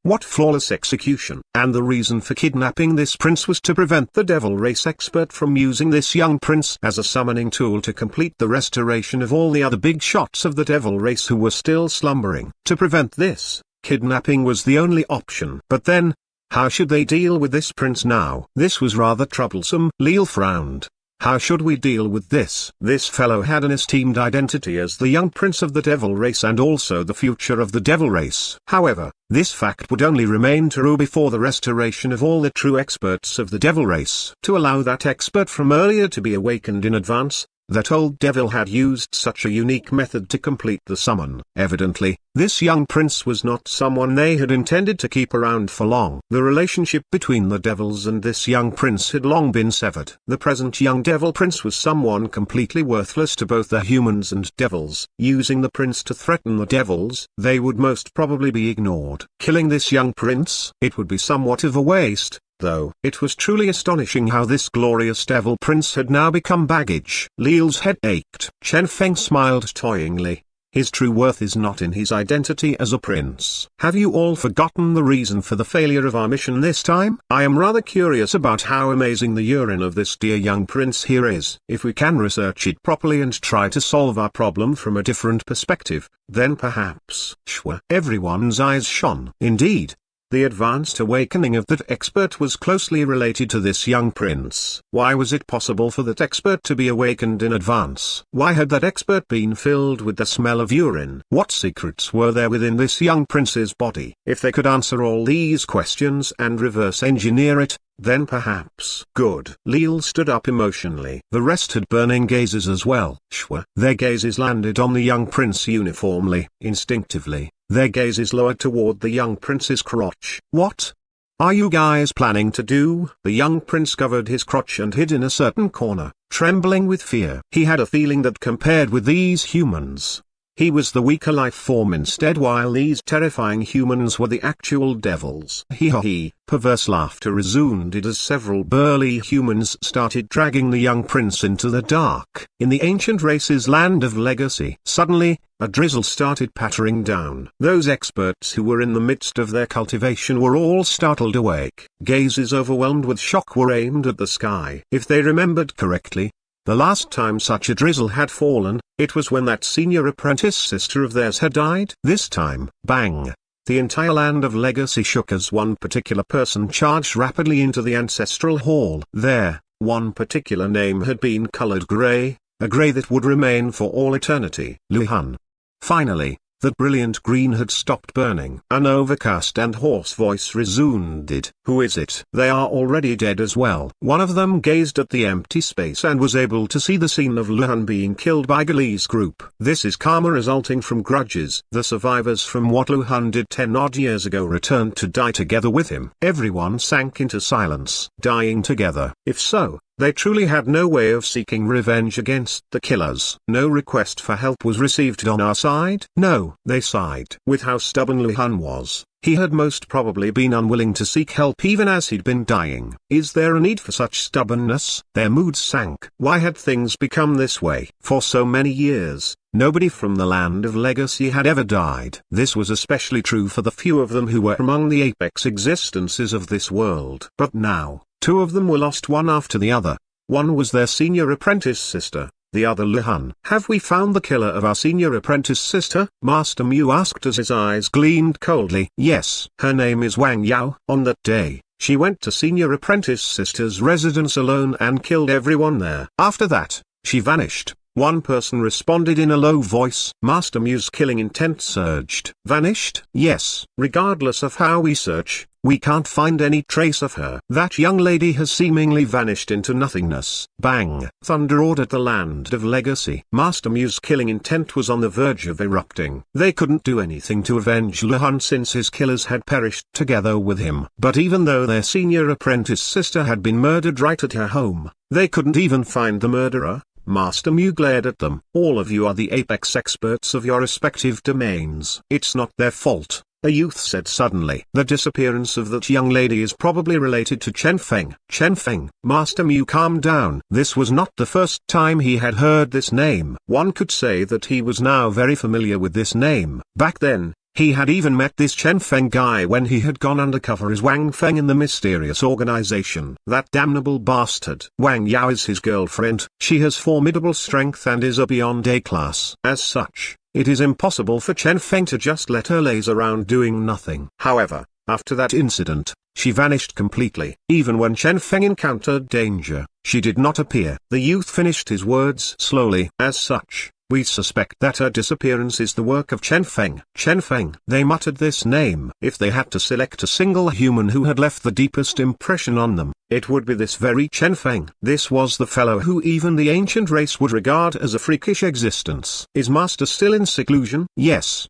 What flawless execution! And the reason for kidnapping this prince was to prevent the devil race expert from using this young prince as a summoning tool to complete the restoration of all the other big shots of the devil race who were still slumbering. To prevent this, kidnapping was the only option. But then, how should they deal with this prince now? This was rather troublesome. Leal frowned. How should we deal with this? This fellow had an esteemed identity as the young prince of the devil race and also the future of the devil race. However, this fact would only remain true before the restoration of all the true experts of the devil race. To allow that expert from earlier to be awakened in advance, that old devil had used such a unique method to complete the summon. Evidently, this young prince was not someone they had intended to keep around for long. The relationship between the devils and this young prince had long been severed. The present young devil prince was someone completely worthless to both the humans and devils. Using the prince to threaten the devils, they would most probably be ignored. Killing this young prince, it would be somewhat of a waste. Though it was truly astonishing how this glorious devil prince had now become baggage. Leal's head ached. Chen Feng smiled toyingly. His true worth is not in his identity as a prince. Have you all forgotten the reason for the failure of our mission this time? I am rather curious about how amazing the urine of this dear young prince here is. If we can research it properly and try to solve our problem from a different perspective, then perhaps. Sure. Everyone's eyes shone. Indeed. The advanced awakening of that expert was closely related to this young prince. Why was it possible for that expert to be awakened in advance? Why had that expert been filled with the smell of urine? What secrets were there within this young prince's body? If they could answer all these questions and reverse engineer it, then perhaps. Good. Leal stood up emotionally. The rest had burning gazes as well. Sure. Their gazes landed on the young prince uniformly, instinctively. Their gazes lowered toward the young prince's crotch. What are you guys planning to do? The young prince covered his crotch and hid in a certain corner, trembling with fear. He had a feeling that compared with these humans, he was the weaker life form instead, while these terrifying humans were the actual devils. Hee. Perverse laughter resounded as several burly humans started dragging the young prince into the dark. In the ancient race's land of legacy, suddenly, a drizzle started pattering down. Those experts who were in the midst of their cultivation were all startled awake. Gazes overwhelmed with shock were aimed at the sky. If they remembered correctly, the last time such a drizzle had fallen, it was when that senior apprentice sister of theirs had died. This time, bang! The entire land of legacy shook as one particular person charged rapidly into the ancestral hall. There, one particular name had been colored gray, a gray that would remain for all eternity. Luhan. Finally, that brilliant green had stopped burning. An overcast and hoarse voice resounded. Who is it? They are already dead as well. One of them gazed at the empty space and was able to see the scene of Luhan being killed by Gali's group. This is karma resulting from grudges. The survivors from what Luhan did 10 odd years ago returned to die together with him. Everyone sank into silence. Dying together. If so, they truly had no way of seeking revenge against the killers. No request for help was received on our side. No, they sighed. With how stubborn Luhan was, he had most probably been unwilling to seek help even as he'd been dying. Is there a need for such stubbornness? Their moods sank. Why had things become this way? For so many years, nobody from the land of legacy had ever died. This was especially true for the few of them who were among the apex existences of this world. But now, two of them were lost one after the other. One was their senior apprentice sister, the other Luhan. Have we found the killer of our senior apprentice sister? Master Mu asked as his eyes gleamed coldly. Yes. Her name is Wang Yao. On that day, she went to senior apprentice sister's residence alone and killed everyone there. After that, she vanished. One person responded in a low voice. Master Mu's killing intent surged. Vanished? Yes. Regardless of how we search, we can't find any trace of her. That young lady has seemingly vanished into nothingness. Bang! Thunder ordered the land of legacy. Master Mu's killing intent was on the verge of erupting. They couldn't do anything to avenge Luhan since his killers had perished together with him. But even though their senior apprentice sister had been murdered right at her home, they couldn't even find the murderer. Master Mu glared at them. All of you are the apex experts of your respective domains. It's not their fault. a youth said suddenly. The disappearance of that young lady is probably related to Chen Feng. Chen Feng. Master Mu calmed down. This was not the first time he had heard this name. One could say that he was now very familiar with this name. Back then, he had even met this Chen Feng guy when he had gone undercover as Wang Feng in the mysterious organization. That damnable bastard. Wang Yao is his girlfriend. She has formidable strength and is a beyond A class. As such, it is impossible for Chen Feng to just let her laze around doing nothing. However, after that incident, she vanished completely. Even when Chen Feng encountered danger, she did not appear. The youth finished his words slowly. As such, we suspect that her disappearance is the work of Chen Feng. Chen Feng. They muttered this name. If they had to select a single human who had left the deepest impression on them, it would be this very Chen Feng. This was the fellow who even the ancient race would regard as a freakish existence. Is Master still in seclusion? Yes.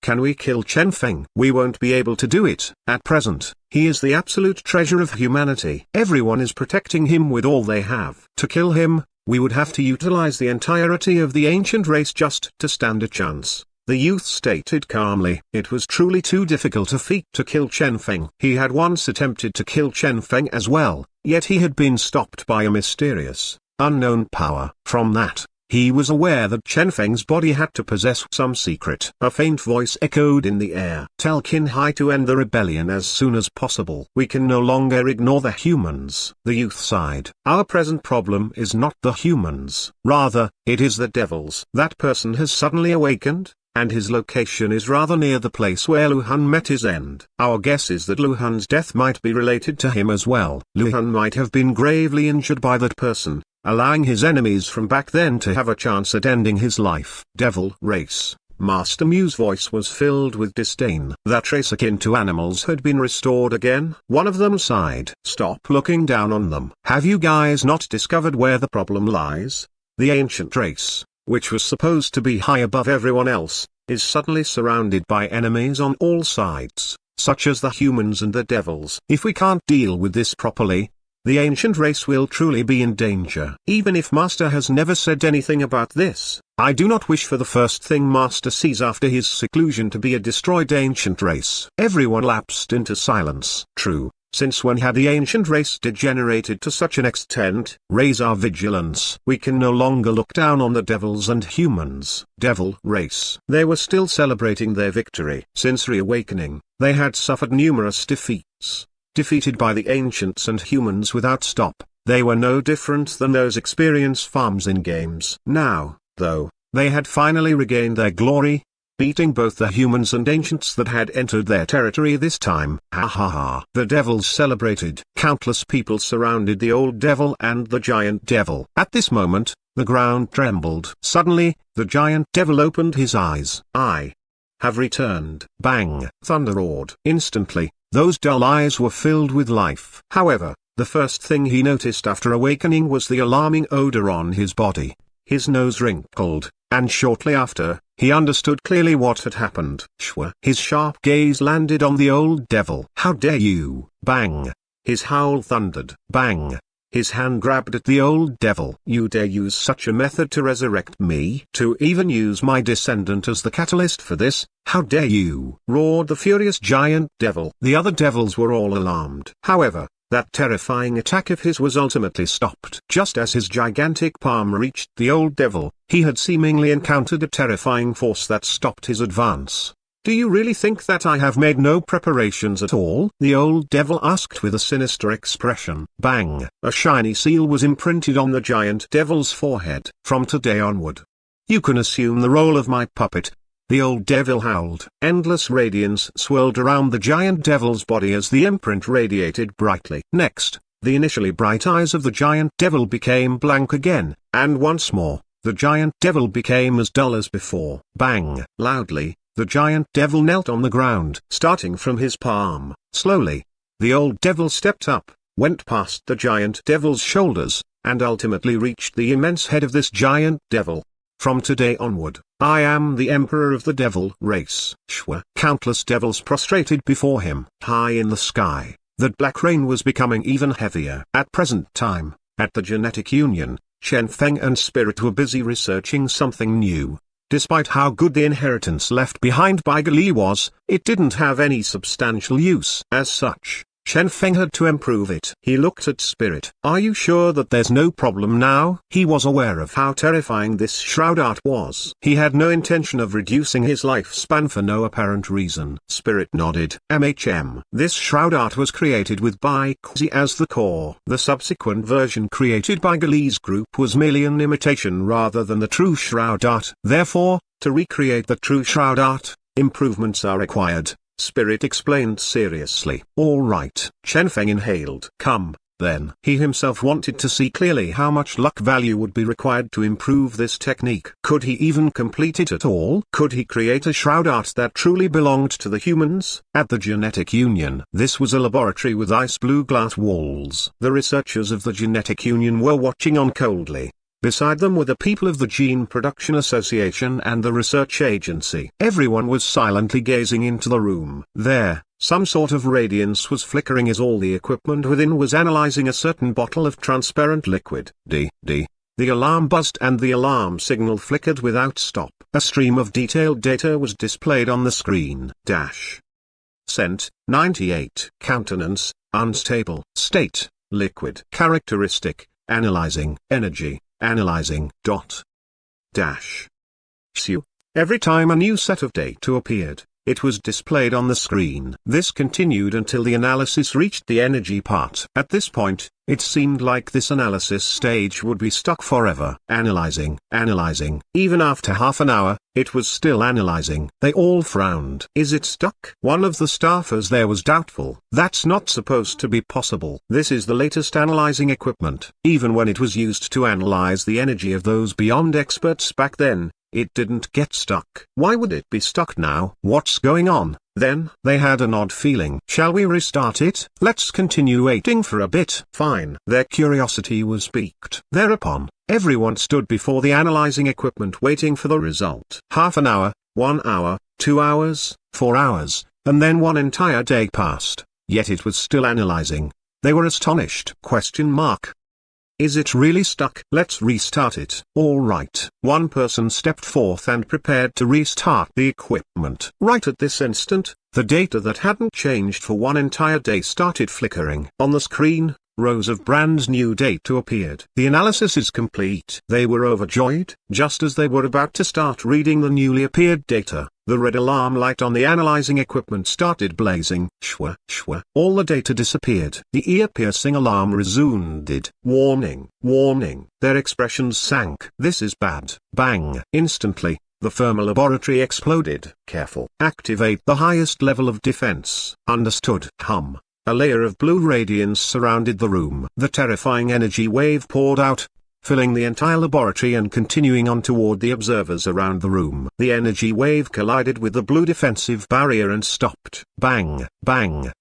Can we kill Chen Feng? We won't be able to do it. At present, he is the absolute treasure of humanity. Everyone is protecting him with all they have. To kill him, we would have to utilize the entirety of the ancient race just to stand a chance. The youth stated calmly. It was truly too difficult a feat to kill Chen Feng. He had once attempted to kill Chen Feng as well, yet he had been stopped by a mysterious, unknown power. From that, he was aware that Chen Feng's body had to possess some secret. A faint voice echoed in the air. Tell Qin Hai to end the rebellion as soon as possible. We can no longer ignore the humans. The youth sighed. Our present problem is not the humans. Rather, it is the devils. That person has suddenly awakened, and his location is rather near the place where Lu Han met his end. Our guess is that Lu Han's death might be related to him as well. Lu Han might have been gravely injured by that person, allowing his enemies from back then to have a chance at ending his life. Devil race. Master Mu's voice was filled with disdain. That race akin to animals had been restored again. One of them sighed. Stop looking down on them. Have you guys not discovered where the problem lies? The ancient race, which was supposed to be high above everyone else, is suddenly surrounded by enemies on all sides, such as the humans and the devils. If we can't deal with this properly, the ancient race will truly be in danger. Even if Master has never said anything about this, I do not wish for the first thing Master sees after his seclusion to be a destroyed ancient race. Everyone lapsed into silence. True, since when had the ancient race degenerated to such an extent? Raise our vigilance. We can no longer look down on the devils and humans. Devil race. They were still celebrating their victory. Since reawakening, they had suffered numerous defeats. Defeated by the ancients and humans without stop, they were no different than those experience farms in games. Now, though, they had finally regained their glory, beating both the humans and ancients that had entered their territory this time. Ha ha ha. The devils celebrated. Countless people surrounded the old devil and the giant devil. At this moment, the ground trembled. Suddenly, the giant devil opened his eyes. I have returned. Bang! Thunder roared. Instantly, those dull eyes were filled with life. However, the first thing he noticed after awakening was the alarming odor on his body. His nose wrinkled, and shortly after, he understood clearly what had happened. Shwa. His sharp gaze landed on the old devil. How dare you! Bang! His howl thundered. Bang! His hand grabbed at the old devil. You dare use such a method to resurrect me? To even use my descendant as the catalyst for this? How dare you! Roared the furious giant devil. The other devils were all alarmed. However, that terrifying attack of his was ultimately stopped. Just as his gigantic palm reached the old devil, he had seemingly encountered a terrifying force that stopped his advance. Do you really think that I have made no preparations at all? The old devil asked with a sinister expression. Bang! A shiny seal was imprinted on the giant devil's forehead. From today onward, you can assume the role of my puppet. The old devil howled. Endless radiance swirled around the giant devil's body as the imprint radiated brightly. Next, the initially bright eyes of the giant devil became blank again, and once more, the giant devil became as dull as before. Bang! Loudly, the giant devil knelt on the ground. Starting from his palm, slowly, the old devil stepped up, went past the giant devil's shoulders, and ultimately reached the immense head of this giant devil. From today onward, I am the emperor of the devil race. Shwa. Countless devils prostrated before him. High in the sky, that black rain was becoming even heavier. At present time, at the genetic union, Chen Feng and Spirit were busy researching something new. Despite how good the inheritance left behind by Gali was, it didn't have any substantial use. As such, Chen Feng had to improve it. He looked at Spirit. "Are you sure that there's no problem now?" He was aware of how terrifying this shroud art was. He had no intention of reducing his lifespan for no apparent reason. Spirit nodded. This shroud art was created with Baixi as the core. The subsequent version created by Gali's group was merely an imitation rather than the true shroud art. Therefore, to recreate the true shroud art, improvements are required. Spirit explained seriously. "All right." Chen Feng inhaled. "Come, then." He himself wanted to see clearly how much luck value would be required to improve this technique. Could he even complete it at all? Could he create a shroud art that truly belonged to the humans? At the Genetic Union, this was a laboratory with ice blue glass walls. The researchers of the Genetic Union were watching on coldly. Beside them were the people of the Gene Production Association and the research agency. Everyone was silently gazing into the room. There, some sort of radiance was flickering as all the equipment within was analyzing a certain bottle of transparent liquid. The alarm buzzed and the alarm signal flickered without stop. A stream of detailed data was displayed on the screen. Scent, 98. Countenance, unstable. State, liquid. Characteristic, analyzing. Energy, analyzing. Every time a new set of data appeared, it was displayed on the screen. This continued until the analysis reached the energy part. At this point, it seemed like this analysis stage would be stuck forever. Analyzing. Even after half an hour, it was still analyzing. They all frowned. "Is it stuck?" One of the staffers there was doubtful. "That's not supposed to be possible. This is the latest analyzing equipment. Even when it was used to analyze the energy of those beyond experts back then, it didn't get stuck. Why would it be stuck now? What's going on?" Then, they had an odd feeling. "Shall we restart it? Let's continue waiting for a bit." Fine. Their curiosity was piqued. Thereupon, everyone stood before the analyzing equipment waiting for the result. Half an hour, 1 hour, 2 hours, 4 hours, and then one entire day passed. Yet it was still analyzing. They were astonished. Is it really stuck? Let's restart it. All right. One person stepped forth and prepared to restart the equipment. Right at this instant, the data that hadn't changed for one entire day started flickering. On the screen, rows of brand new data appeared. "The analysis is complete." They were overjoyed. Just as they were about to start reading the newly appeared data, the red alarm light on the analyzing equipment started blazing. Shwa. All the data disappeared. The ear-piercing alarm resounded. Warning. Their expressions sank. "This is bad." Bang. Instantly, the Fermi laboratory exploded. "Careful. Activate the highest level of defense." Understood. A layer of blue radiance surrounded the room. The terrifying energy wave poured out, filling the entire laboratory and continuing on toward the observers around the room. The energy wave collided with the blue defensive barrier and stopped. Bang.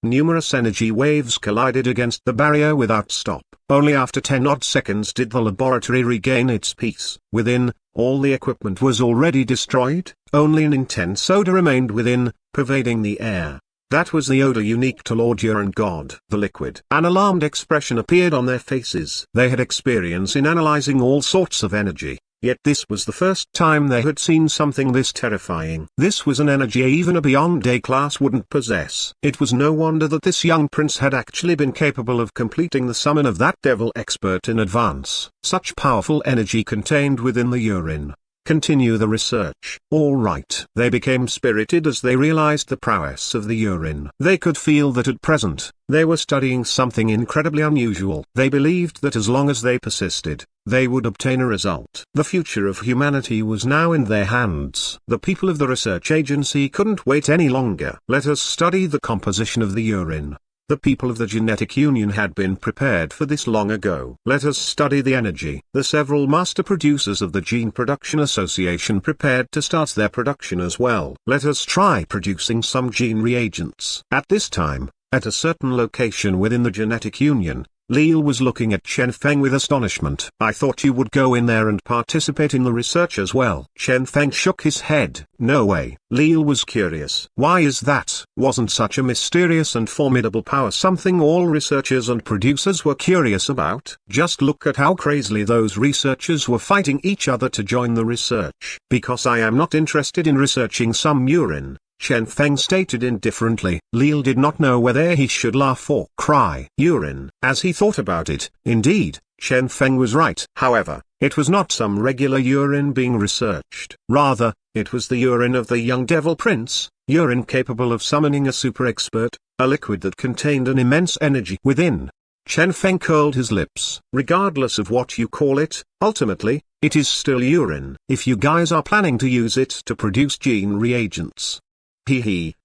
Numerous energy waves collided against the barrier without stop. Only after 10 odd seconds did the laboratory regain its peace. Within, all the equipment was already destroyed. Only an intense odor remained within, pervading the air. That was the odor unique to Lord Yuan God. The liquid. An alarmed expression appeared on their faces. They had experience in analyzing all sorts of energy, yet this was the first time they had seen something this terrifying. This was an energy even a Beyond A class wouldn't possess. It was no wonder that this young prince had actually been capable of completing the summon of that devil expert in advance. Such powerful energy contained within the urine. Continue the research. All right. They became spirited as they realized the prowess of the urine. They could feel that at present, they were studying something incredibly unusual. They believed that as long as they persisted, they would obtain a result. The future of humanity was now in their hands. The people of the research agency couldn't wait any longer. "Let us study the composition of the urine." The people of the Genetic Union had been prepared for this long ago. "Let us study the energy." The several master producers of the Gene Production Association prepared to start their production as well. "Let us try producing some gene reagents." At this time, at a certain location within the Genetic Union, Lil was looking at Chen Feng with astonishment. I thought you would go in there and participate in the research as well. Chen Feng shook his head. No way. Lil was curious. Why is that? Wasn't such a mysterious and formidable power something all researchers and producers were curious about? Just look at how crazily those researchers were fighting each other to join the research. Because I am not interested in researching some urine, Chen Feng stated indifferently. Lil did not know whether he should laugh or cry. Urine. As he thought about it, indeed, Chen Feng was right. However, it was not some regular urine being researched. Rather, it was the urine of the young devil prince, urine capable of summoning a super expert, a liquid that contained an immense energy within. Chen Feng curled his lips. Regardless of what you call it, ultimately, it is still urine. If you guys are planning to use it to produce gene reagents,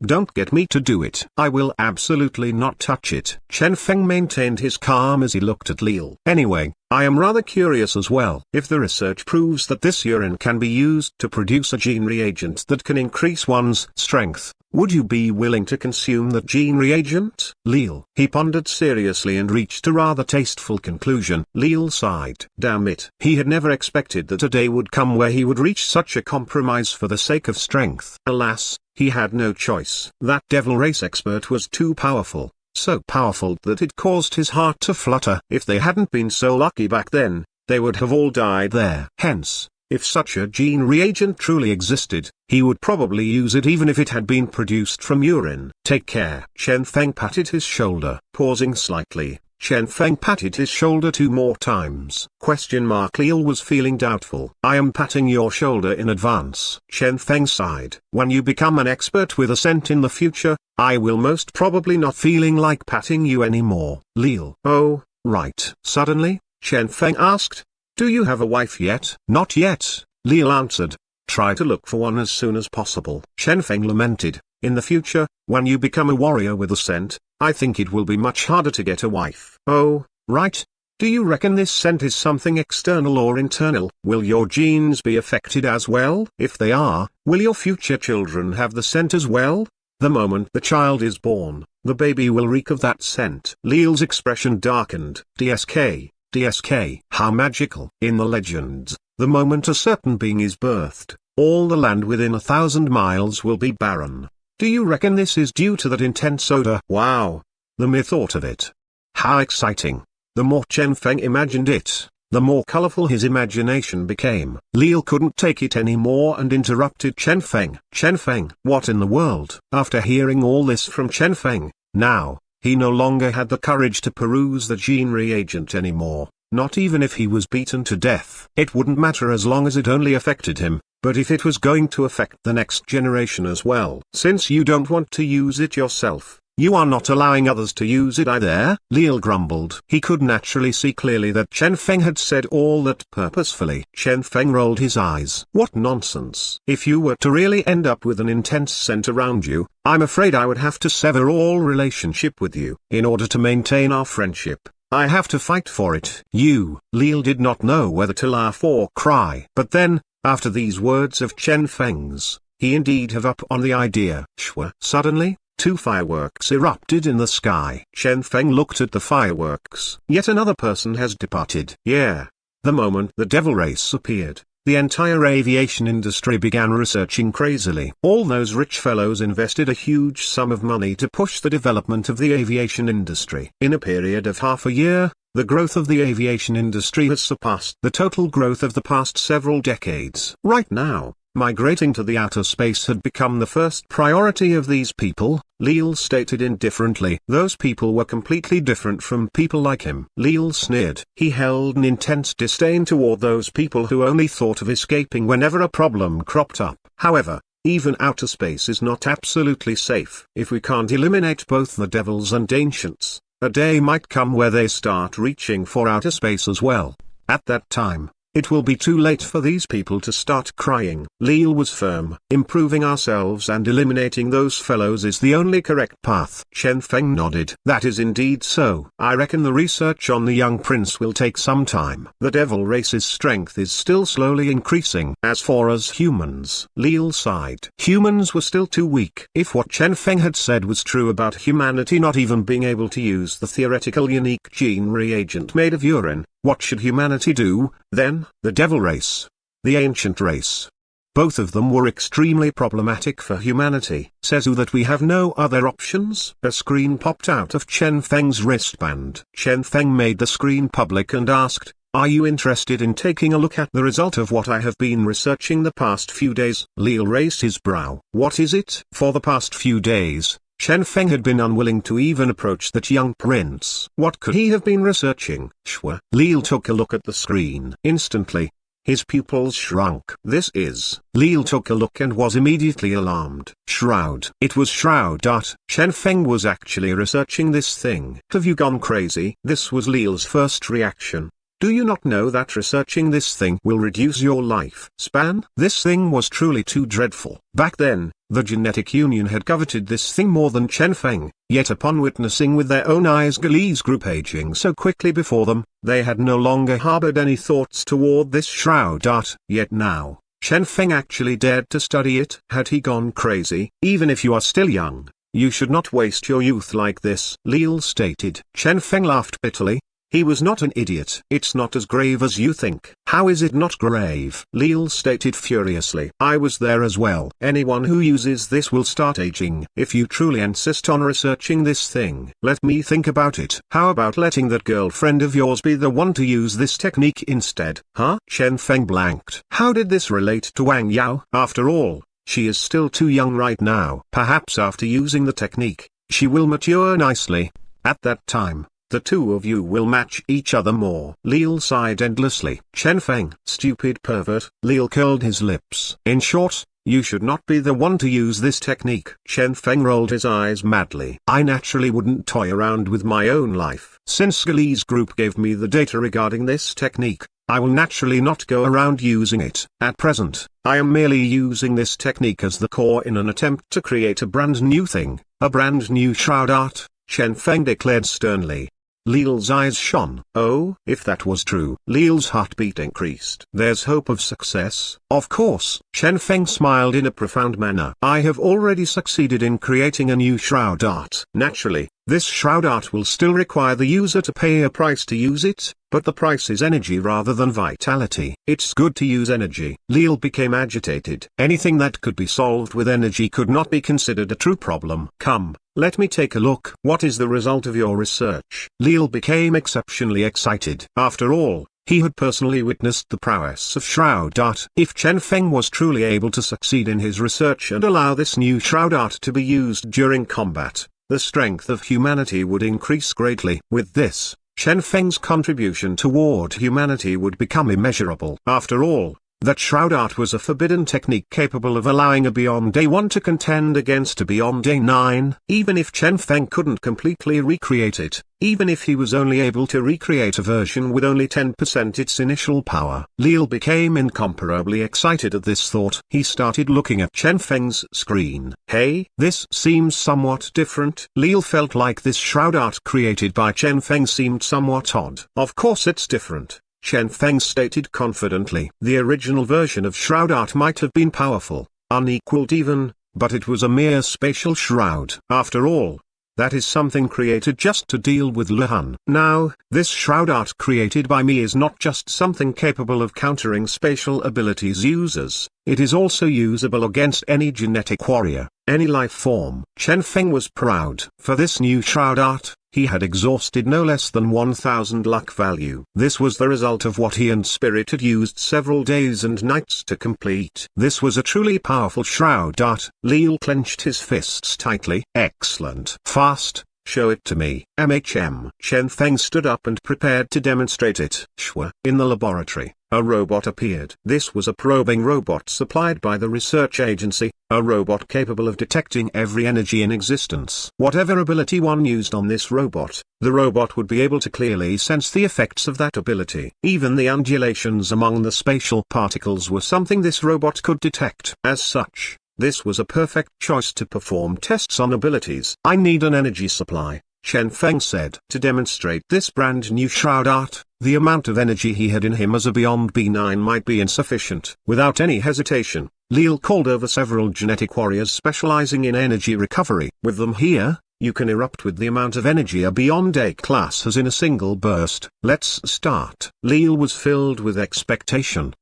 don't get me to do it. I will absolutely not touch it. Chen Feng maintained his calm as he looked at Lil. Anyway, I am rather curious as well. If the research proves that this urine can be used to produce a gene reagent that can increase one's strength, would you be willing to consume that gene reagent? Lil. He pondered seriously and reached a rather tasteful conclusion. Lil sighed. Damn it. He had never expected that a day would come where he would reach such a compromise for the sake of strength. Alas, he had no choice. That devil race expert was too powerful, so powerful that it caused his heart to flutter. If they hadn't been so lucky back then, they would have all died there. Hence, if such a gene reagent truly existed, he would probably use it even if it had been produced from urine. Take care. Chen Feng patted his shoulder. Pausing slightly, Chen Feng patted his shoulder 2 more times. Lil was feeling doubtful. I am patting your shoulder in advance. Chen Feng sighed. When you become an expert with Ascent in the future, I will most probably not feeling like patting you anymore. Lil. Oh, right. Suddenly, Chen Feng asked, do you have a wife yet? Not yet, Lil answered. Try to look for one as soon as possible. Chen Feng lamented. In the future, when you become a warrior with Ascent, I think it will be much harder to get a wife. Oh, right. Do you reckon this scent is something external or internal? Will your genes be affected as well? If they are, will your future children have the scent as well? The moment the child is born, the baby will reek of that scent. Lil's expression darkened. DSK, how magical. In the legends, the moment a certain being is birthed, all the land within 1,000 miles will be barren. Do you reckon this is due to that intense odor? Wow. The mere thought of it. How exciting. The more Chen Feng imagined it, the more colorful his imagination became. Lil couldn't take it anymore and interrupted Chen Feng. Chen Feng, what in the world? After hearing all this from Chen Feng, now, he no longer had the courage to peruse the gene reagent anymore. Not even if he was beaten to death. It wouldn't matter as long as it only affected him, but if it was going to affect the next generation as well. Since you don't want to use it yourself, you are not allowing others to use it either? Lil grumbled. He could naturally see clearly that Chen Feng had said all that purposefully. Chen Feng rolled his eyes. What nonsense. If you were to really end up with an intense scent around you, I'm afraid I would have to sever all relationship with you. In order to maintain our friendship, I have to fight for it. Lil did not know whether to laugh or cry. But then, after these words of Chen Feng's, he indeed have up on the idea. Shwa. Suddenly, 2 fireworks erupted in the sky. Chen Feng looked at the fireworks. Yet another person has departed. Yeah. The moment the devil race appeared, the entire aviation industry began researching crazily. All those rich fellows invested a huge sum of money to push the development of the aviation industry. In a period of half a year, the growth of the aviation industry has surpassed the total growth of the past several decades. Right now, migrating to the outer space had become the first priority of these people, Lil stated indifferently. Those people were completely different from people like him. Lil sneered. He held an intense disdain toward those people who only thought of escaping whenever a problem cropped up. However, even outer space is not absolutely safe. If we can't eliminate both the devils and ancients, a day might come where they start reaching for outer space as well. At that time, It will be too late for these people to start crying. Lil was firm. Improving ourselves and eliminating those fellows is the only correct path. Chen Feng nodded. That is indeed so. I reckon the research on the young prince will take some time. The devil race's strength is still slowly increasing. As for us humans, Lil sighed. Humans were still too weak. If what Chen Feng had said was true about humanity not even being able to use the theoretical unique gene reagent made of urine, what should humanity do, then? The devil race. The ancient race. Both of them were extremely problematic for humanity. Says who that we have no other options? A screen popped out of Chen Feng's wristband. Chen Feng made the screen public and asked, "Are you interested in taking a look at the result of what I have been researching the past few days?" Lil raised his brow. What is it? For the past few days, Chen Feng had been unwilling to even approach that young prince. What could he have been researching? Shwa. Lil took a look at the screen. Instantly, his pupils shrunk. This is. Lil took a look and was immediately alarmed. Shroud. It was Shroud. Chen Feng was actually researching this thing. Have you gone crazy? This was Lil's first reaction. Do you not know that researching this thing will reduce your life span? This thing was truly too dreadful. Back then, the Genetic Union had coveted this thing more than Chen Feng, yet upon witnessing with their own eyes Gali's group aging so quickly before them, they had no longer harbored any thoughts toward this shroud. Yet now, Chen Feng actually dared to study it. Had he gone crazy? Even if you are still young, you should not waste your youth like this, Lil stated. Chen Feng laughed bitterly. He was not an idiot. It's not as grave as you think. How is it not grave? Lil stated furiously. I was there as well. Anyone who uses this will start aging. If you truly insist on researching this thing, let me think about it. How about letting that girlfriend of yours be the one to use this technique instead? Huh? Chen Feng blanked. How did this relate to Wang Yao? After all, she is still too young right now. Perhaps after using the technique, she will mature nicely. At that time, the two of you will match each other more. Lil sighed endlessly. Chen Feng, stupid pervert. Lil curled his lips. In short, you should not be the one to use this technique. Chen Feng rolled his eyes madly. I naturally wouldn't toy around with my own life. Since Gali's group gave me the data regarding this technique, I will naturally not go around using it. At present, I am merely using this technique as the core in an attempt to create a brand new thing, a brand new shroud art, Chen Feng declared sternly. Lil's eyes shone. Oh, if that was true. Lil's heartbeat increased. There's hope of success. Of course. Chen Feng smiled in a profound manner. I have already succeeded in creating a new shroud art. Naturally, this shroud art will still require the user to pay a price to use it, but the price is energy rather than vitality. It's good to use energy. Lil became agitated. Anything that could be solved with energy could not be considered a true problem. Come, let me take a look. What is the result of your research? Lil became exceptionally excited. After all, he had personally witnessed the prowess of shroud art. If Chen Feng was truly able to succeed in his research and allow this new shroud art to be used during combat, the strength of humanity would increase greatly. With this, Chen Feng's contribution toward humanity would become immeasurable. After all, that shroud art was a forbidden technique capable of allowing a Beyond Day 1 to contend against a Beyond Day 9. Even if Chen Feng couldn't completely recreate it, even if he was only able to recreate a version with only 10% its initial power, Lil became incomparably excited at this thought. He started looking at Chen Feng's screen. Hey, this seems somewhat different. Lil felt like this shroud art created by Chen Feng seemed somewhat odd. Of course it's different, Chen Feng stated confidently. The original version of shroud art might have been powerful, unequaled even, but it was a mere spatial shroud. After all, that is something created just to deal with Luhan. Now, this shroud art created by me is not just something capable of countering spatial abilities users, it is also usable against any genetic warrior, any life form. Chen Feng was proud. For this new shroud art, he had exhausted no less than 1,000 luck value. This was the result of what he and Spirit had used several days and nights to complete. This was a truly powerful shroud art. Lil clenched his fists tightly. Excellent. Fast, show it to me. MHM. Chen Feng stood up and prepared to demonstrate it. Shwa. In the laboratory, a robot appeared. This was a probing robot supplied by the research agency, a robot capable of detecting every energy in existence. Whatever ability one used on this robot, the robot would be able to clearly sense the effects of that ability. Even the undulations among the spatial particles were something this robot could detect. As such, this was a perfect choice to perform tests on abilities. "I need an energy supply," Chen Feng said. To demonstrate this brand new shroud art, the amount of energy he had in him as a Beyond B9 might be insufficient. Without any hesitation, Lil called over several genetic warriors specializing in energy recovery. With them here, you can erupt with the amount of energy a Beyond A class has in a single burst. "Let's start." Lil was filled with expectation.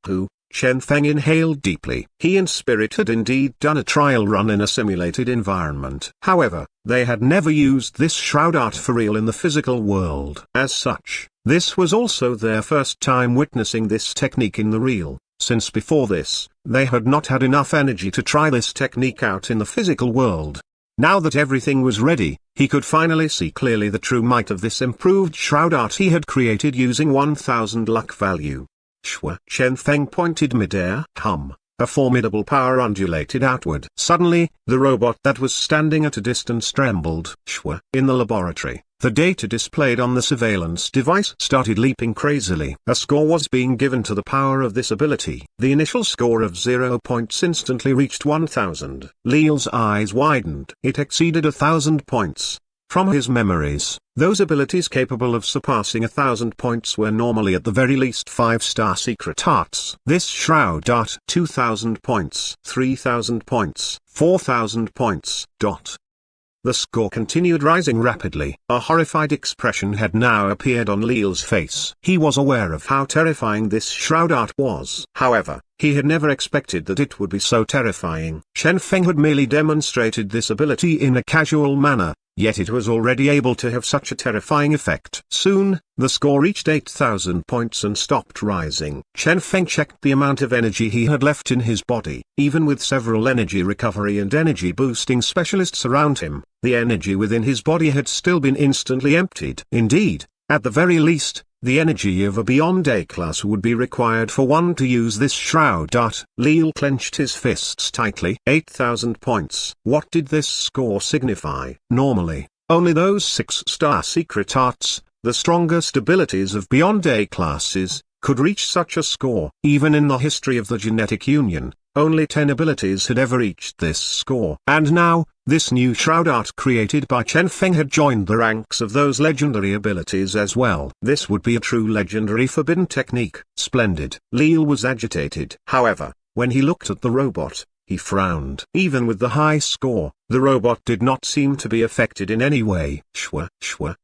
Chen Feng inhaled deeply. He and Spirit had indeed done a trial run in a simulated environment. However, they had never used this shroud art for real in the physical world. As such, this was also their first time witnessing this technique in the real, since before this, they had not had enough energy to try this technique out in the physical world. Now that everything was ready, he could finally see clearly the true might of this improved shroud art he had created using 1000 luck value. Shwa! Chen Feng pointed midair. A formidable power undulated outward. Suddenly, the robot that was standing at a distance trembled. Shwa! In the laboratory, the data displayed on the surveillance device started leaping crazily. A score was being given to the power of this ability. The initial score of 0 points instantly reached 1000. Leel's eyes widened. It exceeded 1000 points. From his memories, those abilities capable of surpassing 1000 points were normally at the very least 5-star secret arts. This shroud art 2000 points, 3000 points, 4000 points. The score continued rising rapidly. A horrified expression had now appeared on Leel's face. He was aware of how terrifying this shroud art was. However, he had never expected that it would be so terrifying. Chen Feng had merely demonstrated this ability in a casual manner, yet it was already able to have such a terrifying effect. Soon, the score reached 8000 points and stopped rising. Chen Feng checked the amount of energy he had left in his body. Even with several energy recovery and energy boosting specialists around him, the energy within his body had still been instantly emptied. Indeed, at the very least, the energy of a Beyond A class would be required for one to use this shroud art. Lil clenched his fists tightly. 8000 points. What did this score signify? Normally, only those 6-star secret arts, the strongest abilities of Beyond A classes, could reach such a score. Even in the history of the Genetic Union, only 10 abilities had ever reached this score. And now, this new shroud art created by Chen Feng had joined the ranks of those legendary abilities as well. This would be a true legendary forbidden technique. Splendid. Lil was agitated. However, when he looked at the robot, he frowned. Even with the high score, the robot did not seem to be affected in any way. Shwa!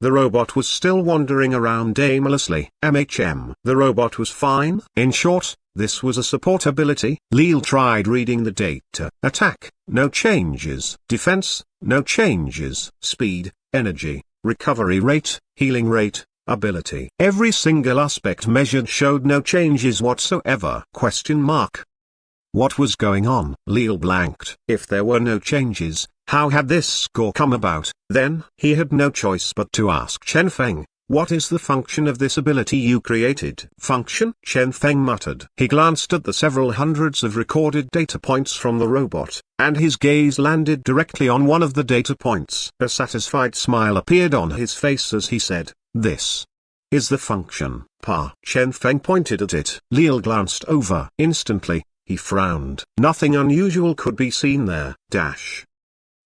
The robot was still wandering around aimlessly. The robot was fine. In short, this was a support ability. Lil tried reading the data. Attack, no changes. Defense, no changes. Speed, energy, recovery rate, healing rate, ability. Every single aspect measured showed no changes whatsoever. What was going on? Lil blanked. If there were no changes, how had this score come about? Then, he had no choice but to ask Chen Feng, "What is the function of this ability you created?" "Function?" Chen Feng muttered. He glanced at the several hundreds of recorded data points from the robot, and his gaze landed directly on one of the data points. A satisfied smile appeared on his face as he said, "This is the function." Chen Feng pointed at it. Lil glanced over. Instantly, he frowned. Nothing unusual could be seen there.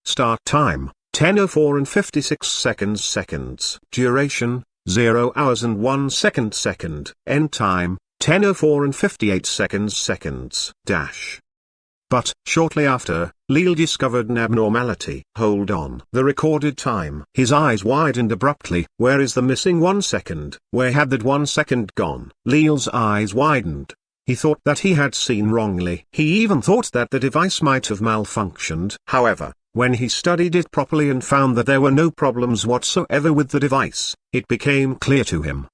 Start time, 10:04 and 56 seconds. Duration, 0 hours and 1 second. End time, 10:04 and 58 seconds. But, shortly after, Lil discovered an abnormality. Hold on. The recorded time. His eyes widened abruptly. Where is the missing 1 second? Where had that 1 second gone? Lil's eyes widened. He thought that he had seen wrongly. He even thought that the device might have malfunctioned. However, when he studied it properly and found that there were no problems whatsoever with the device, it became clear to him!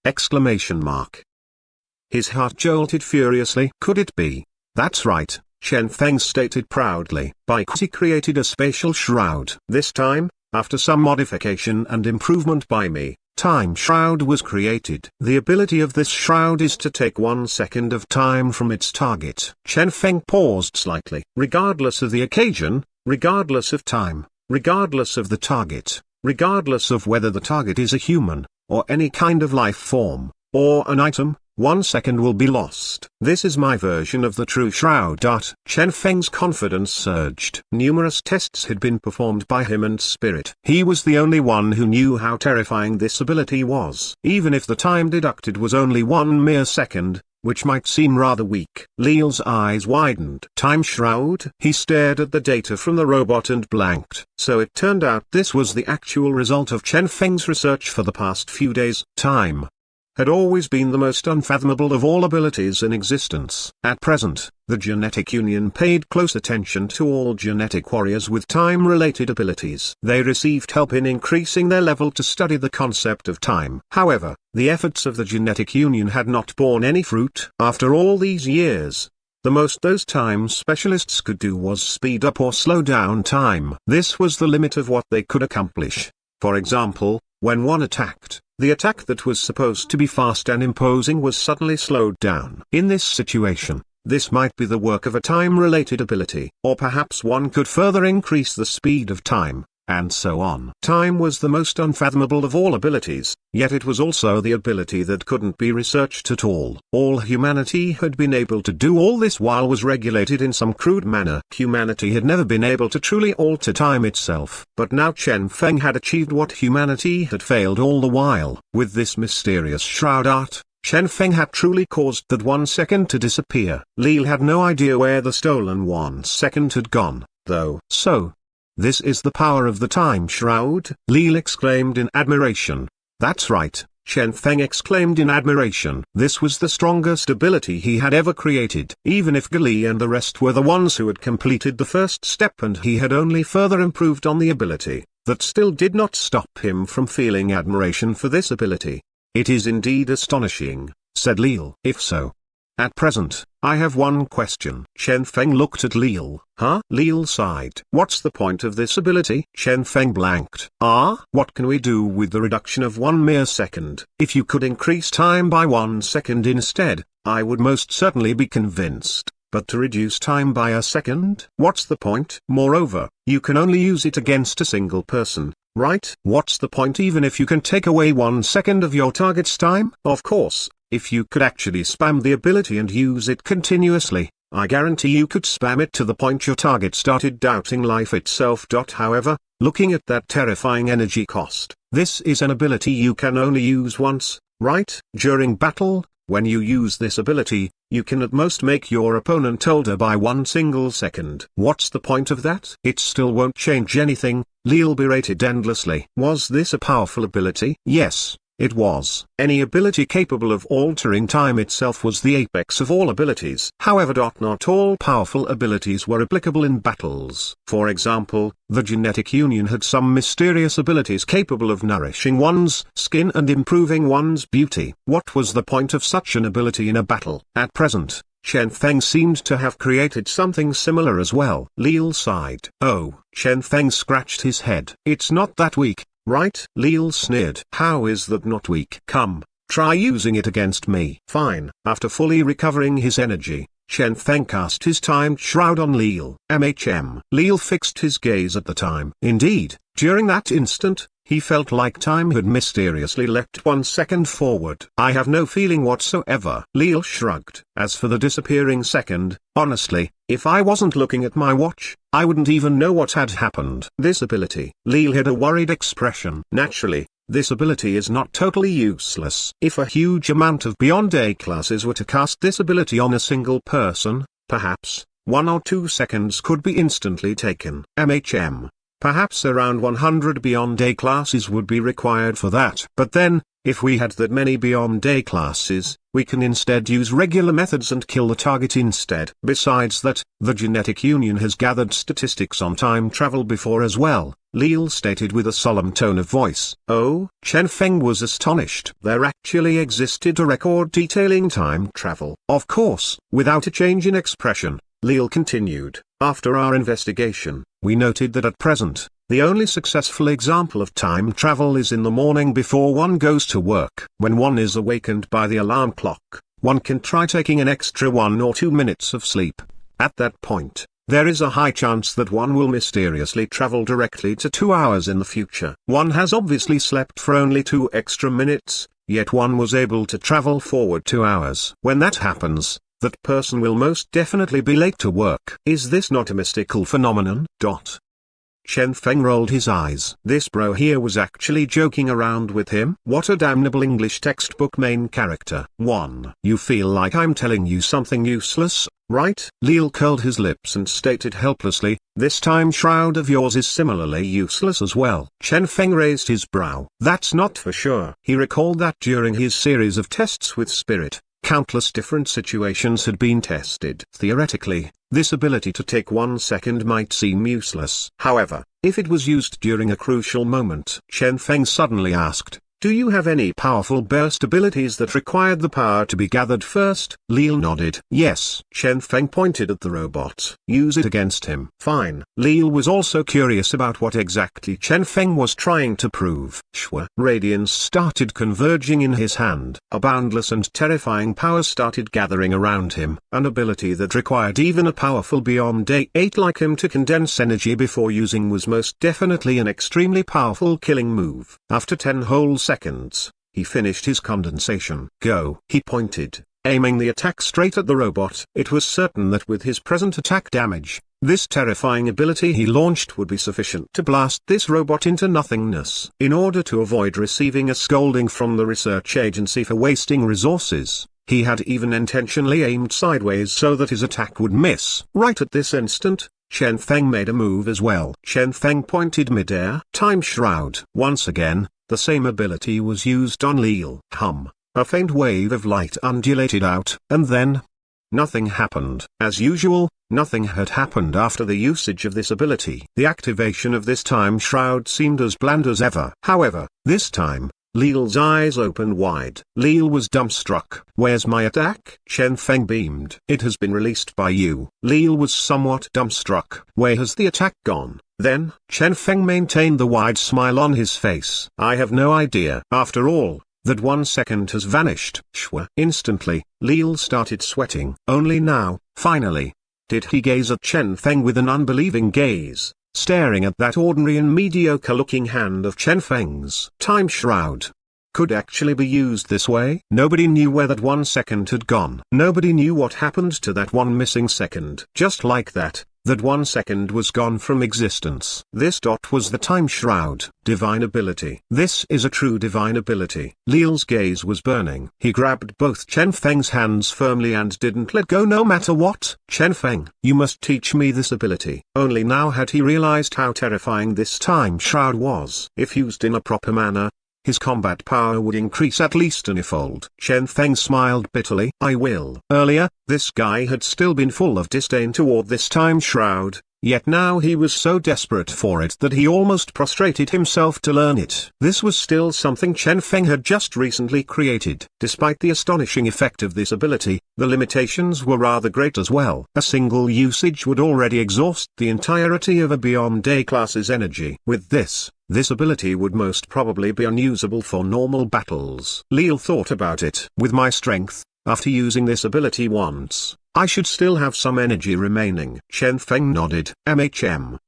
His heart jolted furiously. Could it be? That's right, Chen Feng stated proudly. He created a spatial shroud. This time, after some modification and improvement by me, time shroud was created. The ability of this shroud is to take 1 second of time from its target. Chen Feng paused slightly. Regardless of the occasion, regardless of time, regardless of the target, regardless of whether the target is a human, or any kind of life form, or an item, 1 second will be lost. This is my version of the true shroud. Chen Feng's confidence surged. Numerous tests had been performed by him and Spirit. He was the only one who knew how terrifying this ability was. Even if the time deducted was only 1 mere second, which might seem rather weak. Leel's eyes widened. Time shroud? He stared at the data from the robot and blanked. So it turned out this was the actual result of Chen Feng's research for the past few days. Time had always been the most unfathomable of all abilities in existence. At present, the Genetic Union paid close attention to all genetic warriors with time-related abilities. They received help in increasing their level to study the concept of time. However, the efforts of the Genetic Union had not borne any fruit. After all these years, the most those time specialists could do was speed up or slow down time. This was the limit of what they could accomplish. For example, when one attacked, the attack that was supposed to be fast and imposing was suddenly slowed down. In this situation, this might be the work of a time-related ability. Or perhaps one could further increase the speed of time, and so on. Time was the most unfathomable of all abilities, yet it was also the ability that couldn't be researched at all. All humanity had been able to do all this while was regulated in some crude manner. Humanity had never been able to truly alter time itself. But now Chen Feng had achieved what humanity had failed all the while. With this mysterious shroud art, Chen Feng had truly caused that 1 second to disappear. Leel had no idea where the stolen 1 second had gone, though. So, this is the power of the time shroud? Leel exclaimed in admiration. That's right, Chen Feng exclaimed in admiration. This was the strongest ability he had ever created. Even if Gali and the rest were the ones who had completed the first step and he had only further improved on the ability, that still did not stop him from feeling admiration for this ability. It is indeed astonishing, said Leel. If so, at present, I have one question. Chen Feng looked at Leel. Huh? Leel sighed. What's the point of this ability? Chen Feng blanked. What can we do with the reduction of 1 mere second? If you could increase time by 1 second instead, I would most certainly be convinced. But to reduce time by a second? What's the point? Moreover, you can only use it against a single person, right? What's the point even if you can take away 1 second of your target's time? Of course, if you could actually spam the ability and use it continuously, I guarantee you could spam it to the point your target started doubting life itself. However, looking at that terrifying energy cost, this is an ability you can only use once, right? During battle, when you use this ability, you can at most make your opponent older by 1 single second. What's the point of that? It still won't change anything, Leel berated endlessly. Was this a powerful ability? Yes. It was. Any ability capable of altering time itself was the apex of all abilities. However, not all powerful abilities were applicable in battles. For example, the Genetic Union had some mysterious abilities capable of nourishing one's skin and improving one's beauty. What was the point of such an ability in a battle? At present, Chen Feng seemed to have created something similar as well. Leel sighed. Oh, Chen Feng scratched his head. It's not that weak, right? Leel sneered. How is that not weak? Come, try using it against me. Fine. After fully recovering his energy, Chen Feng cast his time shroud on Leel. Leel fixed his gaze at the time. Indeed, during that instant, he felt like time had mysteriously leapt 1 second forward. I have no feeling whatsoever. Leel shrugged. As for the disappearing second, honestly, if I wasn't looking at my watch, I wouldn't even know what had happened. This ability. Leel had a worried expression. Naturally, this ability is not totally useless. If a huge amount of Beyond A classes were to cast this ability on a single person, perhaps 1 or 2 seconds could be instantly taken. Perhaps around 100 Beyond A classes would be required for that. But then, if we had that many Beyond A classes, we can instead use regular methods and kill the target instead. Besides that, the Genetic Union has gathered statistics on time travel before as well, Leel stated with a solemn tone of voice. Oh? Chen Feng was astonished. There actually existed a record detailing time travel. Of course, without a change in expression, Leel continued. After our investigation, we noted that at present, The only successful example of time travel is in the morning before one goes to work. When one is awakened by the alarm clock, one can try taking an extra 1 or 2 minutes of sleep. At that point, there is a high chance that one will mysteriously travel directly to 2 hours in the future. One has obviously slept for only 2 extra minutes, yet one was able to travel forward 2 hours. When that happens, that person will most definitely be late to work. Is this not a mystical phenomenon? Chen Feng rolled his eyes. This bro here was actually joking around with him? What a damnable English textbook main character. 1. You feel like I'm telling you something useless, right? Lil curled his lips and stated helplessly, this time shroud of yours is similarly useless as well. Chen Feng raised his brow. That's not for sure. He recalled that during his series of tests with Spirit, countless different situations had been tested. Theoretically, this ability to take 1 second might seem useless. However, if it was used during a crucial moment, Chen Feng suddenly asked, do you have any powerful burst abilities that required the power to be gathered first? Lil nodded. Yes. Chen Feng pointed at the robot. Use it against him. Fine. Lil was also curious about what exactly Chen Feng was trying to prove. Shwa. Radiance started converging in his hand. A boundless and terrifying power started gathering around him. An ability that required even a powerful beyond day 8 like him to condense energy before using was most definitely an extremely powerful killing move. After 10 whole seconds, he finished his condensation. Go. He pointed, aiming the attack straight at the robot. It was certain that with his present attack damage, this terrifying ability he launched would be sufficient to blast this robot into nothingness. In order to avoid receiving a scolding from the research agency for wasting resources, he had even intentionally aimed sideways so that his attack would miss. Right at this instant, Chen Feng made a move as well. Chen Feng pointed midair. Time shroud. Once again, the same ability was used on Lil. A faint wave of light undulated out, and then nothing happened. As usual, nothing had happened after the usage of this ability. The activation of this time shroud seemed as bland as ever. However, this time, Lil's eyes opened wide. Lil was dumbstruck. Where's my attack? Chen Feng beamed. It has been released by you. Lil was somewhat dumbstruck. Where has the attack gone? Then, Chen Feng maintained the wide smile on his face. I have no idea. After all, that 1 second has vanished. Shwa. Instantly, Lil started sweating. Only now, finally, did he gaze at Chen Feng with an unbelieving gaze, staring at that ordinary and mediocre-looking hand of Chen Feng's. Time shroud could actually be used this way. Nobody knew where that 1 second had gone. Nobody knew what happened to that one missing second. Just like that, that 1 second was gone from existence. This was the time shroud. Divine ability. This is a true divine ability. Lil's gaze was burning. He grabbed both Chen Feng's hands firmly and didn't let go no matter what. Chen Feng, you must teach me this ability. Only now had he realized how terrifying this time shroud was. If used in a proper manner, his combat power would increase at least an-fold. Chen Feng smiled bitterly. I will. Earlier, this guy had still been full of disdain toward this time shroud, yet now he was so desperate for it that he almost prostrated himself to learn it. This was still something Chen Feng had just recently created. Despite the astonishing effect of this ability, the limitations were rather great as well. A single usage would already exhaust the entirety of a Beyond Day class's energy. With this ability would most probably be unusable for normal battles. Lil thought about it. With my strength, after using this ability once, I should still have some energy remaining. Chen Feng nodded.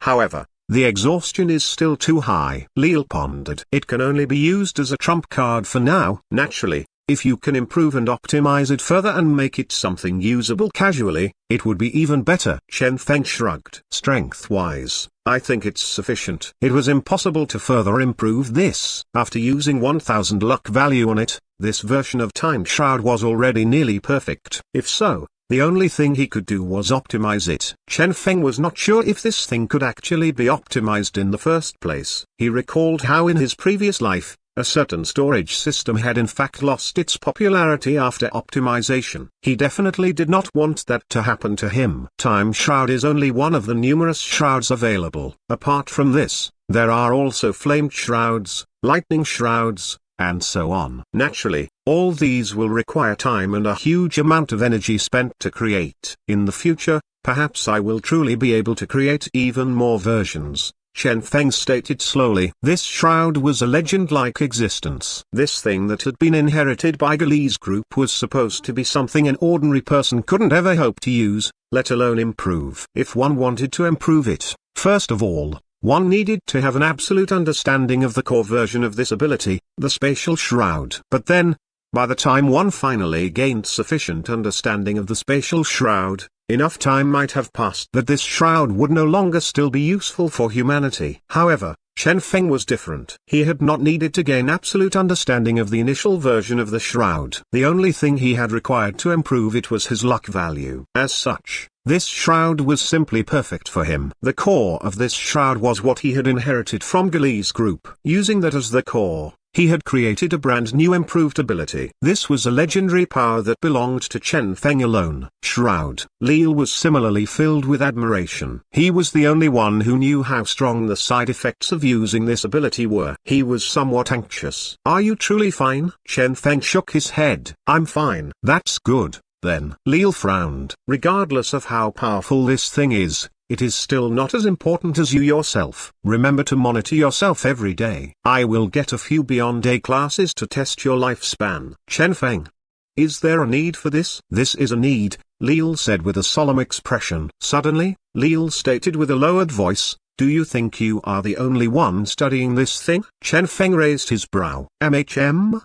However, the exhaustion is still too high. Lil pondered. It can only be used as a trump card for now. Naturally, if you can improve and optimize it further and make it something usable casually, it would be even better. Chen Feng shrugged. Strength-wise, I think it's sufficient. It was impossible to further improve this. After using 1000 luck value on it, this version of Time Shroud was already nearly perfect. If so, the only thing he could do was optimize it. Chen Feng was not sure if this thing could actually be optimized in the first place. He recalled how in his previous life, a certain storage system had in fact lost its popularity after optimization. He definitely did not want that to happen to him. Time Shroud is only one of the numerous shrouds available. Apart from this, there are also flamed shrouds, lightning shrouds, and so on. Naturally, all these will require time and a huge amount of energy spent to create. In the future, perhaps I will truly be able to create even more versions, Chen Feng stated slowly. This shroud was a legend-like existence. This thing that had been inherited by Gali's group was supposed to be something an ordinary person couldn't ever hope to use, let alone improve. If one wanted to improve it, first of all, one needed to have an absolute understanding of the core version of this ability, the spatial shroud. But then, by the time one finally gained sufficient understanding of the spatial shroud, enough time might have passed that this shroud would no longer still be useful for humanity. However, Chen Feng was different. He had not needed to gain absolute understanding of the initial version of the shroud. The only thing he had required to improve it was his luck value. As such, this shroud was simply perfect for him. The core of this shroud was what he had inherited from Gali's group. Using that as the core, he had created a brand new improved ability. This was a legendary power that belonged to Chen Feng alone. Shroud. Lil was similarly filled with admiration. He was the only one who knew how strong the side effects of using this ability were. He was somewhat anxious. "Are you truly fine?" Chen Feng shook his head. "I'm fine." "That's good, then." Lil frowned. "Regardless of how powerful this thing is, it is still not as important as you yourself. Remember to monitor yourself every day. I will get a few Beyond A classes to test your lifespan." Chen Feng. "Is there a need for this?" "This is a need," Lil said with a solemn expression. Suddenly, Lil stated with a lowered voice, "Do you think you are the only one studying this thing?" Chen Feng raised his brow.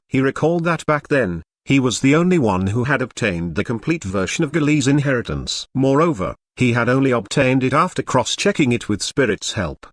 He recalled that back then, he was the only one who had obtained the complete version of Gali's inheritance. Moreover, he had only obtained it after cross-checking it with Spirit's help.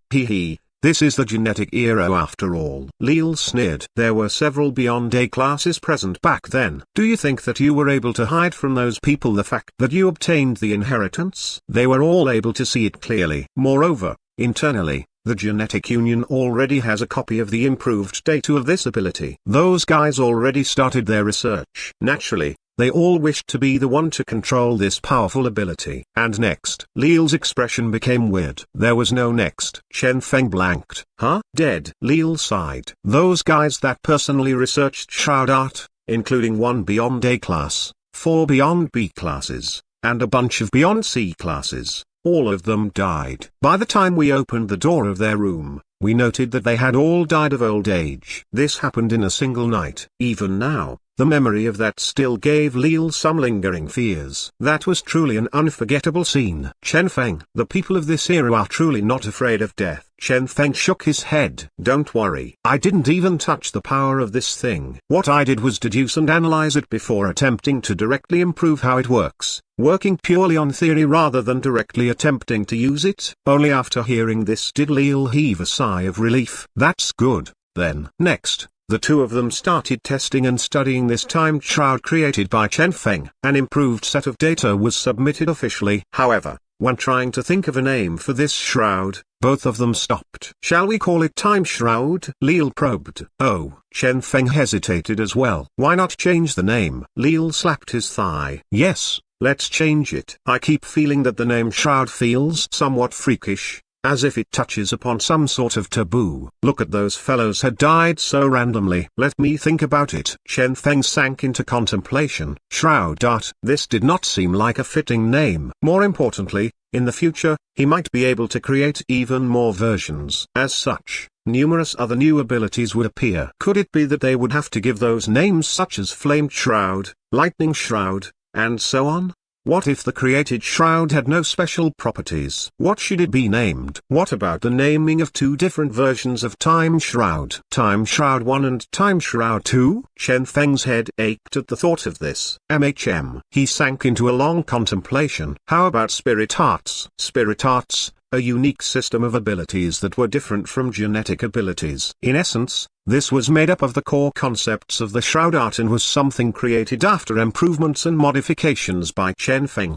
This is the genetic era after all. Lil sneered. There were several Beyond A classes present back then. "Do you think that you were able to hide from those people the fact that you obtained the inheritance?" They were all able to see it clearly. Moreover, internally, the genetic union already has a copy of the improved data of this ability. Those guys already started their research. Naturally, they all wished to be the one to control this powerful ability. And next? Lil's expression became weird. There was no next. Chen Feng blanked. "Huh? Dead?" Lil sighed. "Those guys that personally researched Shroud Art, including one Beyond A class, 4 Beyond B classes, and a bunch of Beyond C classes, all of them died. By the time we opened the door of their room, we noted that they had all died of old age. This happened in a single night. Even now, the memory of that still gave Lil some lingering fears. That was truly an unforgettable scene. Chen Feng. The people of this era are truly not afraid of death. Chen Feng shook his head. "Don't worry. I didn't even touch the power of this thing. What I did was deduce and analyze it before attempting to directly improve how it works, working purely on theory rather than directly attempting to use it." Only after hearing this did Lil heave a sigh of relief. "That's good, then." Next, the two of them started testing and studying this timed shroud created by Chen Feng. An improved set of data was submitted officially. However, when trying to think of a name for this shroud, both of them stopped. "Shall we call it Time Shroud?" Lil probed. "Oh." Chen Feng hesitated as well. "Why not change the name?" Lil slapped his thigh. "Yes, let's change it. I keep feeling that the name Shroud feels somewhat freakish, as if it touches upon some sort of taboo. Look at those fellows had died so randomly. Let me think about it." Chen Feng sank into contemplation. Shroud Art. This did not seem like a fitting name. More importantly, in the future, he might be able to create even more versions. As such, numerous other new abilities would appear. Could it be that they would have to give those names such as Flamed Shroud, Lightning Shroud, and so on? What if the created shroud had no special properties? What should it be named? What about the naming of two different versions of Time Shroud? Time Shroud 1 and Time Shroud 2? Chen Feng's head ached at the thought of this. He sank into a long contemplation. How about Spirit Arts? Spirit Arts, a unique system of abilities that were different from genetic abilities. In essence, this was made up of the core concepts of the Shroud Art and was something created after improvements and modifications by Chen Feng.